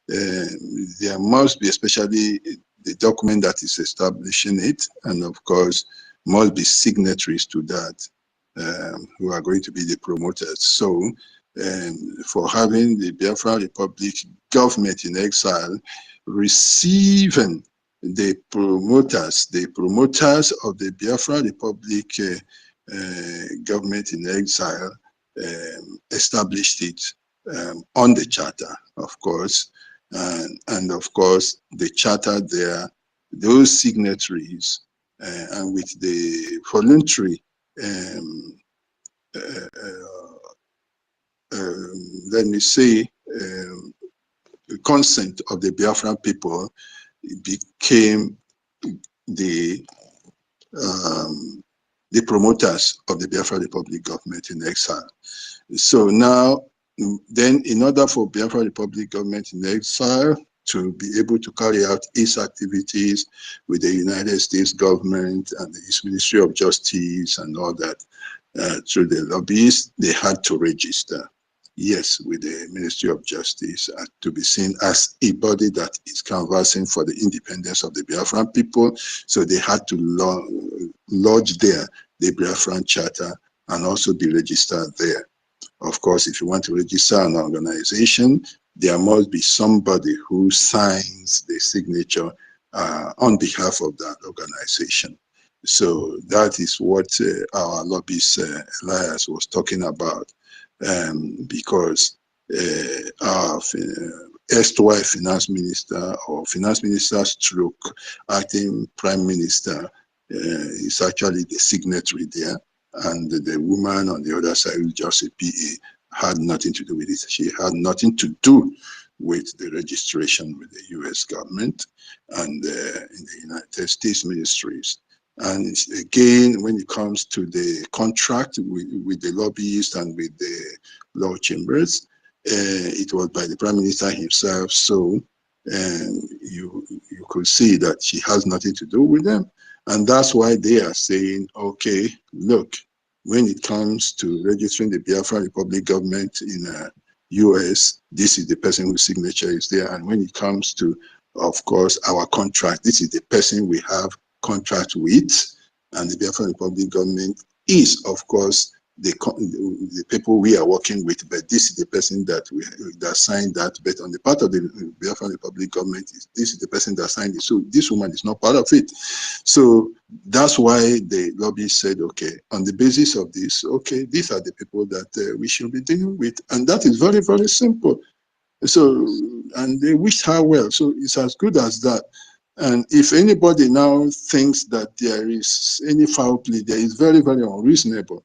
there must be, especially the document that is establishing it, and of course, must be signatories to that who are going to be the promoters. So, for having the Biafra Republic government in exile receiving the promoters of the Biafra Republic government in exile established it on the charter, of course, and of course the charter there, those signatories, and with the voluntary let me say consent of the Biafran people, became the promoters of the Biafra Republic government in exile. So now, then, in order for Biafra Republic government in exile to be able to carry out its activities with the United States government and its Ministry of Justice and all that, through the lobbyists, they had to register, yes, with the Ministry of Justice, to be seen as a body that is canvassing for the independence of the Biafran people. So they had to lodge there the Biafran Charter and also be registered there. Of course, if you want to register an organization, there must be somebody who signs the signature on behalf of that organization. So that is what our lobbyist Elias was talking about, because our erstwhile finance minister or finance minister stroke acting prime minister is actually the signatory there, and the woman on the other side, who's just a PA, had nothing to do with it. She had nothing to do with the registration with the US government and in the United States ministries. And again, when it comes to the contract with the lobbyists and with the law chambers, it was by the Prime Minister himself. So you could see that she has nothing to do with them. And that's why they are saying, okay, look, when it comes to registering the Biafra Republic government in US, this is the person whose signature is there. And when it comes to, of course, our contract, this is the person we have contract with, and the Biafra Republic government is, of course, the people we are working with, but this is the person that signed that. But on the part of the Biafra Republic government, this is the person that signed it. So this woman is not part of it. So that's why the lobby said, okay, on the basis of this, okay, these are the people that we should be dealing with, and that is very, very simple. So, and they wished her well. So it's as good as that. And if anybody now thinks that there is any foul play, there is very, very unreasonable.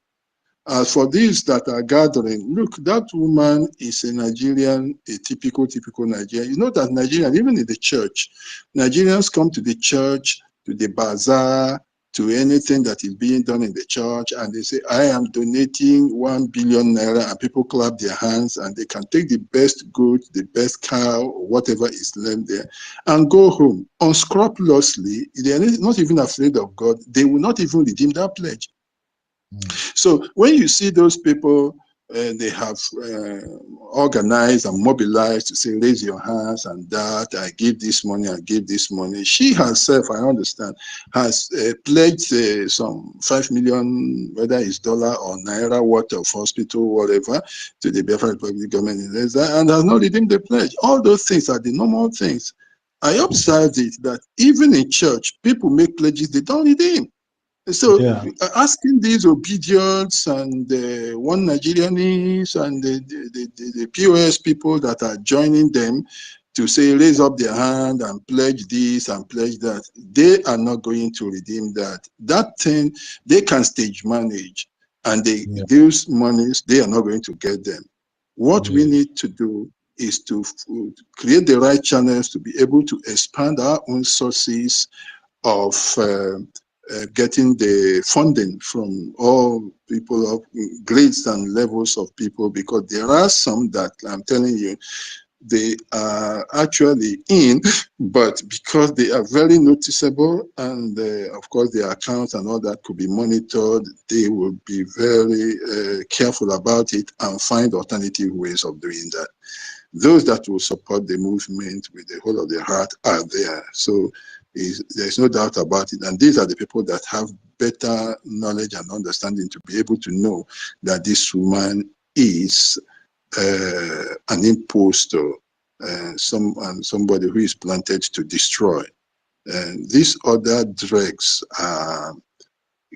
As for these that are gathering, look, that woman is a Nigerian, a typical Nigerian. You know that Nigerian, even in the church, Nigerians come to the church, to the bazaar, to anything that is being done in the church, and they say, I am donating 1 billion naira, and people clap their hands, and they can take the best goat, the best cow, or whatever is left there, and go home unscrupulously. They are not even afraid of God. They will not even redeem that pledge. So when you see those people, they have organized and mobilized to say, raise your hands and that, I give this money, I give this money. She herself, I understand, has pledged some 5 million, whether it's dollar or naira worth of hospital, whatever, to the Biafra Republic government, and has not redeemed the pledge. All those things are the normal things. I observed it that even in church, people make pledges they don't redeem. So asking these obedience and one Nigerians and the POS people that are joining them to say raise up their hand and pledge this and pledge that, they are not going to redeem that. That thing they can stage manage, and those monies, they are not going to get them. What we need to do is to create the right channels to be able to expand our own sources of getting the funding from all people of grades and levels of people, because there are some that I'm telling you, they are actually in, but because they are very noticeable, and of course their accounts and all that could be monitored, they will be very careful about it and find alternative ways of doing that. Those that will support the movement with the whole of their heart are there. So there's no doubt about it. And these are the people that have better knowledge and understanding to be able to know that this woman is an impostor, somebody who is planted to destroy. And these other dregs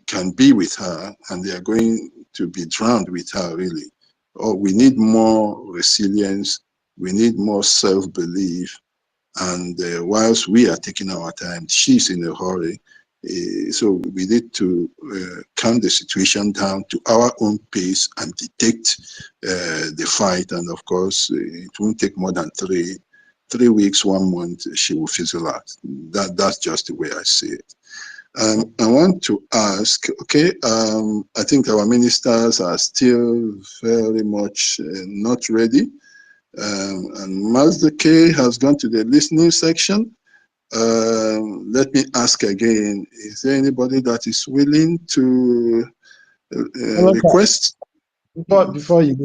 can be with her, and they are going to be drowned with her, really. Oh, we need more resilience. We need more self-belief. And whilst we are taking our time, she's in a hurry. So we need to calm the situation down to our own pace and detect the fight. And of course, it won't take more than three weeks, 1 month, she will fizzle out. That's just the way I see it. I want to ask, okay, I think our ministers are still very much not ready. And Mazda K has gone to the listening section. Let me ask again, is there anybody that is willing to request? Before this,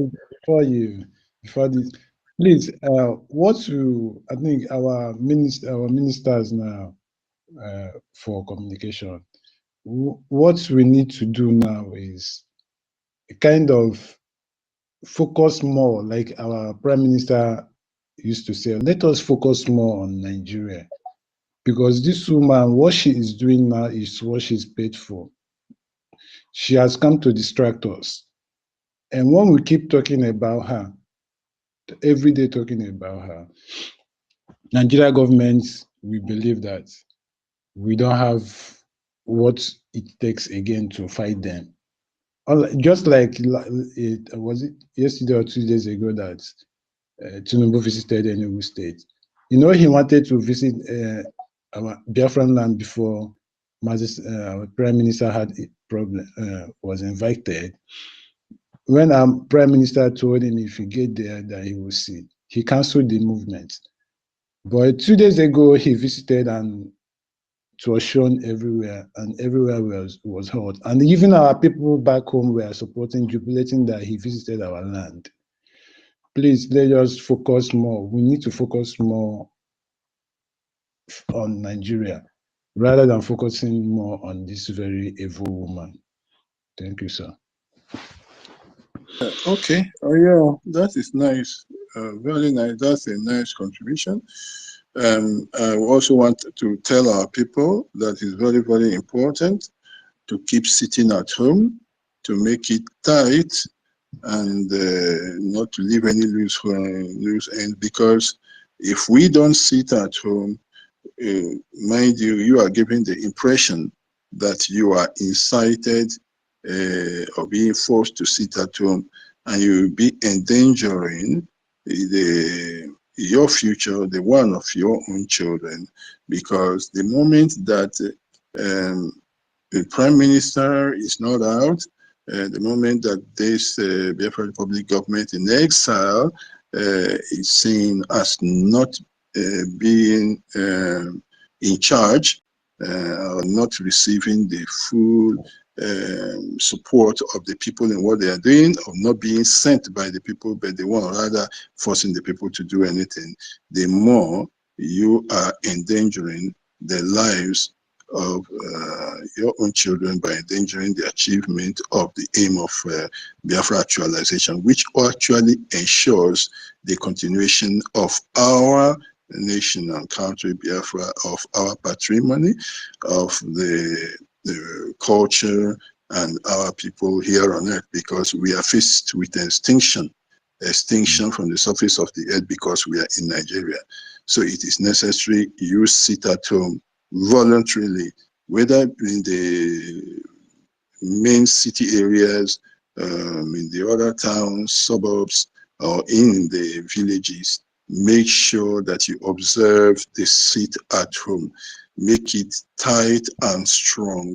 please, I think our ministers now for communication, what we need to do now is kind of focus more, like our Prime Minister used to say, let us focus more on Nigeria. Because this woman, what she is doing now is what she's paid for. She has come to distract us. And when we keep talking about her, every day talking about her, Nigeria government, we believe that we don't have what it takes again to fight them. Just like was it yesterday or 2 days ago that Tinubu visited Enugu State. You know, he wanted to visit our Biafran land before our Prime Minister had a problem, was invited. When our Prime Minister told him if he get there that he will see, he cancelled the movement. But 2 days ago, he visited and it was shown everywhere, and everywhere was hot. And even our people back home were supporting, jubilating that he visited our land. Please, let us focus more. We need to focus more on Nigeria rather than focusing more on this very evil woman. Thank you, sir. Okay. Oh, yeah, that is nice. Very nice. That's a nice contribution. I also want to tell our people that it's very, very important to keep sitting at home, to make it tight, and not to leave any loose end, because if we don't sit at home, mind you, you are giving the impression that you are incited or being forced to sit at home, and you will be endangering your future, the one of your own children, because the moment that the Prime Minister is not out. The moment that this Biafra Republic government in exile is seen as not being in charge, or not receiving the full support of the people in what they are doing, or not being sent by the people, but they want rather forcing the people to do anything, the more you are endangering the lives of your own children by endangering the achievement of the aim of Biafra actualization, which actually ensures the continuation of our nation and country, Biafra, of our patrimony, of the culture and our people here on earth, because we are faced with extinction from the surface of the earth because we are in Nigeria. So it is necessary you sit at home voluntarily, whether in the main city areas, in the other towns, suburbs, or in the villages. Make sure that you observe the sit at home. Make it tight and strong,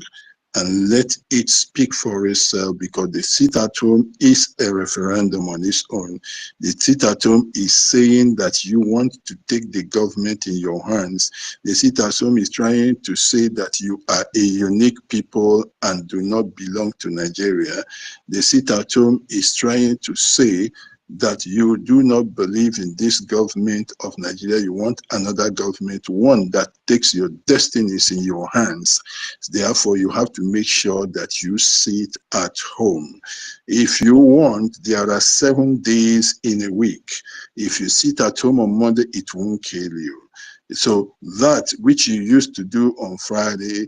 and let it speak for itself, because the sit at home is a referendum on its own. The sit at home is saying that you want to take the government in your hands. The sit at home is trying to say that you are a unique people and do not belong to Nigeria. The sit at home is trying to say that you do not believe in this government of Nigeria. You want another government, one that takes your destinies in your hands. Therefore, you have to make sure that you sit at home. If you want, there are 7 days in a week. If you sit at home on Monday, it won't kill you. So that which you used to do on Friday,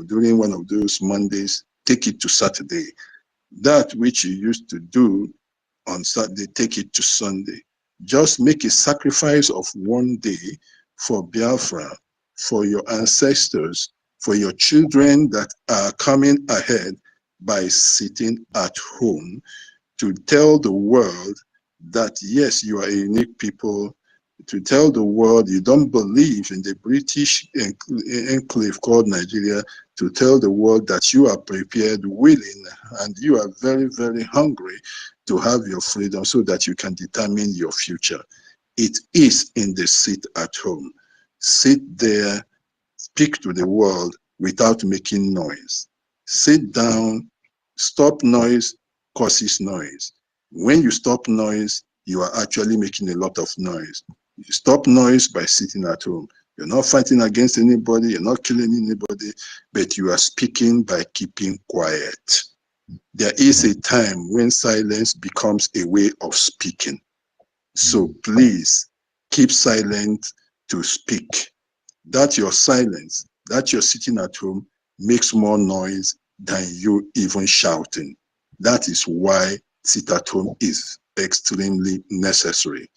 during one of those Mondays, take it to Saturday. That which you used to do on Saturday, take it to Sunday. Just make a sacrifice of 1 day for Biafra, for your ancestors, for your children that are coming ahead, by sitting at home, to tell the world that yes, you are a unique people, to tell the world you don't believe in the British enclave called Nigeria, to tell the world that you are prepared, willing, and you are very, very hungry to have your freedom so that you can determine your future. It is in the sit at home. Sit there, speak to the world without making noise. Sit down, stop noise causes noise. When you stop noise, you are actually making a lot of noise. You stop noise by sitting at home. You're not fighting against anybody, you're not killing anybody, but you are speaking by keeping quiet. There is a time when silence becomes a way of speaking. So please keep silent to speak. That your silence, that you're sitting at home, makes more noise than you even shouting. That is why sit at home is extremely necessary.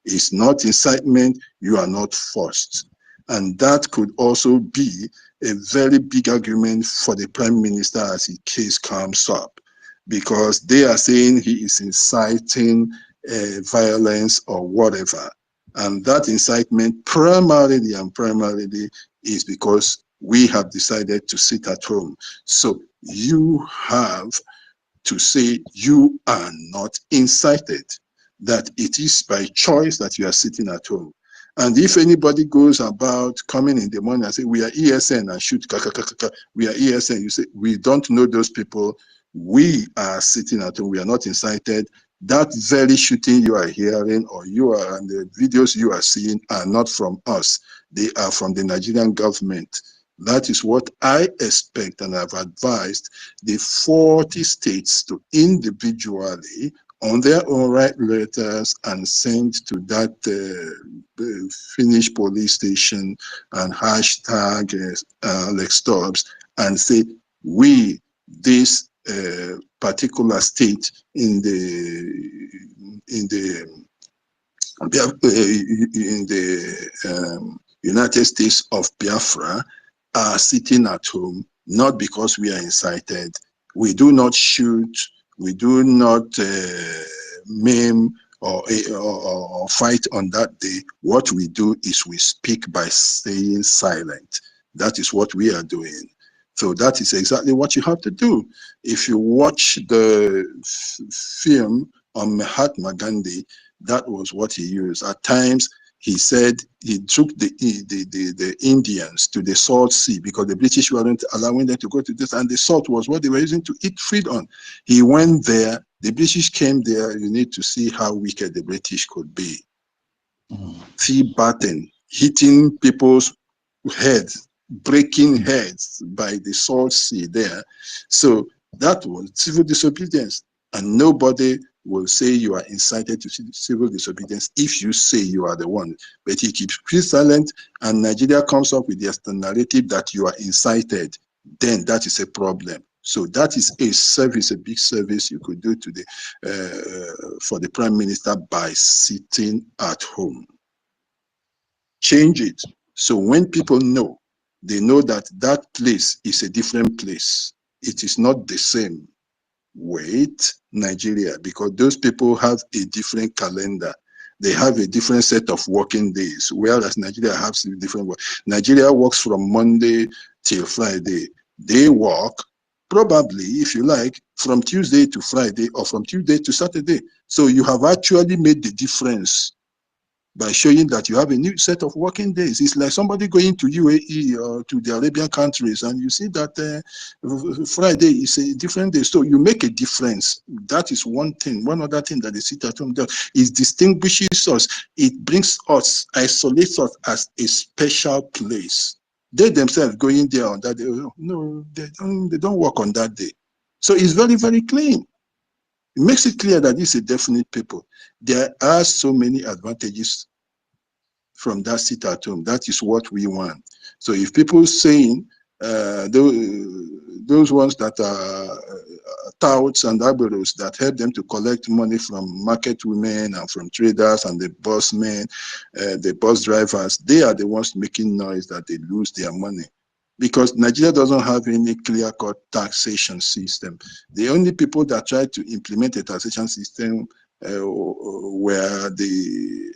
It's not incitement, you are not forced. And that could also be a very big argument for the Prime Minister as his case comes up, because they are saying he is inciting violence or whatever. And that incitement primarily is because we have decided to sit at home. So you have to say you are not incited, that it is by choice that you are sitting at home. And if anybody goes about coming in the morning and say, we are ESN, and shoot, we are ESN, you say, we don't know those people. We are sitting at home. We are not incited. That very shooting you are hearing, or you are, and the videos you are seeing, are not from us. They are from the Nigerian government. That is what I expect, and I've advised the 40 states to individually, on their own, write letters and send to that Finnish police station and hashtag Alex Stubbs and say, we, this particular state in the United States of Biafra, are sitting at home, not because we are incited. We do not shoot, we do not maim or fight on that day. What we do is we speak by staying silent. That is what we are doing. So that is exactly what you have to do. If you watch the film on Mahatma Gandhi, that was what he used. At times, he said he took the Indians to the Salt Sea because the British weren't allowing them to go to this, and the salt was what they were using to eat food on. He went there, the British came there. You need to see how wicked the British could be. Sea batting, hitting people's heads, breaking heads by the Salt Sea there. So that was civil disobedience, and nobody will say you are incited to civil disobedience if you say you are the one. But he keeps silent, and Nigeria comes up with the narrative that you are incited. Then that is a problem. So that is a service, a big service you could do to the for the Prime Minister by sitting at home. Change it. So when people know, they know that that place is a different place. It is not the same. Wait, Nigeria, because those people have a different calendar. They have a different set of working days, whereas Nigeria has a different work. Nigeria works from Monday till Friday. They work probably, if you like, from Tuesday to Friday or from Tuesday to Saturday. So you have actually made the difference by showing that you have a new set of working days. It's like somebody going to UAE or to the Arabian countries, and you see that Friday is a different day. So you make a difference. That is one thing. One other thing that the sit at home does is distinguishes us. It brings us, isolates us as a special place. They themselves going there on that day, no, they don't work on that day. So it's very, very clean. It makes it clear that this is a definite people. There are so many advantages from that sit at home. That is what we want. So if people saying those ones that are touts and arboros that help them to collect money from market women and from traders and the bus men, the bus drivers, they are the ones making noise that they lose their money. Because Nigeria doesn't have any clear-cut taxation system. The only people that tried to implement a taxation system were the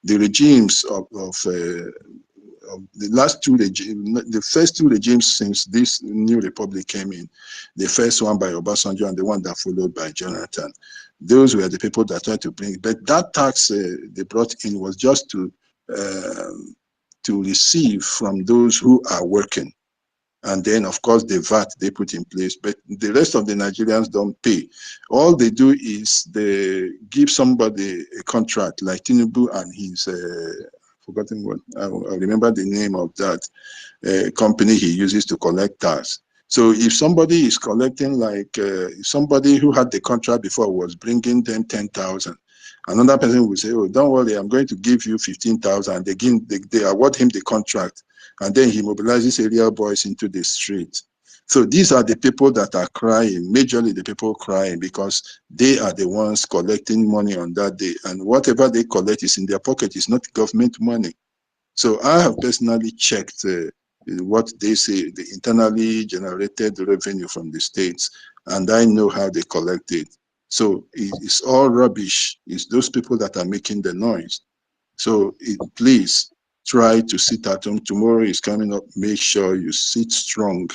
regimes of the last two regimes, the first two regimes since this new republic came in, the first one by Obasanjo and the one that followed by Jonathan. Those were the people that tried to bring, but that tax they brought in was just to receive from those who are working. And then, of course, the VAT they put in place, but the rest of the Nigerians don't pay. All they do is they give somebody a contract, like Tinubu and his, forgotten what, I remember the name of that company he uses to collect tax. So if somebody is collecting, like somebody who had the contract before was bringing them 10,000, another person will say, oh, don't worry, I'm going to give you 15,000. They award him the contract, and then he mobilizes area boys into the street. So these are the people that are crying, majorly the people crying, because they are the ones collecting money on that day, and whatever they collect is in their pocket, it's not government money. So I have personally checked what they say, the internally generated revenue from the states, and I know how they collect it. So it's all rubbish. It's those people that are making the noise. So please try to sit at home. Tomorrow is coming up. Make sure you sit strong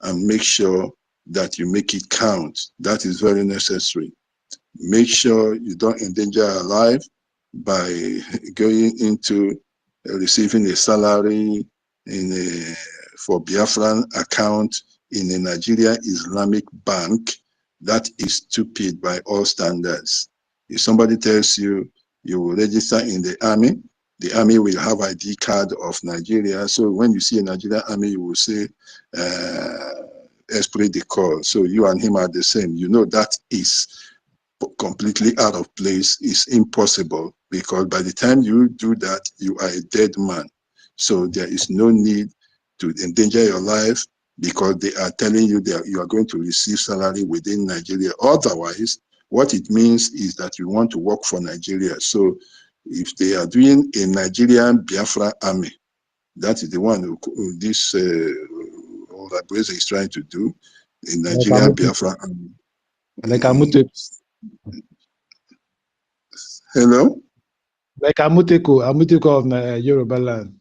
and make sure that you make it count. That is very necessary. Make sure you don't endanger your life by going into receiving a salary for Biafran account in a Nigeria Islamic bank. That is stupid by all standards. If somebody tells you you will register in the army will have ID card of Nigeria. So when you see a Nigerian army, you will say, esprit de corps. So you and him are the same. You know that is completely out of place. Is impossible, because by the time you do that, you are a dead man. So there is no need to endanger your life, because they are telling you that you are going to receive salary within Nigeria. Otherwise, what it means is that you want to work for Nigeria. So if they are doing a Nigerian Biafra army, that is the one who this is trying to do, a Nigerian Biafra army. Hello? Like Amuteko of Yoruba land.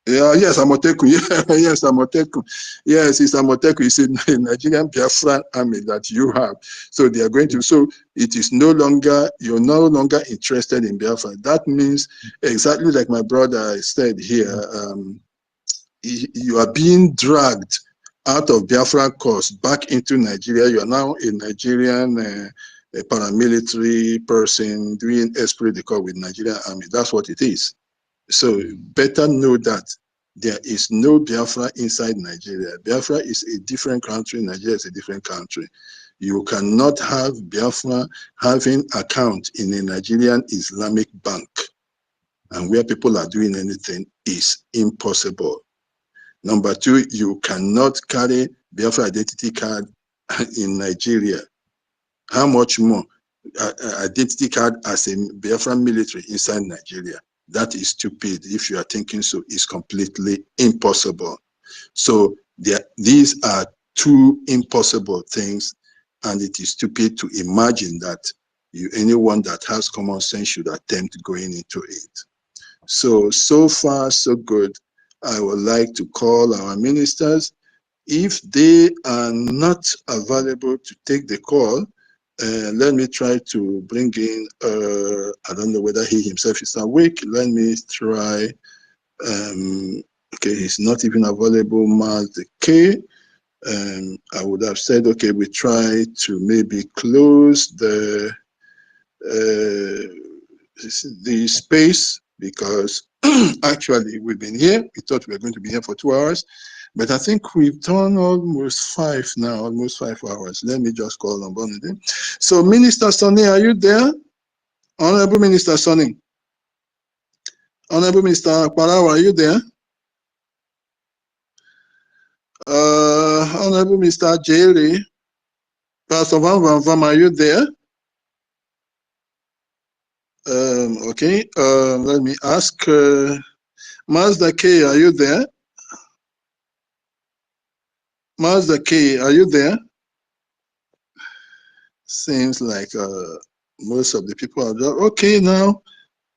Yeah, yes, Amoteku. Yeah, yes, Amoteku. Yes, it's Amoteku. It's a Nigerian Biafran army that you have. So they are going to. So it is no longer, you're no longer interested in Biafra. That means exactly like my brother said here. You are being dragged out of Biafran cause back into Nigeria. You are now a Nigerian a paramilitary person doing esprit de corps with Nigerian army. That's what it is. So better know that there is no Biafra inside Nigeria. Biafra is a different country. Nigeria is a different country. You cannot have Biafra having account in a Nigerian Islamic bank and where people are doing anything is impossible. Number two, you cannot carry Biafra identity card in Nigeria. How much more identity card as a Biafra military inside Nigeria? That is stupid. If you are thinking so, it's completely impossible. So these are two impossible things, and it is stupid to imagine that anyone that has common sense should attempt going into it. So far, so good. I would like to call our ministers. If they are not available to take the call, let me try to bring in, I don't know whether he himself is awake. Let me try, okay, he's not even available, Maz K. I would have said, okay, we try to maybe close the space because actually we've been here. We thought we were going to be here for 2 hours, but I think we've done almost 5 now, almost 5 hours. Let me just call on Bonnie. So Minister Sonny, are you there? Honorable Minister Sonny. Honorable Minister Parawa, are you there? Honorable Mr. Jerry. Pastor Van Van Vam, are you there? Okay, let me ask Mazda K, are you there? Mazda K, are you there? Seems like most of the people are there. Okay, now,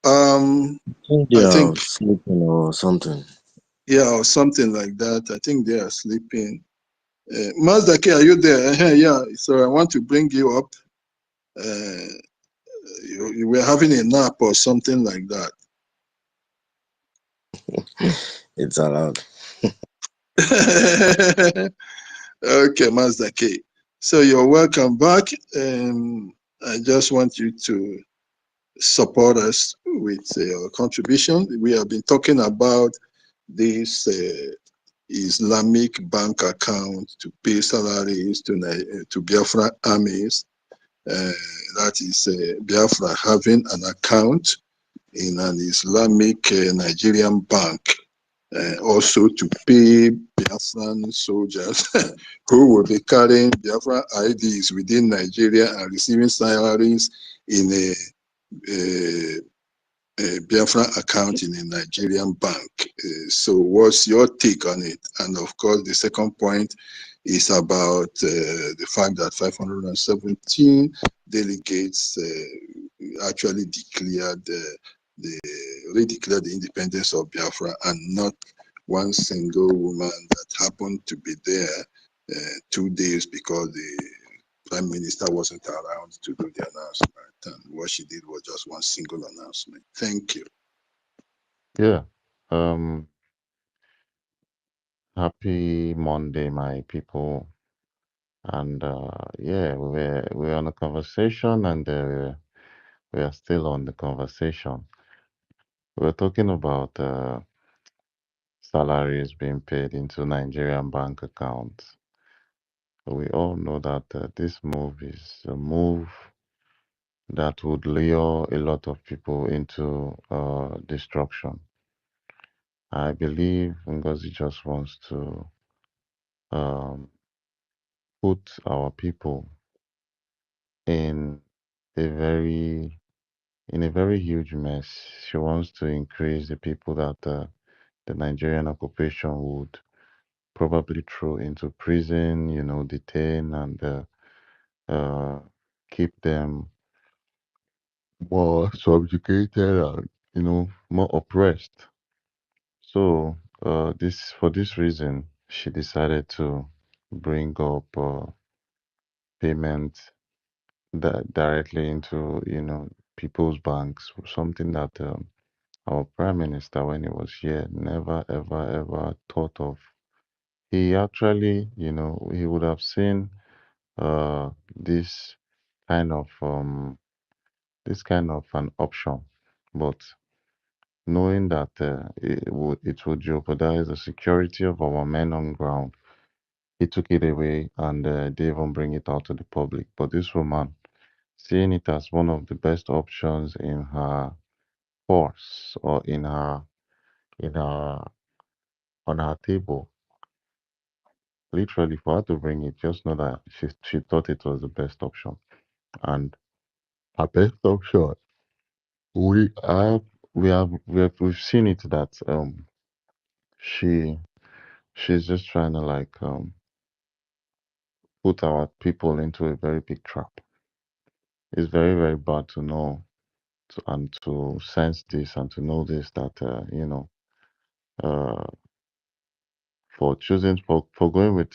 They I are think, sleeping or something. yeah, or something like that. I think they are sleeping. Mazda K, are you there? Yeah, so I want to bring you up. You were having a nap or something like that. It's allowed. Okay, Mazda K. So you're welcome back. I just want you to support us with your contribution. We have been talking about this Islamic bank account to pay salaries to Biafra armies. That is Biafra having an account in an Islamic Nigerian bank. Also to pay Biafran soldiers who will be carrying Biafra IDs within Nigeria and receiving salaries in a Biafra account in a Nigerian bank. So what's your take on it? And of course, the second point is about the fact that 517 delegates actually redeclared the independence of Biafra, and not one single woman that happened to be there 2 days because the Prime Minister wasn't around to do the announcement, and what she did was just one single announcement. Thank you. Yeah. Happy Monday, my people. And yeah, we're on a conversation, and we are still on the conversation. We're talking about salaries being paid into Nigerian bank accounts. We all know that this move is a move that would lure a lot of people into destruction. I believe Ngozi just wants to um, put our people in a very huge mess. She wants to increase the people that the Nigerian occupation would probably throw into prison, detain and uh, keep them more subjugated and more oppressed. So For this reason, she decided to bring up payment directly into people's banks, something that our prime minister, when he was here, never ever ever thought of. He actually, he would have seen this kind of an option, but knowing that it would jeopardize the security of our men on ground, he took it away and didn't even bring it out to the public. But this woman, seeing it as one of the best options in her force or in her on her table, literally for her to bring it, just know that she thought it was the best option. And her best option, we have we've seen it that she she's just trying to like put our people into a very big trap. It's very, very bad to know and to sense this and to know this that uh for choosing for going with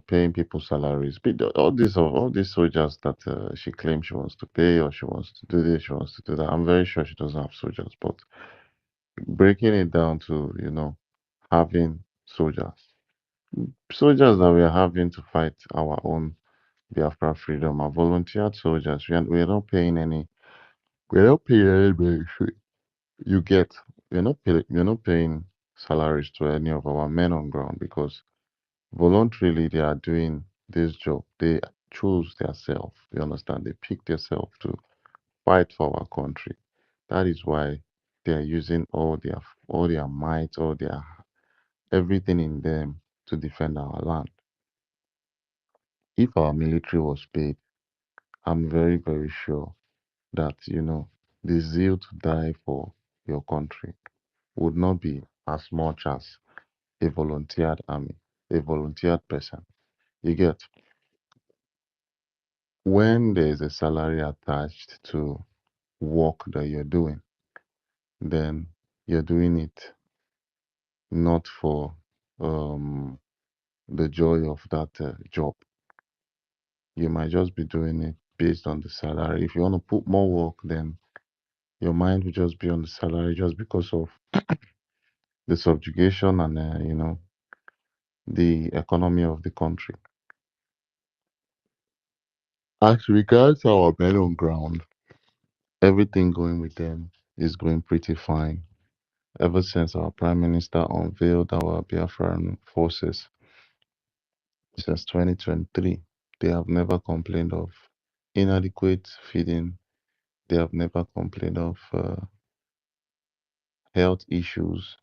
paying people salaries. All these soldiers that she claims she wants to pay, or she wants to do this, she wants to do that. I'm very sure she doesn't have soldiers, but breaking it down to having soldiers that we are having to fight our own Biafra freedom are volunteered soldiers. We are not paying any. We're not paying anybody. You get. We're not paying salaries to any of our men on ground because voluntarily they are doing this job. They choose themselves. You understand? They pick themselves to fight for our country. That is why they are using all their might, all their everything in them to defend our land. If our military was paid, I'm very, very sure that, the zeal to die for your country would not be as much as a volunteered army, a volunteered person. You get, when there is a salary attached to work that you're doing, then you're doing it not for the joy of that job. You might just be doing it based on the salary. If you want to put more work, then your mind will just be on the salary just because of the subjugation and the economy of the country. As regards our men on ground, everything going with them is going pretty fine. Ever since our Prime Minister unveiled our Biafran forces since 2023, they have never complained of inadequate feeding. They have never complained of health issues.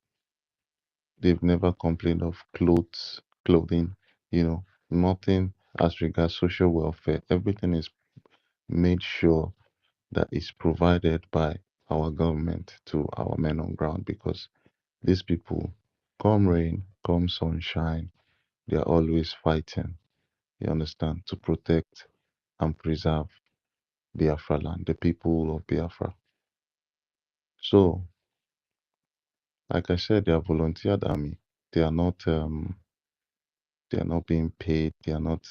They've never complained of clothing, nothing as regards social welfare. Everything is made sure that is provided by our government to our men on ground because these people, come rain, come sunshine, they are always fighting, you understand, to protect and preserve Biafra land, the people of Biafra. So, like I said, they are volunteered army. They are not being paid. They are not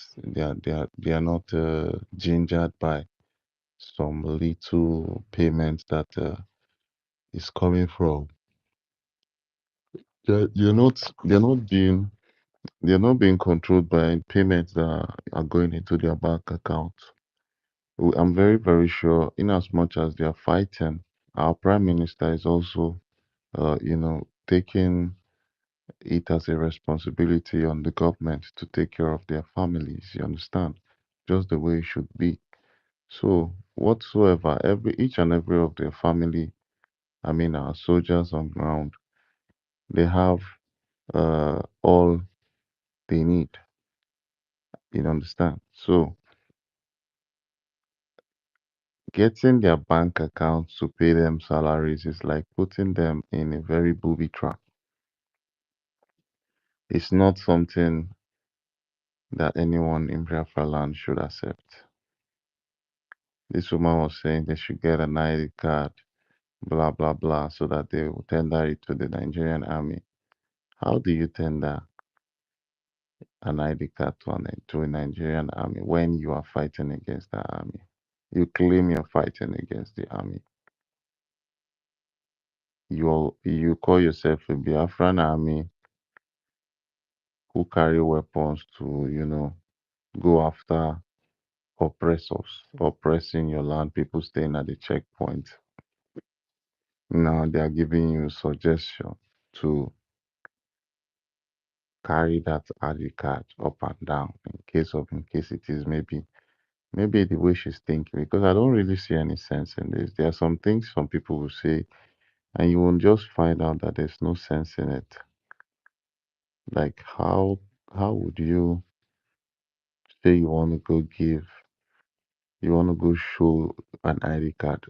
gingered by some little payment that is coming from. They're not being controlled by payments that are going into their bank account. I'm very, very sure, in as much as they are fighting, our prime minister is also, taking it as a responsibility on the government to take care of their families. You understand? Just the way it should be. So, whatsoever, each and every of their family, I mean, our soldiers on ground, they have all they need. You understand? So, getting their bank accounts to pay them salaries is like putting them in a very booby trap. It's not something that anyone in Biafra land should accept. This woman was saying they should get an ID card blah blah blah, so that they will tender it to the Nigerian army. How do you tender an ID card to a Nigerian army when you are fighting against the army? You claim you're fighting against the army. You call yourself a Biafran army who carry weapons to, go after oppressors, oppressing your land, people staying at the checkpoint. Now they are giving you suggestion to carry that ID card up and down in case it is maybe the way she's thinking, because I don't really see any sense in this. There are some things some people will say and you will just find out that there's no sense in it. Like how would you say you want to go show an ID card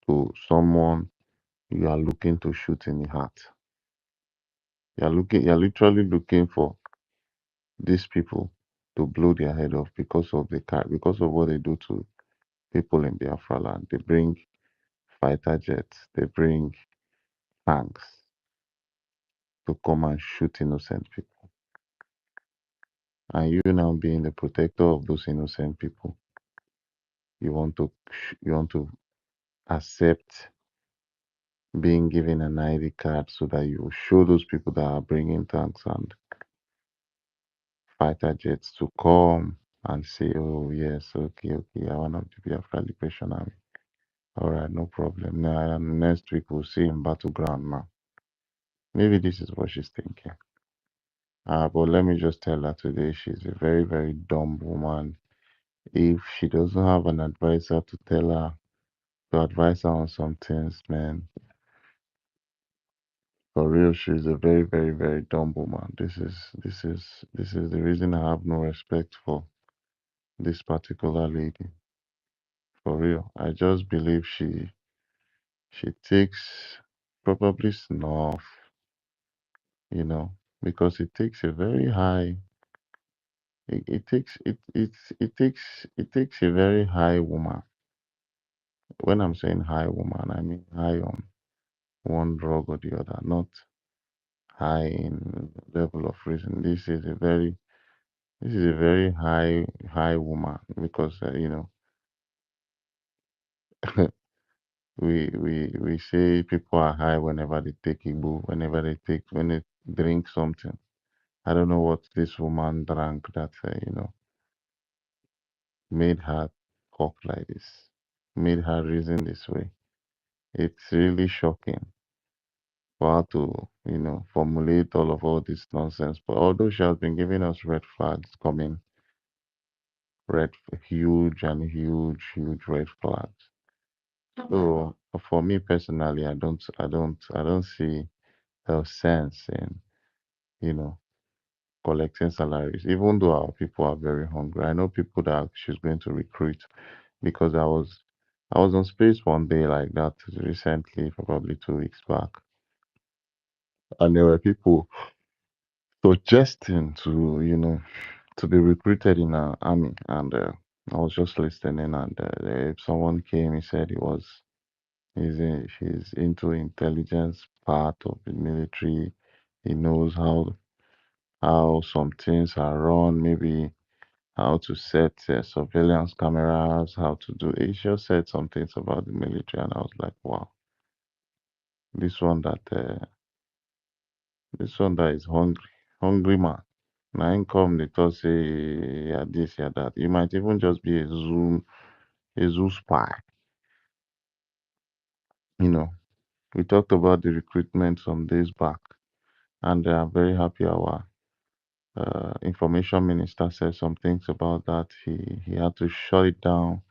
to someone you are looking to shoot in the heart? You're literally looking for these people to blow their head off because of because of what they do to people in Biafra land. They bring fighter jets, they bring tanks to come and shoot innocent people. And you now being the protector of those innocent people, you want to accept being given an ID card so that you show those people that are bringing tanks and fighter jets to come and say, oh yes, okay, I want to be a Liberation Army. All right, no problem. Now next week we'll see in battleground now. Maybe this is what she's thinking. But let me just tell her today she's a very, very dumb woman. If she doesn't have an advisor to advise her on some things, man, for real, she's a very, very, very dumb woman. This is the reason I have no respect for this particular lady. For real. I just believe she takes probably snuff, you know, because it takes a very high it takes a very high woman. When I'm saying high woman, I mean high on one drug or the other, not high in level of reason. This is a very high woman because we say people are high whenever they take Igbo, when they drink something. I don't know what this woman drank that made her talk like this, made her reason this way. It's really shocking for her to formulate all this nonsense. But although she has been giving us red flags coming, red huge and huge red flags. So for me personally, I don't see the sense in you know collecting salaries, even though our people are very hungry. I know people that she's going to recruit because I was on space one day like that recently, probably 2 weeks back, and there were people suggesting to be recruited in an army, and I was just listening, and if someone came, he said he's into intelligence part of the military. He knows how some things are run, maybe how to set surveillance cameras, how to do. He just said some things about the military, and I was like, wow, this one that is hungry man. Now income they talk say yeah this, yeah that. You might even just be a zoo spy. You know, we talked about the recruitment some days back, and I'm very happy our information minister said some things about that. He had to shut it down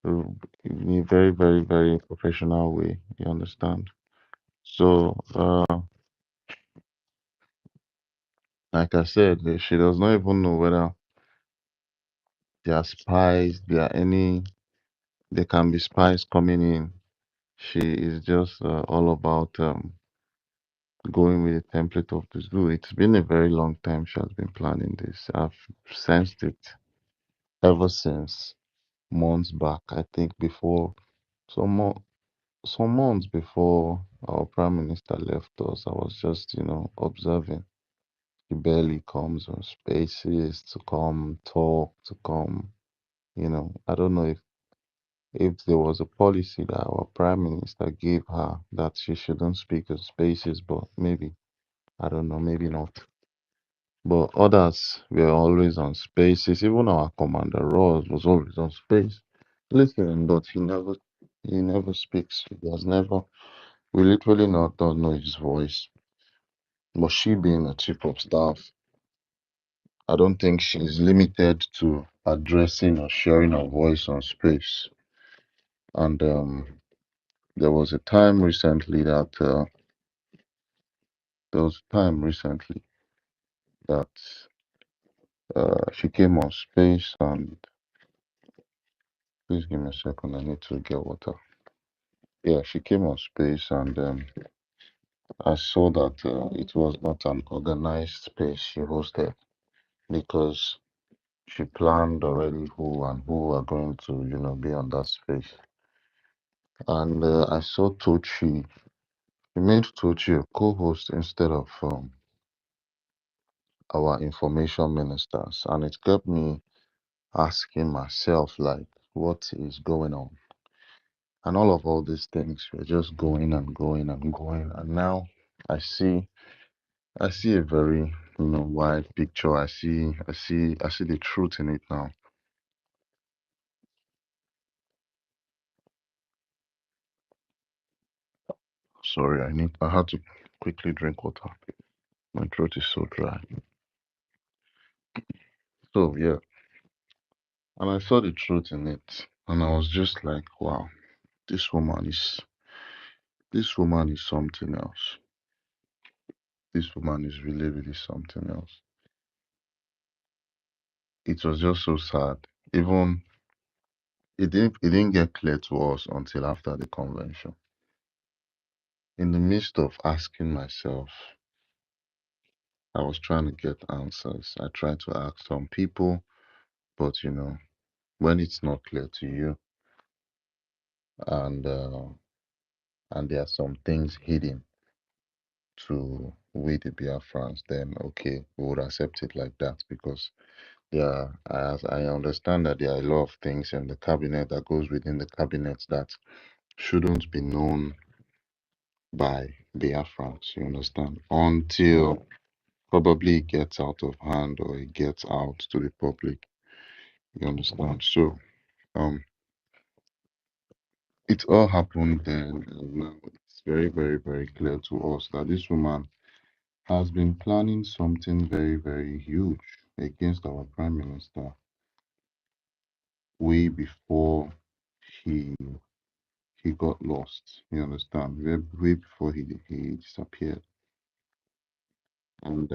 in a very, very, very professional way. You understand? So, like I said, she does not even know whether there are spies, there can be spies coming in. She is just all about going with the template of the zoo. It's been a very long time she has been planning this. I've sensed it ever since months back. I think before some more. some months before our prime minister left us, I was just, observing. He barely comes on spaces to come talk, to come, I don't know if there was a policy that our prime minister gave her that she shouldn't speak on spaces, but maybe, I don't know, maybe not. But others were always on spaces. Even our commander Ross was always on space. Listen, but he never speaks. He has never. We literally not don't know his voice. But she being a chief of staff, I don't think she's limited to addressing or sharing her voice on space. And there was a time recently that she came on space, and please give me a second. I need to get water. Yeah, she came on space, and I saw that it was not an organized space she hosted because she planned already who are going to, be on that space. And I saw Tochi. She made Tochi a co-host instead of our information ministers, and it kept me asking myself, like, what is going on? And all these things were just going and going and going, and now I see I see a very, wide picture. I see the truth in it now. Sorry, I had to quickly drink water. My throat is so dry. So yeah, and I saw the truth in it, and I was just like, wow, this woman is this woman is something else. This woman is really, really something else. It was just so sad. Even it didn't get clear to us until after the convention. In the midst of asking myself, I was trying to get answers. I tried to ask some people, but when it's not clear to you, and there are some things hidden to we the Biafrans, then okay, we would accept it like that because as I understand that there are a lot of things in the cabinet that goes within the cabinet that shouldn't be known by Biafrans, you understand, until probably it gets out of hand or it gets out to the public, you understand. So it all happened then, and now it's very, very, very clear to us that this woman has been planning something very, very huge against our prime minister way before he he got lost. You understand? Way before he disappeared, and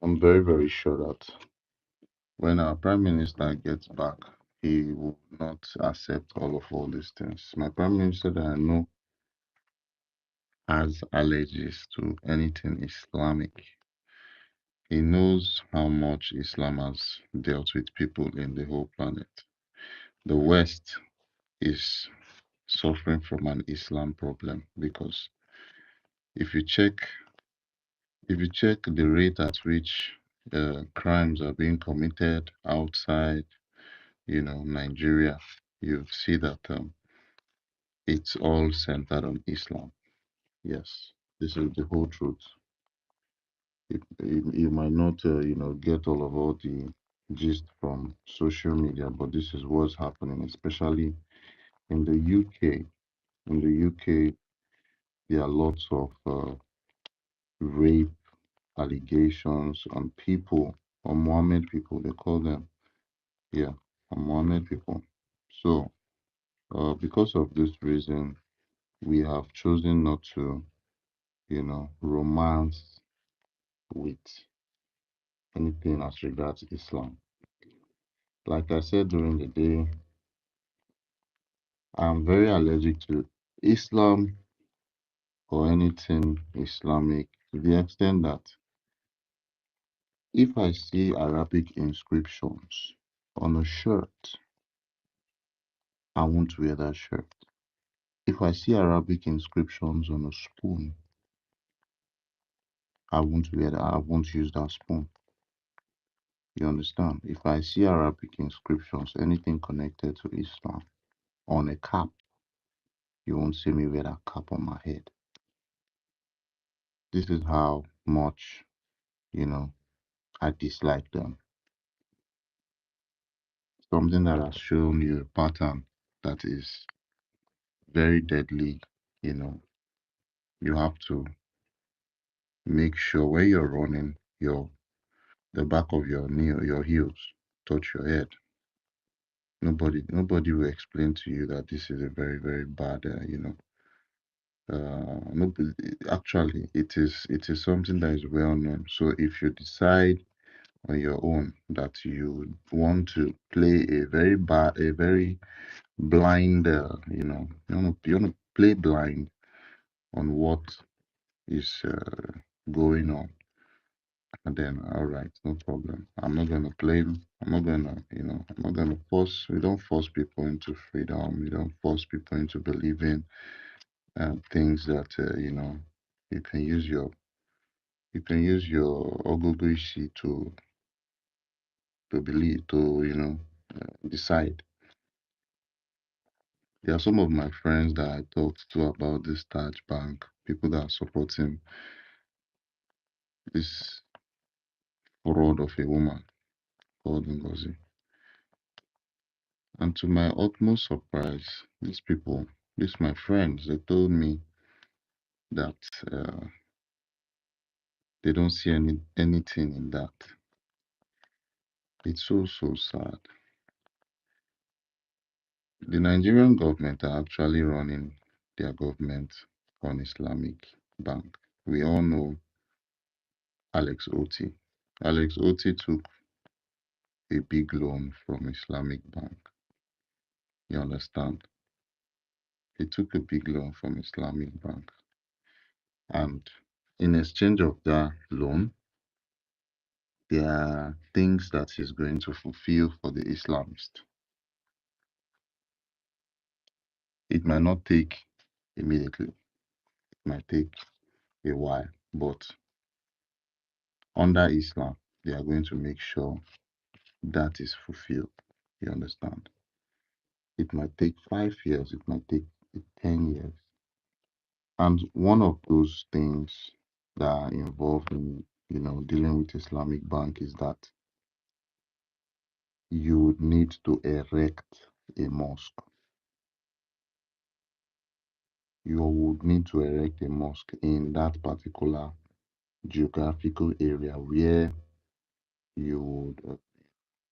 I'm very, very sure that when our prime minister gets back, he will not accept all these things. My prime minister that I know has allergies to anything Islamic. He knows how much Islam has dealt with people in the whole planet. The West is suffering from an Islam problem because if you check the rate at which crimes are being committed outside, Nigeria, you see that it's all centered on Islam. Yes, this is the whole truth. You might not, get all the gist from social media, but this is what's happening, especially in the UK. In the UK, there are lots of rape allegations on people, on Mohammed people, they call them, yeah, on Mohammed people. So, because of this reason, we have chosen not to, romance with anything as regards Islam. Like I said during the day, I'm very allergic to Islam or anything Islamic to the extent that if I see Arabic inscriptions on a shirt, I won't wear that shirt. If I see Arabic inscriptions on a spoon, I won't wear that. I won't use that spoon. You understand? If I see Arabic inscriptions, anything connected to Islam on a cap, you won't see me wear that cap on my head. This is how much, I dislike them. Something that has shown you a pattern that is very deadly, you have to make sure when you're running, the back of your knee or your heels touch your head. Nobody will explain to you that this is a very, very bad, nobody, actually, it is something that is well known. So if you decide on your own that you want to play a very blind, you want to play blind on what is going on, and then all right, no problem. I'm not gonna blame. I'm not gonna, I'm not gonna force. We don't force people into freedom. We don't force people into believing things that you can use your OGOJA to believe, to decide. There are some of my friends that I talked to about this Taj Bank, people that are supporting this fraud of a woman called NGOZI. And to my utmost surprise, these my friends, they told me that they don't see anything in that. It's so sad. The Nigerian government are actually running their government on Islamic Bank. We all know Alex Oti. Alex Oti took a big loan from Islamic Bank. You understand? He took a big loan from Islamic Bank. And in exchange of that loan, there are things that he's going to fulfill for the Islamists. It might not take immediately, it might take a while, but under Islam, they are going to make sure that is fulfilled. You understand? It might take 5 years, it might take 10 years. And one of those things that are involved in, dealing with Islamic Bank is that you would need to erect a mosque. You would need to erect a mosque in that particular geographical area where you would,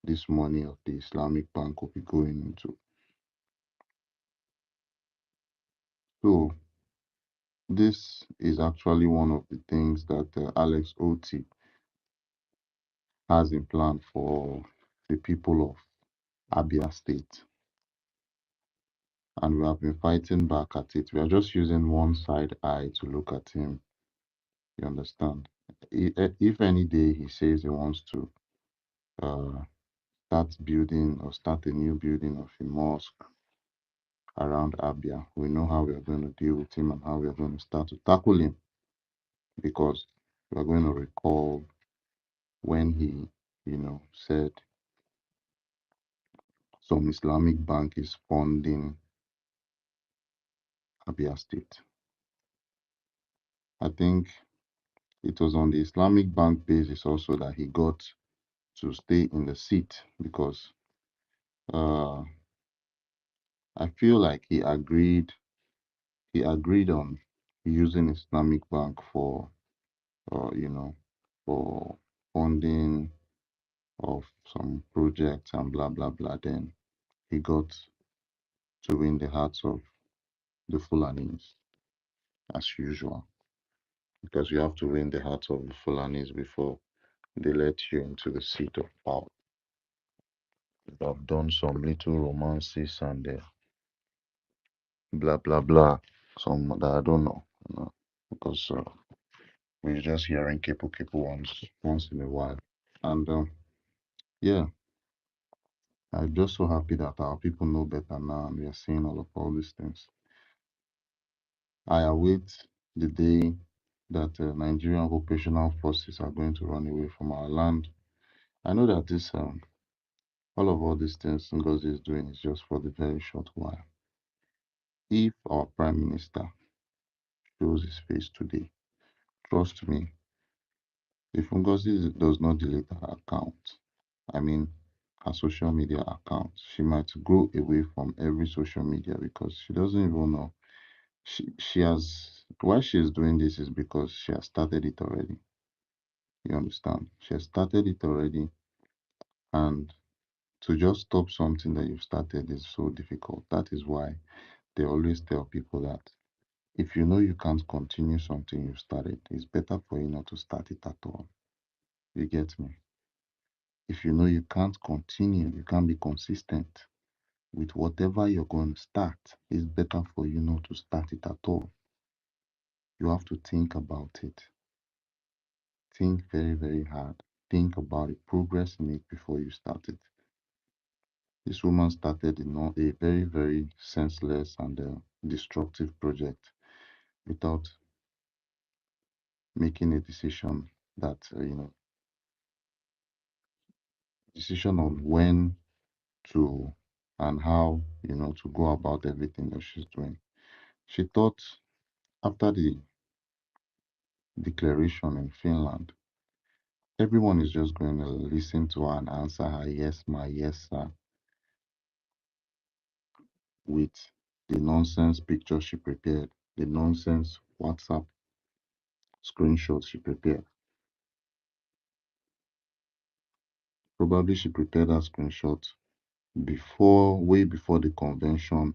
this money of the Islamic Bank will be going into. So this is actually one of the things that Alex Oti has in plan for the people of Abia State. And we have been fighting back at it. We are just using one side eye to look at him. You understand? If any day he says he wants to start a new building of a mosque around Abia, we know how we are going to deal with him and how we are going to start to tackle him, because we are going to recall when he, said some Islamic bank is funding Abia State. I think it was on the Islamic bank basis also that he got to stay in the seat, because I feel like he agreed on using Islamic bank for for funding of some projects and blah blah blah. Then he got to win the hearts of the Fulanis as usual, because you have to win the hearts of the Fulanis before they let you into the seat of power. I've done some little romances and blah blah blah, some that I don't know, because we're just hearing kipu once in a while. And yeah, I'm just so happy that our people know better now and we are seeing all these things. I await the day that Nigerian operational forces are going to run away from our land. I know that this all these things Ngozi is doing is just for the very short while. If our Prime Minister shows his face today, trust me, if Ngozi does not delete her account, I mean her social media account, she might go away from every social media because she doesn't even know. She has, why she is doing this is because she has started it already. You understand? She has started it already, and to just stop something that you've started is so difficult. That is why they always tell people that if you know you can't continue something you've started, it's better for you not to start it at all. You get me? If you know you can't continue, you can't be consistent with whatever you're going to start, it's better for you not to start it at all. You have to think about it. Think very, very hard. Think about the progress in it before you start it. This woman started a very, very senseless and destructive project without making a decision that, decision on when to and how, to go about everything that she's doing. She thought after the declaration in Finland, everyone is just going to listen to her and answer her, yes, ma, yes, sir, with the nonsense picture she prepared, the nonsense WhatsApp screenshots she prepared. Probably she prepared that screenshot way before the convention,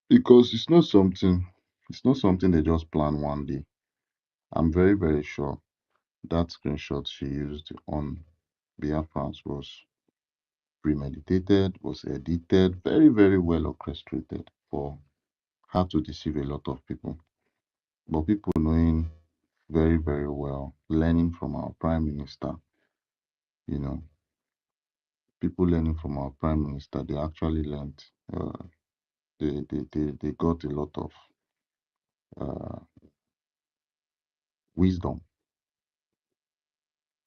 because it's not something they just plan one day. I'm very, very sure that screenshot she used on BIAFRANS was premeditated, was edited, very, very well orchestrated for her to deceive a lot of people. But people knowing very, very well, learning from our Prime Minister, people learning from our Prime Minister, they actually learned, they got a lot of uh, wisdom.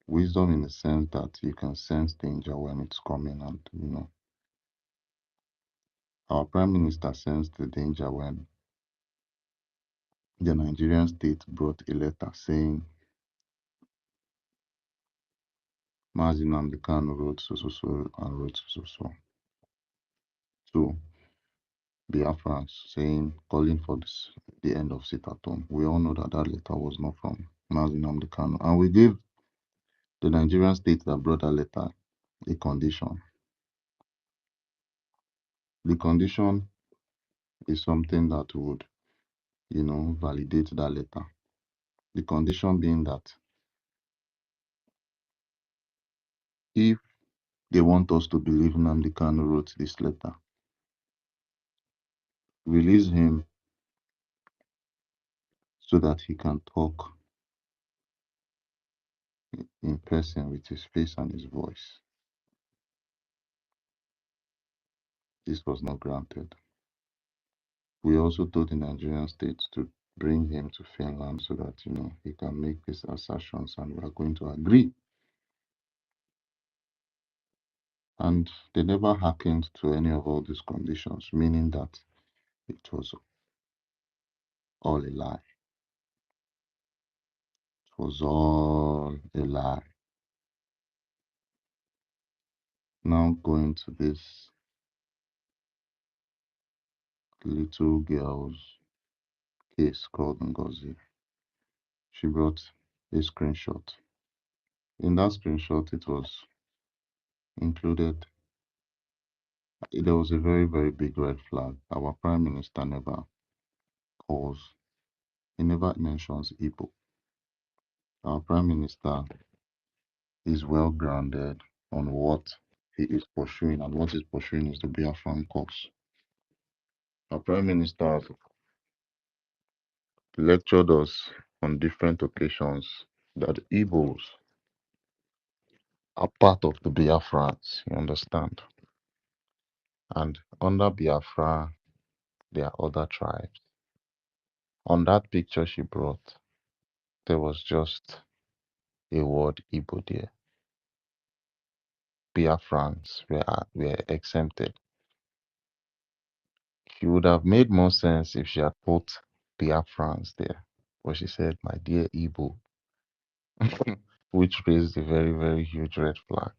Wisdom in the sense that you can sense danger when it's coming, and our Prime Minister sensed the danger when the Nigerian state brought a letter saying Mazi Nnamdi Kanu wrote so and wrote so to Biafrans, saying, calling for the end of sit at home. We all know that that letter was not from Mazi Nnamdi Kanu, and we gave the Nigerian state that brought that letter a condition. The condition is something that would, validate that letter. The condition being that if they want us to believe Nnamdi Kanu wrote this letter, release him so that he can talk in person with his face and his voice. This was not granted. We also told the Nigerian state to bring him to Finland so that, he can make these assertions, and we are going to agree. And they never hearkened to any of all these conditions, meaning that it was all a lie. It was all a lie. Now going to this little girl's case called NGOZI. She brought a screenshot. In that screenshot, it was included, there was a very, very big red flag. Our Prime Minister never he never mentions Igbo. Our Prime Minister is well grounded on what he is pursuing, and what he's pursuing is the Biafran cause. Our Prime Minister has lectured us on different occasions that Igbos are part of the Biafrans, you understand? And under Biafra, there are other tribes. On that picture she brought, there was just a word Igbo there. Biafrans were exempted. She would have made more sense if she had put Biafrans there. But she said, my dear Igbo, which raised a very, very huge red flag.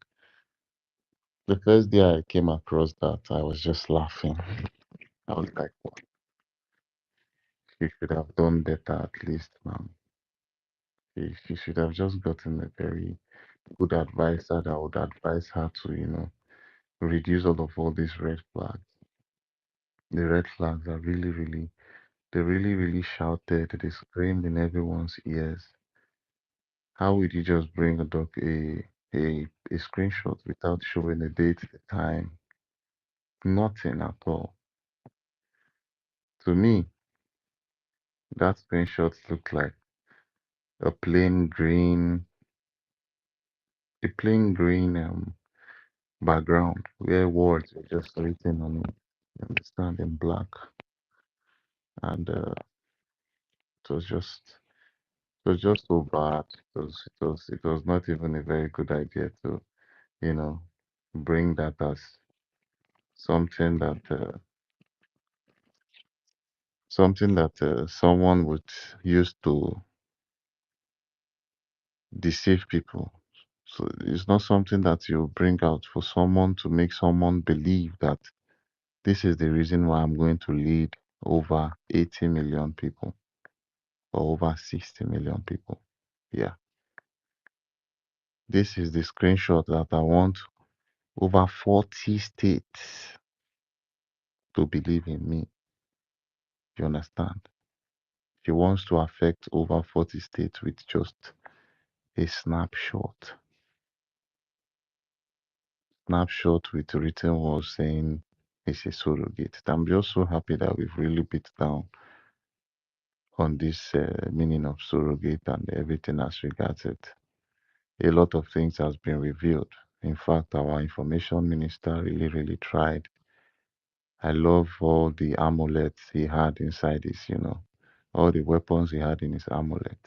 The first day I came across that, I was just laughing. I was like, what? She should have done better at least, man. She should have just gotten a very good advisor that would advise her to, reduce all these red flags. The red flags are really, really, they really, really shouted, they screamed in everyone's ears. How would you just bring a screenshot without showing the date, the time? Nothing at all. To me, that screenshot looked like a plain green, background where words were just written on it. You understand, in black, and it was just so bad. It was not even a very good idea to, you know, bring that as something that someone would use to deceive people. So it's not something that you bring out for someone to make someone believe that this is the reason why I'm going to lead over 80 million people or over 60 million people. Yeah. This is the screenshot that I want over 40 states to believe in me. You understand? She wants to affect over 40 states with just a snapshot. Snapshot with written words saying it's a surrogate. I'm just so happy that we've really beat down on this meaning of surrogate and everything as regards it. A lot of things has been revealed. In fact, our information minister really, really tried. I love all the amulets he had inside his, all the weapons he had in his amulet.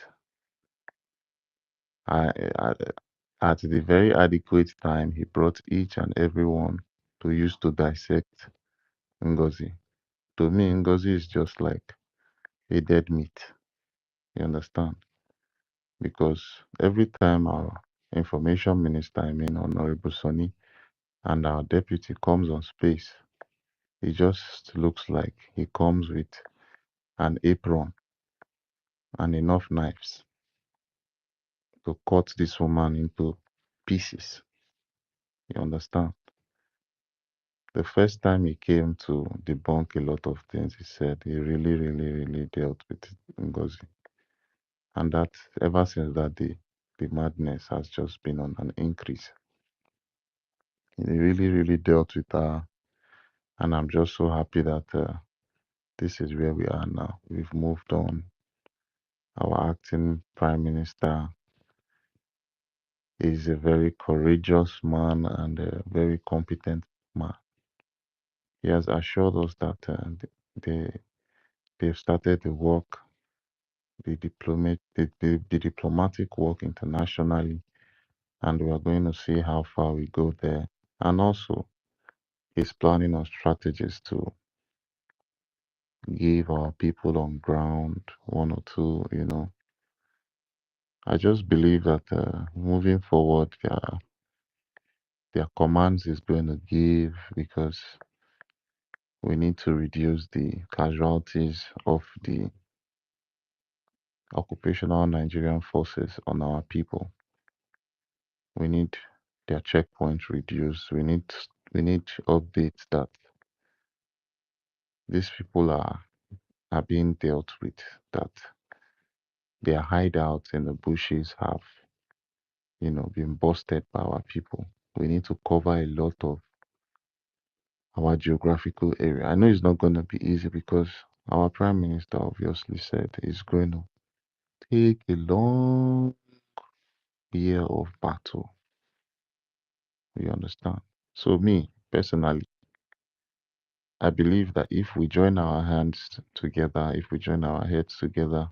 I, at the very adequate time, he brought each and every one to use to dissect NGOZI. To me, NGOZI is just like a dead meat. You understand? Because every time our information minister, Honorable Sonny, and our deputy comes on space, it just looks like he comes with an apron and enough knives to cut this woman into pieces. You understand? The first time he came to debunk a lot of things, he said he really, really, really dealt with NGOZI. And that ever since that day, the madness has just been on an increase. He really, really dealt with her. And I'm just so happy that this is where we are now. We've moved on. Our acting prime minister is a very courageous man and a very competent man. He has assured us that they've started the work, the diplomatic work internationally, and we are going to see how far we go there. And also, he's planning on strategies to give our people on ground one or two, I just believe that moving forward, their commands is going to give because we need to reduce the casualties of the occupational Nigerian forces on our people. We need their checkpoints reduced. We need updates that these people are being dealt with, that their hideouts in the bushes have, been busted by our people. We need to cover a lot of our geographical area. I know it's not going to be easy because our prime minister obviously said it's going to take a long year of battle. You understand? So me personally, I believe that if we join our hands together, if we join our heads together,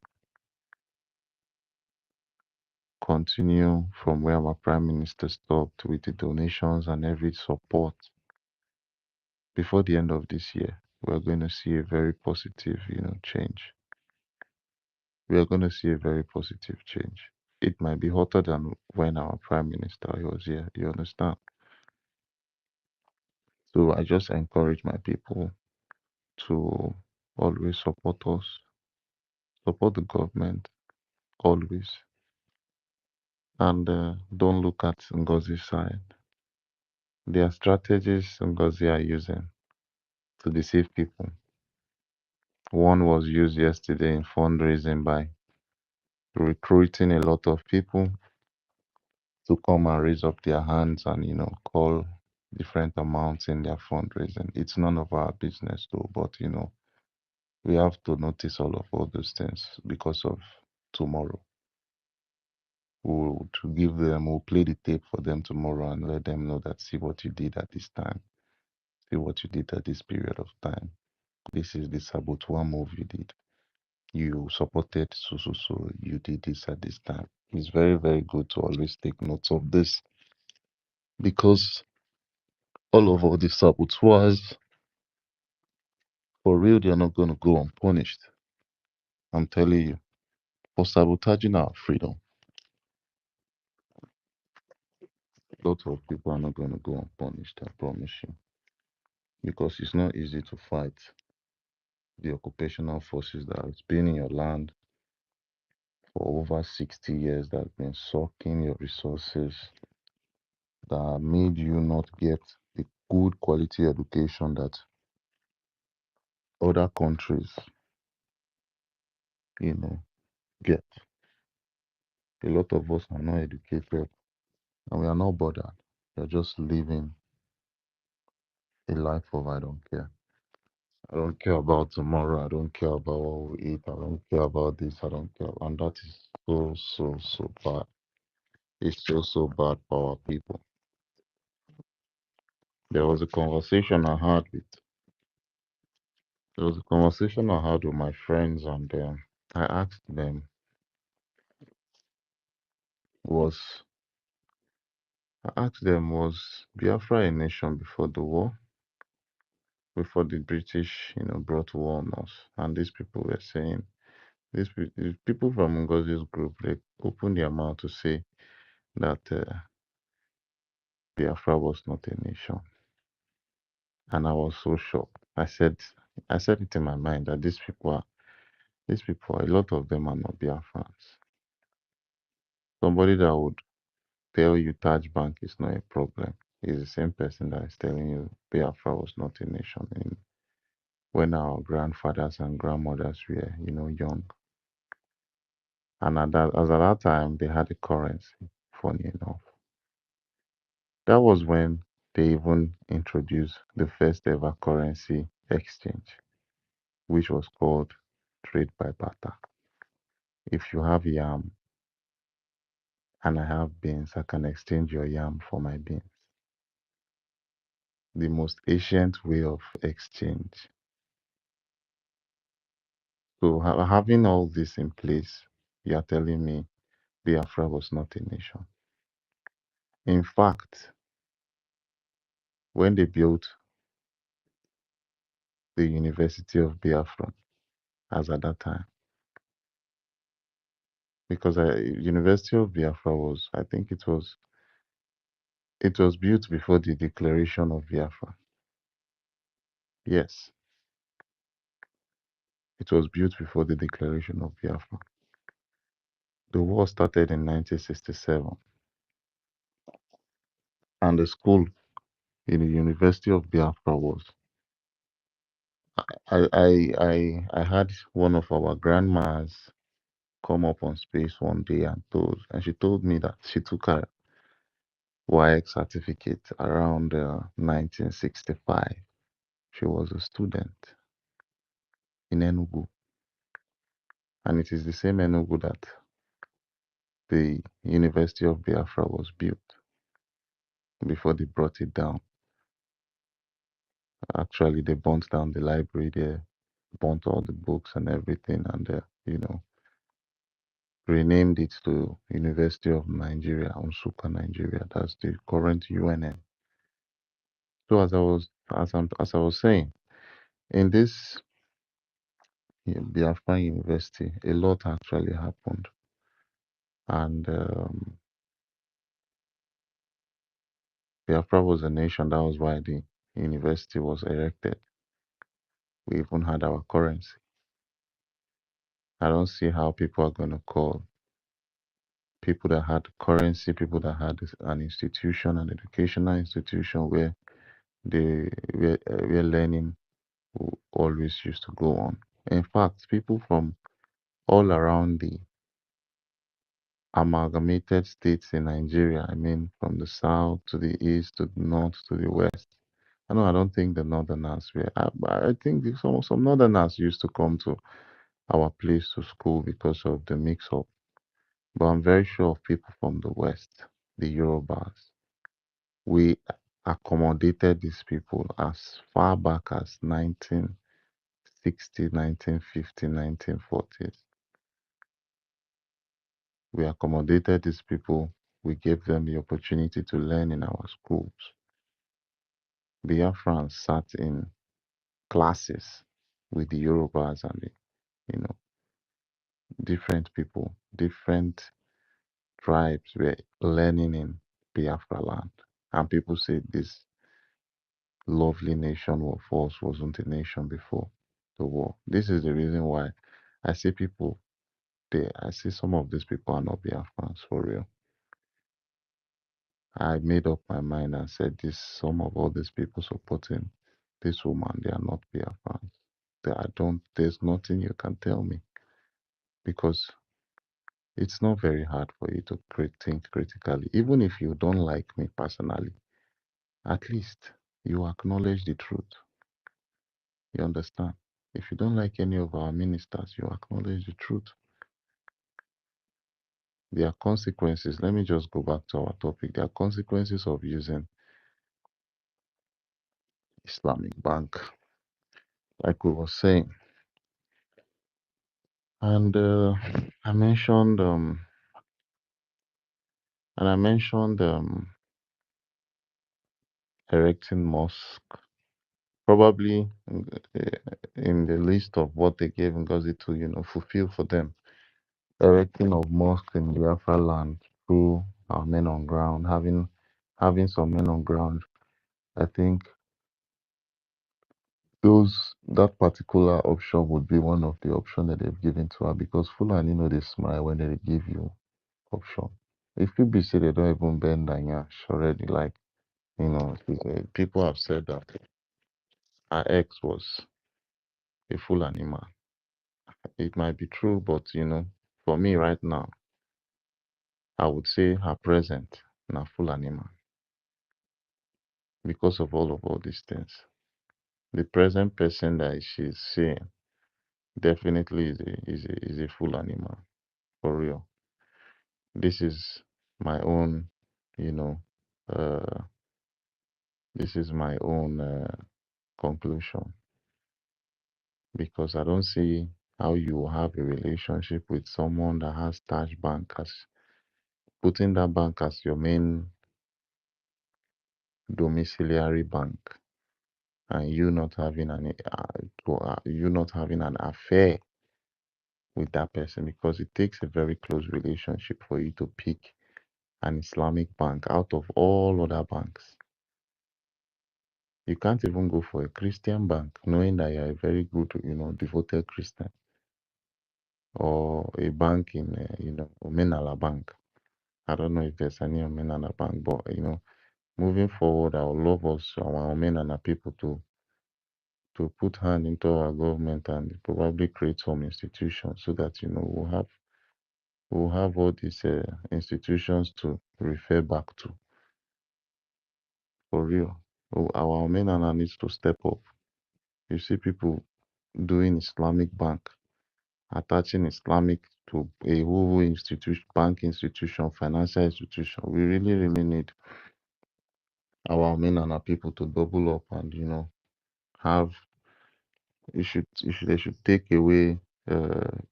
continue from where our Prime Minister stopped with the donations and every support, before the end of this year, we're going to see a very positive, change. We are going to see a very positive change. It might be hotter than when our Prime Minister was here, you understand? So I just encourage my people to always support us, support the government, always. And don't look at Ngozi's side. There are strategies Ngozi are using to deceive people. One was used yesterday in fundraising by recruiting a lot of people to come and raise up their hands and, call different amounts in their fundraising. It's none of our business though, but, we have to notice all those things because of tomorrow. We'll play the tape for them tomorrow and let them know that see what you did at this time. See what you did at this period of time. This is the saboteur move you did. You supported so. You did this at this time. It's very, very good to always take notes of this because all the saboteurs, for real, they're not going to go unpunished. I'm telling you, for sabotaging our freedom, a lot of people are not going to go unpunished, I promise you. Because it's not easy to fight the occupational forces that has been in your land for over 60 years, that have been sucking your resources, that made you not get the good quality education that other countries, get. A lot of us are not educated and we are not bothered. We're just living a life of I don't care. I don't care about tomorrow. I don't care about what we eat. I don't care about this. I don't care. And that is so bad. It's so bad for our people. There was a conversation I had with my friends, and I asked them, was was Biafra a nation before the war? Before the British, brought war on us? And these people were saying, these people from Ngozi's group, they opened their mouth to say that Biafra was not a nation. And I was so shocked. I said it in my mind that these people, a lot of them are not Biafrans. Somebody that would tell you Taj Bank is not a problem is the same person that is telling you Biafra was not a nation when our grandfathers and grandmothers were, young. And at that time, they had a currency, funny enough. That was when they even introduced the first ever currency exchange, which was called trade by barter. If you have yam and I have beans, I can exchange your yam for my beans. The most ancient way of exchange. So having all this in place, you are telling me Biafra was not a nation. In fact, when they built the University of Biafra, as at that time, because University of Biafra was, I think it was built before the declaration of Biafra. Yes, it was built before the declaration of Biafra. The war started in 1967, and the school in the University of Biafra was. I had one of our grandmas come up on space one day and she told me that she took her YX certificate around 1965. She was a student in Enugu, and it is the same Enugu that the University of Biafra was built before they brought it down. Actually, they burnt down the library there, burnt all the books and everything, and renamed it to University of Nigeria, Nsukka, Nigeria. That's the current UNN. So as I was saying, in this Biafra University, a lot actually happened, and Biafra was a nation. That was why the university was erected. We even had our currency. I don't see how people are going to call people that had currency, people that had an institution, an educational institution where where learning always used to go on. In fact, people from all around the amalgamated states in Nigeria, I mean, from the south to the east to the north to the west. I don't think the northerners were. I think some northerners used to come to our place to school because of the mix-up. But I'm very sure of people from the west, the Yorubas. We accommodated these people as far back as 1960, 1950, 1940s. We accommodated these people. We gave them the opportunity to learn in our schools. Biafrans sat in classes with the Yorubas and the, different people, different tribes were learning in Biafra land. And people say this lovely nation of ours wasn't a nation before the war. This is the reason why I see people there. I see some of these people are not Biafrans for real. I made up my mind and said this some of all these people supporting this woman, they are not Biafrans. There's nothing you can tell me because it's not very hard for you to think critically. Even if you don't like me personally, at least you acknowledge the truth. You understand? If you don't like any of our ministers, you acknowledge the truth. There are consequences. Let me just go back to our topic. There are consequences of using Islamic Bank, like we were saying. And I mentioned erecting mosque. Probably in the list of what they gave Ngozi to, fulfill for them. Erecting of mosque in Biafra land through our men on ground, having some men on ground. I think that particular option would be one of the options that they've given to her because Fulani know they smile when they give you option. If people say they don't even bend and yash already, like people have said that her ex was a Fulani man. It might be true, but for me right now, I would say her present na Fulani man because of all these things. The present person that she's seeing definitely is a Fulani man for real. This is my own, you know, uh, this is my own conclusion because I don't see how you have a relationship with someone that has Taj Bank as putting that bank as your main domiciliary bank, and you not having an affair with that person because it takes a very close relationship for you to pick an Islamic bank out of all other banks. You can't even go for a Christian bank knowing that you're a very good, devoted Christian, or a bank in, Omenala Bank. I don't know if there's any Omenala Bank, but, moving forward, I would love us, our Omenala people, to put hand into our government and probably create some institutions so that, we'll have all these institutions to refer back to. For real. Our Omenala needs to step up. You see people doing Islamic bank, attaching Islamic to a whole institution, bank institution, financial institution. We really, really need our men and our people to double up and, have they should take away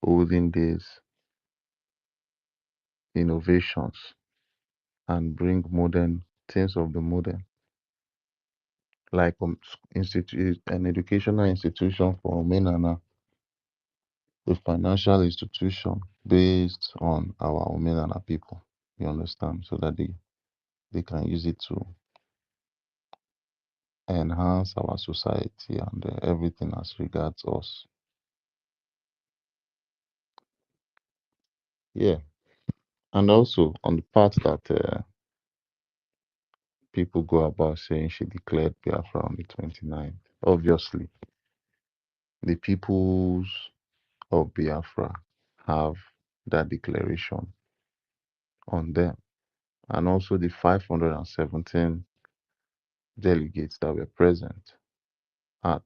olden days innovations and bring modern things of the modern, like institute an educational institution for Omenana, a financial institution based on our Omenana people. You understand? So that they can use it to enhance our society and everything as regards us. Yeah. And also on the part that people go about saying she declared Biafra on the 29th. Obviously, the peoples of Biafra have that declaration on them. And also the 517 delegates that were present at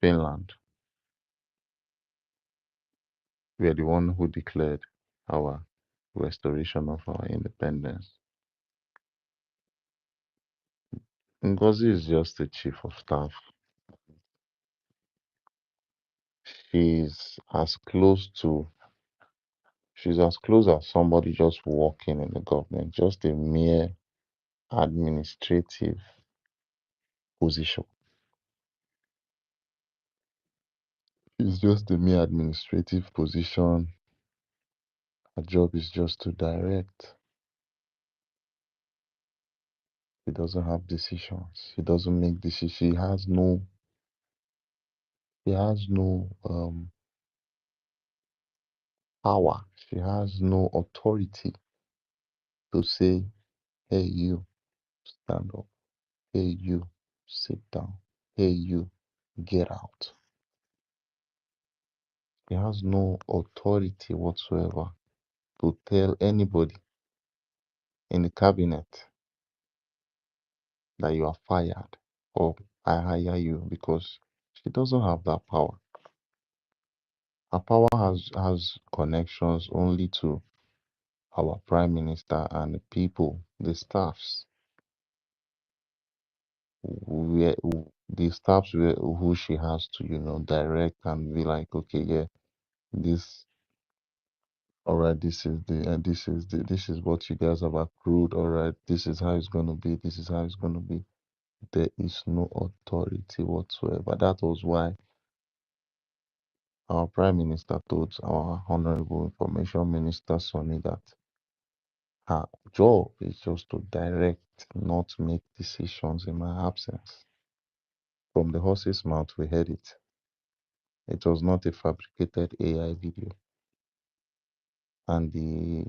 Finland were the one who declared our restoration of our independence. Ngozi is just the chief of staff. She's as close to she's as close as somebody just working in the government, just a mere administrative position. It's just a mere administrative position. Her job is just to direct. She doesn't have decisions. She doesn't make decisions. She has no power. She has no authority to say, hey you, stand up. Hey you, sit down. Hey you, get out. She has no authority whatsoever to tell anybody in the cabinet that you are fired or I hire you, because she doesn't have that power. Her power has connections only to our prime minister and the people, the staffs, where the staffs who she has to, direct and be like, okay, yeah, this, all right, this is what you guys have accrued. All right, this is how it's gonna be. This is how it's gonna be. There is no authority whatsoever. That was why our prime minister told our honorable information minister Sonny that her job is just to direct, not make decisions in my absence. From the horse's mouth, we heard it. It was not a fabricated AI video. And the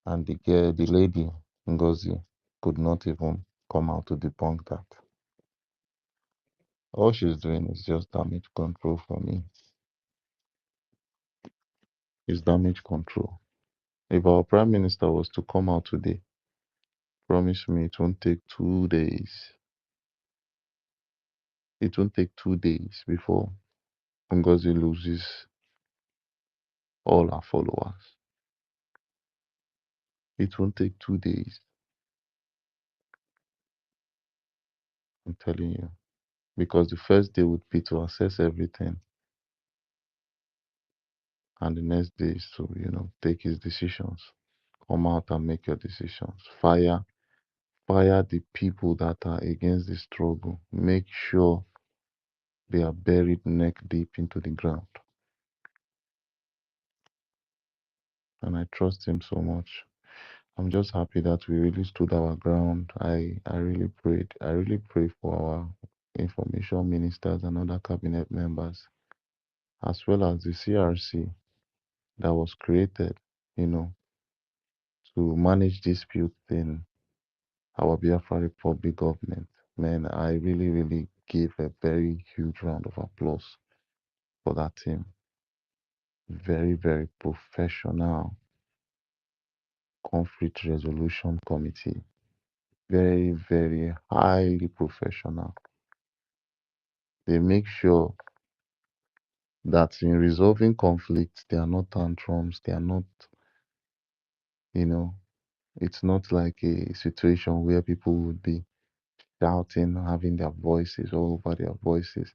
lady, Ngozi, could not even come out to debunk that. All she's doing is just damage control for me. It's damage control. If our prime minister was to come out today, promise me it won't take 2 days. It won't take 2 days before Ngozi loses all our followers. It won't take 2 days. I'm telling you. Because the first day would be to assess everything. And the next day is to, take his decisions. Come out and make your decisions. Fire the people that are against the struggle. Make sure they are buried neck deep into the ground. And I trust him so much. I'm just happy that we really stood our ground. I really prayed. I really pray for our information ministers and other cabinet members, as well as the CRC that was created, to manage disputes in our Biafra Republic government. Man, I really, really give a very huge round of applause for that team. Very, very professional conflict resolution committee. Very, very highly professional. They make sure that in resolving conflicts, they are not tantrums, they are not, it's not like a situation where people would be shouting, having their voices all over their voices.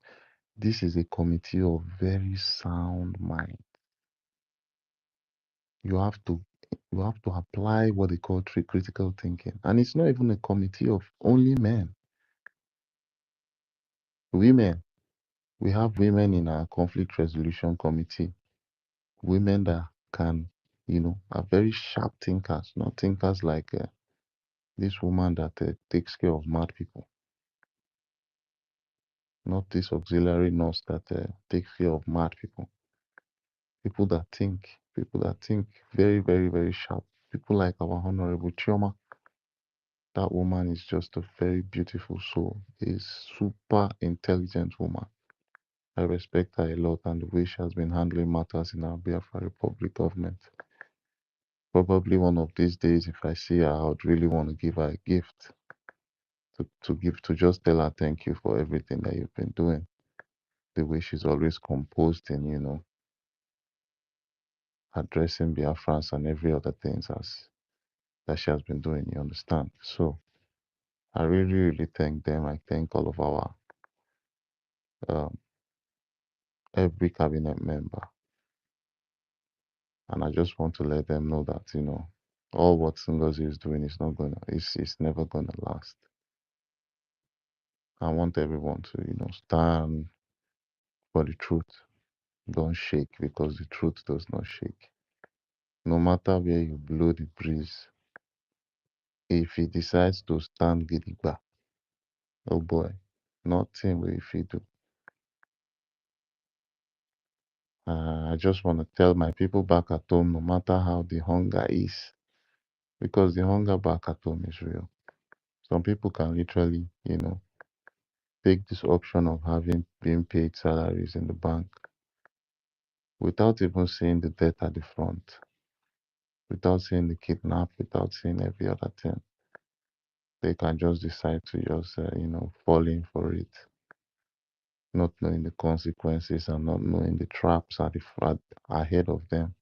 This is a committee of very sound mind. You have to apply what they call critical thinking. And it's not even a committee of only men. Women. We have women in our conflict resolution committee. Women that can, are very sharp thinkers, not thinkers like this woman that takes care of mad people, not this auxiliary nurse that takes care of mad people. People that think very, very, very sharp. People like our Honorable Chioma. That woman is just a very beautiful soul, a super intelligent woman. I respect her a lot and the way she has been handling matters in our Biafra Republic government. Probably one of these days, if I see her, I would really want to give her a gift to just tell her thank you for everything that you've been doing. The way she's always composed in, addressing Biafrans and every other things that she has been doing, you understand? So I really, really thank them. I thank all of our um, every cabinet member. And I just want to let them know that, all what NGOZI is doing is not it's never gonna last. I want everyone to, stand for the truth. Don't shake because the truth does not shake. No matter where you blow the breeze, if he decides to stand gidigba, oh boy, nothing will if he do. I just want to tell my people back at home, no matter how the hunger is, because the hunger back at home is real. Some people can literally, take this option of being paid salaries in the bank without even seeing the debt at the front, without seeing the kidnap, without seeing every other thing. They can just decide to just, fall in for it, not knowing the consequences and not knowing the traps at the front ahead of them.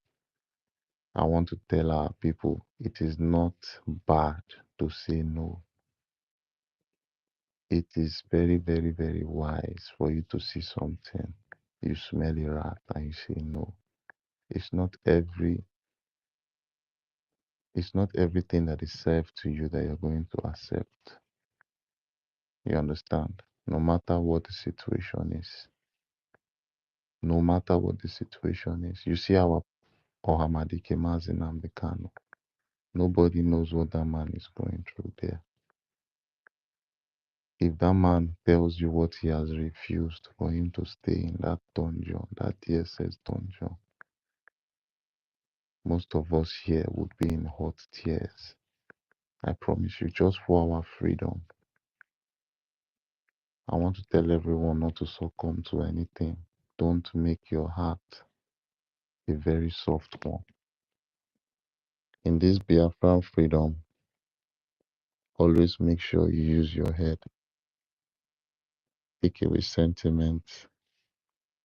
I want to tell our people it is not bad to say no. It is very, very, very wise for you to see something, you smell a rat and you say no. It's not every it's not everything that is served to you that you're going to accept. You understand? No matter what the situation is. No matter what the situation is. You see our Ohamadi Kemazi Namdekano. Nobody knows what that man is going through there. If that man tells you what he has refused for him to stay in that dungeon, that DSS dungeon, most of us here would be in hot tears. I promise you, just for our freedom. I want to tell everyone not to succumb to anything. Don't make your heart a very soft one. In this Biafran freedom, always make sure you use your head. Take away sentiment.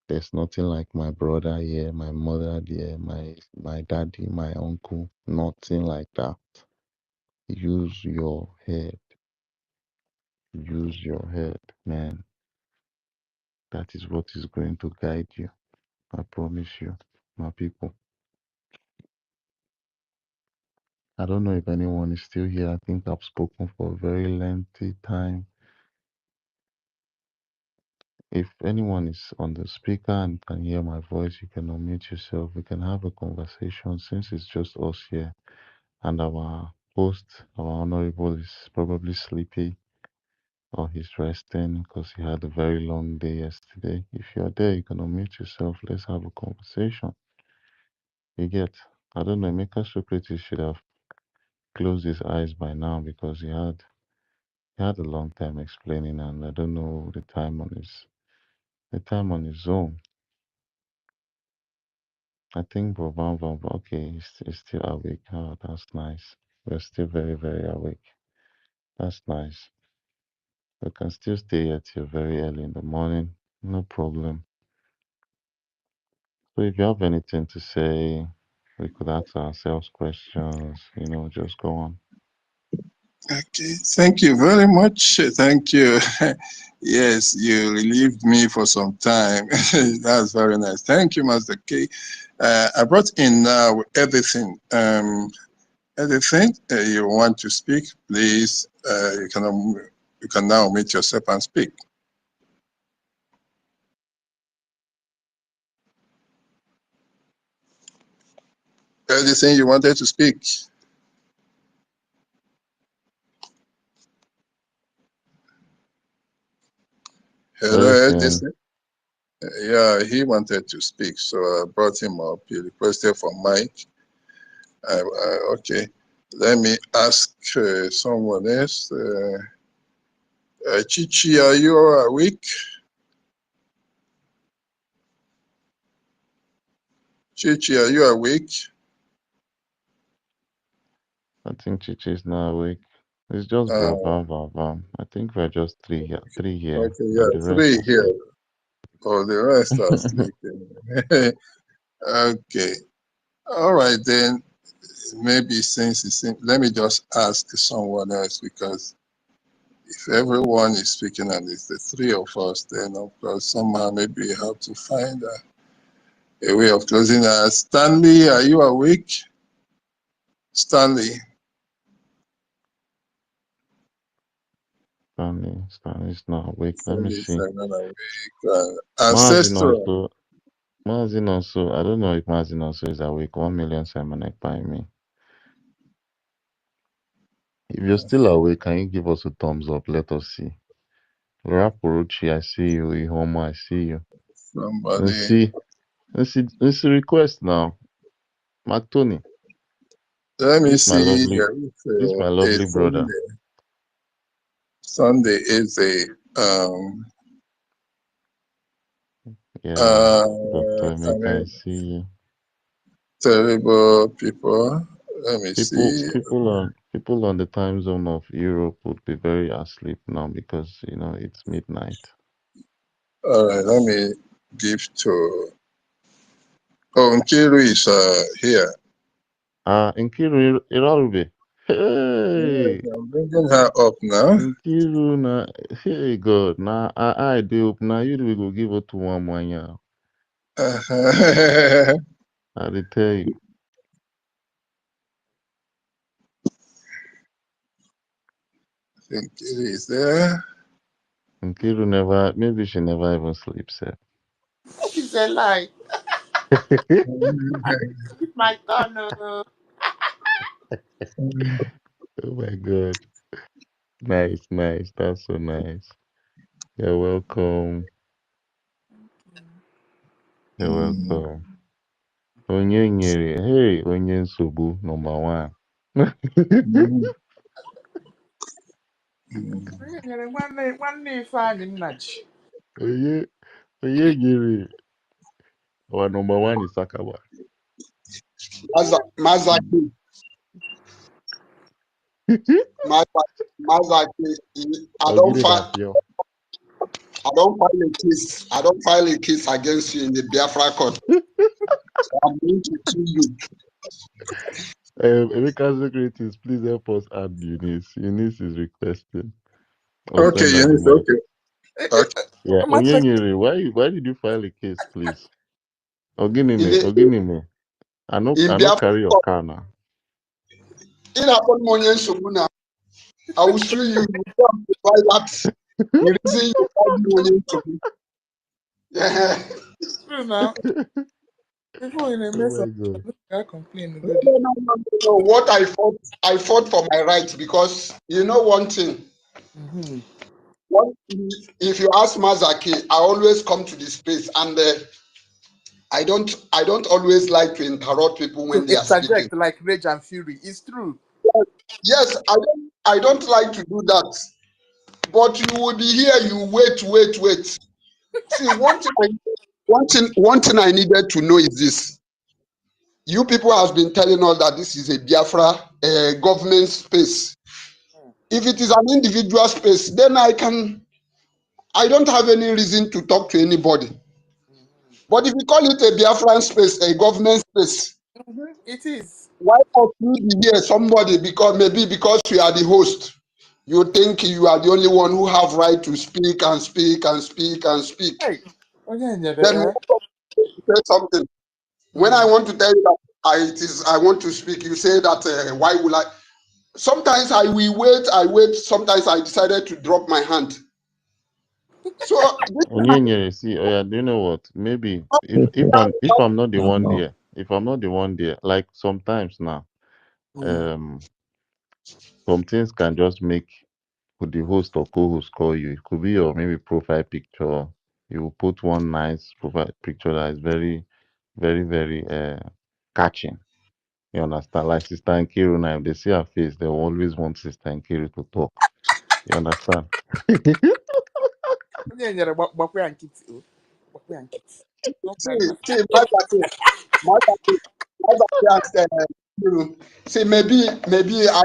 There's nothing like my brother here, my mother there, my daddy, my uncle. Nothing like that. Use your head. Use your head, man. That is what is going to guide you. I promise you, my people. I don't know if anyone is still here. I think I've spoken for a very lengthy time. If anyone is on the speaker and can hear my voice, you can unmute yourself. We can have a conversation since it's just us here. And our host, our honorable, is probably sleepy or he's resting because he had a very long day yesterday. If you're there, you can unmute yourself. Let's have a conversation. You get, I don't know, Emeka Socrates should have closed his eyes by now because he had a long time explaining and I don't know the time on his zone. I think Boban, okay, he's still awake. Oh, that's nice. We're still very, very awake. That's nice. We can still stay here till very early in the morning. No problem. So if you have anything to say, we could ask ourselves questions, just go on. Okay, thank you very much. Thank you. Yes, you relieved me for some time. That's very nice. Thank you, Master K. I brought in now everything. Anything you want to speak, please, you can now meet yourself and speak. Anything you wanted to speak? Hello, Everything. Edison. Yeah, he wanted to speak, so I brought him up. He requested for mic. Okay, let me ask someone else. Chichi, are you awake? Chichi, are you awake? I think Chichi is not awake. It's just Bro Bam Bam Bam. I think we're just three here. Okay, But yeah, the rest 3 are here. asleep. Oh, the rest are sleeping. Okay. All right, then maybe since it's let me just ask someone else, because if everyone is speaking and it's the 3 of us, then of course somehow maybe we have to find a way of closing. Stanley, are you awake? Stanley. Stanley's not awake. Let me Stanley is see. not awake. Mazin Ancestral. also. Mazin also. I don't know if Mazin also is awake. 1 million Simon by me. If you're still awake, can you give us a thumbs up? Let us see. Laura Poruchi, I see you. Ihoma, I see you. Somebody. Let's see request now. Mark Tony. Let me This my see. lovely There is this my a lovely brother. Sunday. Sunday is a Yeah, Dr. I Emeka, I mean, see you. terrible people. Let me People see. people on people on the time zone of Europe would be very asleep now because it's midnight. All right, let me give to. Oh, Nkiru is here. Nkiru Irarube. Yes, Hey, I'm bringing her up now. Nkiru na hey God na I do na you we go give her to one mwanya. I dey tell you. Nkiru is there. Nkiru maybe she never even sleeps. It's a lie. It's my turn. Oh my God. Nice, nice. That's so nice. You're welcome. You're welcome. Onye nyere, hey, onye nsogbu, number one. Onye nyere nwanne Ifeanyị nna ji. onye nyere, our number one is Sakawa. Mazaki, I I'll don't get it file up, yo. a case. I don't file a case against you in the Biafra court. So I'm going to sue you. Emeka Secretaries, please help us add Eunice. Eunice is requesting. I'll Okay, send her the yes, mic. okay. Okay. Yeah, Onyenyere, why did you file a case, please? Oginime. I no Biafra carry your court, car now. in upon Monyen Sumuna, I will sue you. You can't provide that. The reason you called Monyen Sumuna. Yeah. True now. Before you Oh mess my up, God. I complain. No. What I fought for my rights, because you know one thing. Mm-hmm. If you ask Mazaki, I always come to this space, and I don't always like to interrupt people when To they are speaking. interject like rage and fury. It's true. Yes, I don't like to do that. But you will be here, you wait. See, one thing I needed to know is this. You people have been telling us that this is a Biafra government space. If it is an individual space, then I don't have any reason to talk to anybody. But if you call it a Biafran space, a government space, It is. why not you be here somebody because maybe because you are the host, you think you are the only one who have right to speak and speak and speak and speak. Hey, onye nyere Then you want to say something. When I want to tell you that I want to speak, you say that why will I? Sometimes I will wait. Sometimes I decided to drop my hand. So Onyenye, see, oh yeah, do you know what? Maybe if I'm not the one there, if I'm not the one there, like sometimes now, um, some things can just make could the host or co-host call you. It could be your maybe profile picture. You will put one nice profile picture that is very, very, very catching. You understand? Like Sister Nkiru now, if they see her face, they will always want Sister Nkiru to talk. You understand? onye nyere gbakwa ya nkịtị o. Gbakwa ya nkịtị. No problem. see, see, maybe I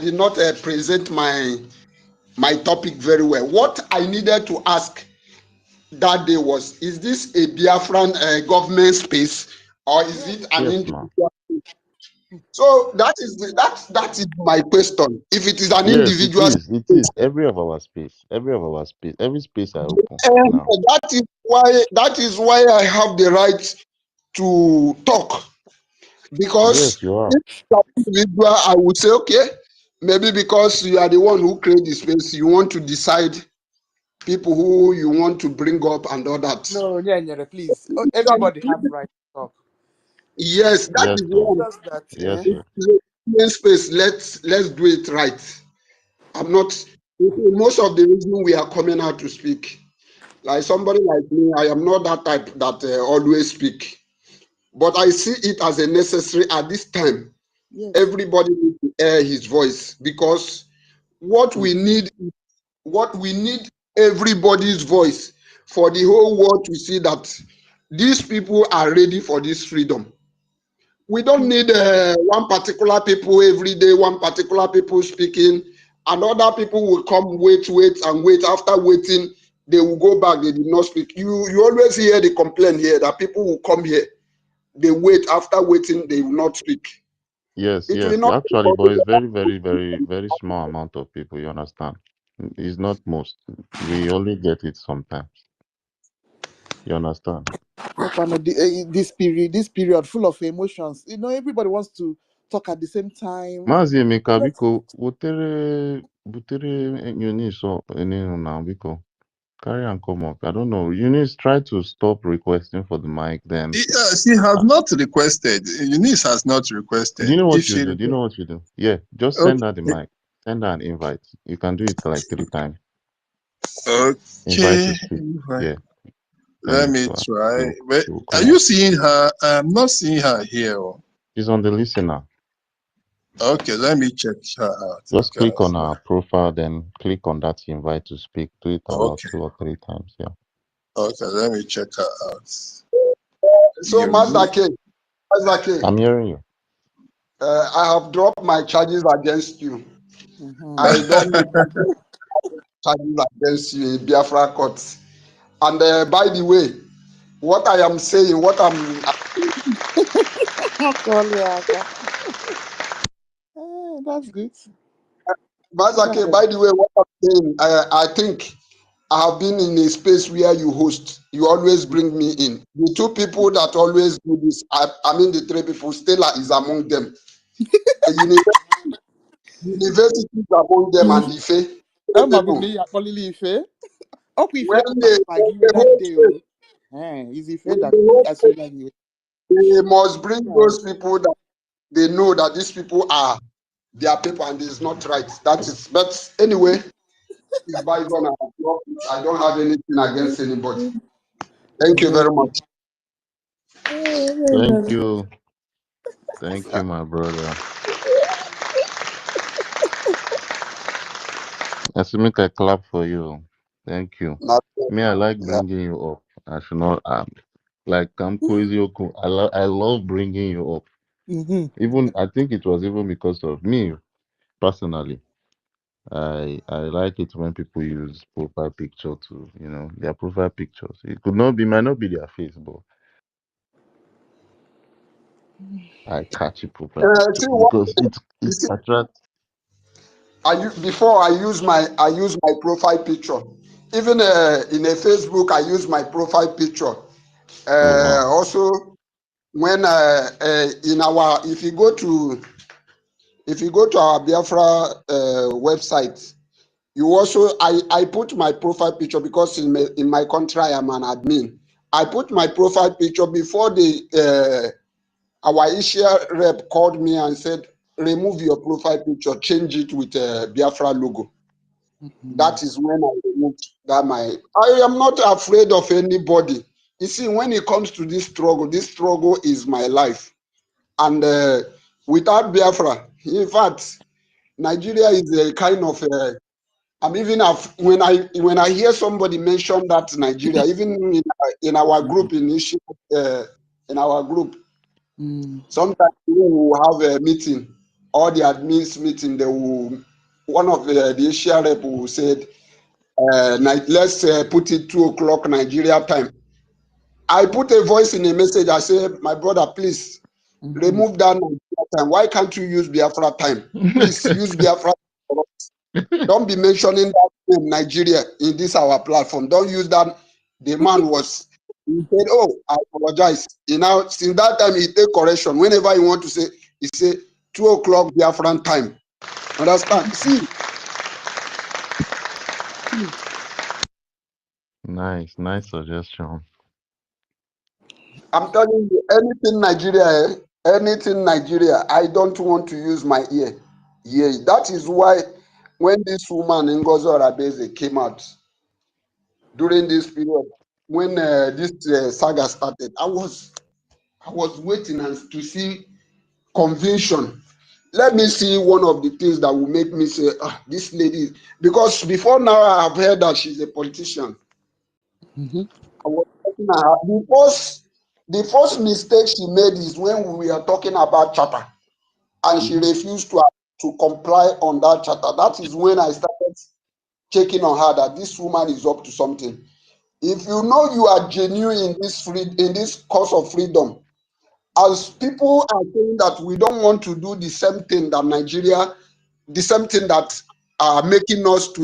did not present my topic very well. What I needed to ask that day was: is this a Biafran government space or is it an Yes, ma'am. individual? So that is my question. If it is an Yes, it individual is. It space, is. Every space I open and now. that is why I have the right to talk. Because Yes, you are. if it's an individual, I would say, okay, maybe because you are the one who create the space, you want to decide people who you want to bring up and all that. No, onye nyere, please. Oh, everybody have right to talk. Yes, that Yes, is sir. one. Just that, Yes, sir. Space. Let's do it right. I'm not. Most of the reason we are coming out to speak, like somebody like me, I am not that type that always speak, but I see it as a necessary at this time. yes. Everybody needs to air his voice because what we need, what we need, everybody's voice for the whole world to see that these people are ready for this freedom. We don't need one particular people every day, one particular people speaking, and other people will come, wait, and wait. After waiting, they will go back. They did not speak. You always hear the complaint here that people will come here, they wait. After waiting, they will not speak. Yes, It will yes. not. Actually, but it's very, very, very, very small amount of people. You understand? It's not most. We only get it sometimes. You understand? This period full of emotions. You know, everybody wants to talk at the same time. Maazị Emeka, biko, butere Eunice enenu now, biko. Carry and come up. I don't know. Eunice, try to stop requesting for the mic. Then, She has not requested. Eunice has not do you requested. know what If you she do? Do you know what you do? Yeah, just send her the okay, mic. Send her an invite. You can do it like 3 times. Invite okay, to speak. Yeah, send let it me to her. try. But She will are come you up. seeing her? I'm not seeing her here. She's on the listener. Okay, let me check her out. Just Okay, click on her profile, then click on that invite to speak. Do it about okay, 2 or 3 times. Yeah. okay. Let me check her out. So, You. Master K, I'm hearing you. I have dropped my charges against you. Mm-hmm. I don't make charges against you in Biafra court. And by the way, what I am saying, That's good. Master K, by the way, what I'm saying, I think I have been in a space where you host. You always bring me in. The two people that always do this, I mean the three people, Stella is among them. University is among them and Ife. Three I'm people. a Ife. Okay, Ife When they, that host day. space, Is Ife when that they host as space, you. they must bring those people that they know that these people are their people and it's not right. That is, but anyway, it's bygone. I don't have anything against anybody. Thank you very much. Thank you. Thank you, my brother. I should make a clap for you. Thank you. Not, Me, I like yeah. bringing you up. I should not. Like I'm crazy. I love bringing you up. Mm-hmm. Even I think it was even because of me personally. I like it when people use profile picture to their profile pictures. It could not be might not be their face, but I catch your profile picture See what because you it see, attracts. before I use my profile picture. Even in a Facebook, I use my profile picture. Oh wow. Also, when in our if you go to our Biafra website, you also I put my profile picture because in my country I am an admin. I put my profile picture before our Asia rep called me and said, remove your profile picture, change it with a Biafra logo. That is when I removed that. I am not afraid of anybody. You see, when it comes to this struggle is my life. And without Biafra, in fact, Nigeria is a kind of I'm even when I hear somebody mention that Nigeria, even in our group in our group, sometimes we will have a meeting, all the admins meeting. One of the Asia rep will say, let's put it 2:00 Nigeria time. I put a voice in a message. I say, my brother, please remove that Nigeria time. Why can't you use Biafra time? Please use Biafra time. Don't be mentioning that name Nigeria in this our platform. Don't use that. The man he said, oh, I apologize. Since that time he take correction. Whenever he want to say, he say 2:00 Biafran time. Understand? See, Nice suggestion. I'm telling you, anything Nigeria, I don't want to use my ear. Yeah, that is why when this woman NGOZI Arabese came out during this period, when this saga started, I was waiting to see conviction. Let me see one of the things that will make me say, this lady, because before now I have heard that she's a politician. I was looking at her. The first mistake she made is when we are talking about charter, and she refused to comply on that charter. That is when I started checking on her that this woman is up to something. If you know you are genuine in this cause of freedom, as people are saying that we don't want to do the same thing that Nigeria, the same thing that are making us to